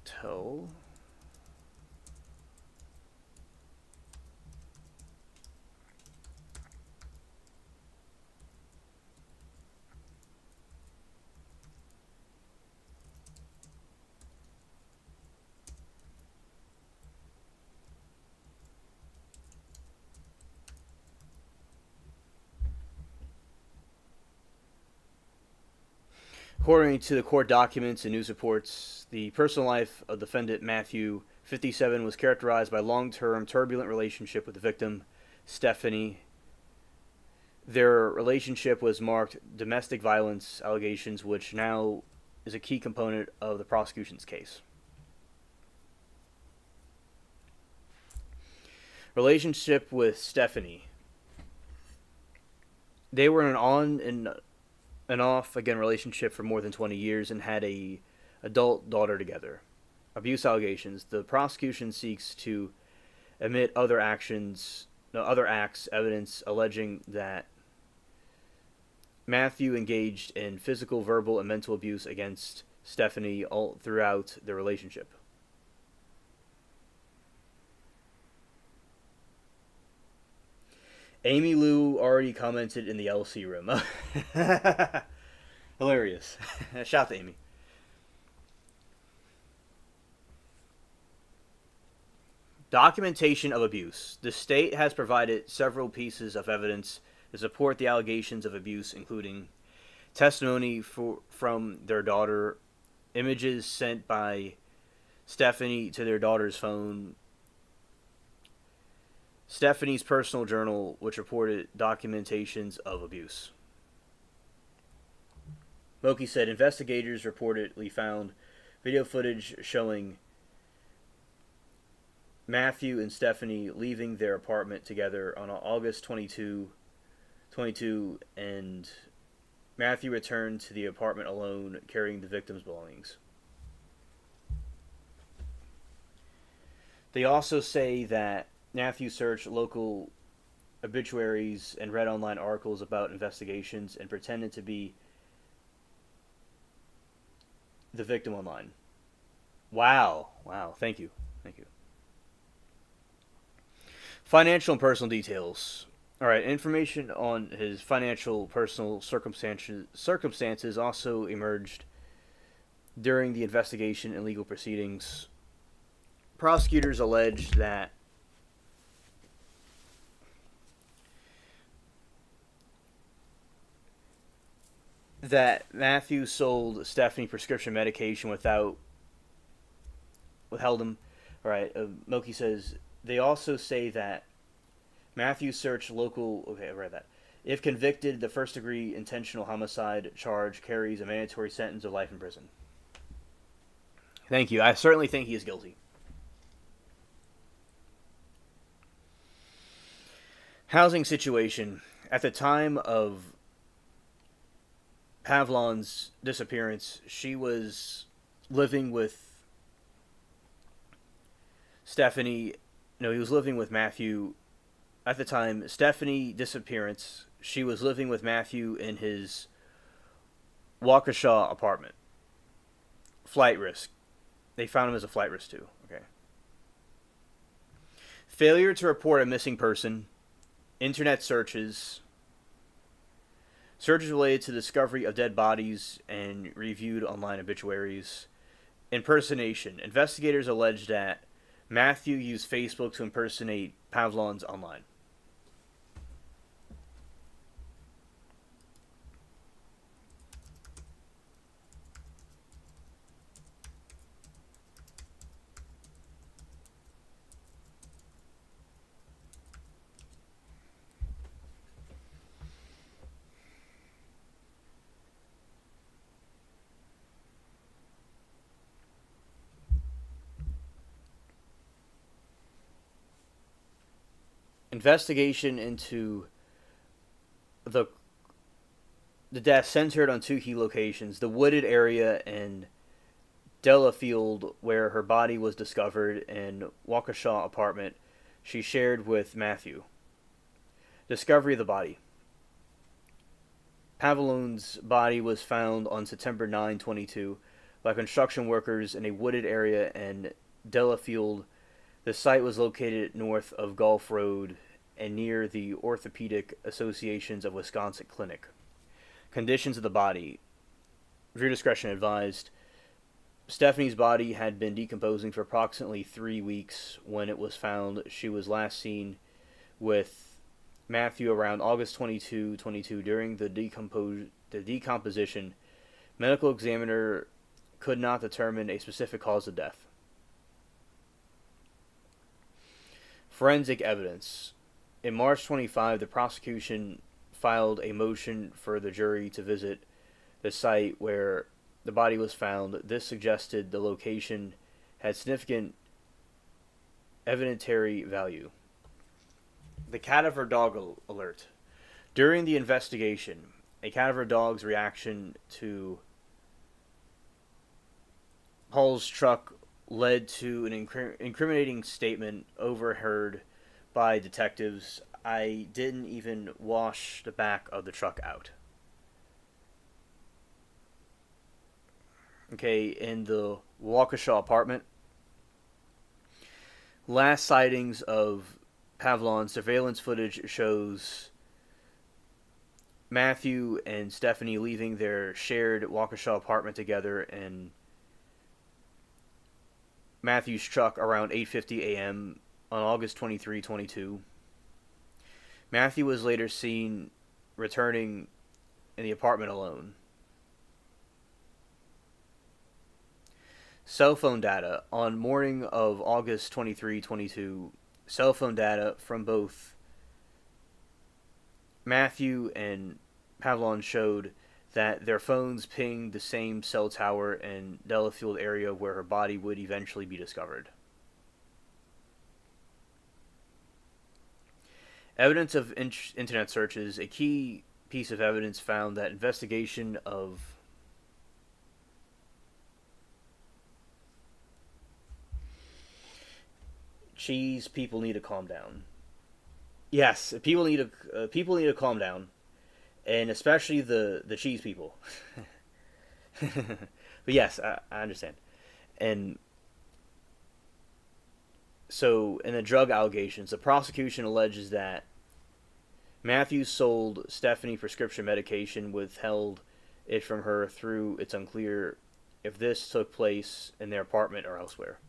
Tell. According to the court documents and news reports, the personal life of defendant Matthew, 57, was characterized by long-term turbulent relationship with the victim, Stephanie. Their relationship was marked domestic violence allegations, which now is a key component of the prosecution's case. Relationship with Stephanie. They were in an on and an off again relationship for more than 20 years and had a adult daughter together. Abuse allegations. The prosecution seeks to admit other acts, evidence alleging that Matthew engaged in physical, verbal, and mental abuse against Stephanie all throughout the relationship. Amy Lou already commented in the LC room. Hilarious. Shout to Amy. Documentation of abuse. The state has provided several pieces of evidence to support the allegations of abuse, including testimony from their daughter, images sent by Stephanie to their daughter's phone, Stephanie's personal journal, which reported documentations of abuse. Moki said investigators reportedly found video footage showing Matthew and Stephanie leaving their apartment together on August 22, and Matthew returned to the apartment alone, carrying the victim's belongings. They also say that Matthew searched local obituaries and read online articles about investigations and pretended to be the victim online. Wow. Thank you. Financial and personal details. All right, information on his financial personal circumstances also emerged during the investigation and legal proceedings. Prosecutors alleged that Matthew sold Stephanie prescription medication withheld them. All right, Moki says they also say that Matthew searched local. Okay, I read that. If convicted, the first-degree intentional homicide charge carries a mandatory sentence of life in prison. Thank you. I certainly think he is guilty. Housing situation. At the time of Pavlon's disappearance, she was living with Stephanie. No, he was living with Matthew. At the time, Stephanie disappearance, she was living with Matthew in his Waukesha apartment. Flight risk. They found him as a flight risk too. Okay. Failure to report a missing person. Internet searches. Searches related to the discovery of dead bodies and reviewed online obituaries. Impersonation. Investigators allege that Matthew used Facebook to impersonate Pavlon's online. Investigation into the death centered on two key locations: the wooded area in Delafield, where her body was discovered, and Waukesha apartment she shared with Matthew. Discovery of the body. Pavlon's body was found on September 9, 2022 by construction workers in a wooded area in Delafield. The site was located north of Gulf Road and near the Orthopedic Associations of Wisconsin Clinic. Conditions of the body. Viewer discretion advised. Stephanie's body had been decomposing for approximately 3 weeks when it was found. She was last seen with Matthew around August 22, 2022. During the decomposition, medical examiner could not determine a specific cause of death. Forensic evidence. In March 25, the prosecution filed a motion for the jury to visit the site where the body was found. This suggested the location had significant evidentiary value. The cadaver dog alert. During the investigation, a cadaver dog's reaction to Paul's truck led to an incriminating statement overheard by detectives. I didn't even wash the back of the truck out. Okay, in the Waukesha apartment, last sightings of Pavlon surveillance footage shows Matthew and Stephanie leaving their shared Waukesha apartment together in Matthew's truck around 8:50 a.m. on August 23, 2022. Matthew was later seen returning in the apartment alone. Cell phone data. On morning of August 23, 2022, cell phone data from both Matthew and Pavlon showed that their phones pinged the same cell tower in Delafield area where her body would eventually be discovered. Evidence of internet searches. A key piece of evidence found that investigation of cheese people need to calm down. Yes, people need to calm down, and especially the cheese people. But yes, I understand. And So, in the drug allegations, the prosecution alleges that Matthews sold Stephanie prescription medication, withheld it from her through, it's unclear if this took place in their apartment or elsewhere.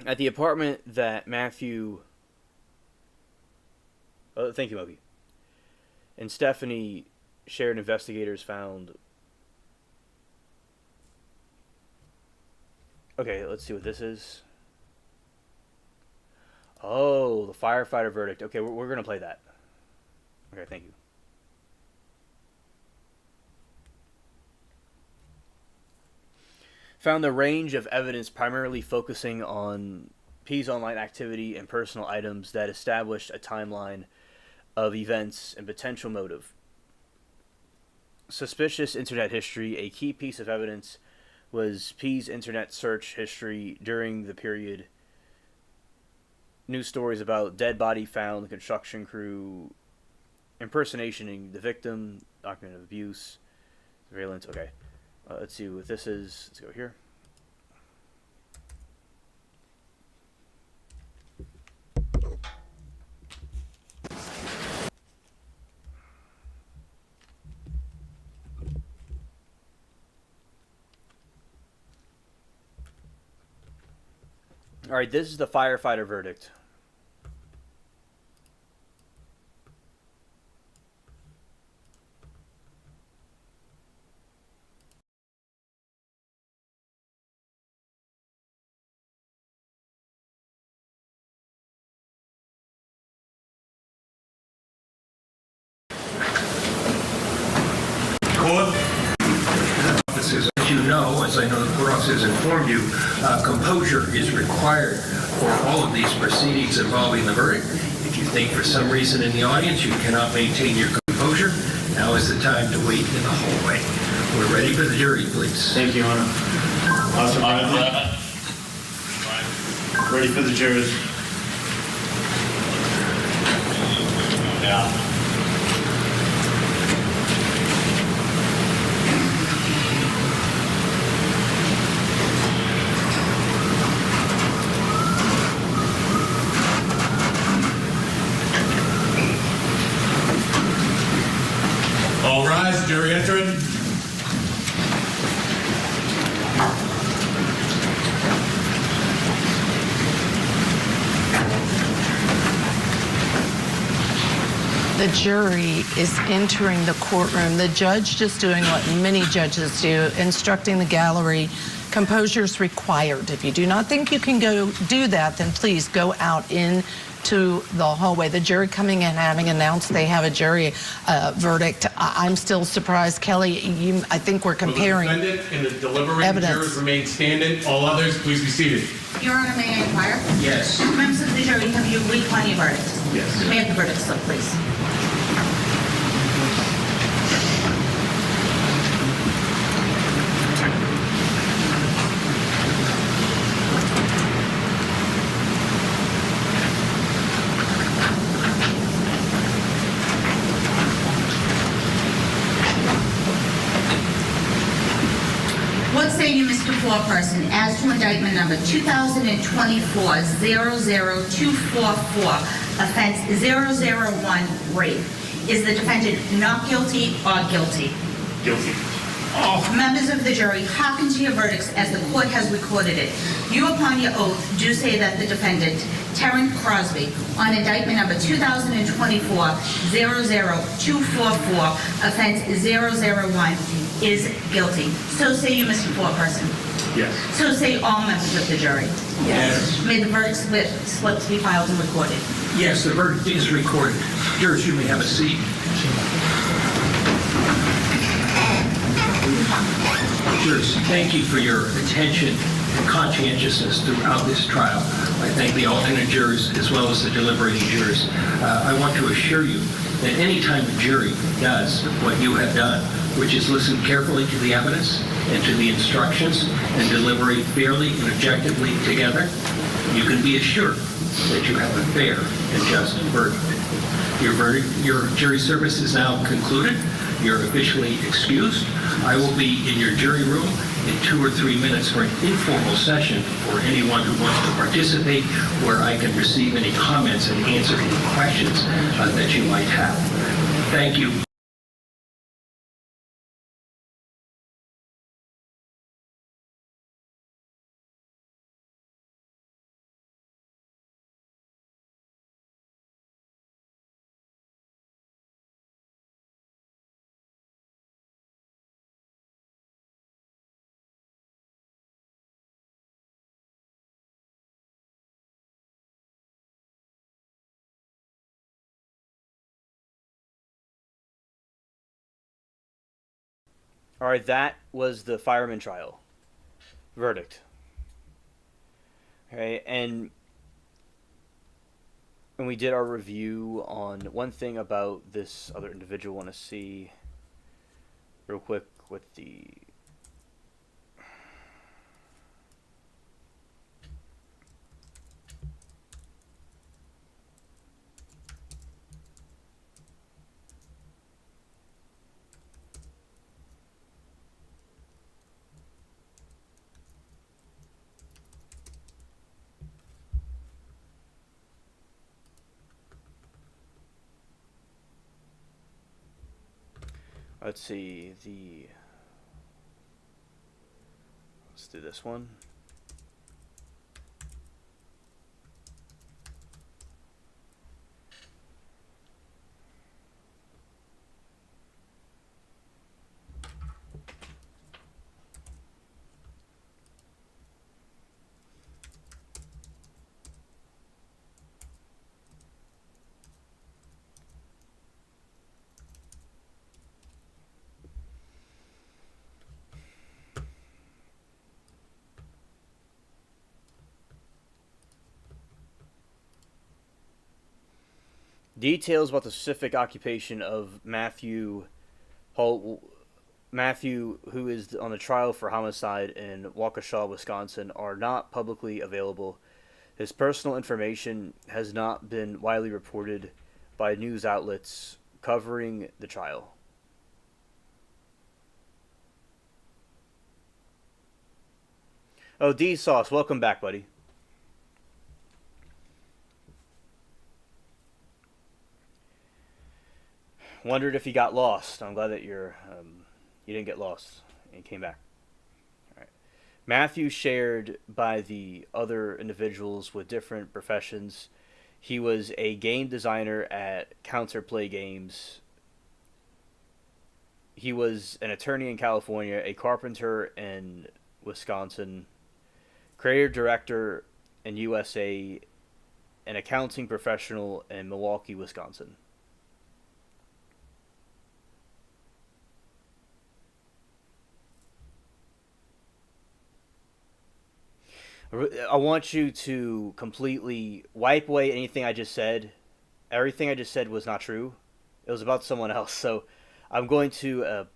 At the apartment that Matthew... Oh, thank you, Moby. And Stephanie shared, investigators found... Okay, let's see what this is. Oh, the firefighter verdict. Okay, we're going to play that. Okay, thank you. Found the range of evidence primarily focusing on P's online activity and personal items that established a timeline of events and potential motive. Suspicious internet history. A key piece of evidence was P's internet search history during the period. News stories about dead body found, construction crew impersonating the victim, document of abuse, surveillance. Okay. Let's see what this is. Let's go here. All right, this is the firefighter verdict. Officers, as you know, as I know the court officers informed you, composure is required for all of these proceedings involving the verdict. If you think for some reason in the audience you cannot maintain your composure, now is the time to wait in the hallway. We're ready for the jury, please. Thank you, Your Honor. Officer Bradley. Ready for the jurors. Yeah. All rise, jury entering. The jury is entering the courtroom. The judge just doing what many judges do, instructing the gallery. Composure is required. If you do not think you can go do that, then please go out into the hallway. The jury coming in, having announced they have a jury verdict. I'm still surprised, Kelly. I think we're comparing Will the defendant and the deliberating evidence. jurors remain standing. All others, please be seated. Your Honor, may I inquire? Yes. Members of the jury, have you read plenty of verdicts? Yes. May I have the verdict slip, please? What say you, Mr. Foreperson, as to indictment number 2024-00244, offense 001, rape? Is the defendant not guilty or guilty? Guilty. Members of the jury, hearken to your verdicts as the court has recorded it. You, upon your oath, do say that the defendant, Terrence Crosby, on indictment number 2024-00244, offense 001, is guilty. So say you, Mr. Foreperson. Yes. So say all members of the jury. Yes. May the verdict slips be filed and recorded. Yes, the verdict is recorded. Jurors, you may have a seat. Jurors, thank you for your attention and conscientiousness throughout this trial. I thank the alternate jurors as well as the deliberating jurors. I want to assure you that any time the jury does what you have done, which is listen carefully to the evidence and to the instructions and deliberate fairly and objectively together, you can be assured that you have a fair and just verdict. Your jury service is now concluded. You're officially excused. I will be in your jury room in 2 or 3 minutes for an informal session for anyone who wants to participate, where I can receive any comments and answer any questions that you might have. Thank you. All right, that was the fireman trial verdict. Okay, and when we did our review on one thing about this other individual, want to see real quick with the let's see, let's do this one. Details about the specific occupation of Matthew, who is on the trial for homicide in Waukesha, Wisconsin, are not publicly available. His personal information has not been widely reported by news outlets covering the trial. Oh, D Sauce, welcome back, buddy. Wondered if you got lost. I'm glad that you didn't get lost and came back. All right. Matthew shared by the other individuals with different professions. He was a game designer at Counterplay Games. He was an attorney in California, a carpenter in Wisconsin, creative director in USA, an accounting professional in Milwaukee, Wisconsin. I want you to completely wipe away anything I just said. Everything I just said was not true. It was about someone else. So I'm going to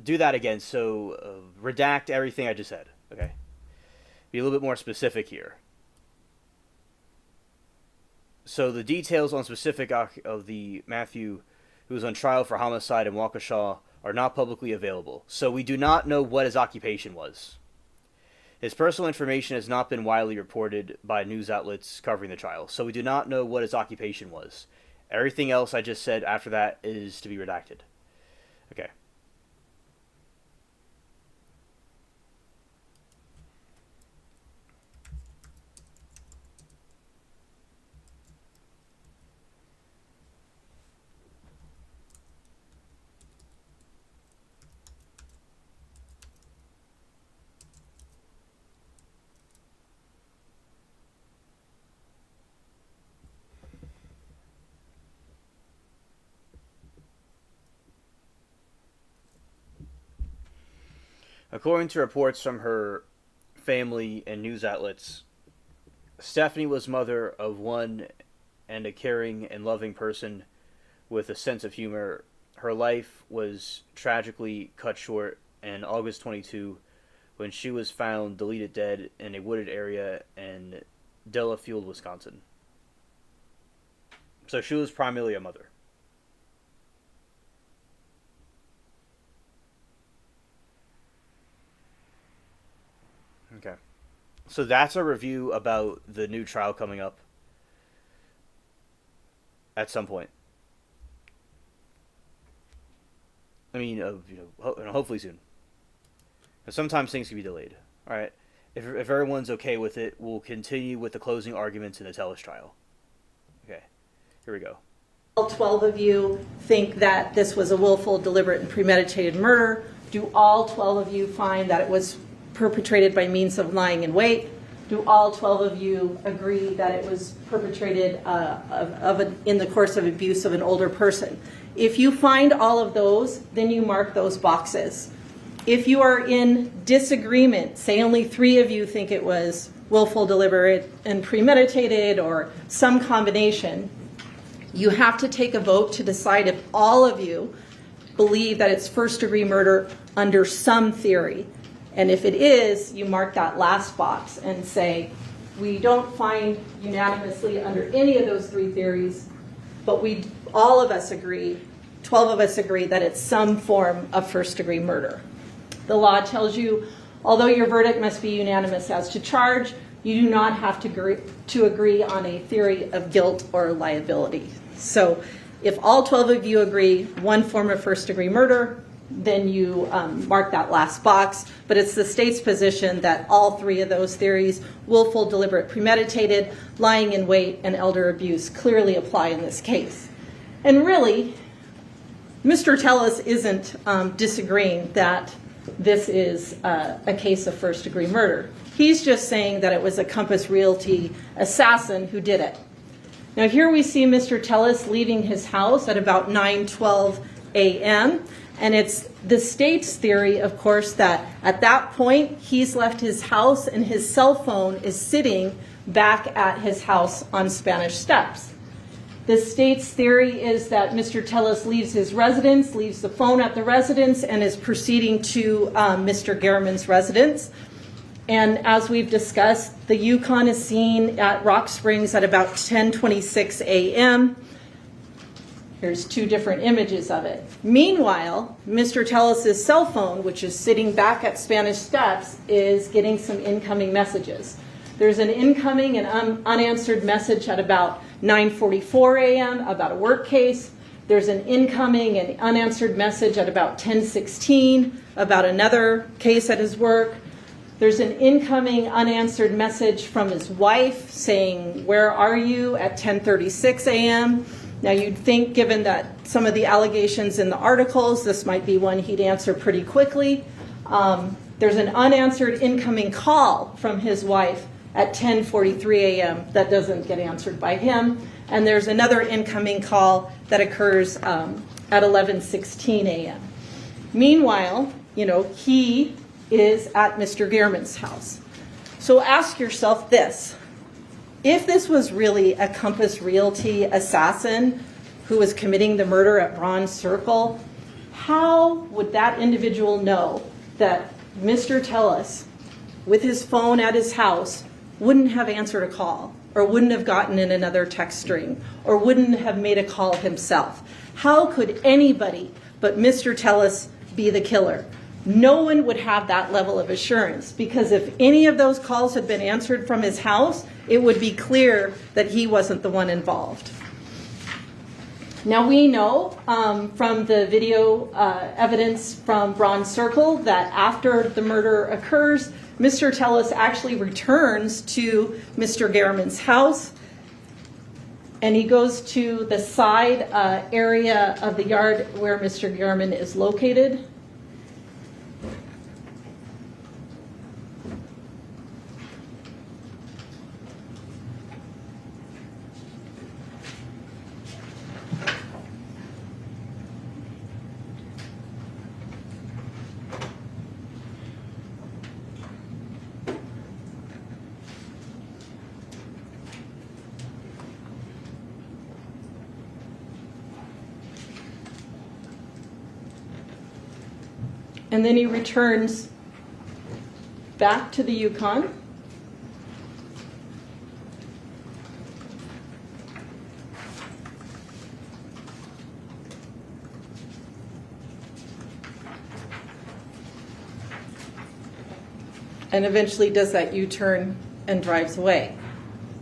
do that again. So redact everything I just said. Okay. Be a little bit more specific here. So the details on specific of the Matthew who was on trial for homicide in Waukesha are not publicly available. So we do not know what his occupation was. His personal information has not been widely reported by news outlets covering the trial, so we do not know what his occupation was. Everything else I just said after that is to be redacted. Okay. According to reports from her family and news outlets, Stephanie was mother of one and a caring and loving person with a sense of humor. Her life was tragically cut short in August 22 when she was found deleted dead in a wooded area in Delafield, Wisconsin. So she was primarily a mother. Okay. So that's a review about the new trial coming up at some point. I mean, hopefully soon. But sometimes things can be delayed. All right. If everyone's okay with it, we'll continue with the closing arguments in the Tellus trial. Okay. Here we go. All 12 of you think that this was a willful, deliberate, and premeditated murder. Do all 12 of you find that it was perpetrated by means of lying in wait? Do all 12 of you agree that it was perpetrated in the course of abuse of an older person? If you find all of those, then you mark those boxes. If you are in disagreement, say only 3 of you think it was willful, deliberate, and premeditated, or some combination, you have to take a vote to decide if all of you believe that it's first-degree murder under some theory. And if it is, you mark that last box and say, we don't find unanimously under any of those 3 theories, but all of us agree, 12 of us agree that it's some form of first-degree murder. The law tells you, although your verdict must be unanimous as to charge, you do not have to agree on a theory of guilt or liability. So if all 12 of you agree one form of first-degree murder, then you mark that last box. But it's the state's position that all 3 of those theories, willful, deliberate, premeditated, lying in wait, and elder abuse, clearly apply in this case. And really, Mr. Tellus isn't disagreeing that this is a case of first-degree murder. He's just saying that it was a Compass Realty assassin who did it. Now here we see Mr. Tellus leaving his house at about 9:12 a.m. And it's the state's theory, of course, that at that point he's left his house and his cell phone is sitting back at his house on Spanish Steps. The state's theory is that Mr. Tellus leaves his residence, leaves the phone at the residence, and is proceeding to Mr. Garriman's residence. And as we've discussed, the Yukon is seen at Rock Springs at about 10:26 a.m. Here's 2 different images of it. Meanwhile, Mr. Tellus's cell phone, which is sitting back at Spanish Steps, is getting some incoming messages. There's an incoming and unanswered message at about 9:44 a.m. about a work case. There's an incoming and unanswered message at about 10:16 about another case at his work. There's an incoming unanswered message from his wife saying, "Where are you?" at 10:36 a.m. Now you'd think, given that some of the allegations in the articles, this might be one he'd answer pretty quickly. There's an unanswered incoming call from his wife at 10:43 a.m. that doesn't get answered by him. And there's another incoming call that occurs at 11:16 a.m. Meanwhile, he is at Mr. Garriman's house. So ask yourself this. If this was really a Compass Realty assassin who was committing the murder at Bronze Circle, how would that individual know that Mr. Tellus, with his phone at his house, wouldn't have answered a call, or wouldn't have gotten in another text string, or wouldn't have made a call himself? How could anybody but Mr. Tellus be the killer? No one would have that level of assurance, because if any of those calls had been answered from his house, it would be clear that he wasn't the one involved. Now we know from the video evidence from Bronze Circle that after the murder occurs, Mr. Tellus actually returns to Mr. Garriman's house, and he goes to the side area of the yard where Mr. Garriman is located. and then he returns back to the Yukon. And eventually does that U-turn and drives away.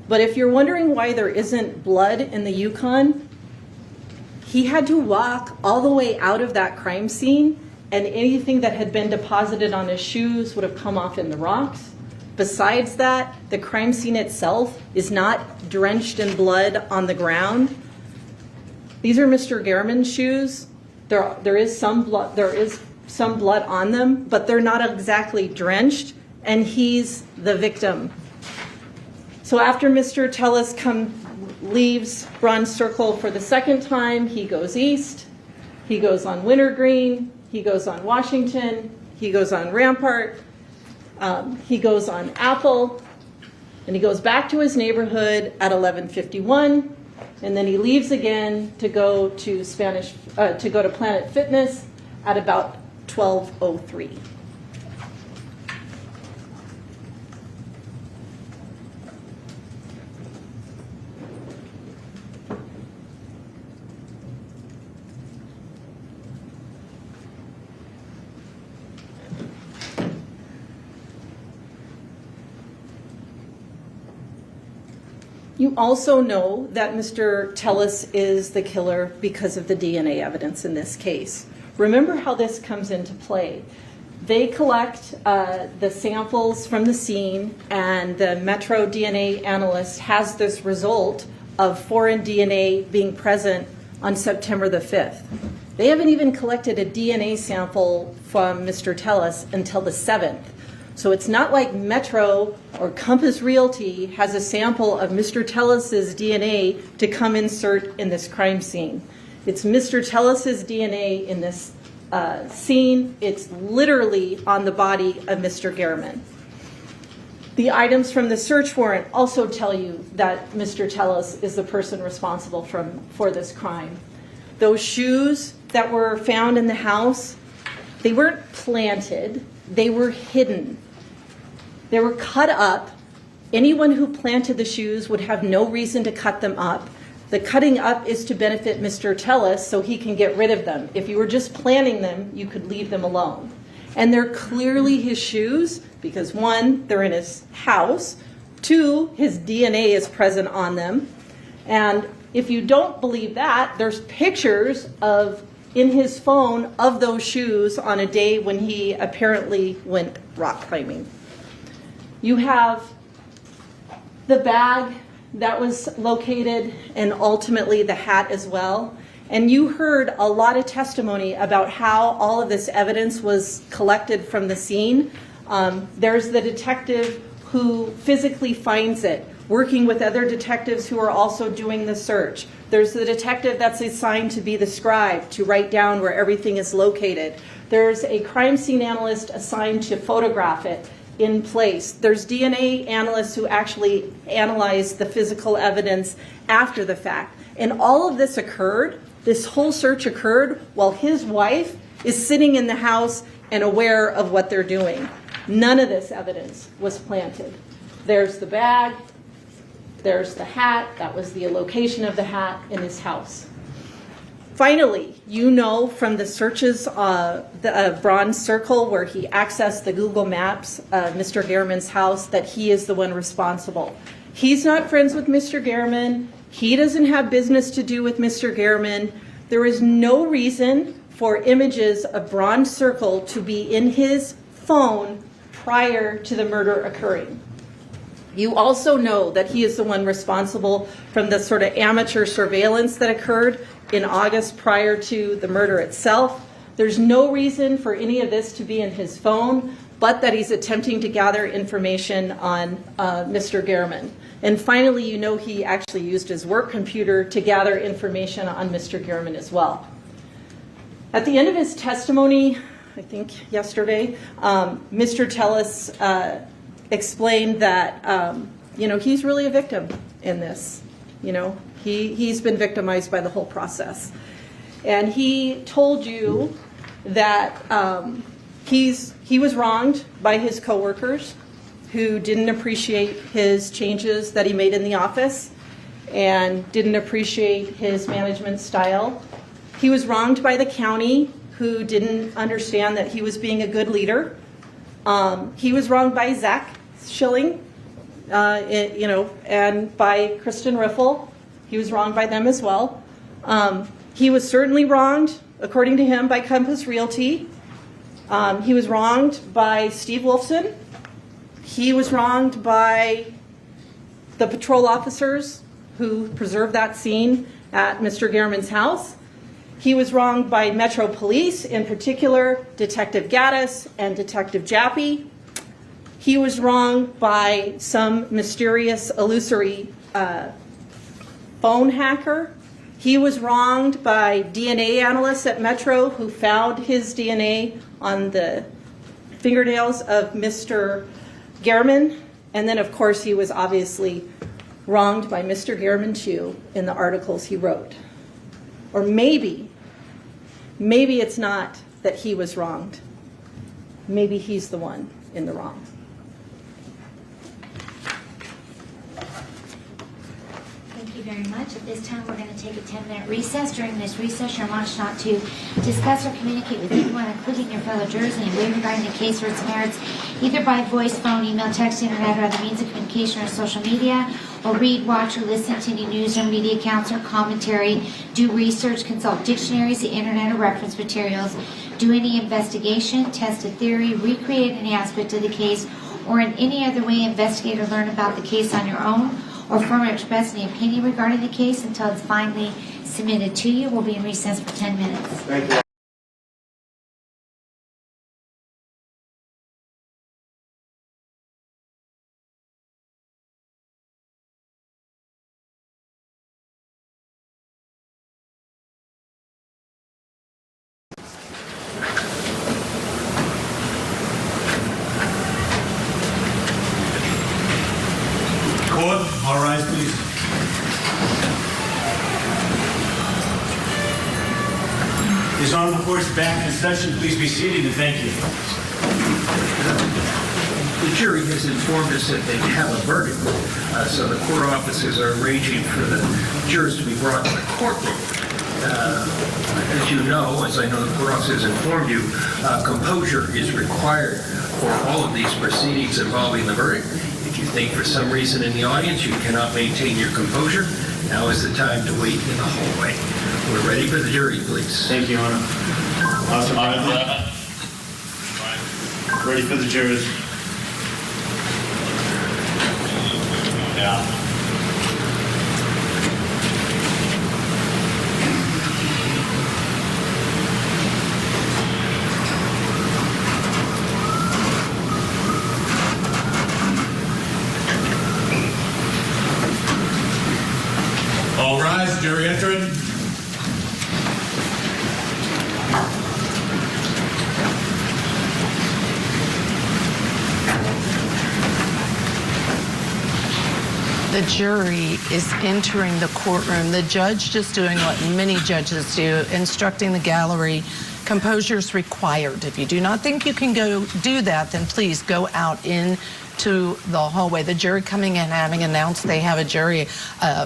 But if you're wondering why there isn't blood in the Yukon, he had to walk all the way out of that crime scene, and anything that had been deposited on his shoes would have come off in the rocks. Besides that, the crime scene itself is not drenched in blood on the ground. These are Mr. Gehrman's shoes. There is some blood on them, but they're not exactly drenched, and he's the victim. So after Mr. Tellis leaves Bronze Circle for the second time, he goes east, he goes on Wintergreen, he goes on Washington, he goes on Rampart, he goes on Apple, and he goes back to his neighborhood at 11:51, and then he leaves again to go to Planet Fitness at about 12:03. You also know that Mr. Tellis is the killer because of the DNA evidence in this case. Remember how this comes into play. They collect the samples from the scene, and the Metro DNA analyst has this result of foreign DNA being present on September the 5th. They haven't even collected a DNA sample from Mr. Tellis until the 7th. So it's not like Metro or Compass Realty has a sample of Mr. Tellis's DNA to come insert in this crime scene. It's Mr. Tellis's DNA in this scene. It's literally on the body of Mr. Gehrman. The items from the search warrant also tell you that Mr. Tellis is the person responsible for this crime. Those shoes that were found in the house, they weren't planted, they were hidden. They were cut up. Anyone who planted the shoes would have no reason to cut them up. The cutting up is to benefit Mr. Tellis so he can get rid of them. If you were just planting them, you could leave them alone. And they're clearly his shoes because, one, they're in his house. Two, his DNA is present on them. And if you don't believe that, there's pictures in his phone of those shoes on a day when he apparently went rock climbing. You have the bag that was located and ultimately the hat as well. And you heard a lot of testimony about how all of this evidence was collected from the scene. There's the detective who physically finds it, working with other detectives who are also doing the search. There's the detective that's assigned to be the scribe, to write down where everything is located. There's a crime scene analyst assigned to photograph it in place. There's DNA analysts who actually analyze the physical evidence after the fact. And all of this occurred, this whole search occurred while his wife is sitting in the house and aware of what they're doing. None of this evidence was planted. There's the bag, there's the hat, that was the location of the hat in his house. Finally, you know from the searches, the Bronze Circle, where he accessed the Google Maps of Mr. Gehrman's house, that he is the one responsible. He's not friends with Mr. Gehrman. He doesn't have business to do with Mr. Gehrman. There is no reason for images of Bronze Circle to be in his phone prior to the murder occurring. You also know that he is the one responsible from the sort of amateur surveillance that occurred in August prior to the murder itself. There's no reason for any of this to be in his phone, but that he's attempting to gather information on Mr. Gehrman. And finally, you know he actually used his work computer to gather information on Mr. Gehrman as well. At the end of his testimony, I think yesterday, Mr. Tellis explained that he's really a victim in this. He's been victimized by the whole process. And he told you that He was wronged by his coworkers who didn't appreciate his changes that he made in the office and didn't appreciate his management style. He was wronged by the county who didn't understand that he was being a good leader. He was wronged by Zach Schilling, and by Kristen Riffle. He was wronged by them as well. He was certainly wronged, according to him, by Compass Realty. He was wronged by Steve Wolfson. He was wronged by the patrol officers who preserved that scene at Mr. Gehrman's house. He was wronged by Metro Police, in particular Detective Gaddis and Detective Jappy. He was wronged by some mysterious, illusory phone hacker. He was wronged by DNA analysts at Metro who found his DNA on the fingernails of Mr. Gehrman. And then, of course, he was obviously wronged by Mr. Gehrman, too, in the articles he wrote. Or maybe it's not that he was wronged. Maybe he's the one in the wrong. Thank you very much. At this time, we're going to take a 10-minute recess. During this recess, you're admonished not to discuss or communicate with anyone, including your fellow jurors, in any way regarding the case or its merits, either by voice, phone, email, text, internet, or other means of communication or social media, or read, watch, or listen to any news or media accounts or commentary, do research, consult dictionaries, the internet, or reference materials, do any investigation, test a theory, recreate any aspect of the case, or in any other way investigate or learn about the case on your own, or form or express any opinion regarding the case until it's finally submitted to you. We'll be in recess for 10 minutes. Thank you. Court, all rise, please. This honorable court is back in session. Please be seated and thank you. The jury has informed us that they have a verdict, so the court officers are arranging for the jurors to be brought to the courtroom. As you know, as I know the court officers informed you, composure is required for all of these proceedings involving the verdict. If you think for some reason in the audience you cannot maintain your composure, now is the time to wait in the hallway. We're ready for the jury, please. Thank you, Your Honor. Officer Bradley. Ready for the jurors. Yeah. All rise, jury entered. The jury is entering the courtroom. The judge just doing what many judges do, instructing the gallery, composure is required. If you do not think you can go do that, then please go out into the hallway. The jury coming in, having announced they have a jury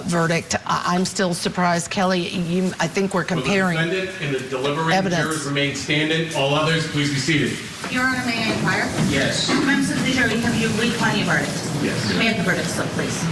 verdict. I'm still surprised. Kelly, I think we're comparing Will the defendant and the deliberating evidence. jurors remain standing. All others, please be seated. Your Honor, may I inquire? Yes. Members of the jury, have you agreed upon your verdict? Yes. May I have the verdict slip, please?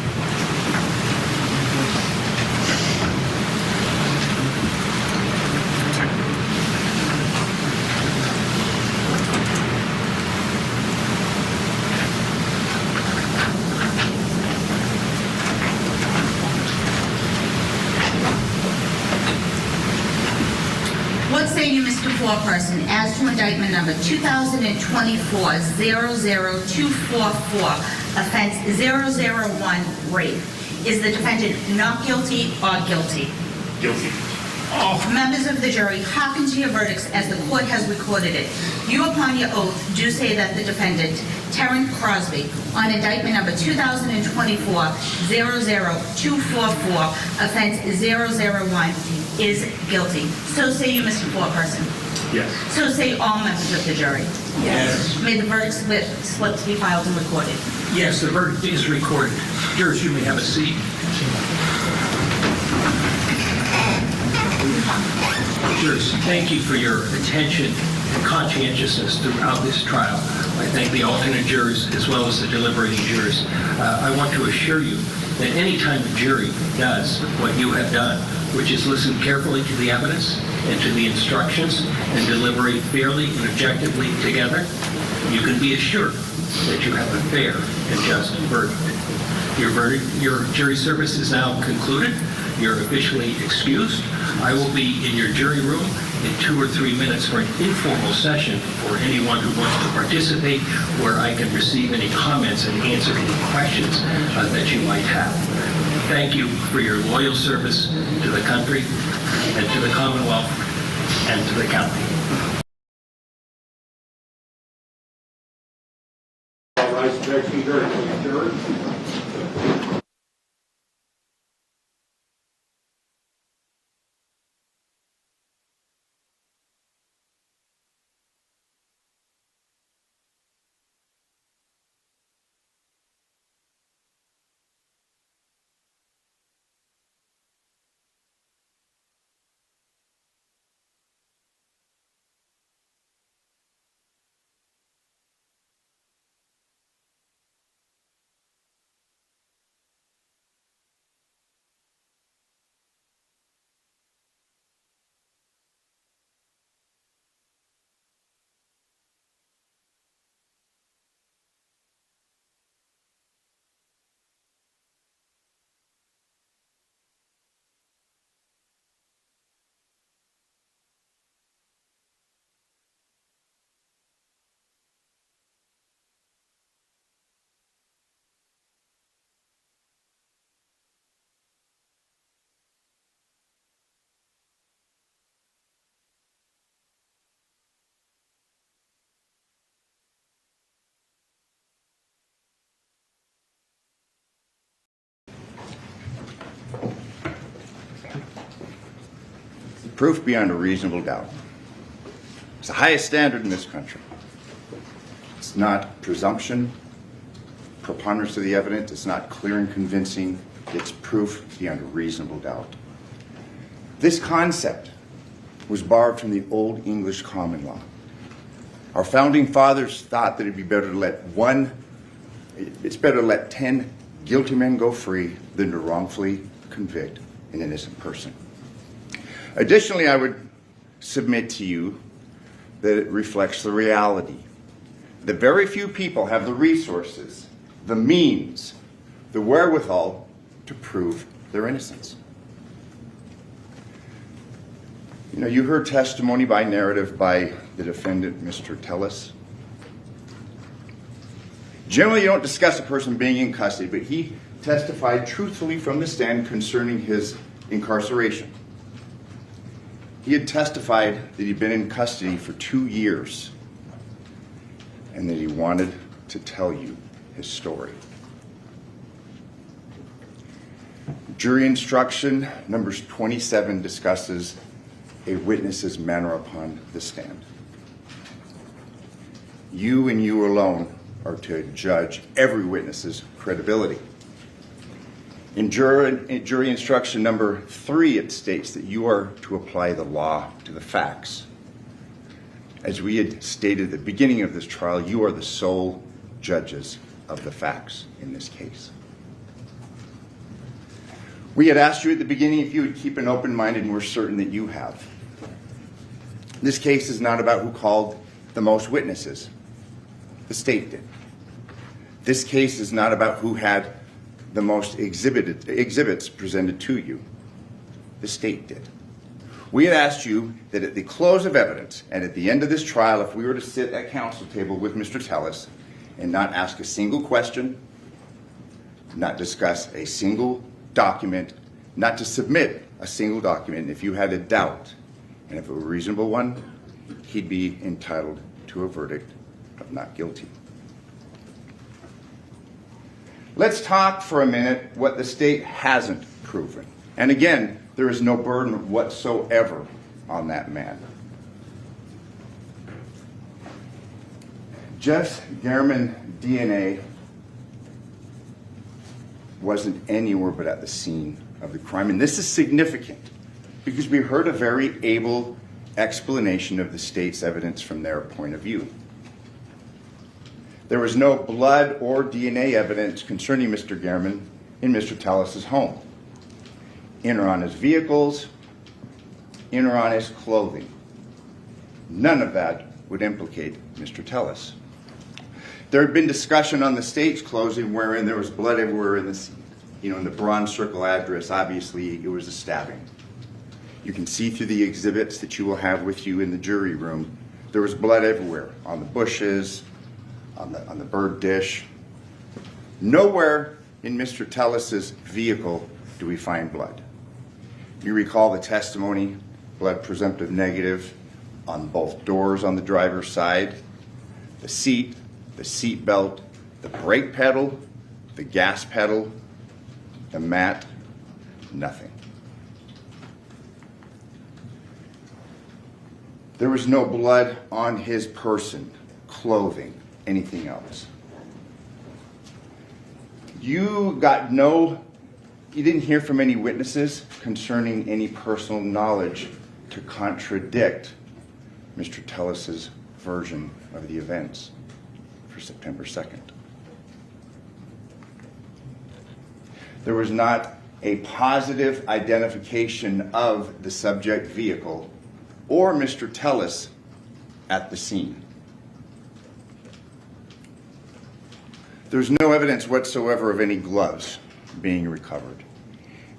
What say you, Mr. Foreperson, as to indictment number 2024-00244, offense 001, rape? Is the defendant not guilty or guilty? Guilty. Members of the jury, hearken to your verdicts as the court has recorded it. You, upon your oath, do say that the defendant, Terrence Crosby, on indictment number 2024-00244, offense 001, is guilty. So say you, Mr. Foreperson. Yes. So say all members of the jury. Yes. May the verdict slips be filed and recorded. Yes, the verdict is recorded. Jurors, you may have a seat. Jurors, thank you for your attention and conscientiousness throughout this trial. I thank the alternate jurors as well as the deliberating jurors. I want to assure you that any time the jury does what you have done, which is listen carefully to the evidence and to the instructions and deliberate fairly and objectively together, you can be assured that you have a fair and just verdict. Your jury service is now concluded. You're officially excused. I will be in your jury room in 2 or 3 minutes for an informal session for anyone who wants to participate, where I can receive any comments and answer any questions that you might have. Thank you for your loyal service to the country and to the Commonwealth and to the county. All rise, objection, jury. Proof beyond a reasonable doubt. It's the highest standard in this country. It's not presumption, preponderance of the evidence. It's not clear and convincing. It's proof beyond a reasonable doubt. This concept was borrowed from the Old English common law. Our founding fathers thought that it'd be better to let 10 guilty men go free than to wrongfully convict an innocent person. Additionally, I would submit to you that it reflects the reality that very few people have the resources, the means, the wherewithal to prove their innocence. You know, you heard testimony by narrative by the defendant, Mr. Tellis. Generally, you don't discuss a person being in custody, but he testified truthfully from the stand concerning his incarceration. He had testified that he'd been in custody for 2 years and that he wanted to tell you his story. Jury instruction numbers 27 discusses a witness's manner upon the stand. You and you alone are to judge every witness's credibility. In jury instruction number 3, it states that you are to apply the law to the facts. As we had stated at the beginning of this trial, you are the sole judges of the facts in this case. We had asked you at the beginning if you would keep an open mind, and we're certain that you have. This case is not about who called the most witnesses. The state did. This case is not about who had the most exhibits presented to you. The state did. We had asked you that at the close of evidence and at the end of this trial, if we were to sit at counsel table with Mr. Tellis and not ask a single question, not discuss a single document, not to submit a single document, if you had a doubt, and if it were a reasonable one, he'd be entitled to a verdict of not guilty. Let's talk for a minute what the state hasn't proven. And again, there is no burden whatsoever on that man. Jeff German DNA wasn't anywhere but at the scene of the crime. And this is significant because we heard a very able explanation of the state's evidence from their point of view. There was no blood or DNA evidence concerning Mr. German in Mr. Tellis's home, in or on his vehicles, in or on his clothing. None of that would implicate Mr. Tellis. There had been discussion on the state's closing wherein there was blood everywhere in the, in the Bronze Circle address. Obviously, it was a stabbing. You can see through the exhibits that you will have with you in the jury room, there was blood everywhere, on the bushes, on the bird dish. Nowhere in Mr. Tellis's vehicle do we find blood. You recall the testimony, blood presumptive negative, on both doors on the driver's side, the seat belt, the brake pedal, the gas pedal, the mat, nothing. There was no blood on his person, clothing, anything else. You didn't hear from any witnesses concerning any personal knowledge to contradict Mr. Tellis's version of the events for September 2nd. There was not a positive identification of the subject vehicle or Mr. Tellis at the scene. There's no evidence whatsoever of any gloves being recovered.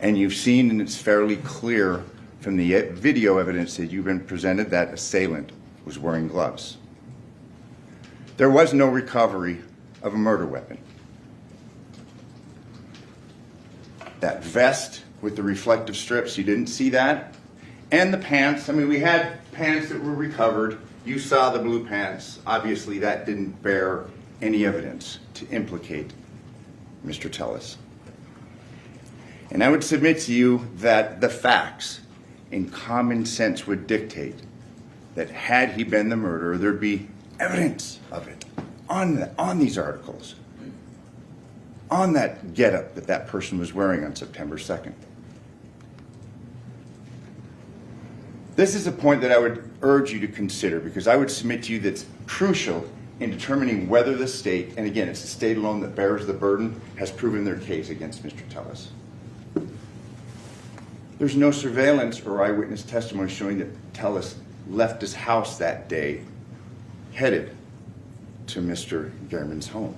And you've seen, and it's fairly clear from the video evidence that you've been presented, that assailant was wearing gloves. There was no recovery of a murder weapon. That vest with the reflective strips, you didn't see that. And the pants, we had pants that were recovered. You saw the blue pants. Obviously, that didn't bear any evidence to implicate Mr. Tellis. And I would submit to you that the facts and common sense would dictate that had he been the murderer, there'd be evidence of it on these articles, on that getup that person was wearing on September 2nd. This is a point that I would urge you to consider, because I would submit to you that's crucial in determining whether the state, and again, it's the state alone that bears the burden, has proven their case against Mr. Tellis. There's no surveillance or eyewitness testimony showing that Tellis left his house that day headed to Mr. German's home.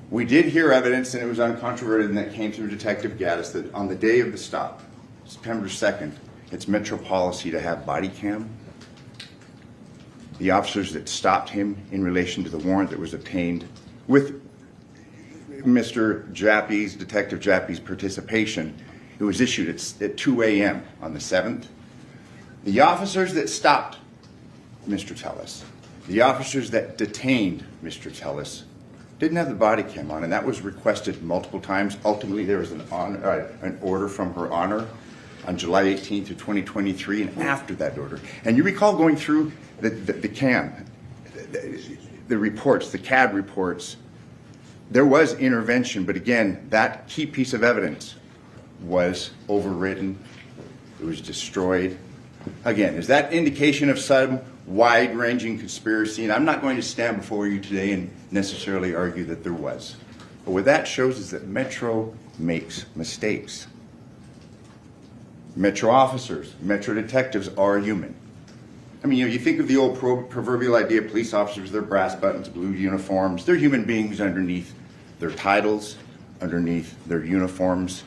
We did hear evidence, and it was uncontroverted, and that came through Detective Gaddis, that on the day of the stop, September 2nd, it's Metro policy to have body cam. The officers that stopped him in relation to the warrant that was obtained with Mr. Jappy's, Detective Jappy's participation, it was issued at 2 a.m. on the 7th. The officers that stopped Mr. Tellis, the officers that detained Mr. Tellis, didn't have the body cam on, and that was requested multiple times. Ultimately, there was an order from Her Honor on July 18th of 2023, and after that order. And you recall going through the CAM, the reports, the CAD reports, there was intervention, but again, that key piece of evidence was overwritten, it was destroyed. Again, is that indication of some wide-ranging conspiracy? And I'm not going to stand before you today and necessarily argue that there was. But what that shows is that Metro makes mistakes. Metro officers, Metro detectives are human. You think of the old proverbial idea of police officers, they're brass buttons, blue uniforms. They're human beings underneath their titles, underneath their uniforms,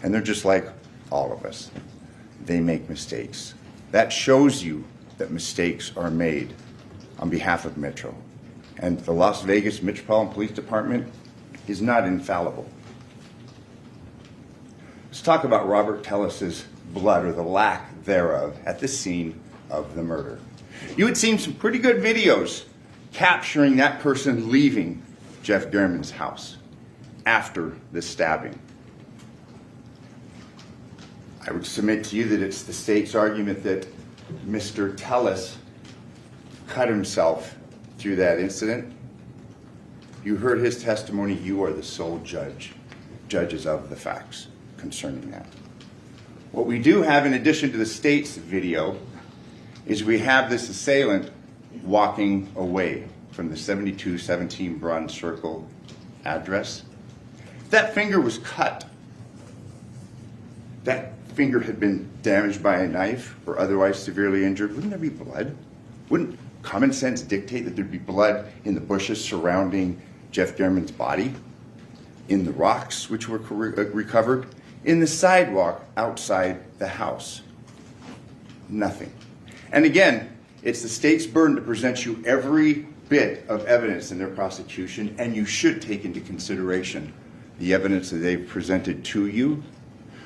and they're just like all of us. They make mistakes. That shows you that mistakes are made on behalf of Metro. And the Las Vegas Metropolitan Police Department is not infallible. Let's talk about Robert Tellis's blood, or the lack thereof, at the scene of the murder. You had seen some pretty good videos capturing that person leaving Jeff German's house after the stabbing. I would submit to you that it's the state's argument that Mr. Tellis cut himself through that incident. You heard his testimony. You are the sole judges of the facts concerning that. What we do have, in addition to the state's video, is we have this assailant walking away from the 7217 Bronze Circle address. That finger was cut. That finger had been damaged by a knife or otherwise severely injured. Wouldn't there be blood? Wouldn't common sense dictate that there'd be blood in the bushes surrounding Jeff German's body, in the rocks which were recovered, in the sidewalk outside the house? Nothing. And again, it's the state's burden to present you every bit of evidence in their prosecution, and you should take into consideration the evidence that they've presented to you.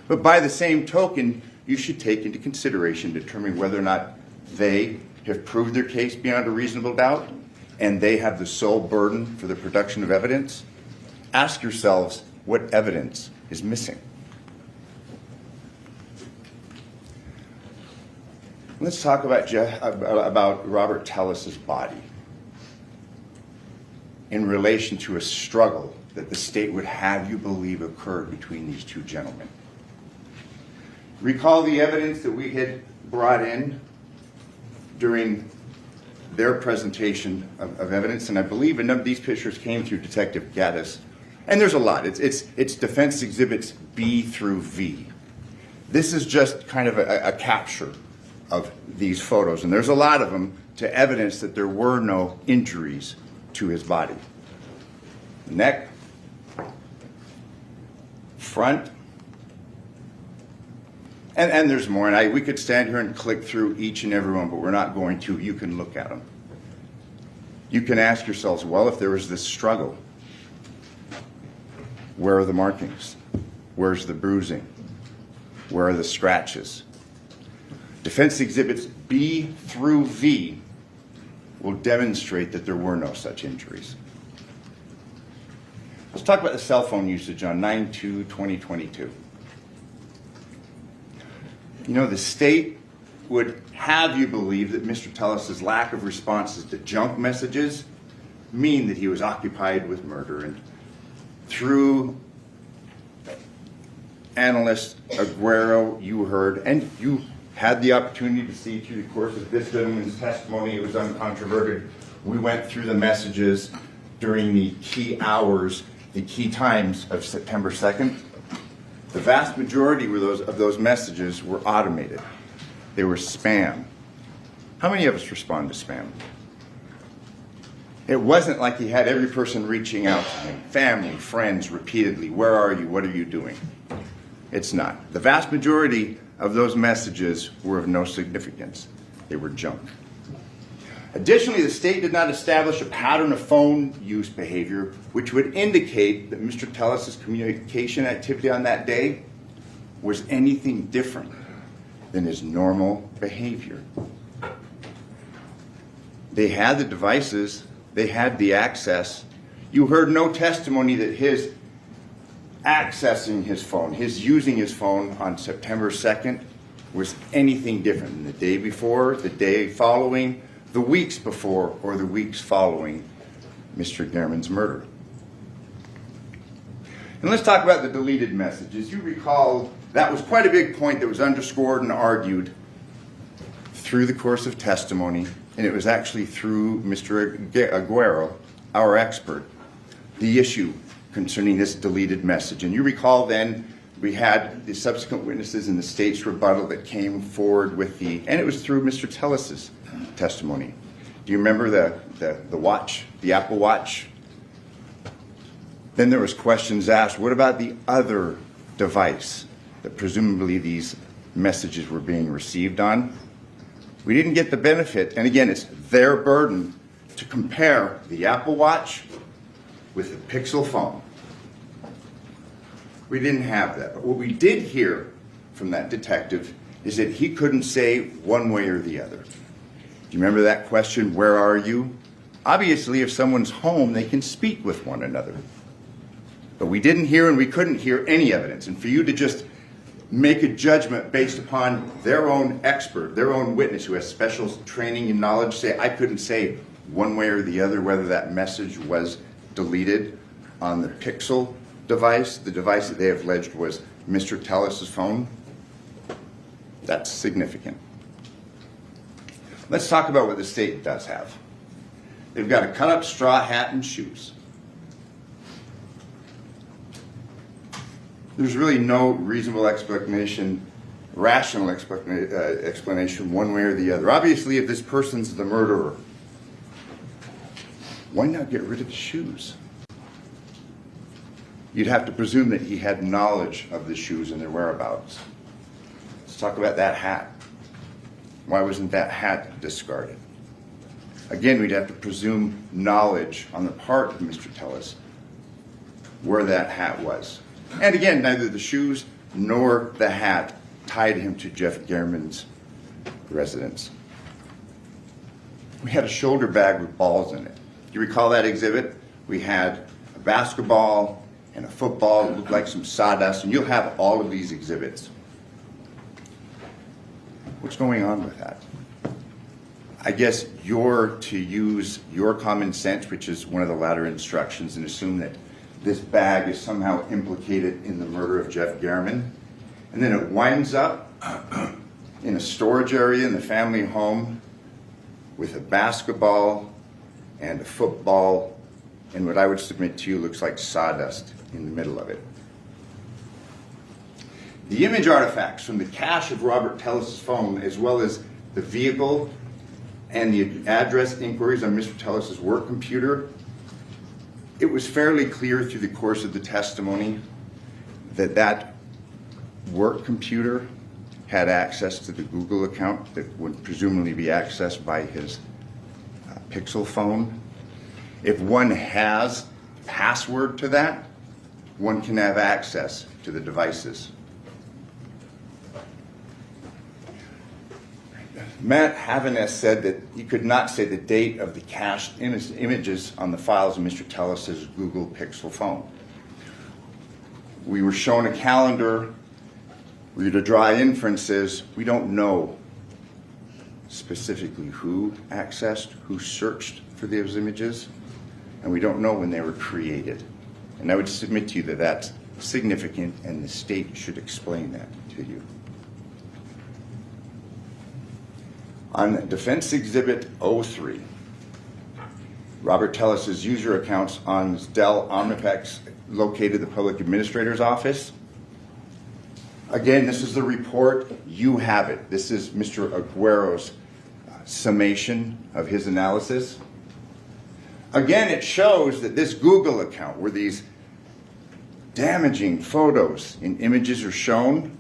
But by the same token, you should take into consideration determining whether or not they have proved their case beyond a reasonable doubt, and they have the sole burden for the production of evidence. Ask yourselves what evidence is missing. Let's talk about Robert Tellis's body in relation to a struggle that the state would have you believe occurred between these two gentlemen. Recall the evidence that we had brought in during their presentation of evidence, and I believe a number of these pictures came through Detective Gaddis, and there's a lot. It's defense exhibits B through V. This is just kind of a capture of these photos, and there's a lot of them to evidence that there were no injuries to his body. Neck, front, and there's more, and we could stand here and click through each and every one, but we're not going to. You can look at them. You can ask yourselves, well, if there was this struggle, where are the markings? Where's the bruising? Where are the scratches? Defense exhibits B through V will demonstrate that there were no such injuries. Let's talk about the cell phone usage on 9/2/2022. You know, the state would have you believe that Mr. Tellis's lack of responses to junk messages mean that he was occupied with murder. And through analyst Aguero, you heard, and you had the opportunity to see through the course of this gentleman's testimony, it was uncontroverted. We went through the messages during the key hours, the key times of September 2nd. The vast majority of those messages were automated. They were spam. How many of us respond to spam? It wasn't like he had every person reaching out to him, family, friends, repeatedly. Where are you? What are you doing? It's not. The vast majority of those messages were of no significance. They were junk. Additionally, the state did not establish a pattern of phone use behavior which would indicate that Mr. Tellis's communication activity on that day was anything different than his normal behavior. They had the devices, they had the access. You heard no testimony that his accessing his phone, his using his phone on September 2nd was anything different than the day before, the day following, the weeks before, or the weeks following Mr. German's murder. And let's talk about the deleted messages. You recall that was quite a big point that was underscored and argued through the course of testimony, and it was actually through Mr. Aguero, our expert, the issue concerning this deleted message. And you recall then we had the subsequent witnesses in the state's rebuttal that came forward with and it was through Mr. Tellis's testimony. Do you remember the watch, the Apple Watch? Then there was questions asked, what about the other device that presumably these messages were being received on? We didn't get the benefit, and again, it's their burden to compare the Apple Watch with the Pixel phone. We didn't have that. But what we did hear from that detective is that he couldn't say one way or the other. Do you remember that question, where are you? Obviously, if someone's home, they can speak with one another. But we didn't hear and we couldn't hear any evidence. And for you to just make a judgment based upon their own expert, their own witness who has special training and knowledge, say, I couldn't say one way or the other whether that message was deleted on the Pixel device, the device that they have alleged was Mr. Tellis's phone. That's significant. Let's talk about what the state does have. They've got a cut-up straw hat and shoes. There's really no reasonable explanation, rational explanation one way or the other. Obviously, if this person's the murderer, why not get rid of the shoes? You'd have to presume that he had knowledge of the shoes and their whereabouts. Let's talk about that hat. Why wasn't that hat discarded? Again, we'd have to presume knowledge on the part of Mr. Tellis where that hat was. And again, neither the shoes nor the hat tied him to Jeff German's residence. We had a shoulder bag with balls in it. Do you recall that exhibit? We had a basketball and a football that looked like some sawdust, and you'll have all of these exhibits. What's going on with that? I guess you're to use your common sense, which is one of the latter instructions, and assume that this bag is somehow implicated in the murder of Jeff German. And then it winds up in a storage area in the family home with a basketball and a football and what I would submit to you looks like sawdust in the middle of it. The image artifacts from the cache of Robert Tellis's phone, as well as the vehicle and the address inquiries on Mr. Tellis's work computer, it was fairly clear through the course of the testimony that that work computer had access to the Google account that would presumably be accessed by his Pixel phone. If one has password to that, one can have access to the devices. Matt Havaness said that he could not say the date of the cached images on the files of Mr. Tellis's Google Pixel phone. We were shown a calendar. We were to draw inferences. We don't know specifically who accessed, who searched for those images, and we don't know when they were created. And I would submit to you that that's significant, and the state should explain that to you. On Defense Exhibit 03, Robert Tellis's user accounts on Dell Omnipex located the public administrator's office. Again, this is the report. You have it. This is Mr. Aguero's summation of his analysis. Again, it shows that this Google account, where these damaging photos and images are shown,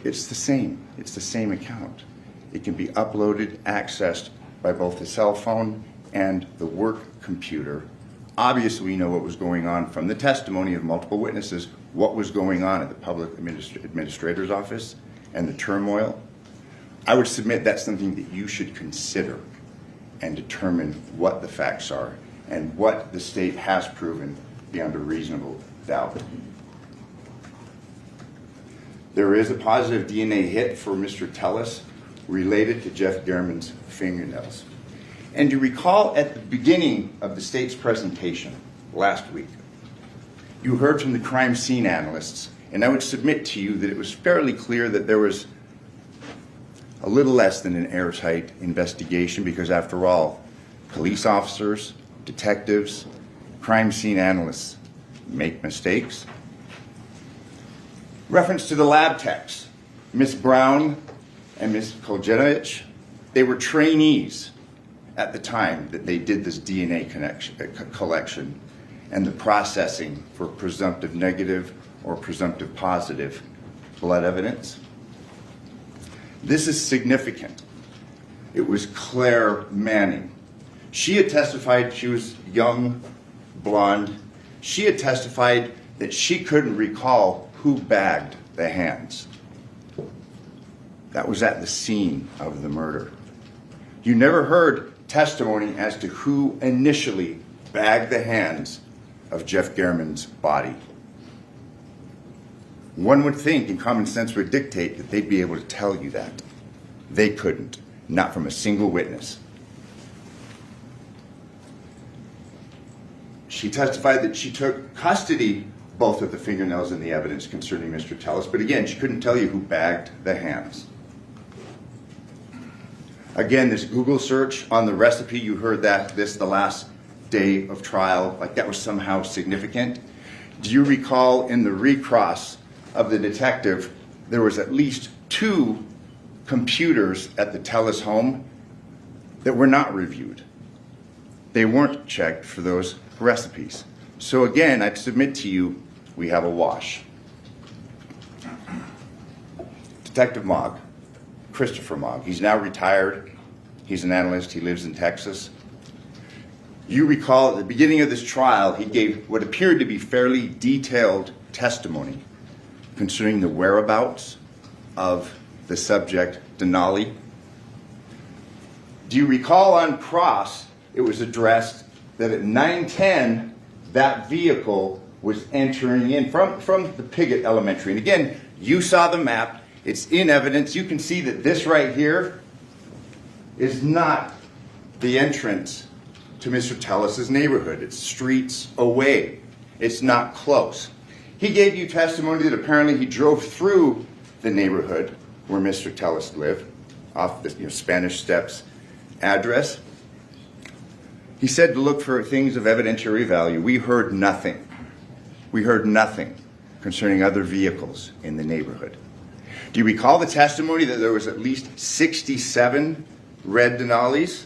it's the same. It's the same account. It can be uploaded, accessed by both the cell phone and the work computer. Obviously, we know what was going on from the testimony of multiple witnesses, what was going on at the public administrator's office and the turmoil. I would submit that's something that you should consider and determine what the facts are and what the state has proven beyond a reasonable doubt. There is a positive DNA hit for Mr. Tellis related to Jeff German's fingernails. And you recall at the beginning of the state's presentation last week, you heard from the crime scene analysts, and I would submit to you that it was fairly clear that there was a little less than an airtight investigation because, after all, police officers, detectives, crime scene analysts make mistakes. Reference to the lab techs, Ms. Brown and Ms. Koljenovich, they were trainees at the time that they did this DNA collection and the processing for presumptive negative or presumptive positive blood evidence. This is significant. It was Claire Manning. She had testified, she was young, blonde. She had testified that she couldn't recall who bagged the hands. That was at the scene of the murder. You never heard testimony as to who initially bagged the hands of Jeff German's body. One would think, and common sense would dictate, that they'd be able to tell you that. They couldn't, not from a single witness. She testified that she took custody both of the fingernails and the evidence concerning Mr. Tellis, but again, she couldn't tell you who bagged the hands. Again, this Google search on the recipe, you heard that the last day of trial, like that was somehow significant. Do you recall in the recross of the detective, there was at least 2 computers at the Tellis home that were not reviewed? They weren't checked for those recipes. So again, I'd submit to you, we have a wash. Detective Mogg, Christopher Mogg, he's now retired. He's an analyst, he lives in Texas. You recall at the beginning of this trial, he gave what appeared to be fairly detailed testimony concerning the whereabouts of the subject, Denali. Do you recall on cross, it was addressed that at 9:10, that vehicle was entering in from the Piggott Elementary. And again, you saw the map, it's in evidence. You can see that this right here is not the entrance to Mr. Tellis's neighborhood. It's streets away. It's not close. He gave you testimony that apparently he drove through the neighborhood where Mr. Tellis lived, off the Spanish Steps address. He said to look for things of evidentiary value. We heard nothing. We heard nothing concerning other vehicles in the neighborhood. Do you recall the testimony that there was at least 67 red Denalis?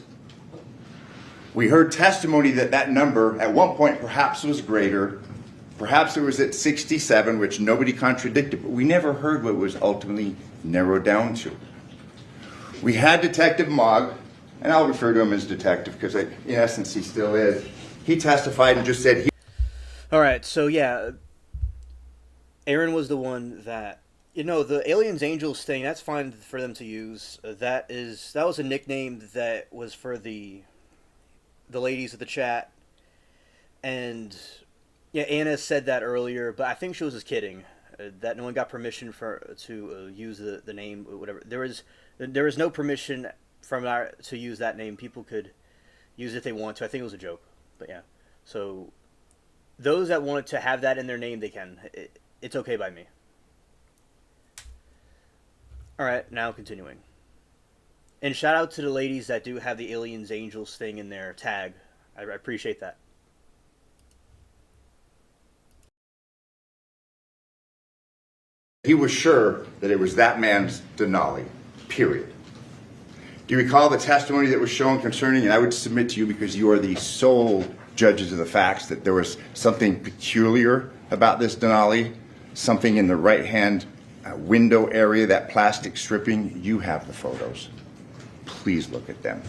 We heard testimony that that number at one point perhaps was greater. Perhaps it was at 67, which nobody contradicted, but we never heard what it was ultimately narrowed down to. We had Detective Mogg, and I'll refer to him as detective because in essence he still is. He testified and just said All right, so yeah, Aaron was the one that, the Aliens Angels thing, that's fine for them to use. That was a nickname that was for the ladies of the chat. And yeah, Anna said that earlier, but I think she was just kidding. That no one got permission to use the name, whatever. There was no permission to use that name. People could use it if they want to. I think it was a joke, but yeah. So those that wanted to have that in their name, they can. It's okay by me. All right, now continuing. And shout out to the ladies that do have the Aliens Angels thing in their tag. I appreciate that. he was sure that it was that man's Denali, period. Do you recall the testimony that was shown concerning, and I would submit to you because you are the sole judges of the facts, that there was something peculiar about this Denali, something in the right-hand window area, that plastic stripping. You have the photos. Please look at them.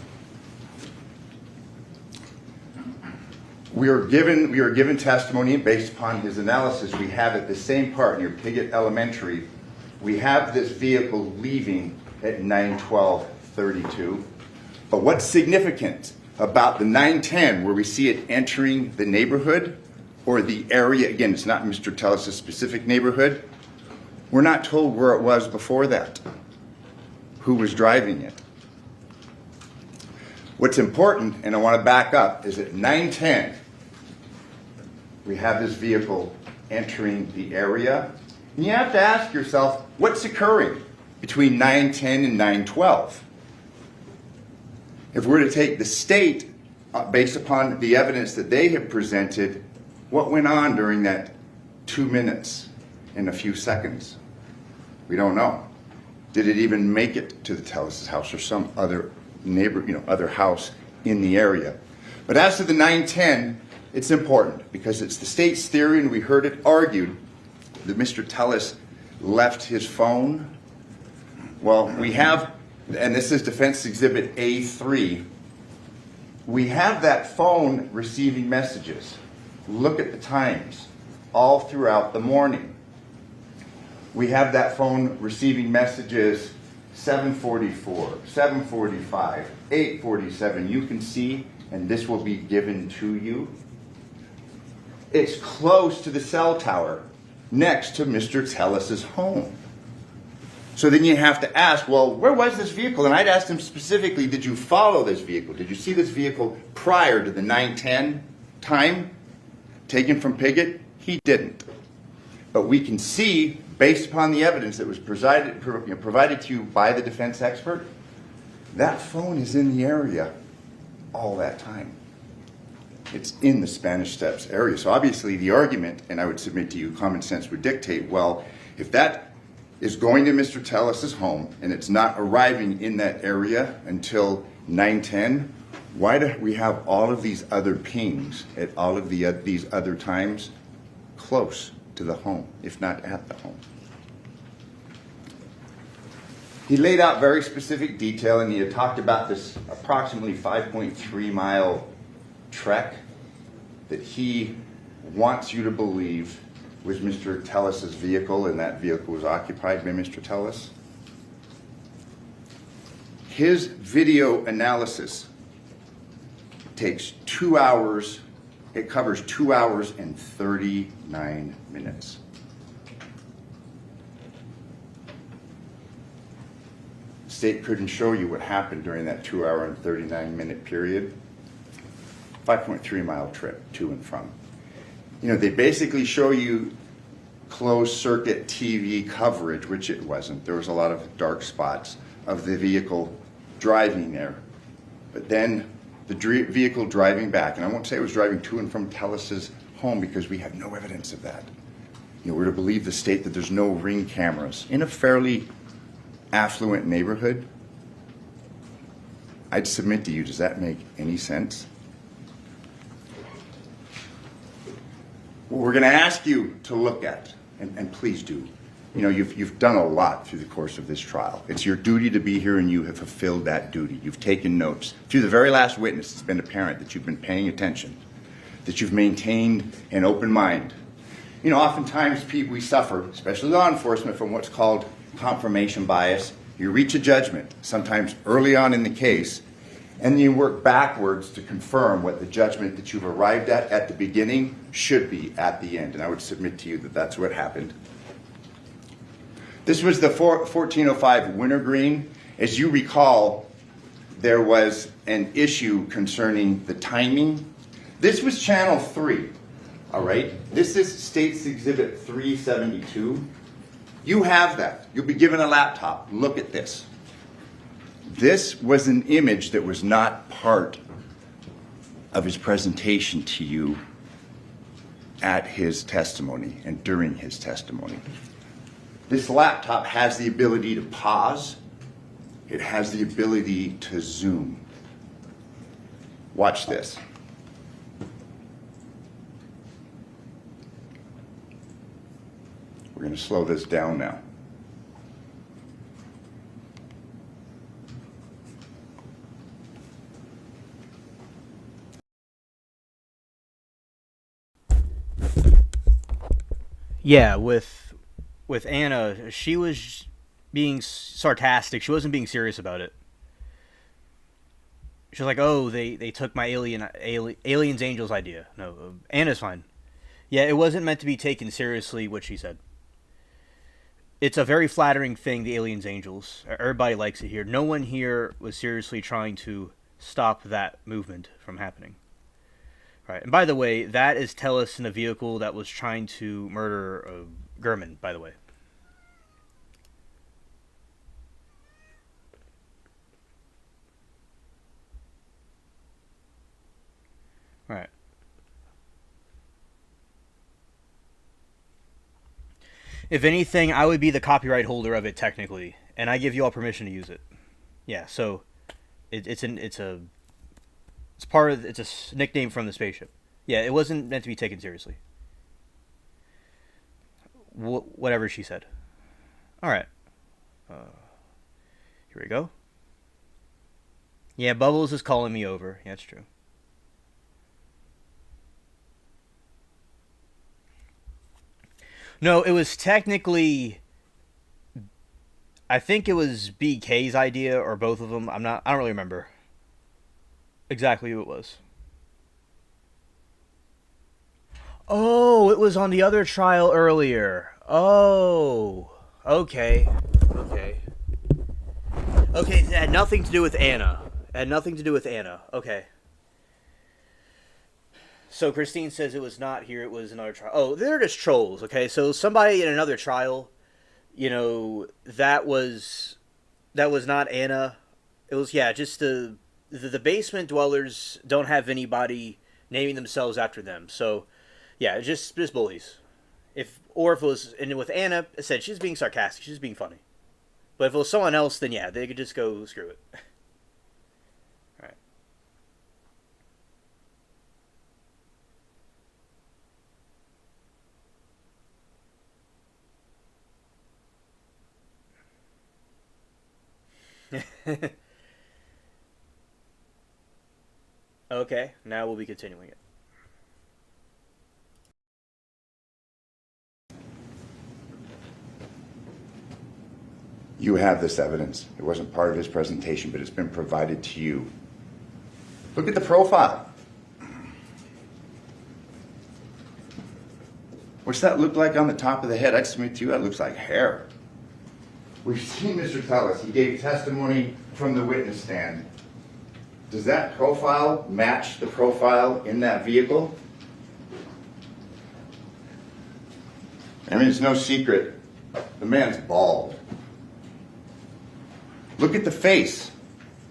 We are given testimony based upon his analysis. We have at the same part near Piggott Elementary, we have this vehicle leaving at 9:12:32. But what's significant about the 9:10, where we see it entering the neighborhood or the area, again, it's not Mr. Tellis' specific neighborhood, we're not told where it was before that, who was driving it. What's important, and I want to back up, is at 9:10, we have this vehicle entering the area. And you have to ask yourself, what's occurring between 9:10 and 9:12? If we're to take the state, based upon the evidence that they have presented, what went on during that 2 minutes and a few seconds? We don't know. Did it even make it to the Tellis' house or some other neighbor, other house in the area? But as to the 9:10, it's important because it's the state's theory, and we heard it argued that Mr. Tellis left his phone. Well, we have, and this is Defense Exhibit A3, we have that phone receiving messages. Look at the times all throughout the morning. We have that phone receiving messages 7:44, 7:45, 8:47. You can see, and this will be given to you. It's close to the cell tower next to Mr. Tellis's home. So then you have to ask, well, where was this vehicle? And I'd asked him specifically, did you follow this vehicle? Did you see this vehicle prior to the 9:10 time taken from Piggott? He didn't. But we can see, based upon the evidence that was provided to you by the defense expert, that phone is in the area all that time. It's in the Spanish Steps area. So obviously the argument, and I would submit to you, common sense would dictate, well, if that is going to Mr. Tellis's home and it's not arriving in that area until 9:10, why do we have all of these other pings at all of these other times close to the home, if not at the home? He laid out very specific detail, and he had talked about this approximately 5.3 mile trek that he wants you to believe was Mr. Tellis's vehicle, and that vehicle was occupied by Mr. Tellis. His video analysis takes 2 hours. It covers 2 hours and 39 minutes. The state couldn't show you what happened during that 2 hour and 39 minute period. 5.3 mile trip to and from. You know, they basically show you closed circuit TV coverage, which it wasn't. There was a lot of dark spots of the vehicle driving there. But then the vehicle driving back, and I won't say it was driving to and from Tellis's home because we have no evidence of that. You know, we're to believe the state that there's no ring cameras in a fairly affluent neighborhood. I'd submit to you, does that make any sense? What we're going to ask you to look at, and please do, you know, you've done a lot through the course of this trial. It's your duty to be here, and you have fulfilled that duty. You've taken notes. Through the very last witness, it's been apparent that you've been paying attention, that you've maintained an open mind. You know, oftentimes we suffer, especially law enforcement, from what's called confirmation bias. You reach a judgment, sometimes early on in the case, and then you work backwards to confirm what the judgment that you've arrived at the beginning should be at the end. And I would submit to you that that's what happened. This was the 1405 wintergreen. As you recall, there was an issue concerning the timing. This was channel 3, all right? This is State's Exhibit 372. You have that. You'll be given a laptop. Look at this. This was an image that was not part of his presentation to you at his testimony and during his testimony. This laptop has the ability to pause. It has the ability to zoom. Watch this. We're going to slow this down now. Yeah, with Anna, she was being sarcastic. She wasn't being serious about it. She was like, "Oh, they took my aliens angels idea." No, Anna's fine. Yeah, it wasn't meant to be taken seriously what she said. It's a very flattering thing, the aliens angels. Everybody likes it here. No one here was seriously trying to stop that movement from happening. Right, and by the way, that is Tellis in a vehicle that was trying to murder Gurman, by the way. Right. If anything, I would be the copyright holder of it technically, and I give you all permission to use it. Yeah, so it's a nickname from the spaceship. Yeah, it wasn't meant to be taken seriously. Whatever she said. All right. Here we go. Yeah, Bubbles is calling me over. Yeah, that's true. No, it was technically, I think it was BK's idea or both of them. I don't really remember exactly who it was. Oh, it was on the other trial earlier. Oh, okay. Okay. Okay, it had nothing to do with Anna. It had nothing to do with Anna. Okay. So Christine says it was not here, it was another trial. Oh, they're just trolls, okay? So somebody in another trial, you know, that was not Anna. It was, yeah, just the basement dwellers don't have anybody naming themselves after them. So, yeah, just bullies. If it was, and with Anna, I said she's being sarcastic, she's being funny. But if it was someone else, then yeah, they could just go screw it. All right. Okay, now we'll be continuing it. You have this evidence. It wasn't part of his presentation, but it's been provided to you. Look at the profile. What's that look like on the top of the head? I'd submit to you that looks like hair. We've seen Mr. Tellis. He gave testimony from the witness stand. Does that profile match the profile in that vehicle? I mean, it's no secret. The man's bald. Look at the face.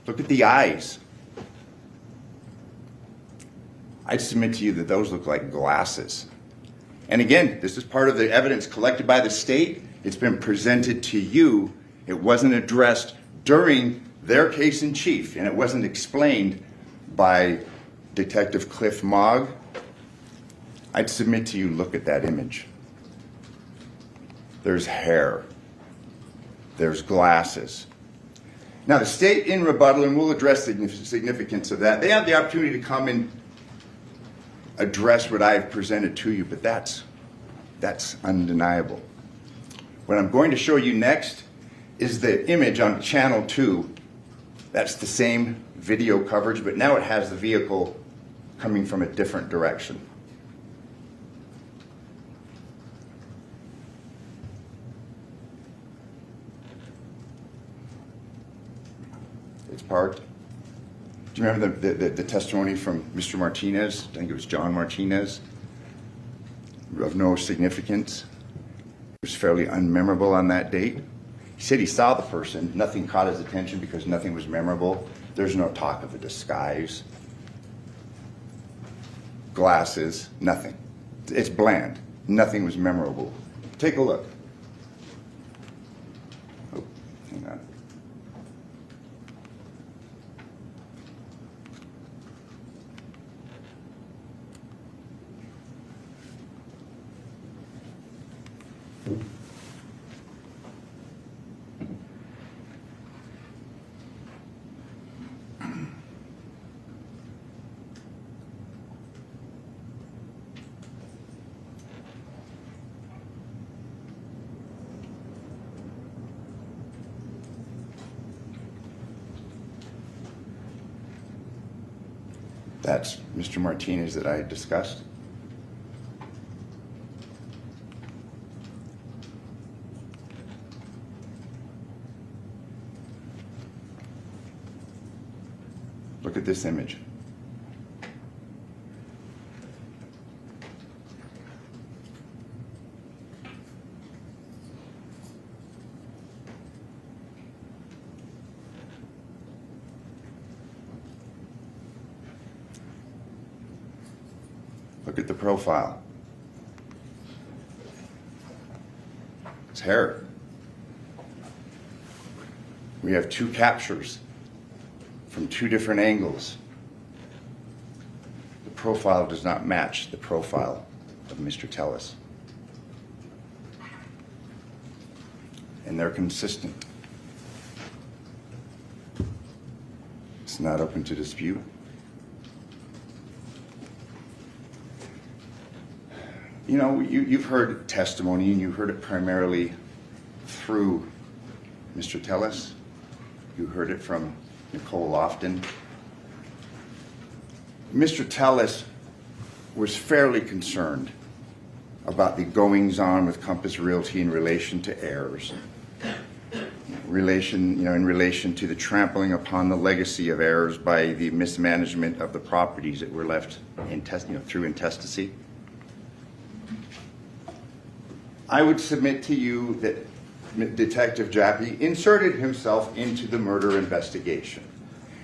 Look at the eyes. I'd submit to you that those look like glasses. And again, this is part of the evidence collected by the state. It's been presented to you. It wasn't addressed during their case in chief, and it wasn't explained by Detective Cliff Mogg. I'd submit to you, look at that image. There's hair. There's glasses. Now, the state in rebuttal, and we'll address the significance of that, they have the opportunity to come and address what I've presented to you, but that's undeniable. What I'm going to show you next is the image on channel 2. That's the same video coverage, but now it has the vehicle coming from a different direction. It's parked. Do you remember the testimony from Mr. Martinez? I think it was John Martinez, of no significance. It was fairly unmemorable on that date. He said he saw the person. Nothing caught his attention because nothing was memorable. There's no talk of a disguise. Glasses, nothing. It's bland. Nothing was memorable. Take a look. Oh, hang on. That's Mr. Martinez that I discussed. Look at this image. Look at the profile. It's hair. We have two captures from two different angles. The profile does not match the profile of Mr. Tellis. And they're consistent. It's not open to dispute. You know, you've heard testimony, and you heard it primarily through Mr. Tellis. You heard it from Nicole Lofton. Mr. Tellis was fairly concerned about the goings-on with Compass Realty in relation to heirs, in relation to the trampling upon the legacy of heirs by the mismanagement of the properties that were left through intestacy. I would submit to you that Detective Jappy inserted himself into the murder investigation.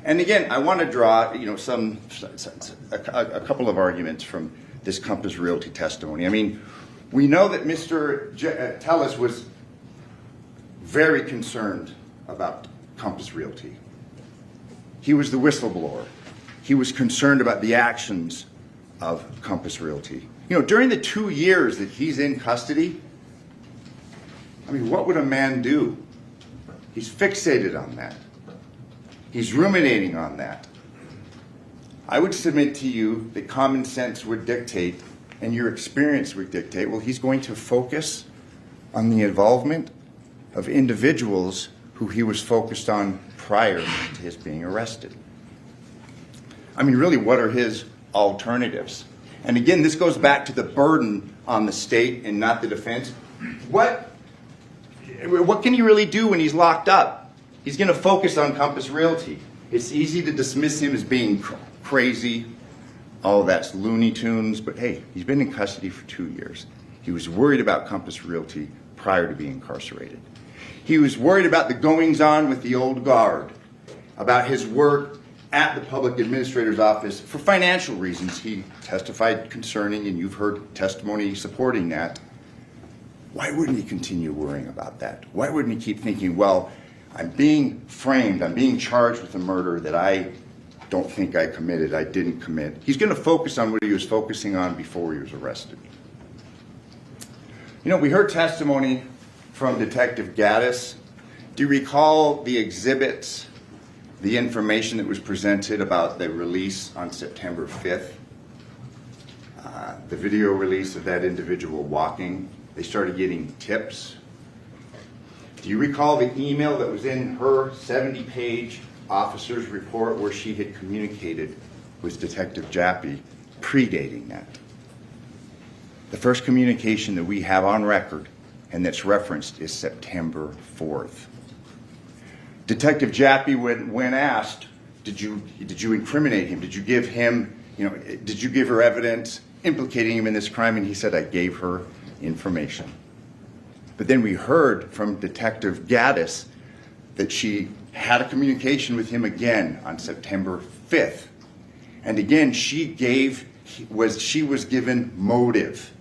And again, I want to draw, a couple of arguments from this Compass Realty testimony. I mean, we know that Mr. Tellis was very concerned about Compass Realty. He was the whistleblower. He was concerned about the actions of Compass Realty. During the 2 years that he's in custody, I mean, what would a man do? He's fixated on that. He's ruminating on that. I would submit to you that common sense would dictate, and your experience would dictate, well, he's going to focus on the involvement of individuals who he was focused on prior to his being arrested. I mean, really, what are his alternatives? And again, this goes back to the burden on the state and not the defense. What can he really do when he's locked up? He's going to focus on Compass Realty. It's easy to dismiss him as being crazy. Oh, that's Looney Tunes. But hey, he's been in custody for 2 years. He was worried about Compass Realty prior to being incarcerated. He was worried about the goings-on with the old guard, about his work at the public administrator's office for financial reasons he testified concerning, and you've heard testimony supporting that. Why wouldn't he continue worrying about that? Why wouldn't he keep thinking, well, I'm being framed, I'm being charged with a murder that I don't think I committed, I didn't commit. He's going to focus on what he was focusing on before he was arrested. We heard testimony from Detective Gaddis. Do you recall the exhibits, the information that was presented about the release on September 5th? The video release of that individual walking. They started getting tips. Do you recall the email that was in her 70-page officer's report where she had communicated with Detective Jappy predating that? The first communication that we have on record and that's referenced is September 4th. Detective Jappy, when asked, did you incriminate him? Did you give him, did you give her evidence implicating him in this crime? And he said, I gave her information. But then we heard from Detective Gaddis that she had a communication with him again on September 5th. And again, she was given motive.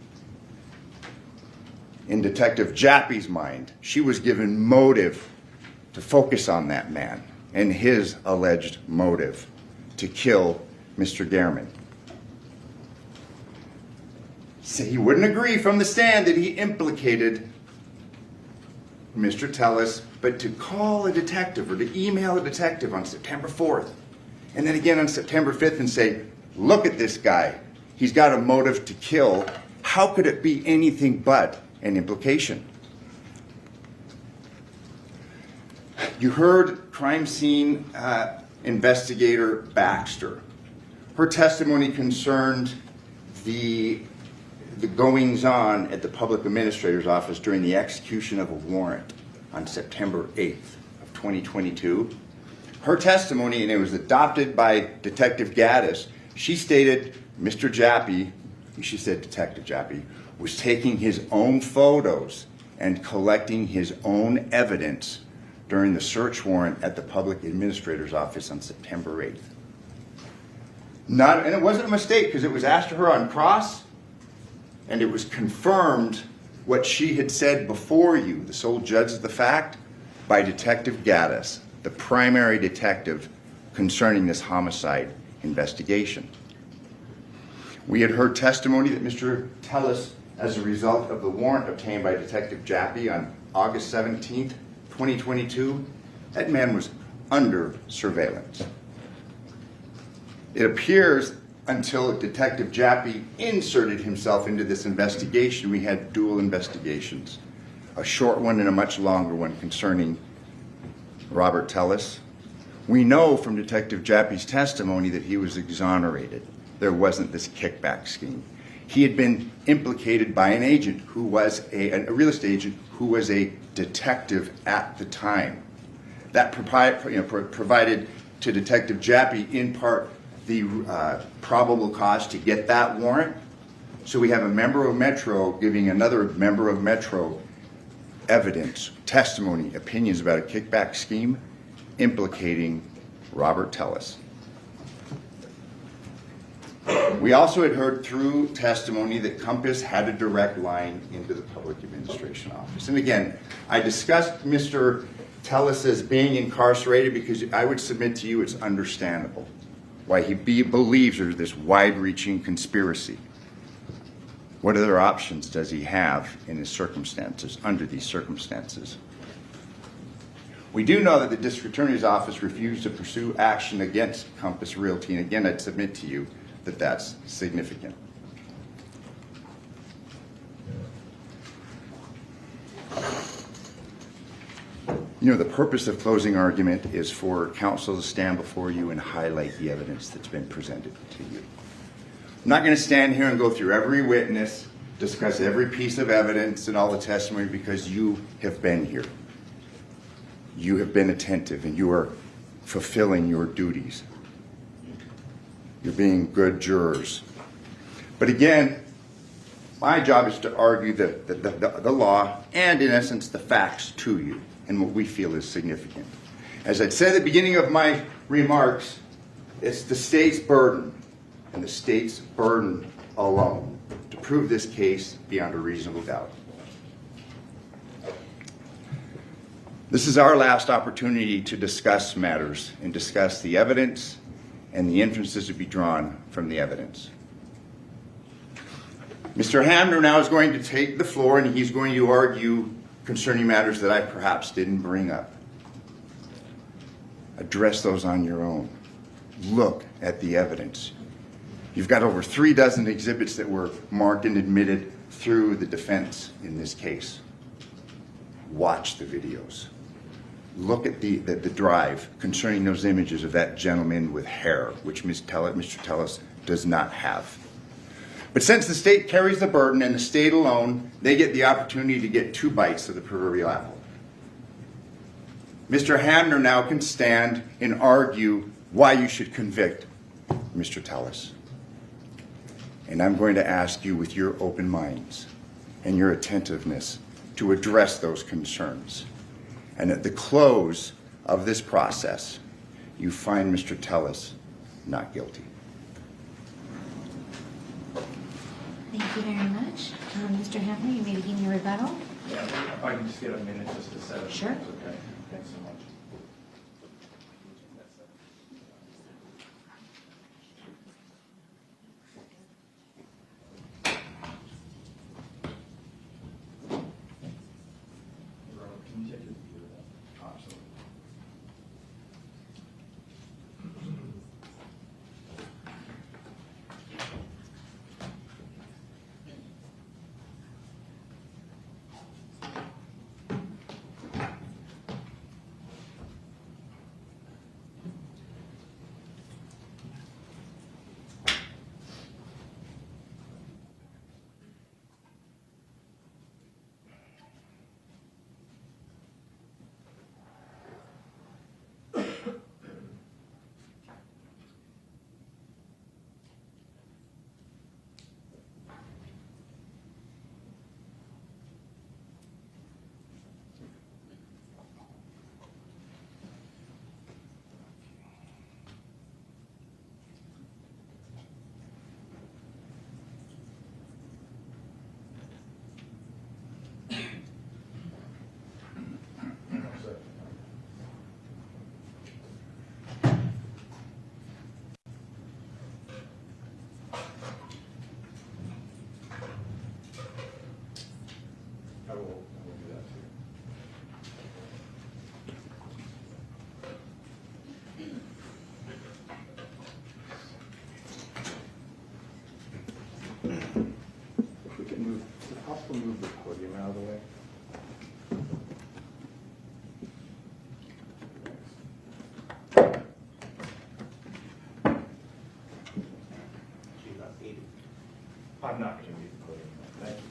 In Detective Jappy's mind, she was given motive to focus on that man and his alleged motive to kill Mr. Gehrman. So he wouldn't agree from the stand that he implicated Mr. Tellis, but to call a detective or to email a detective on September 4th, and then again on September 5th and say, look at this guy, he's got a motive to kill, how could it be anything but an implication? You heard crime scene investigator Baxter. Her testimony concerned the goings-on at the public administrator's office during the execution of a warrant on September 8th of 2022. Her testimony, and it was adopted by Detective Gaddis, she stated Mr. Jappy, she said Detective Jappy, was taking his own photos and collecting his own evidence during the search warrant at the public administrator's office on September 8th. And it wasn't a mistake, because it was asked to her on cross, and it was confirmed what she had said before you, the sole judge of the fact, by Detective Gaddis, the primary detective concerning this homicide investigation. We had heard testimony that Mr. Tellis, as a result of the warrant obtained by Detective Jappy on August 17th, 2022, that man was under surveillance. It appears until Detective Jappy inserted himself into this investigation, we had dual investigations, a short one and a much longer one concerning Robert Tellis. We know from Detective Jappy's testimony that he was exonerated. There wasn't this kickback scheme. He had been implicated by an agent who was a real estate agent who was a detective at the time. That provided to Detective Jappy, in part, the probable cause to get that warrant. So we have a member of Metro giving another member of Metro evidence, testimony, opinions about a kickback scheme implicating Robert Tellis. We also had heard through testimony that Compass had a direct line into the Public Administration Office. And again, I discussed Mr. Tellis as being incarcerated because I would submit to you it's understandable why he believes there's this wide-reaching conspiracy. What other options does he have in his circumstances, under these circumstances? We do know that the District Attorney's Office refused to pursue action against Compass Realty, and again, I'd submit to you that that's significant. You know, the purpose of closing argument is for counsel to stand before you and highlight the evidence that's been presented to you. I'm not going to stand here and go through every witness, discuss every piece of evidence and all the testimony, because you have been here. You have been attentive and you are fulfilling your duties. You're being good jurors. But again, my job is to argue the law and, in essence, the facts to you and what we feel is significant. As I said at the beginning of my remarks, it's the state's burden, and the state's burden alone, to prove this case beyond a reasonable doubt. This is our last opportunity to discuss matters and discuss the evidence and the inferences to be drawn from the evidence. Mr. Hamner now is going to take the floor and he's going to argue concerning matters that I perhaps didn't bring up. Address those on your own. Look at the evidence. You've got over 36 exhibits that were marked and admitted through the defense in this case. Watch the videos. Look at the drive concerning those images of that gentleman with hair, which Mr. Tellis does not have. But since the state carries the burden and the state alone, they get the opportunity to get 2 bites of the proverbial apple. Mr. Hamner now can stand and argue why you should convict Mr. Tellis. And I'm going to ask you, with your open minds and your attentiveness, to address those concerns. And at the close of this process, you find Mr. Tellis not guilty. Thank you very much. Mr. Hamner, you may begin your rebuttal. Yeah, if I can just get a minute just to set up. Sure. Okay, thanks so much. Can you take your view of that? Absolutely. I will do that too. If we can move, is it possible to move the podium out of the way? I'm not going to be including that. Thank you.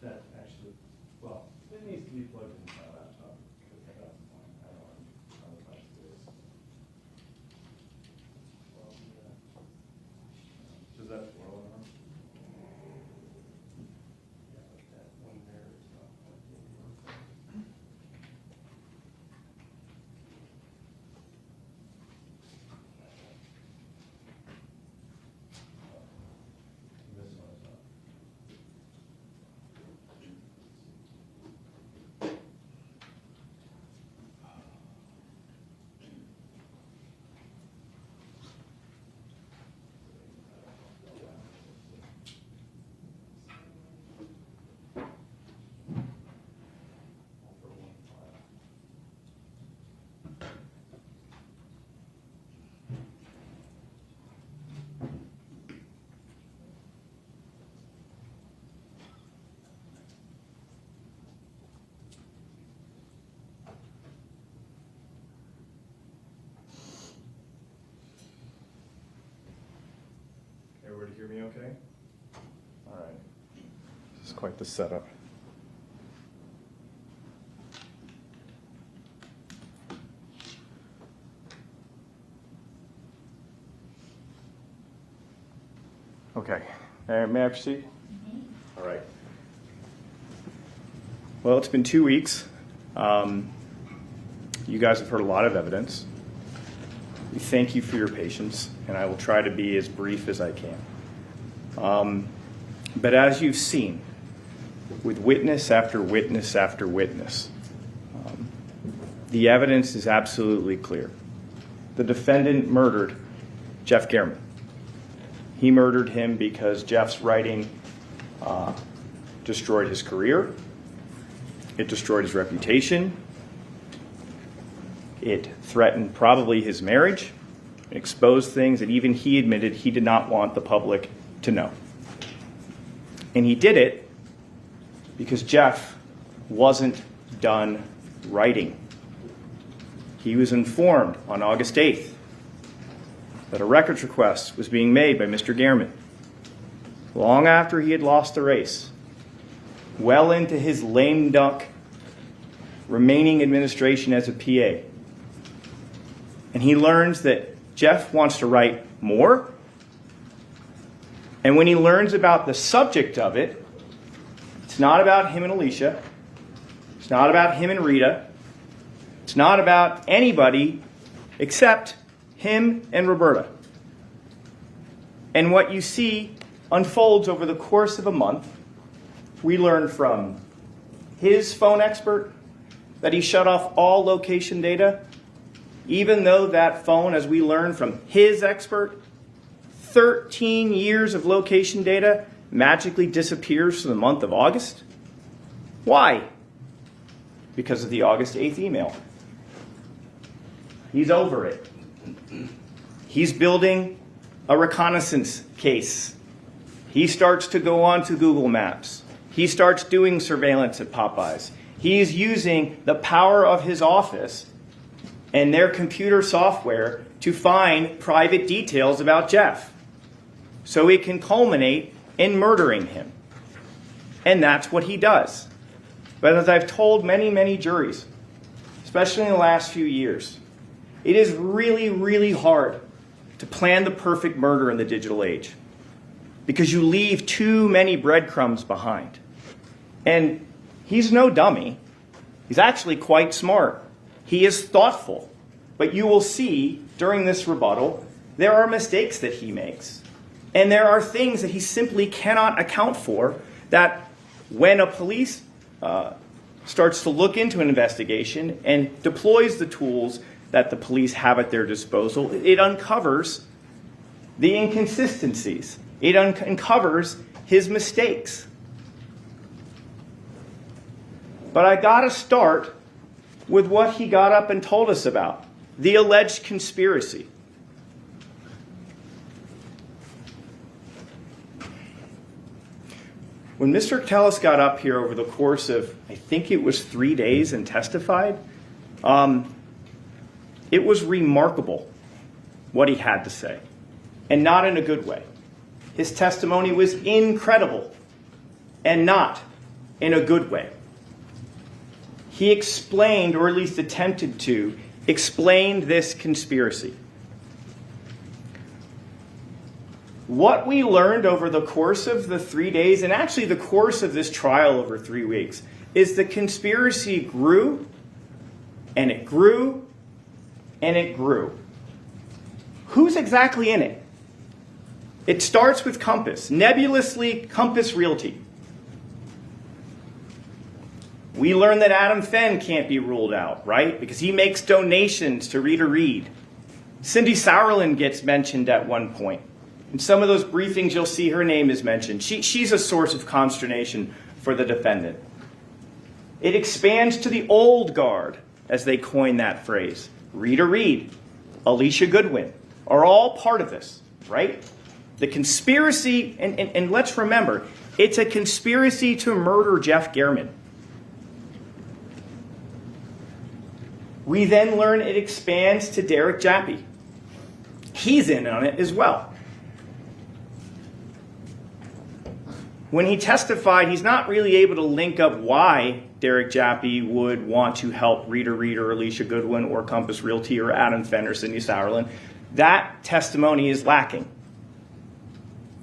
That actually, well, it needs to be plugged into my laptop. Does that flow on? Everybody hear me okay? All right. This is quite the setup. Okay. May I proceed? All right. Well, it's been 2 weeks. You guys have heard a lot of evidence. We thank you for your patience, and I will try to be as brief as I can. But as you've seen, with witness after witness after witness, the evidence is absolutely clear. The defendant murdered Jeff Gehrman. He murdered him because Jeff's writing destroyed his career. It destroyed his reputation. It threatened probably his marriage, exposed things that even he admitted he did not want the public to know. And he did it because Jeff wasn't done writing. He was informed on August 8th that a records request was being made by Mr. Gehrman long after he had lost the race, well into his lame duck remaining administration as a PA. And he learns that Jeff wants to write more. And when he learns about the subject of it, it's not about him and Alicia. It's not about him and Rita. It's not about anybody except him and Roberta. And what you see unfolds over the course of a month. We learn from his phone expert that he shut off all location data, even though that phone, as we learn from his expert, 13 years of location data magically disappears for the month of August. Why? Because of the August 8th email. He's over it. He's building a reconnaissance case. He starts to go on to Google Maps. He starts doing surveillance at Popeyes. He's using the power of his office and their computer software to find private details about Jeff, so it can culminate in murdering him. And that's what he does. But as I've told many, many juries, especially in the last few years, it is really, really hard to plan the perfect murder in the digital age, because you leave too many breadcrumbs behind. And he's no dummy. He's actually quite smart. He is thoughtful. But you will see during this rebuttal, there are mistakes that he makes. And there are things that he simply cannot account for, that when a police starts to look into an investigation and deploys the tools that the police have at their disposal, it uncovers the inconsistencies. It uncovers his mistakes. But I gotta start with what he got up and told us about, the alleged conspiracy. When Mr. Tellis got up here over the course of, I think it was 3 days, and testified, it was remarkable what he had to say, and not in a good way. His testimony was incredible, and not in a good way. He explained, or at least attempted to, explain this conspiracy. What we learned over the course of the 3 days, and actually the course of this trial over 3 weeks, is the conspiracy grew, and it grew, and it grew. Who's exactly in it? It starts with Compass, nebulously Compass Realty. We learned that Adam Fenn can't be ruled out, right? Because he makes donations to Rita Reid. Cindy Sauerland gets mentioned at one point. In some of those briefings, you'll see her name is mentioned. She's a source of consternation for the defendant. It expands to the old guard, as they coin that phrase. Rita Reid, Alicia Goodwin are all part of this, right? The conspiracy, and let's remember, it's a conspiracy to murder Jeff Gehrman. We then learn it expands to Derek Jappy. He's in on it as well. When he testified, he's not really able to link up why Derek Jappy would want to help Rita Reid or Alicia Goodwin or Compass Realty or Adam Fenn or Cindy Sauerland. That testimony is lacking.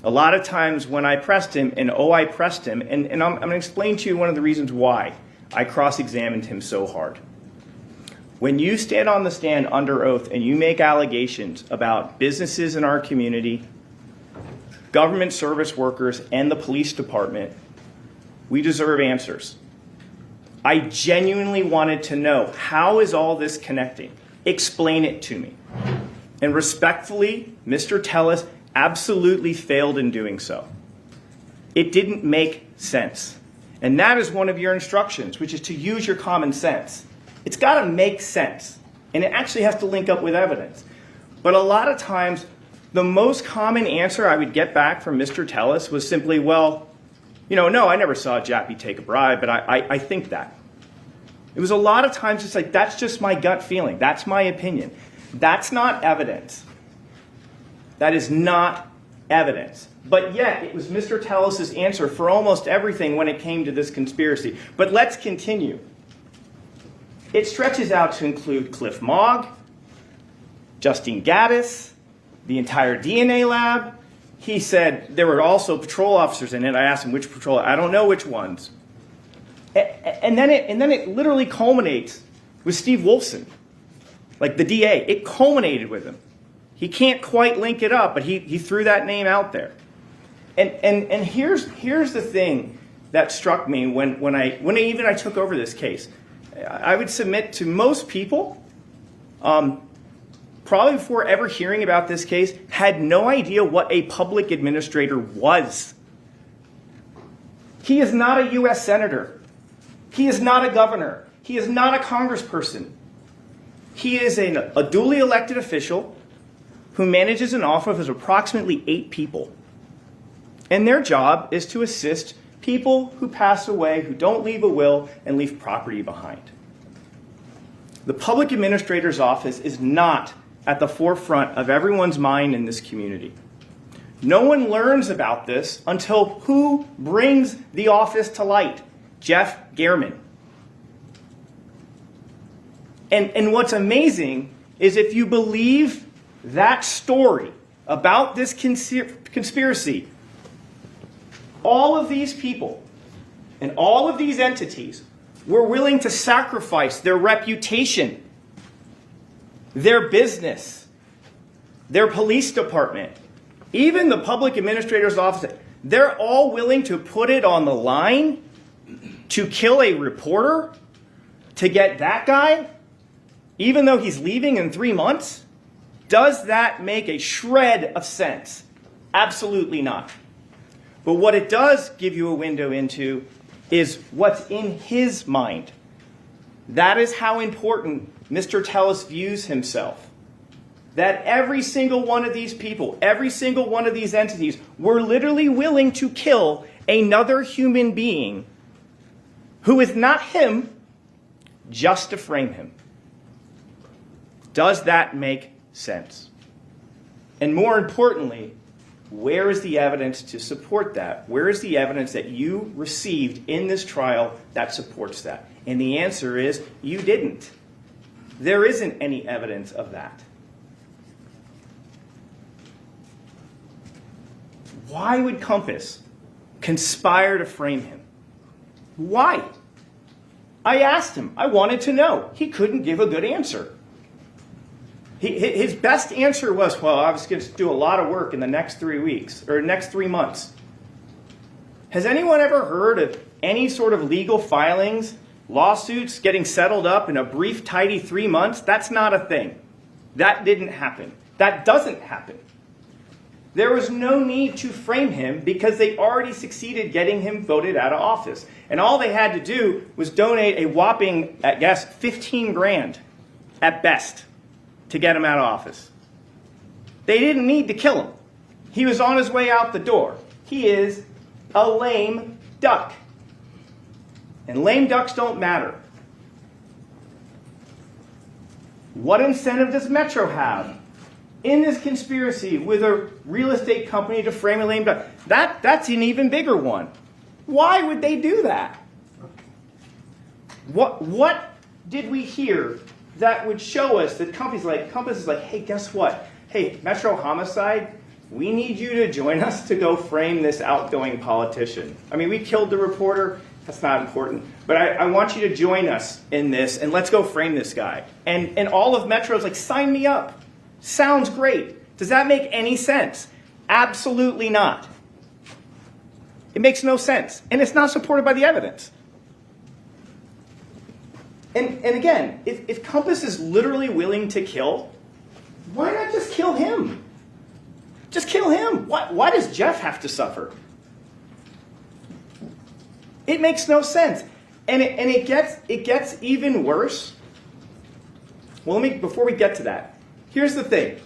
A lot of times when I pressed him, and I pressed him, and I'm going to explain to you one of the reasons why I cross-examined him so hard. When you stand on the stand under oath and you make allegations about businesses in our community, government service workers, and the police department, we deserve answers. I genuinely wanted to know, how is all this connecting? Explain it to me. And respectfully, Mr. Tellis absolutely failed in doing so. It didn't make sense. And that is one of your instructions, which is to use your common sense. It's got to make sense. And it actually has to link up with evidence. But a lot of times, the most common answer I would get back from Mr. Tellis was simply, well, no, I never saw Jappy take a bribe, but I think that. It was a lot of times it's like, that's just my gut feeling. That's my opinion. That's not evidence. That is not evidence. But yet, it was Mr. Tellis' answer for almost everything when it came to this conspiracy. But let's continue. It stretches out to include Cliff Mogg, Justine Gaddis, the entire DNA lab. He said there were also patrol officers in it. I asked him which patrol. I don't know which ones. And then it literally culminates with Steve Wolfson, like the DA. It culminated with him. He can't quite link it up, but he threw that name out there. And here's the thing that struck me when I took over this case. I would submit to most people, probably before ever hearing about this case, had no idea what a public administrator was. He is not a U.S. senator. He is not a governor. He is not a congressperson. He is a duly elected official who manages an office of approximately 8 people. And their job is to assist people who pass away, who don't leave a will and leave property behind. The public administrator's office is not at the forefront of everyone's mind in this community. No one learns about this until who brings the office to light? Jeff Gehrman. And what's amazing is if you believe that story about this conspiracy, all of these people and all of these entities were willing to sacrifice their reputation, their business, their police department, even the public administrator's office. They're all willing to put it on the line to kill a reporter, to get that guy, even though he's leaving in 3 months? Does that make a shred of sense? Absolutely not. But what it does give you a window into is what's in his mind. That is how important Mr. Tellis views himself. That every single one of these people, every single one of these entities were literally willing to kill another human being who is not him just to frame him. Does that make sense? And more importantly, where is the evidence to support that? Where is the evidence that you received in this trial that supports that? And the answer is you didn't. There isn't any evidence of that. Why would Compass conspire to frame him? Why? I asked him. I wanted to know. He couldn't give a good answer. His best answer was, well, I was going to do a lot of work in the next 3 weeks or next 3 months. Has anyone ever heard of any sort of legal filings, lawsuits getting settled up in a brief, tidy 3 months? That's not a thing. That didn't happen. That doesn't happen. There was no need to frame him because they already succeeded getting him voted out of office. And all they had to do was donate a whopping, I guess, 15 grand at best to get him out of office. They didn't need to kill him. He was on his way out the door. He is a lame duck. And lame ducks don't matter. What incentive does Metro have in this conspiracy with a real estate company to frame a lame duck? That's an even bigger one. Why would they do that? What did we hear that would show us that Compass is like, hey, guess what? Hey, Metro Homicide, we need you to join us to go frame this outgoing politician. I mean, we killed the reporter. That's not important. But I want you to join us in this, and let's go frame this guy. And all of Metro's like, sign me up. Sounds great. Does that make any sense? Absolutely not. It makes no sense. And it's not supported by the evidence. And again, if Compass is literally willing to kill, why not just kill him? Just kill him. Why does Jeff have to suffer? It makes no sense. And it gets even worse. Well, before we get to that, here's the thing.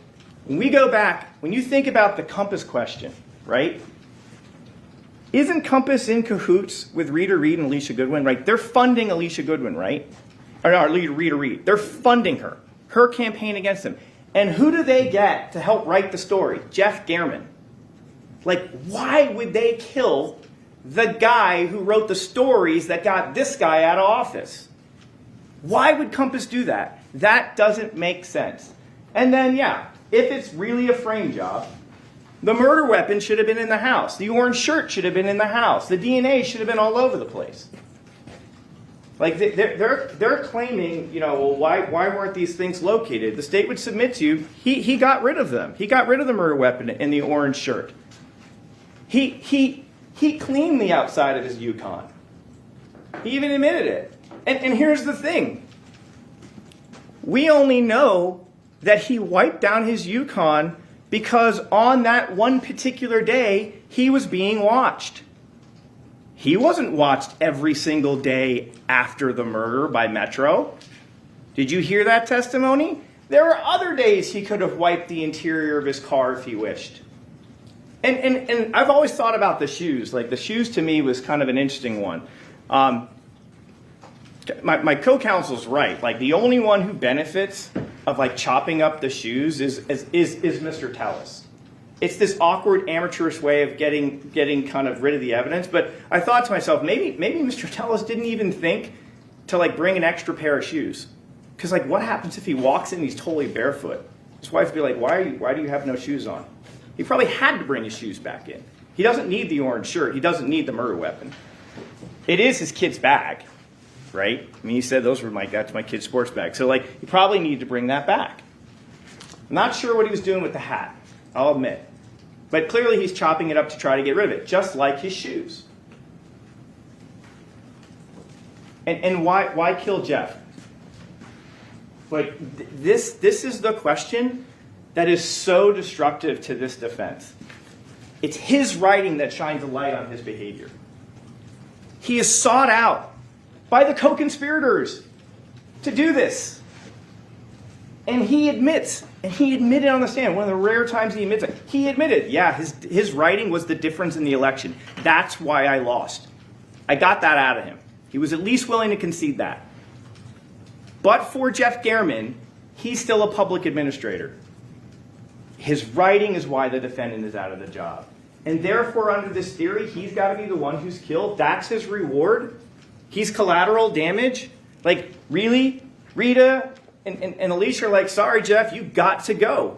When we go back, when you think about the Compass question, right? Isn't Compass in cahoots with Rita Reid and Alicia Goodwin, right? They're funding Alicia Goodwin, right? Or no, Rita Reid. They're funding her campaign against them. And who do they get to help write the story? Jeff Gehrman. Like, why would they kill the guy who wrote the stories that got this guy out of office? Why would Compass do that? That doesn't make sense. And then, yeah, if it's really a frame job, the murder weapon should have been in the house. The orange shirt should have been in the house. The DNA should have been all over the place. Like, they're claiming, well, why weren't these things located? The state would submit to you, he got rid of them. He got rid of the murder weapon and the orange shirt. He cleaned the outside of his Yukon. He even admitted it. And here's the thing. We only know that he wiped down his Yukon because on that one particular day, he was being watched. He wasn't watched every single day after the murder by Metro. Did you hear that testimony? There were other days he could have wiped the interior of his car if he wished. And I've always thought about the shoes. Like, the shoes to me was kind of an interesting one. My co-counsel's right. Like, the only one who benefits of like chopping up the shoes is Mr. Tellis. It's this awkward, amateurish way of getting kind of rid of the evidence. But I thought to myself, maybe Mr. Tellis didn't even think to like bring an extra pair of shoes. Because like, what happens if he walks in and he's totally barefoot? His wife would be like, why do you have no shoes on? He probably had to bring his shoes back in. He doesn't need the orange shirt. He doesn't need the murder weapon. It is his kid's bag, right? I mean, he said that's my kid's sports bag. So like, he probably needed to bring that back. I'm not sure what he was doing with the hat, I'll admit. But clearly he's chopping it up to try to get rid of it, just like his shoes. And why kill Jeff? Like, this is the question that is so destructive to this defense. It's his writing that shines a light on his behavior. He is sought out by the co-conspirators. to do this. And he admitted on the stand, one of the rare times he admits it, he admitted, yeah, his writing was the difference in the election. That's why I lost. I got that out of him. He was at least willing to concede that. But for Jeff Gehrman, he's still a public administrator. His writing is why the defendant is out of the job. And therefore, under this theory, he's got to be the one who's killed. That's his reward. He's collateral damage. Like, really? Rita and Alicia are like, sorry, Jeff, you got to go.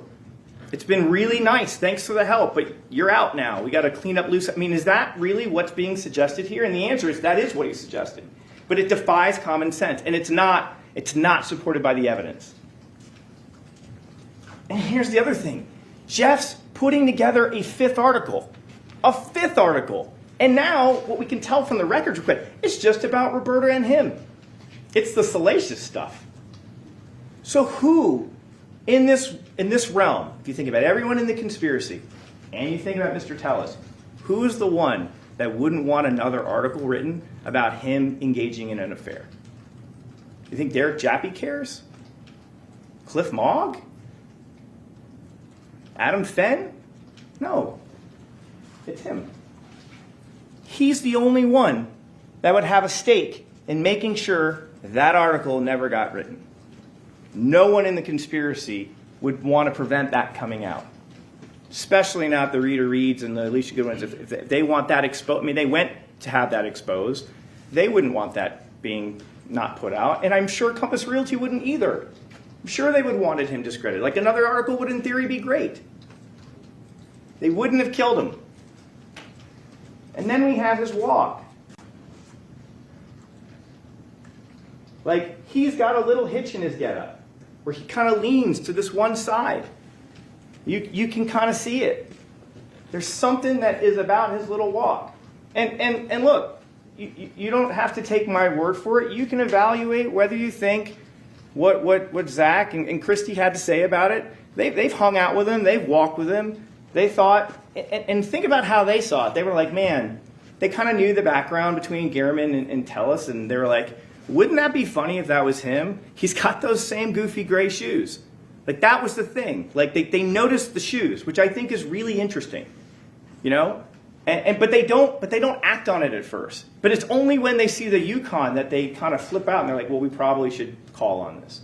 It's been really nice. Thanks for the help, but you're out now. We got to clean up loose. I mean, is that really what's being suggested here? And the answer is that is what he's suggested. But it defies common sense, and it's not supported by the evidence. And here's the other thing. Jeff's putting together a fifth article. And now, what we can tell from the records request, it's just about Roberta and him. It's the salacious stuff. So who in this realm, if you think about everyone in the conspiracy, and you think about Mr. Tellis, who is the one that wouldn't want another article written about him engaging in an affair? You think Derek Jappy cares? Cliff Mogg? Adam Fenn? No. It's him. He's the only one that would have a stake in making sure that article never got written. No one in the conspiracy would want to prevent that coming out. Especially not the Rita Reeds and the Alicia Goodwins. If they want that exposed, I mean, they went to have that exposed. They wouldn't want that being not put out. And I'm sure Compass Realty wouldn't either. I'm sure they would wanted him discredited. Like, another article would in theory be great. They wouldn't have killed him. And then we have his walk. Like, he's got a little hitch in his getup, where he kind of leans to this one side. You can kind of see it. There's something that is about his little walk. And look, you don't have to take my word for it. You can evaluate whether you think what Zach and Christy had to say about it. They've hung out with him. They've walked with him. They thought, and think about how they saw it. They were like, man, they kind of knew the background between Gehrman and Tellis, and they were like, wouldn't that be funny if that was him? He's got those same goofy gray shoes. Like, that was the thing. Like, they noticed the shoes, which I think is really interesting, you know? But they don't act on it at first. But it's only when they see the Yukon that they kind of flip out and they're like, well, we probably should call on this.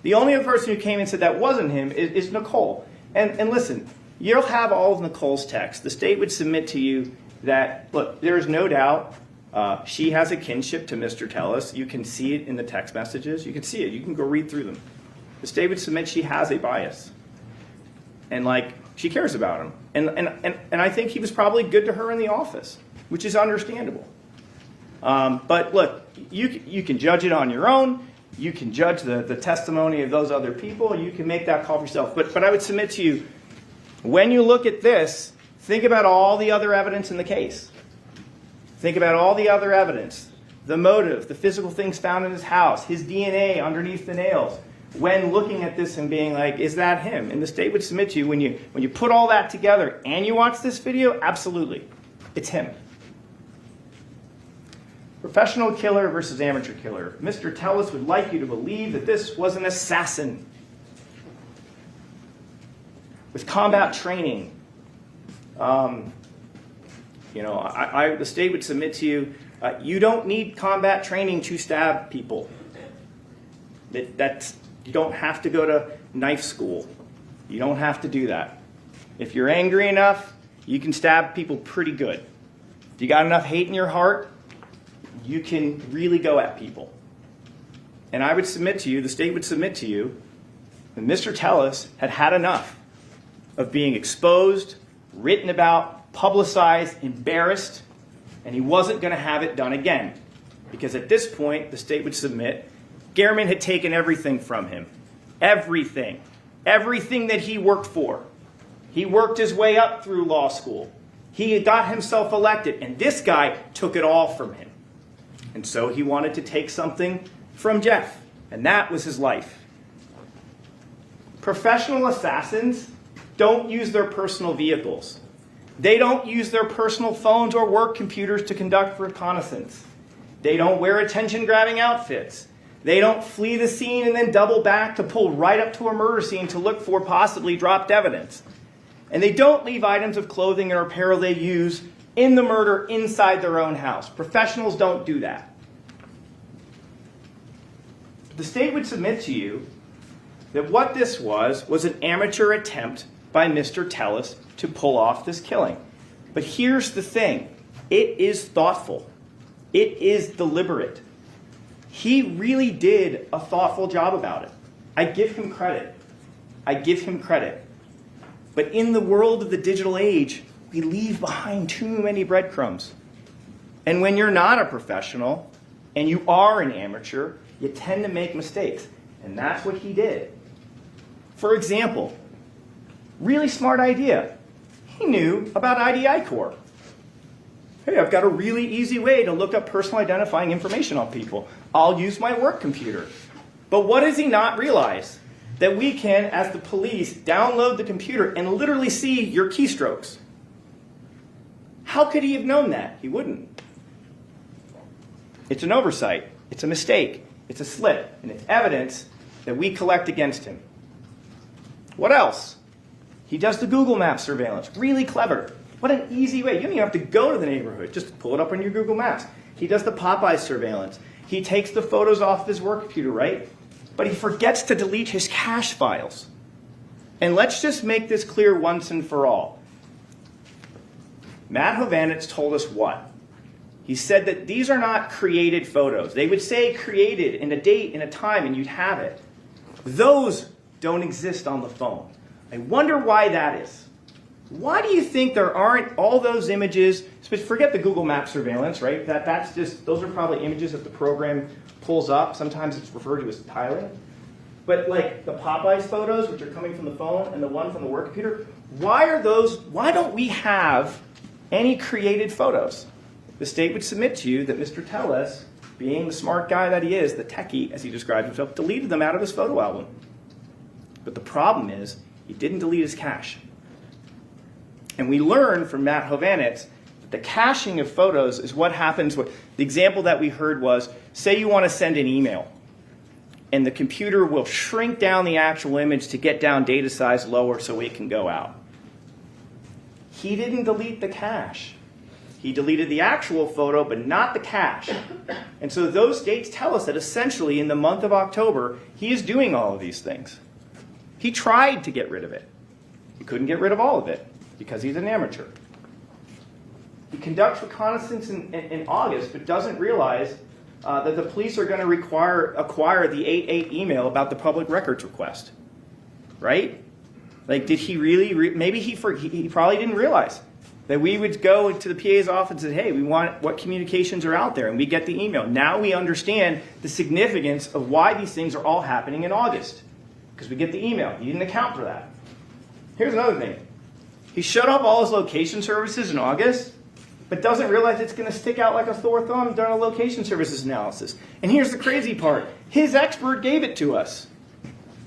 The only other person who came and said that wasn't him is Nicole. And listen, you'll have all of Nicole's text. The state would submit to you that, look, there is no doubt she has a kinship to Mr. Tellis. You can see it in the text messages. You can see it. You can go read through them. The state would submit she has a bias. And, like, she cares about him. And I think he was probably good to her in the office, which is understandable. But, look, you can judge it on your own. You can judge the testimony of those other people. You can make that call for yourself. But I would submit to you, when you look at this, think about all the other evidence in the case. Think about all the other evidence. The motive, the physical things found in his house, his DNA underneath the nails. When looking at this and being like, is that him? And the state would submit to you, when you put all that together and you watch this video, absolutely, it's him. Professional killer versus amateur killer. Mr. Tellis would like you to believe that this was an assassin with combat training. The state would submit to you, you don't need combat training to stab people. You don't have to go to knife school. You don't have to do that. If you're angry enough, you can stab people pretty good. If you got enough hate in your heart, you can really go at people. And I would submit to you, the state would submit to you, that Mr. Tellis had had enough of being exposed, written about, publicized, embarrassed, and he wasn't going to have it done again. Because at this point, the state would submit, Gehrman had taken everything from him. Everything. Everything that he worked for. He worked his way up through law school. He got himself elected, and this guy took it all from him. And so he wanted to take something from Jeff, and that was his life. Professional assassins don't use their personal vehicles. They don't use their personal phones or work computers to conduct reconnaissance. They don't wear attention-grabbing outfits. They don't flee the scene and then double back to pull right up to a murder scene to look for possibly dropped evidence. And they don't leave items of clothing or apparel they use in the murder inside their own house. Professionals don't do that. The state would submit to you that what this was an amateur attempt by Mr. Tellis to pull off this killing. But here's the thing. It is thoughtful. It is deliberate. He really did a thoughtful job about it. I give him credit. I give him credit. But in the world of the digital age, we leave behind too many breadcrumbs. And when you're not a professional and you are an amateur, you tend to make mistakes. And that's what he did. For example, really smart idea. He knew about IDI Core. Hey, I've got a really easy way to look up personal identifying information on people. I'll use my work computer. But what does he not realize? That we can, as the police, download the computer and literally see your keystrokes. How could he have known that? He wouldn't. It's an oversight. It's a mistake. It's a slip. And it's evidence that we collect against him. What else? He does the Google Maps surveillance. Really clever. What an easy way. You don't even have to go to the neighborhood. Just pull it up on your Google Maps. He does the Popeye surveillance. He takes the photos off his work computer, right? But he forgets to delete his cache files. And let's just make this clear once and for all. Matt Hovanetz told us what? He said that these are not created photos. They would say created in a date and a time and you'd have it. Those don't exist on the phone. I wonder why that is. Why do you think there aren't all those images? Forget the Google Maps surveillance, right? That's just, those are probably images that the program pulls up. Sometimes it's referred to as tiling. But like the Popeyes photos, which are coming from the phone, and the one from the work computer, why don't we have any created photos? The state would submit to you that Mr. Tellis, being the smart guy that he is, the techie, as he describes himself, deleted them out of his photo album. But the problem is, he didn't delete his cache. And we learned from Matt Hovanetz that the caching of photos is what happens. The example that we heard was, say you want to send an email, and the computer will shrink down the actual image to get down data size lower so it can go out. He didn't delete the cache. He deleted the actual photo, but not the cache. And so those dates tell us that essentially in the month of October, he is doing all of these things. He tried to get rid of it. He couldn't get rid of all of it because he's an amateur. He conducts reconnaissance in August, but doesn't realize that the police are going to acquire the 8.8 email about the public records request. Right? Like, did he really? Maybe he probably didn't realize that we would go to the PA's office and say, hey, we want what communications are out there, and we get the email. Now we understand the significance of why these things are all happening in August, because we get the email. He didn't account for that. Here's another thing. He shut off all his location services in August, but doesn't realize it's going to stick out like a sore thumb during a location services analysis. And here's the crazy part. His expert gave it to us.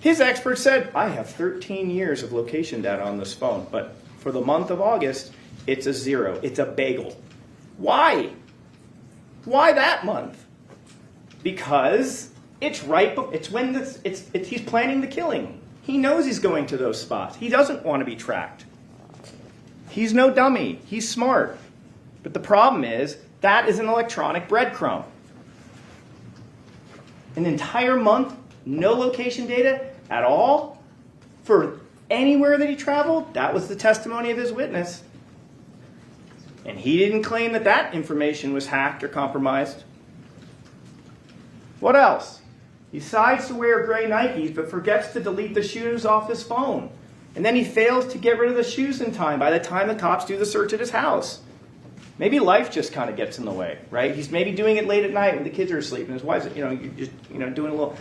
His expert said, I have 13 years of location data on this phone, but for the month of August, it's a 0. It's a bagel. Why? Why that month? Because it's right. It's when he's planning the killing. He knows he's going to those spots. He doesn't want to be tracked. He's no dummy. He's smart. But the problem is that is an electronic breadcrumb. An entire month, no location data at all for anywhere that he traveled. That was the testimony of his witness. And he didn't claim that that information was hacked or compromised. What else? He decides to wear gray Nikes, but forgets to delete the shoes off his phone. And then he fails to get rid of the shoes in time by the time the cops do the search at his house. Maybe life just kind of gets in the way, right? He's maybe doing it late at night when the kids are asleep, and his wife's, doing a little,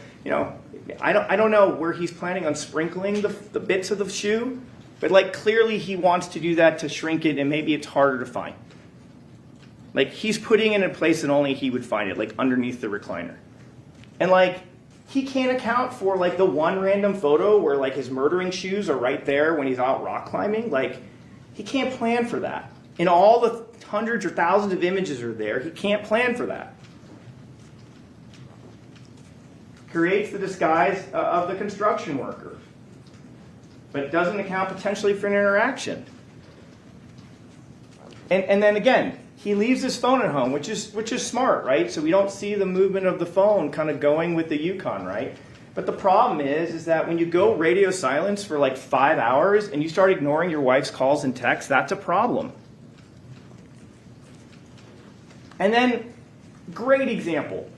I don't know where he's planning on sprinkling the bits of the shoe, but like clearly he wants to do that to shrink it, and maybe it's harder to find. Like he's putting it in a place that only he would find it, like underneath the recliner. And like he can't account for like the one random photo where like his murdering shoes are right there when he's out rock climbing. Like he can't plan for that. And all the hundreds or thousands of images are there. He can't plan for that. creates the disguise of the construction worker, but doesn't account potentially for an interaction. And then again, he leaves his phone at home, which is smart, right? So we don't see the movement of the phone kind of going with the Yukon, right? But the problem is that when you go radio silence for like 5 hours and you start ignoring your wife's calls and texts, that's a problem. And then, great example.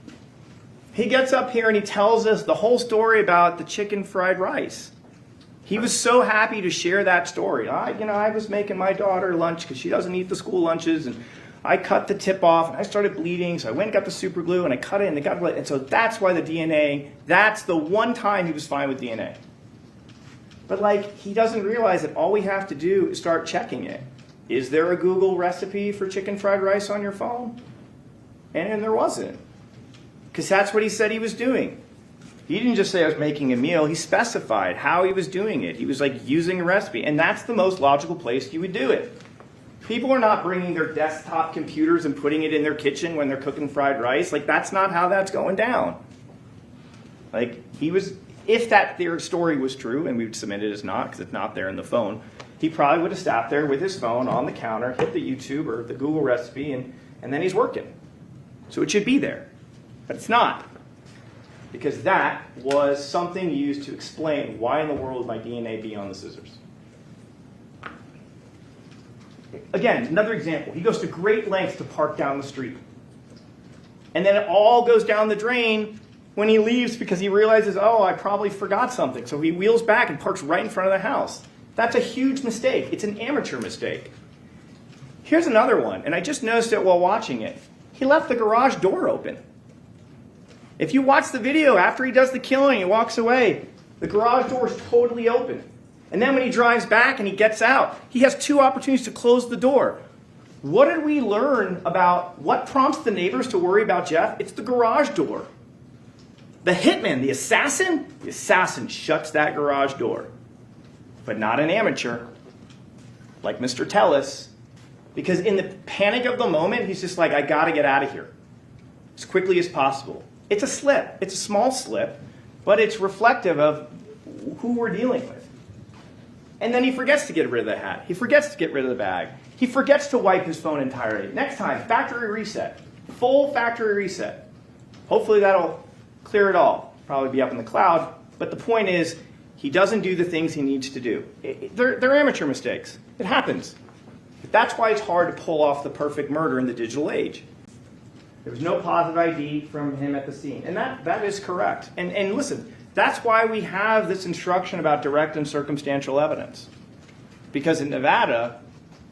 He gets up here and he tells us the whole story about the chicken fried rice. He was so happy to share that story. I was making my daughter lunch because she doesn't eat the school lunches, and I cut the tip off and I started bleeding, so I went and got the super glue and I cut it and it got blood. And so that's why the DNA, that's the one time he was fine with DNA. But like, he doesn't realize that all we have to do is start checking it. Is there a Google recipe for chicken fried rice on your phone? And there wasn't. Because that's what he said he was doing. He didn't just say I was making a meal, he specified how he was doing it. He was like using a recipe, and that's the most logical place you would do it. People are not bringing their desktop computers and putting it in their kitchen when they're cooking fried rice. Like, that's not how that's going down. Like, he was, if that their story was true, and we would submit it as not, because it's not there in the phone, he probably would have sat there with his phone on the counter, hit the YouTube or the Google recipe, and then he's working. So it should be there. But it's not. Because that was something used to explain why in the world would my DNA be on the scissors. Again, another example. He goes to great lengths to park down the street. And then it all goes down the drain when he leaves because he realizes, oh, I probably forgot something. So he wheels back and parks right in front of the house. That's a huge mistake. It's an amateur mistake. Here's another one, and I just noticed it while watching it. He left the garage door open. If you watch the video after he does the killing and walks away, the garage door is totally open. And then when he drives back and he gets out, he has 2 opportunities to close the door. What did we learn about what prompts the neighbors to worry about Jeff? It's the garage door. The hitman, the assassin shuts that garage door. But not an amateur, like Mr. Tellis, because in the panic of the moment, he's just like, I gotta get out of here as quickly as possible. It's a slip. It's a small slip, but it's reflective of who we're dealing with. And then he forgets to get rid of the hat. He forgets to get rid of the bag. He forgets to wipe his phone entirely. Next time, factory reset. Full factory reset. Hopefully that'll clear it all. Probably be up in the cloud. But the point is, he doesn't do the things he needs to do. They're amateur mistakes. It happens. But that's why it's hard to pull off the perfect murder in the digital age. There was no positive ID from him at the scene. And that is correct. And listen, that's why we have this instruction about direct and circumstantial evidence. Because in Nevada,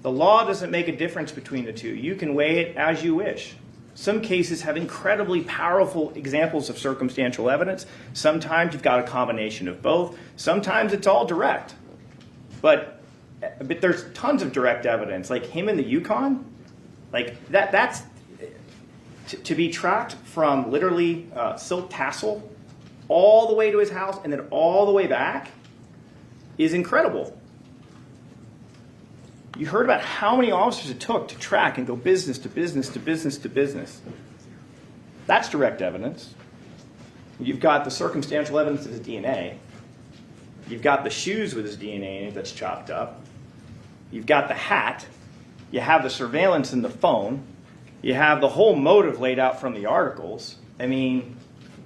the law doesn't make a difference between the two. You can weigh it as you wish. Some cases have incredibly powerful examples of circumstantial evidence. Sometimes you've got a combination of both. Sometimes it's all direct. But there's tons of direct evidence. Like him in the Yukon, like that's to be tracked from literally silk tassel all the way to his house and then all the way back is incredible. You heard about how many officers it took to track and go business to business to business to business. That's direct evidence. You've got the circumstantial evidence of his DNA. You've got the shoes with his DNA in it that's chopped up. You've got the hat. You have the surveillance in the phone. You have the whole motive laid out from the articles. I mean,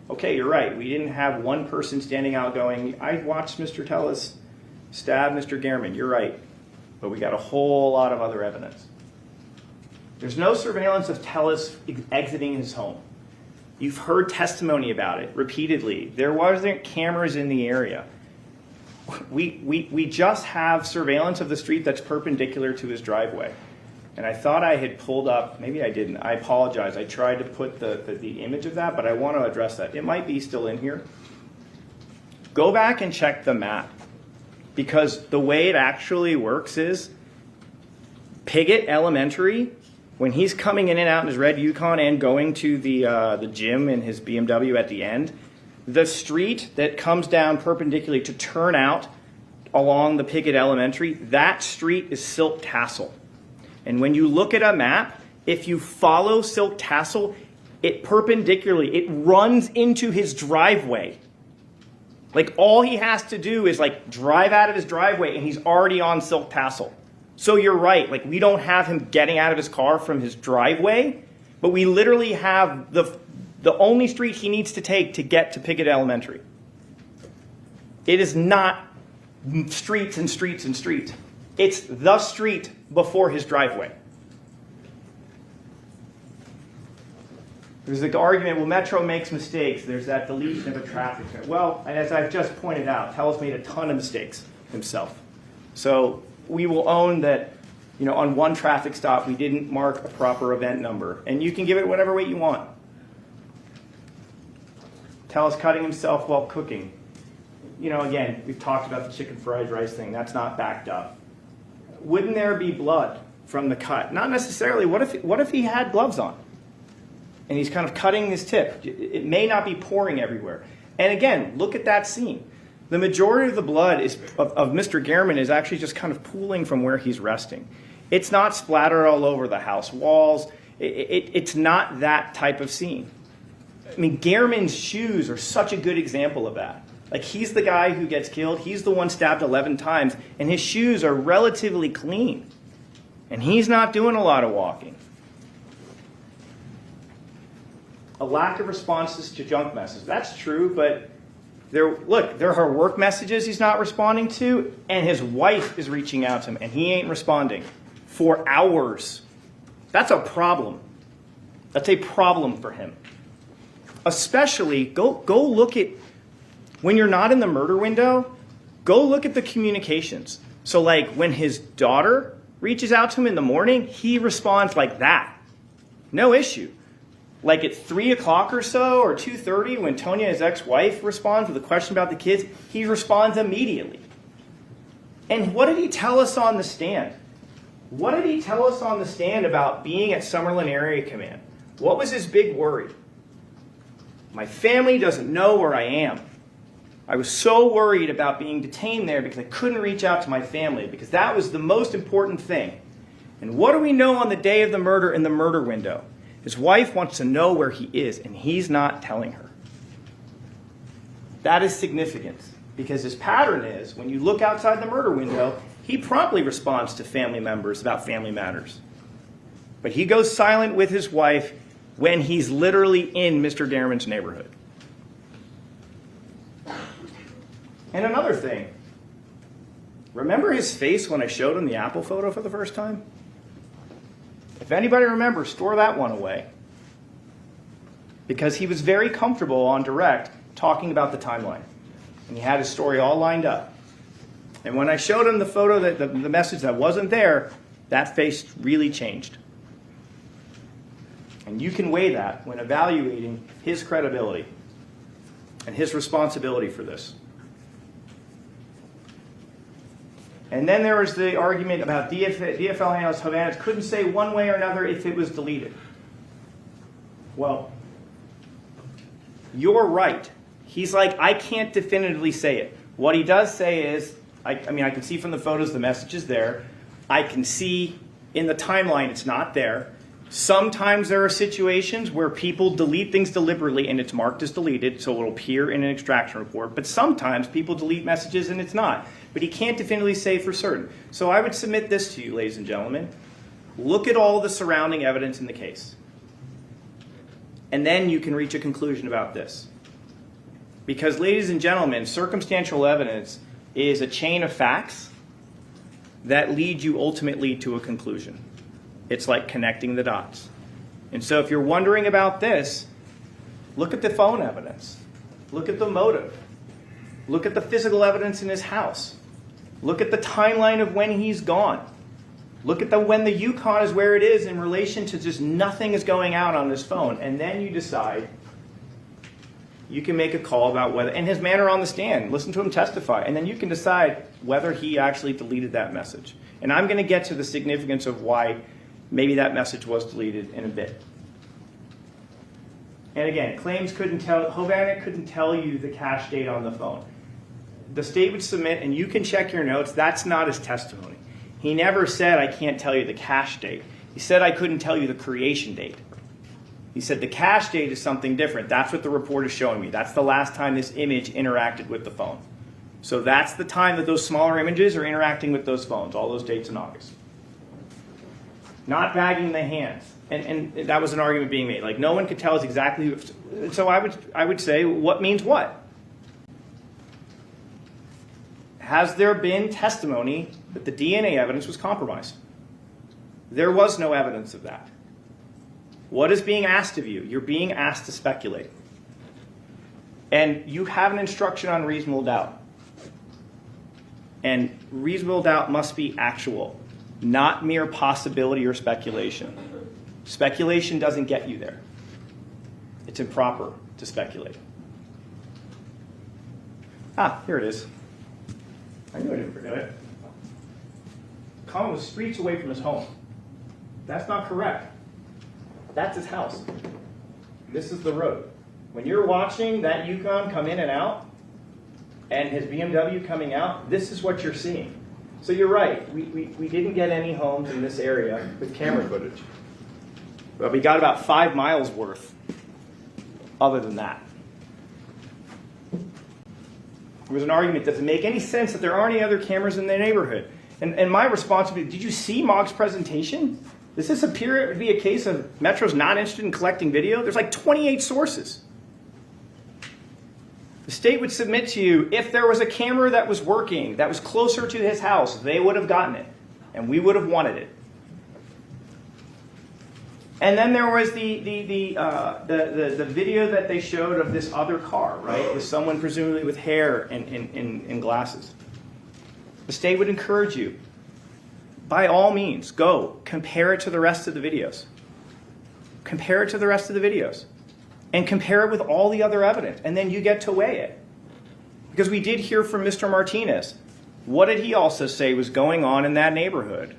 okay, you're right. We didn't have one person standing out going, I watched Mr. Tellis stab Mr. Gehrman. You're right. But we got a whole lot of other evidence. There's no surveillance of Tellis exiting his home. You've heard testimony about it repeatedly. There wasn't cameras in the area. We just have surveillance of the street that's perpendicular to his driveway. And I thought I had pulled up, maybe I didn't, I apologize. I tried to put the image of that, but I want to address that. It might be still in here. Go back and check the map. Because the way it actually works is Piggott Elementary, when he's coming in and out in his red Yukon and going to the gym in his BMW at the end, the street that comes down perpendicularly to turn out along the Piggott Elementary, that street is Silk Tassel. And when you look at a map, if you follow Silk Tassel, It perpendicularly, it runs into his driveway. Like all he has to do is like drive out of his driveway and he's already on Silk Tassel. So you're right, like we don't have him getting out of his car from his driveway, but we literally have the only street he needs to take to get to Pickett Elementary. It is not streets and streets and streets. It's the street before his driveway. There's the argument, well, Metro makes mistakes. There's that deletion of a traffic cone. Well, as I've just pointed out, Telus made a ton of mistakes himself. So we will own that, on one traffic stop, we didn't mark a proper event number. And you can give it whatever weight you want. Telus cutting himself while cooking. Again, we've talked about the chicken fried rice thing. That's not backed up. Wouldn't there be blood from the cut? Not necessarily. What if he had gloves on? And he's kind of cutting his tip. It may not be pouring everywhere. And again, look at that scene. The majority of the blood of Mr. Gehrman is actually just kind of pooling from where he's resting. It's not splattered all over the house walls. It's not that type of scene. I mean, Gehrman's shoes are such a good example of that. Like, he's the guy who gets killed. He's the one stabbed 11 times, and his shoes are relatively clean. And he's not doing a lot of walking. A lack of responses to junk messages. That's true, but there are work messages he's not responding to, and his wife is reaching out to him, and he ain't responding for hours. That's a problem. That's a problem for him. Especially, go look at, when you're not in the murder window, go look at the communications. So like when his daughter reaches out to him in the morning, he responds like that. No issue. Like at 3 o'clock or so, or 2:30, when Tonya, his ex-wife, responds with a question about the kids, he responds immediately. And what did he tell us on the stand? What did he tell us on the stand about being at Summerlin Area Command? What was his big worry? My family doesn't know where I am. I was so worried about being detained there because I couldn't reach out to my family, because that was the most important thing. And what do we know on the day of the murder in the murder window? His wife wants to know where he is, and he's not telling her. That is significant, because his pattern is, when you look outside the murder window, he promptly responds to family members about family matters. But he goes silent with his wife when he's literally in Mr. Gehrman's neighborhood. And another thing, remember his face when I showed him the Apple photo for the first time? If anybody remembers, store that one away. Because he was very comfortable on direct talking about the timeline. And he had his story all lined up. And when I showed him the photo, the message that wasn't there, that face really changed. And you can weigh that when evaluating his credibility and his responsibility for this. And then there was the argument about DFL analyst Hovanec couldn't say one way or another if it was deleted. Well, you're right. He's like, I can't definitively say it. What he does say is, I can see from the photos the message is there. I can see in the timeline it's not there. Sometimes there are situations where people delete things deliberately and it's marked as deleted, so it'll appear in an extraction report. But sometimes people delete messages and it's not. But he can't definitively say for certain. So I would submit this to you, ladies and gentlemen. Look at all the surrounding evidence in the case. And then you can reach a conclusion about this. Because, ladies and gentlemen, circumstantial evidence is a chain of facts that lead you ultimately to a conclusion. It's like connecting the dots. And so if you're wondering about this, look at the phone evidence. Look at the motive. Look at the physical evidence in his house. Look at the timeline of when he's gone. Look at when the Yukon is where it is in relation to just nothing is going out on his phone. And then you decide, you can make a call about whether, and his manner on the stand, listen to him testify, and then you can decide whether he actually deleted that message. And I'm going to get to the significance of why maybe that message was deleted in a bit. And again, claims Hovanec couldn't tell you the cache date on the phone. The state would submit, and you can check your notes, that's not his testimony. He never said, I can't tell you the cache date. He said, I couldn't tell you the creation date. He said the cache date is something different. That's what the report is showing me. That's the last time this image interacted with the phone. So that's the time that those smaller images are interacting with those phones, all those dates in August. Not bagging the hands. And that was an argument being made. Like, no one could tell us exactly who. So I would say, what means what? Has there been testimony that the DNA evidence was compromised? There was no evidence of that. What is being asked of you? You're being asked to speculate. And you have an instruction on reasonable doubt. And reasonable doubt must be actual, not mere possibility or speculation. Speculation doesn't get you there. It's improper to speculate. Ah, here it is. I knew I didn't forget it. Colin was streets away from his home. That's not correct. That's his house. This is the road. When you're watching that Yukon come in and out, and his BMW coming out, this is what you're seeing. So you're right. We didn't get any homes in this area with camera footage. But we got about 5 miles worth other than that. There was an argument, does it make any sense that there aren't any other cameras in the neighborhood? And my response would be, did you see Mog's presentation? Does this appear to be a case of Metro's not interested in collecting video? There's like 28 sources. The state would submit to you, if there was a camera that was working, that was closer to his house, they would have gotten it, and we would have wanted it. And then there was the video that they showed of this other car, right, with someone presumably with hair and glasses. The state would encourage you, by all means, go compare it to the rest of the videos. Compare it to the rest of the videos. And compare it with all the other evidence. And then you get to weigh it. Because we did hear from Mr. Martinez. What did he also say was going on in that neighborhood?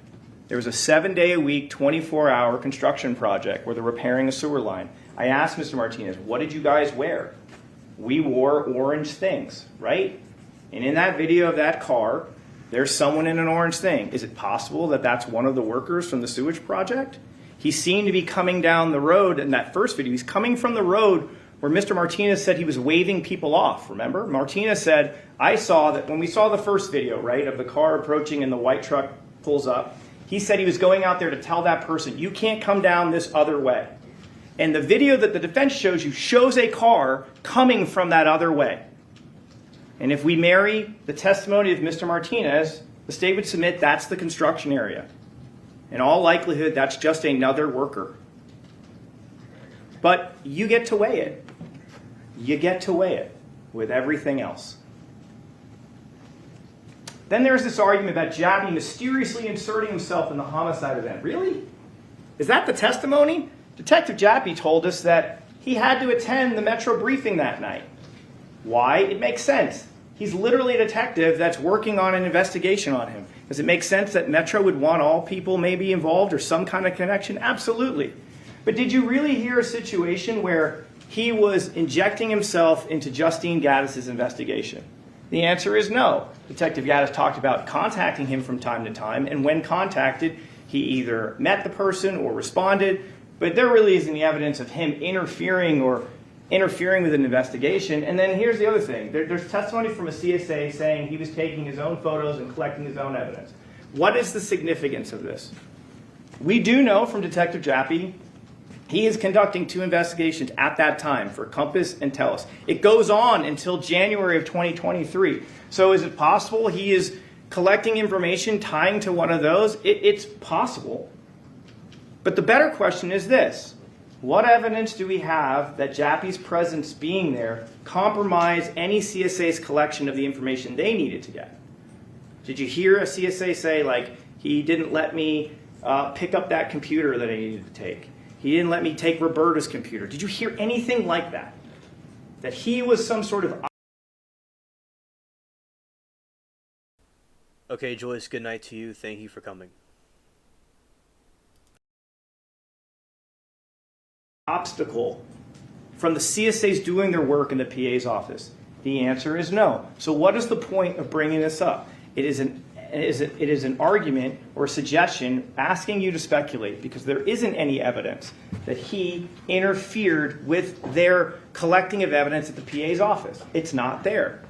There was a 7-day-a-week, 24-hour construction project where they're repairing a sewer line. I asked Mr. Martinez, what did you guys wear? We wore orange things, right? And in that video of that car, there's someone in an orange thing. Is it possible that that's one of the workers from the sewage project? He seemed to be coming down the road in that first video. He's coming from the road where Mr. Martinez said he was waving people off, remember? Martinez said, I saw that when we saw the first video, right, of the car approaching and the white truck pulls up, he said he was going out there to tell that person, you can't come down this other way. And the video that the defense shows you shows a car coming from that other way. And if we marry the testimony of Mr. Martinez, the state would submit that's the construction area. In all likelihood, that's just another worker. But you get to weigh it. You get to weigh it with everything else. Then there's this argument about Jappy mysteriously inserting himself in the homicide event. Really? Is that the testimony? Detective Jappy told us that he had to attend the Metro briefing that night. Why? It makes sense. He's literally a detective that's working on an investigation on him. Does it make sense that Metro would want all people maybe involved or some kind of connection? Absolutely. But did you really hear a situation where he was injecting himself into Justine Gaddis' investigation? The answer is no. Detective Gaddis talked about contacting him from time to time, and when contacted, he either met the person or responded, but there really isn't any evidence of him interfering with an investigation. And then here's the other thing. There's testimony from a CSA saying he was taking his own photos and collecting his own evidence. What is the significance of this? We do know from Detective Jappy, he is conducting 2 investigations at that time for Compass and Telus. It goes on until January of 2023. So is it possible he is collecting information tying to one of those? It's possible. But the better question is this. What evidence do we have that Jappy's presence being there compromised any CSA's collection of the information they needed to get? Did you hear a CSA say, like, he didn't let me pick up that computer that I needed to take? He didn't let me take Roberta's computer. Did you hear anything like that? That he was some sort of... Okay, Joyce, good night to you. Thank you for coming. Obstacle from the CSAs doing their work in the PA's office? The answer is no. So what is the point of bringing this up? It is an it is an argument or a suggestion asking you to speculate, because there isn't any evidence that he interfered with their collecting of evidence at the PA's office. It's not there.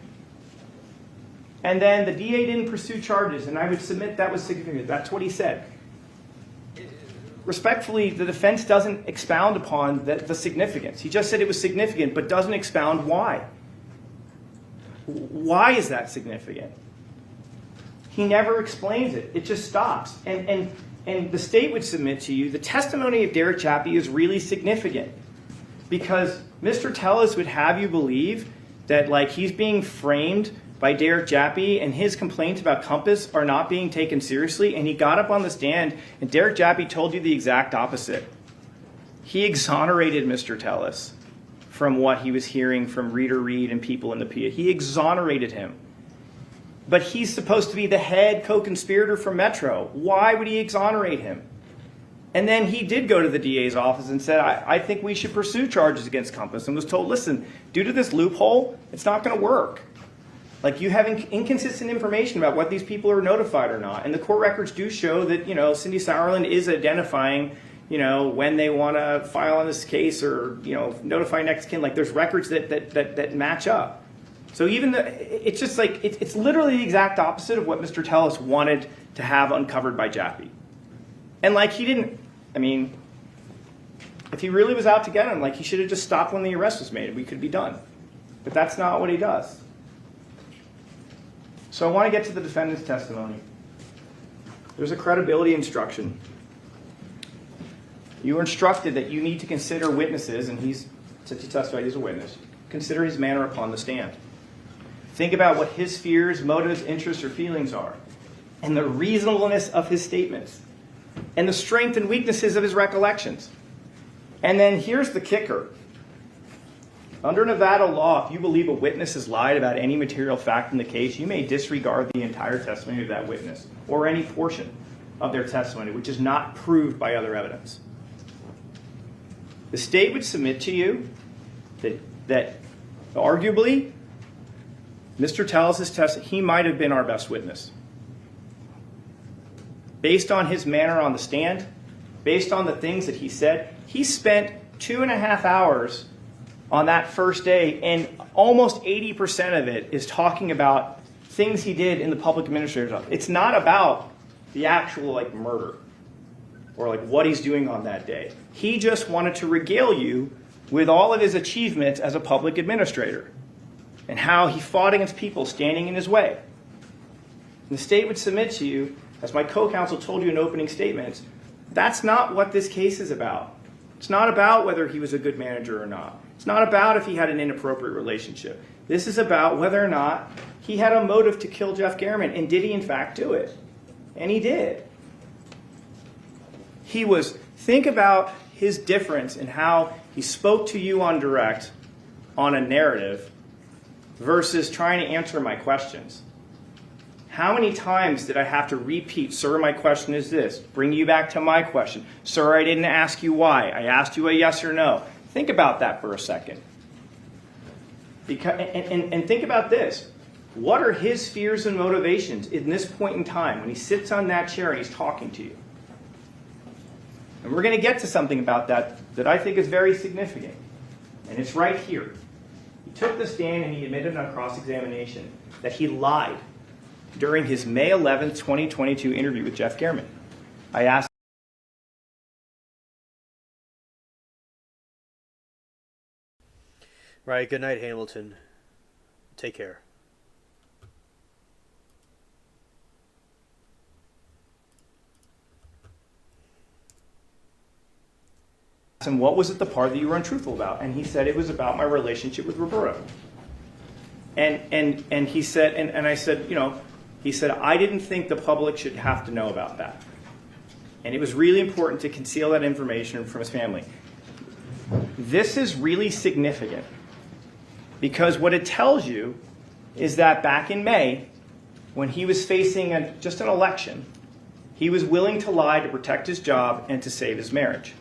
And then the DA didn't pursue charges, and I would submit that was significant. That's what he said. Respectfully, the defense doesn't expound upon the significance. He just said it was significant, but doesn't expound why. Why is that significant? He never explains it. It just stops. And the state would submit to you the testimony of Derek Chappie is really significant, because Mr. Tellis would have you believe that like he's being framed by Derek Chappie and his complaints about Compass are not being taken seriously, and he got up on the stand and Derek Chappie told you the exact opposite. He exonerated Mr. Tellis from what he was hearing from Reader Reed and people in the PA. He exonerated him. But he's supposed to be the head co-conspirator for Metro. Why would he exonerate him? And then he did go to the DA's office and said, I think we should pursue charges against Compass, and was told, listen, due to this loophole, it's not going to work. Like, you have inconsistent information about what these people are notified or not. And the court records do show that, Cindy Sauerland is identifying, when they want to file on this case or, notify next kin. Like, there's records that match up. So even it's just like, it's literally the exact opposite of what Mr. Tellis wanted to have uncovered by Chappie. And like, he didn't, if he really was out to get him, like, he should have just stopped when the arrest was made and we could be done. But that's not what he does. So I want to get to the defendant's testimony. There's a credibility instruction. You were instructed that you need to consider witnesses, and since he testified, he's a witness, consider his manner upon the stand. Think about what his fears, motives, interests, or feelings are, and the reasonableness of his statements, and the strength and weaknesses of his recollections. And then here's the kicker. Under Nevada law, if you believe a witness has lied about any material fact in the case, you may disregard the entire testimony of that witness or any portion of their testimony, which is not proved by other evidence. The state would submit to you that arguably, Mr. Tellis' testimony, he might have been our best witness. Based on his manner on the stand, based on the things that he said, he spent 2.5 hours on that first day, and almost 80% of it is talking about things he did in the public administrator's office. It's not about the actual murder or what he's doing on that day. He just wanted to regale you with all of his achievements as a public administrator and how he fought against people standing in his way. And the state would submit to you, as my co-counsel told you in opening statements, that's not what this case is about. It's not about whether he was a good manager or not. It's not about if he had an inappropriate relationship. This is about whether or not he had a motive to kill Jeff Garriman, and did he in fact do it? And he did. Think about his difference in how he spoke to you on direct on a narrative versus trying to answer my questions. How many times did I have to repeat, sir, my question is this, bring you back to my question. Sir, I didn't ask you why. I asked you a yes or no. Think about that for a second. And think about this. What are his fears and motivations in this point in time when he sits on that chair and he's talking to you? And we're going to get to something about that I think is very significant. And it's right here. He took the stand and he admitted on cross-examination that he lied during his May 11th, 2022 interview with Jeff Garriman. I asked Right, good night, Hamilton. Take care. him, what was it the part that you were untruthful about? And he said it was about my relationship with Roberto. And he said, and I said, he said, I didn't think the public should have to know about that. And it was really important to conceal that information from his family. This is really significant because what it tells you is that back in May, when he was facing just an election, he was willing to lie to protect his job and to save his marriage.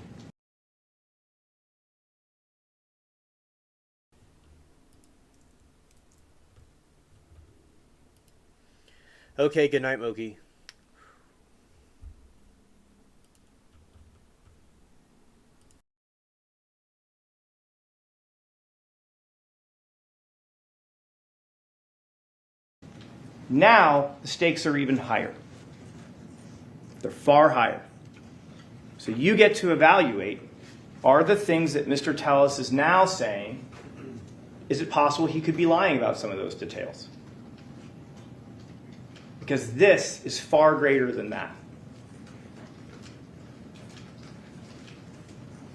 Okay, good night, Moki. Now, the stakes are even higher. They're far higher. So you get to evaluate, are the things that Mr. Tellis is now saying, is it possible he could be lying about some of those details? Because this is far greater than that.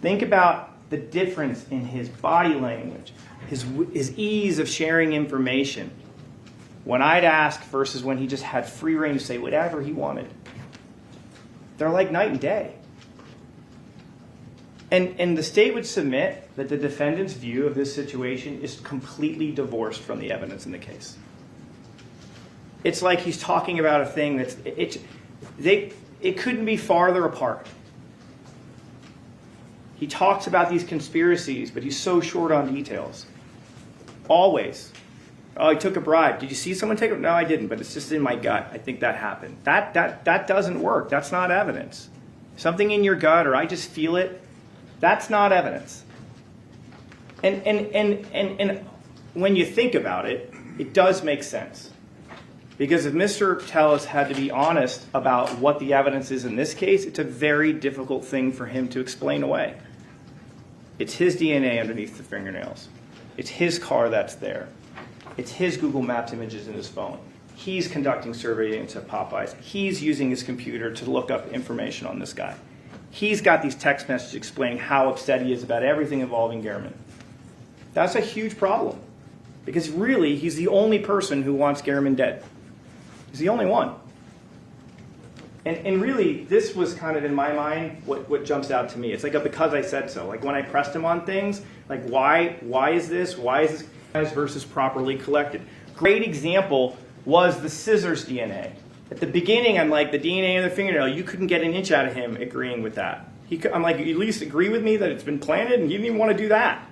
Think about the difference in his body language, his ease of sharing information. When I'd ask versus when he just had free reign to say whatever he wanted. They're like night and day. And the state would submit that the defendant's view of this situation is completely divorced from the evidence in the case. It's like he's talking about a thing that's, it couldn't be farther apart. He talks about these conspiracies, but he's so short on details. Always. Oh, he took a bribe. Did you see someone take it? No, I didn't, but it's just in my gut. I think that happened. That doesn't work. That's not evidence. Something in your gut, or I just feel it, that's not evidence. And when you think about it, it does make sense. Because if Mr. Tellis had to be honest about what the evidence is in this case, it's a very difficult thing for him to explain away. It's his DNA underneath the fingernails. It's his car that's there. It's his Google Maps images in his phone. He's conducting surveillance at Popeyes. He's using his computer to look up information on this guy. He's got these text messages explaining how upset he is about everything involving Gehrman. That's a huge problem. Because really, he's the only person who wants Gehrman dead. He's the only one. And really, this was kind of, in my mind, what jumps out to me. It's like a because I said so. Like when I pressed him on things, like why is this? Why is this versus properly collected? Great example was the scissors DNA. At the beginning, I'm like, the DNA in the fingernail, you couldn't get an inch out of him agreeing with that. I'm like, you at least agree with me that it's been planted, and you didn't even want to do that.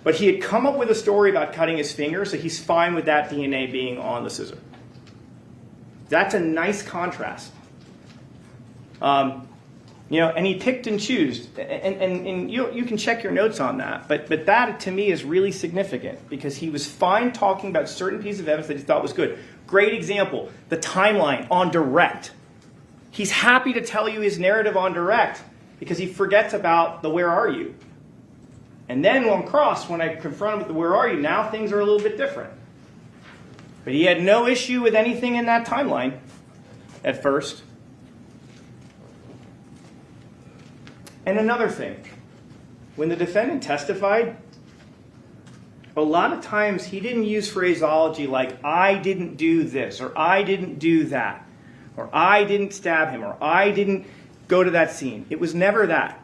But he had come up with a story about cutting his finger, so he's fine with that DNA being on the scissor. That's a nice contrast. And he picked and chose, and you can check your notes on that. But that to me is really significant because he was fine talking about certain pieces of evidence that he thought was good. Great example, the timeline on direct. He's happy to tell you his narrative on direct because he forgets about the where are you. And then on cross, when I confront him with the where are you, now things are a little bit different. But he had no issue with anything in that timeline at first. And another thing, when the defendant testified, a lot of times he didn't use phraseology like, I didn't do this, or I didn't do that, or I didn't stab him, or I didn't go to that scene. It was never that.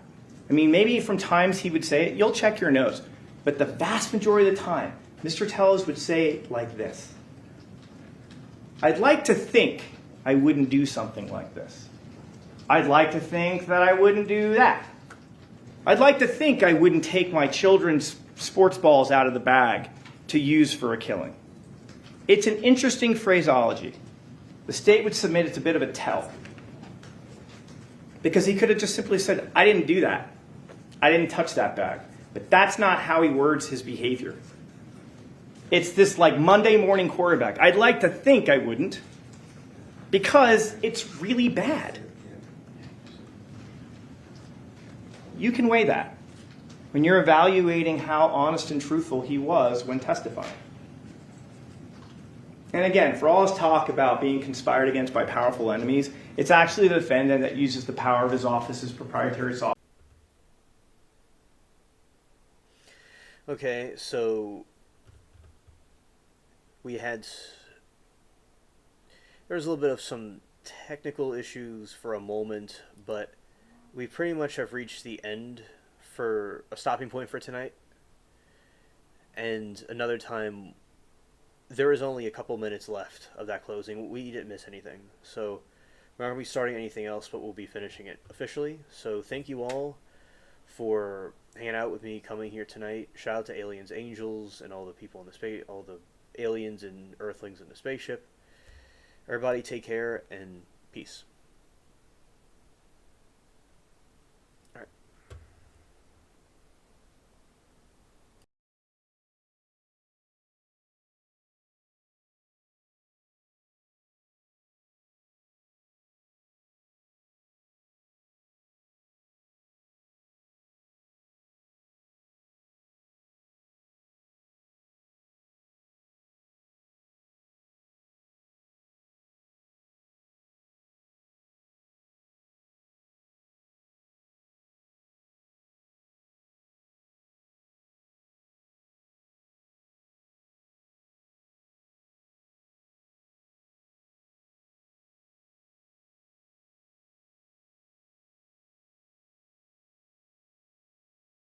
I mean, maybe from times he would say it, you'll check your notes, but the vast majority of the time, Mr. Tellis would say it like this. I'd like to think I wouldn't do something like this. I'd like to think that I wouldn't do that. I'd like to think I wouldn't take my children's sports balls out of the bag to use for a killing. It's an interesting phraseology. The state would submit it's a bit of a tell. Because he could have just simply said, I didn't do that. I didn't touch that bag. But that's not how he words his behavior. It's this like Monday morning quarterback. I'd like to think I wouldn't because it's really bad. You can weigh that when you're evaluating how honest and truthful he was when testifying. And again, for all his talk about being conspired against by powerful enemies, it's actually the defendant that uses the power of his office's proprietary software. Okay, so there was a little bit of some technical issues for a moment, but we pretty much have reached the end for a stopping point for tonight. And another time, there is only a couple minutes left of that closing. We didn't miss anything. So we're not going to be starting anything else, but we'll be finishing it officially. So thank you all for hanging out with me, coming here tonight. Shout out to Aliens Angels and all the people in the space, all the aliens and earthlings in the spaceship. Everybody take care and peace.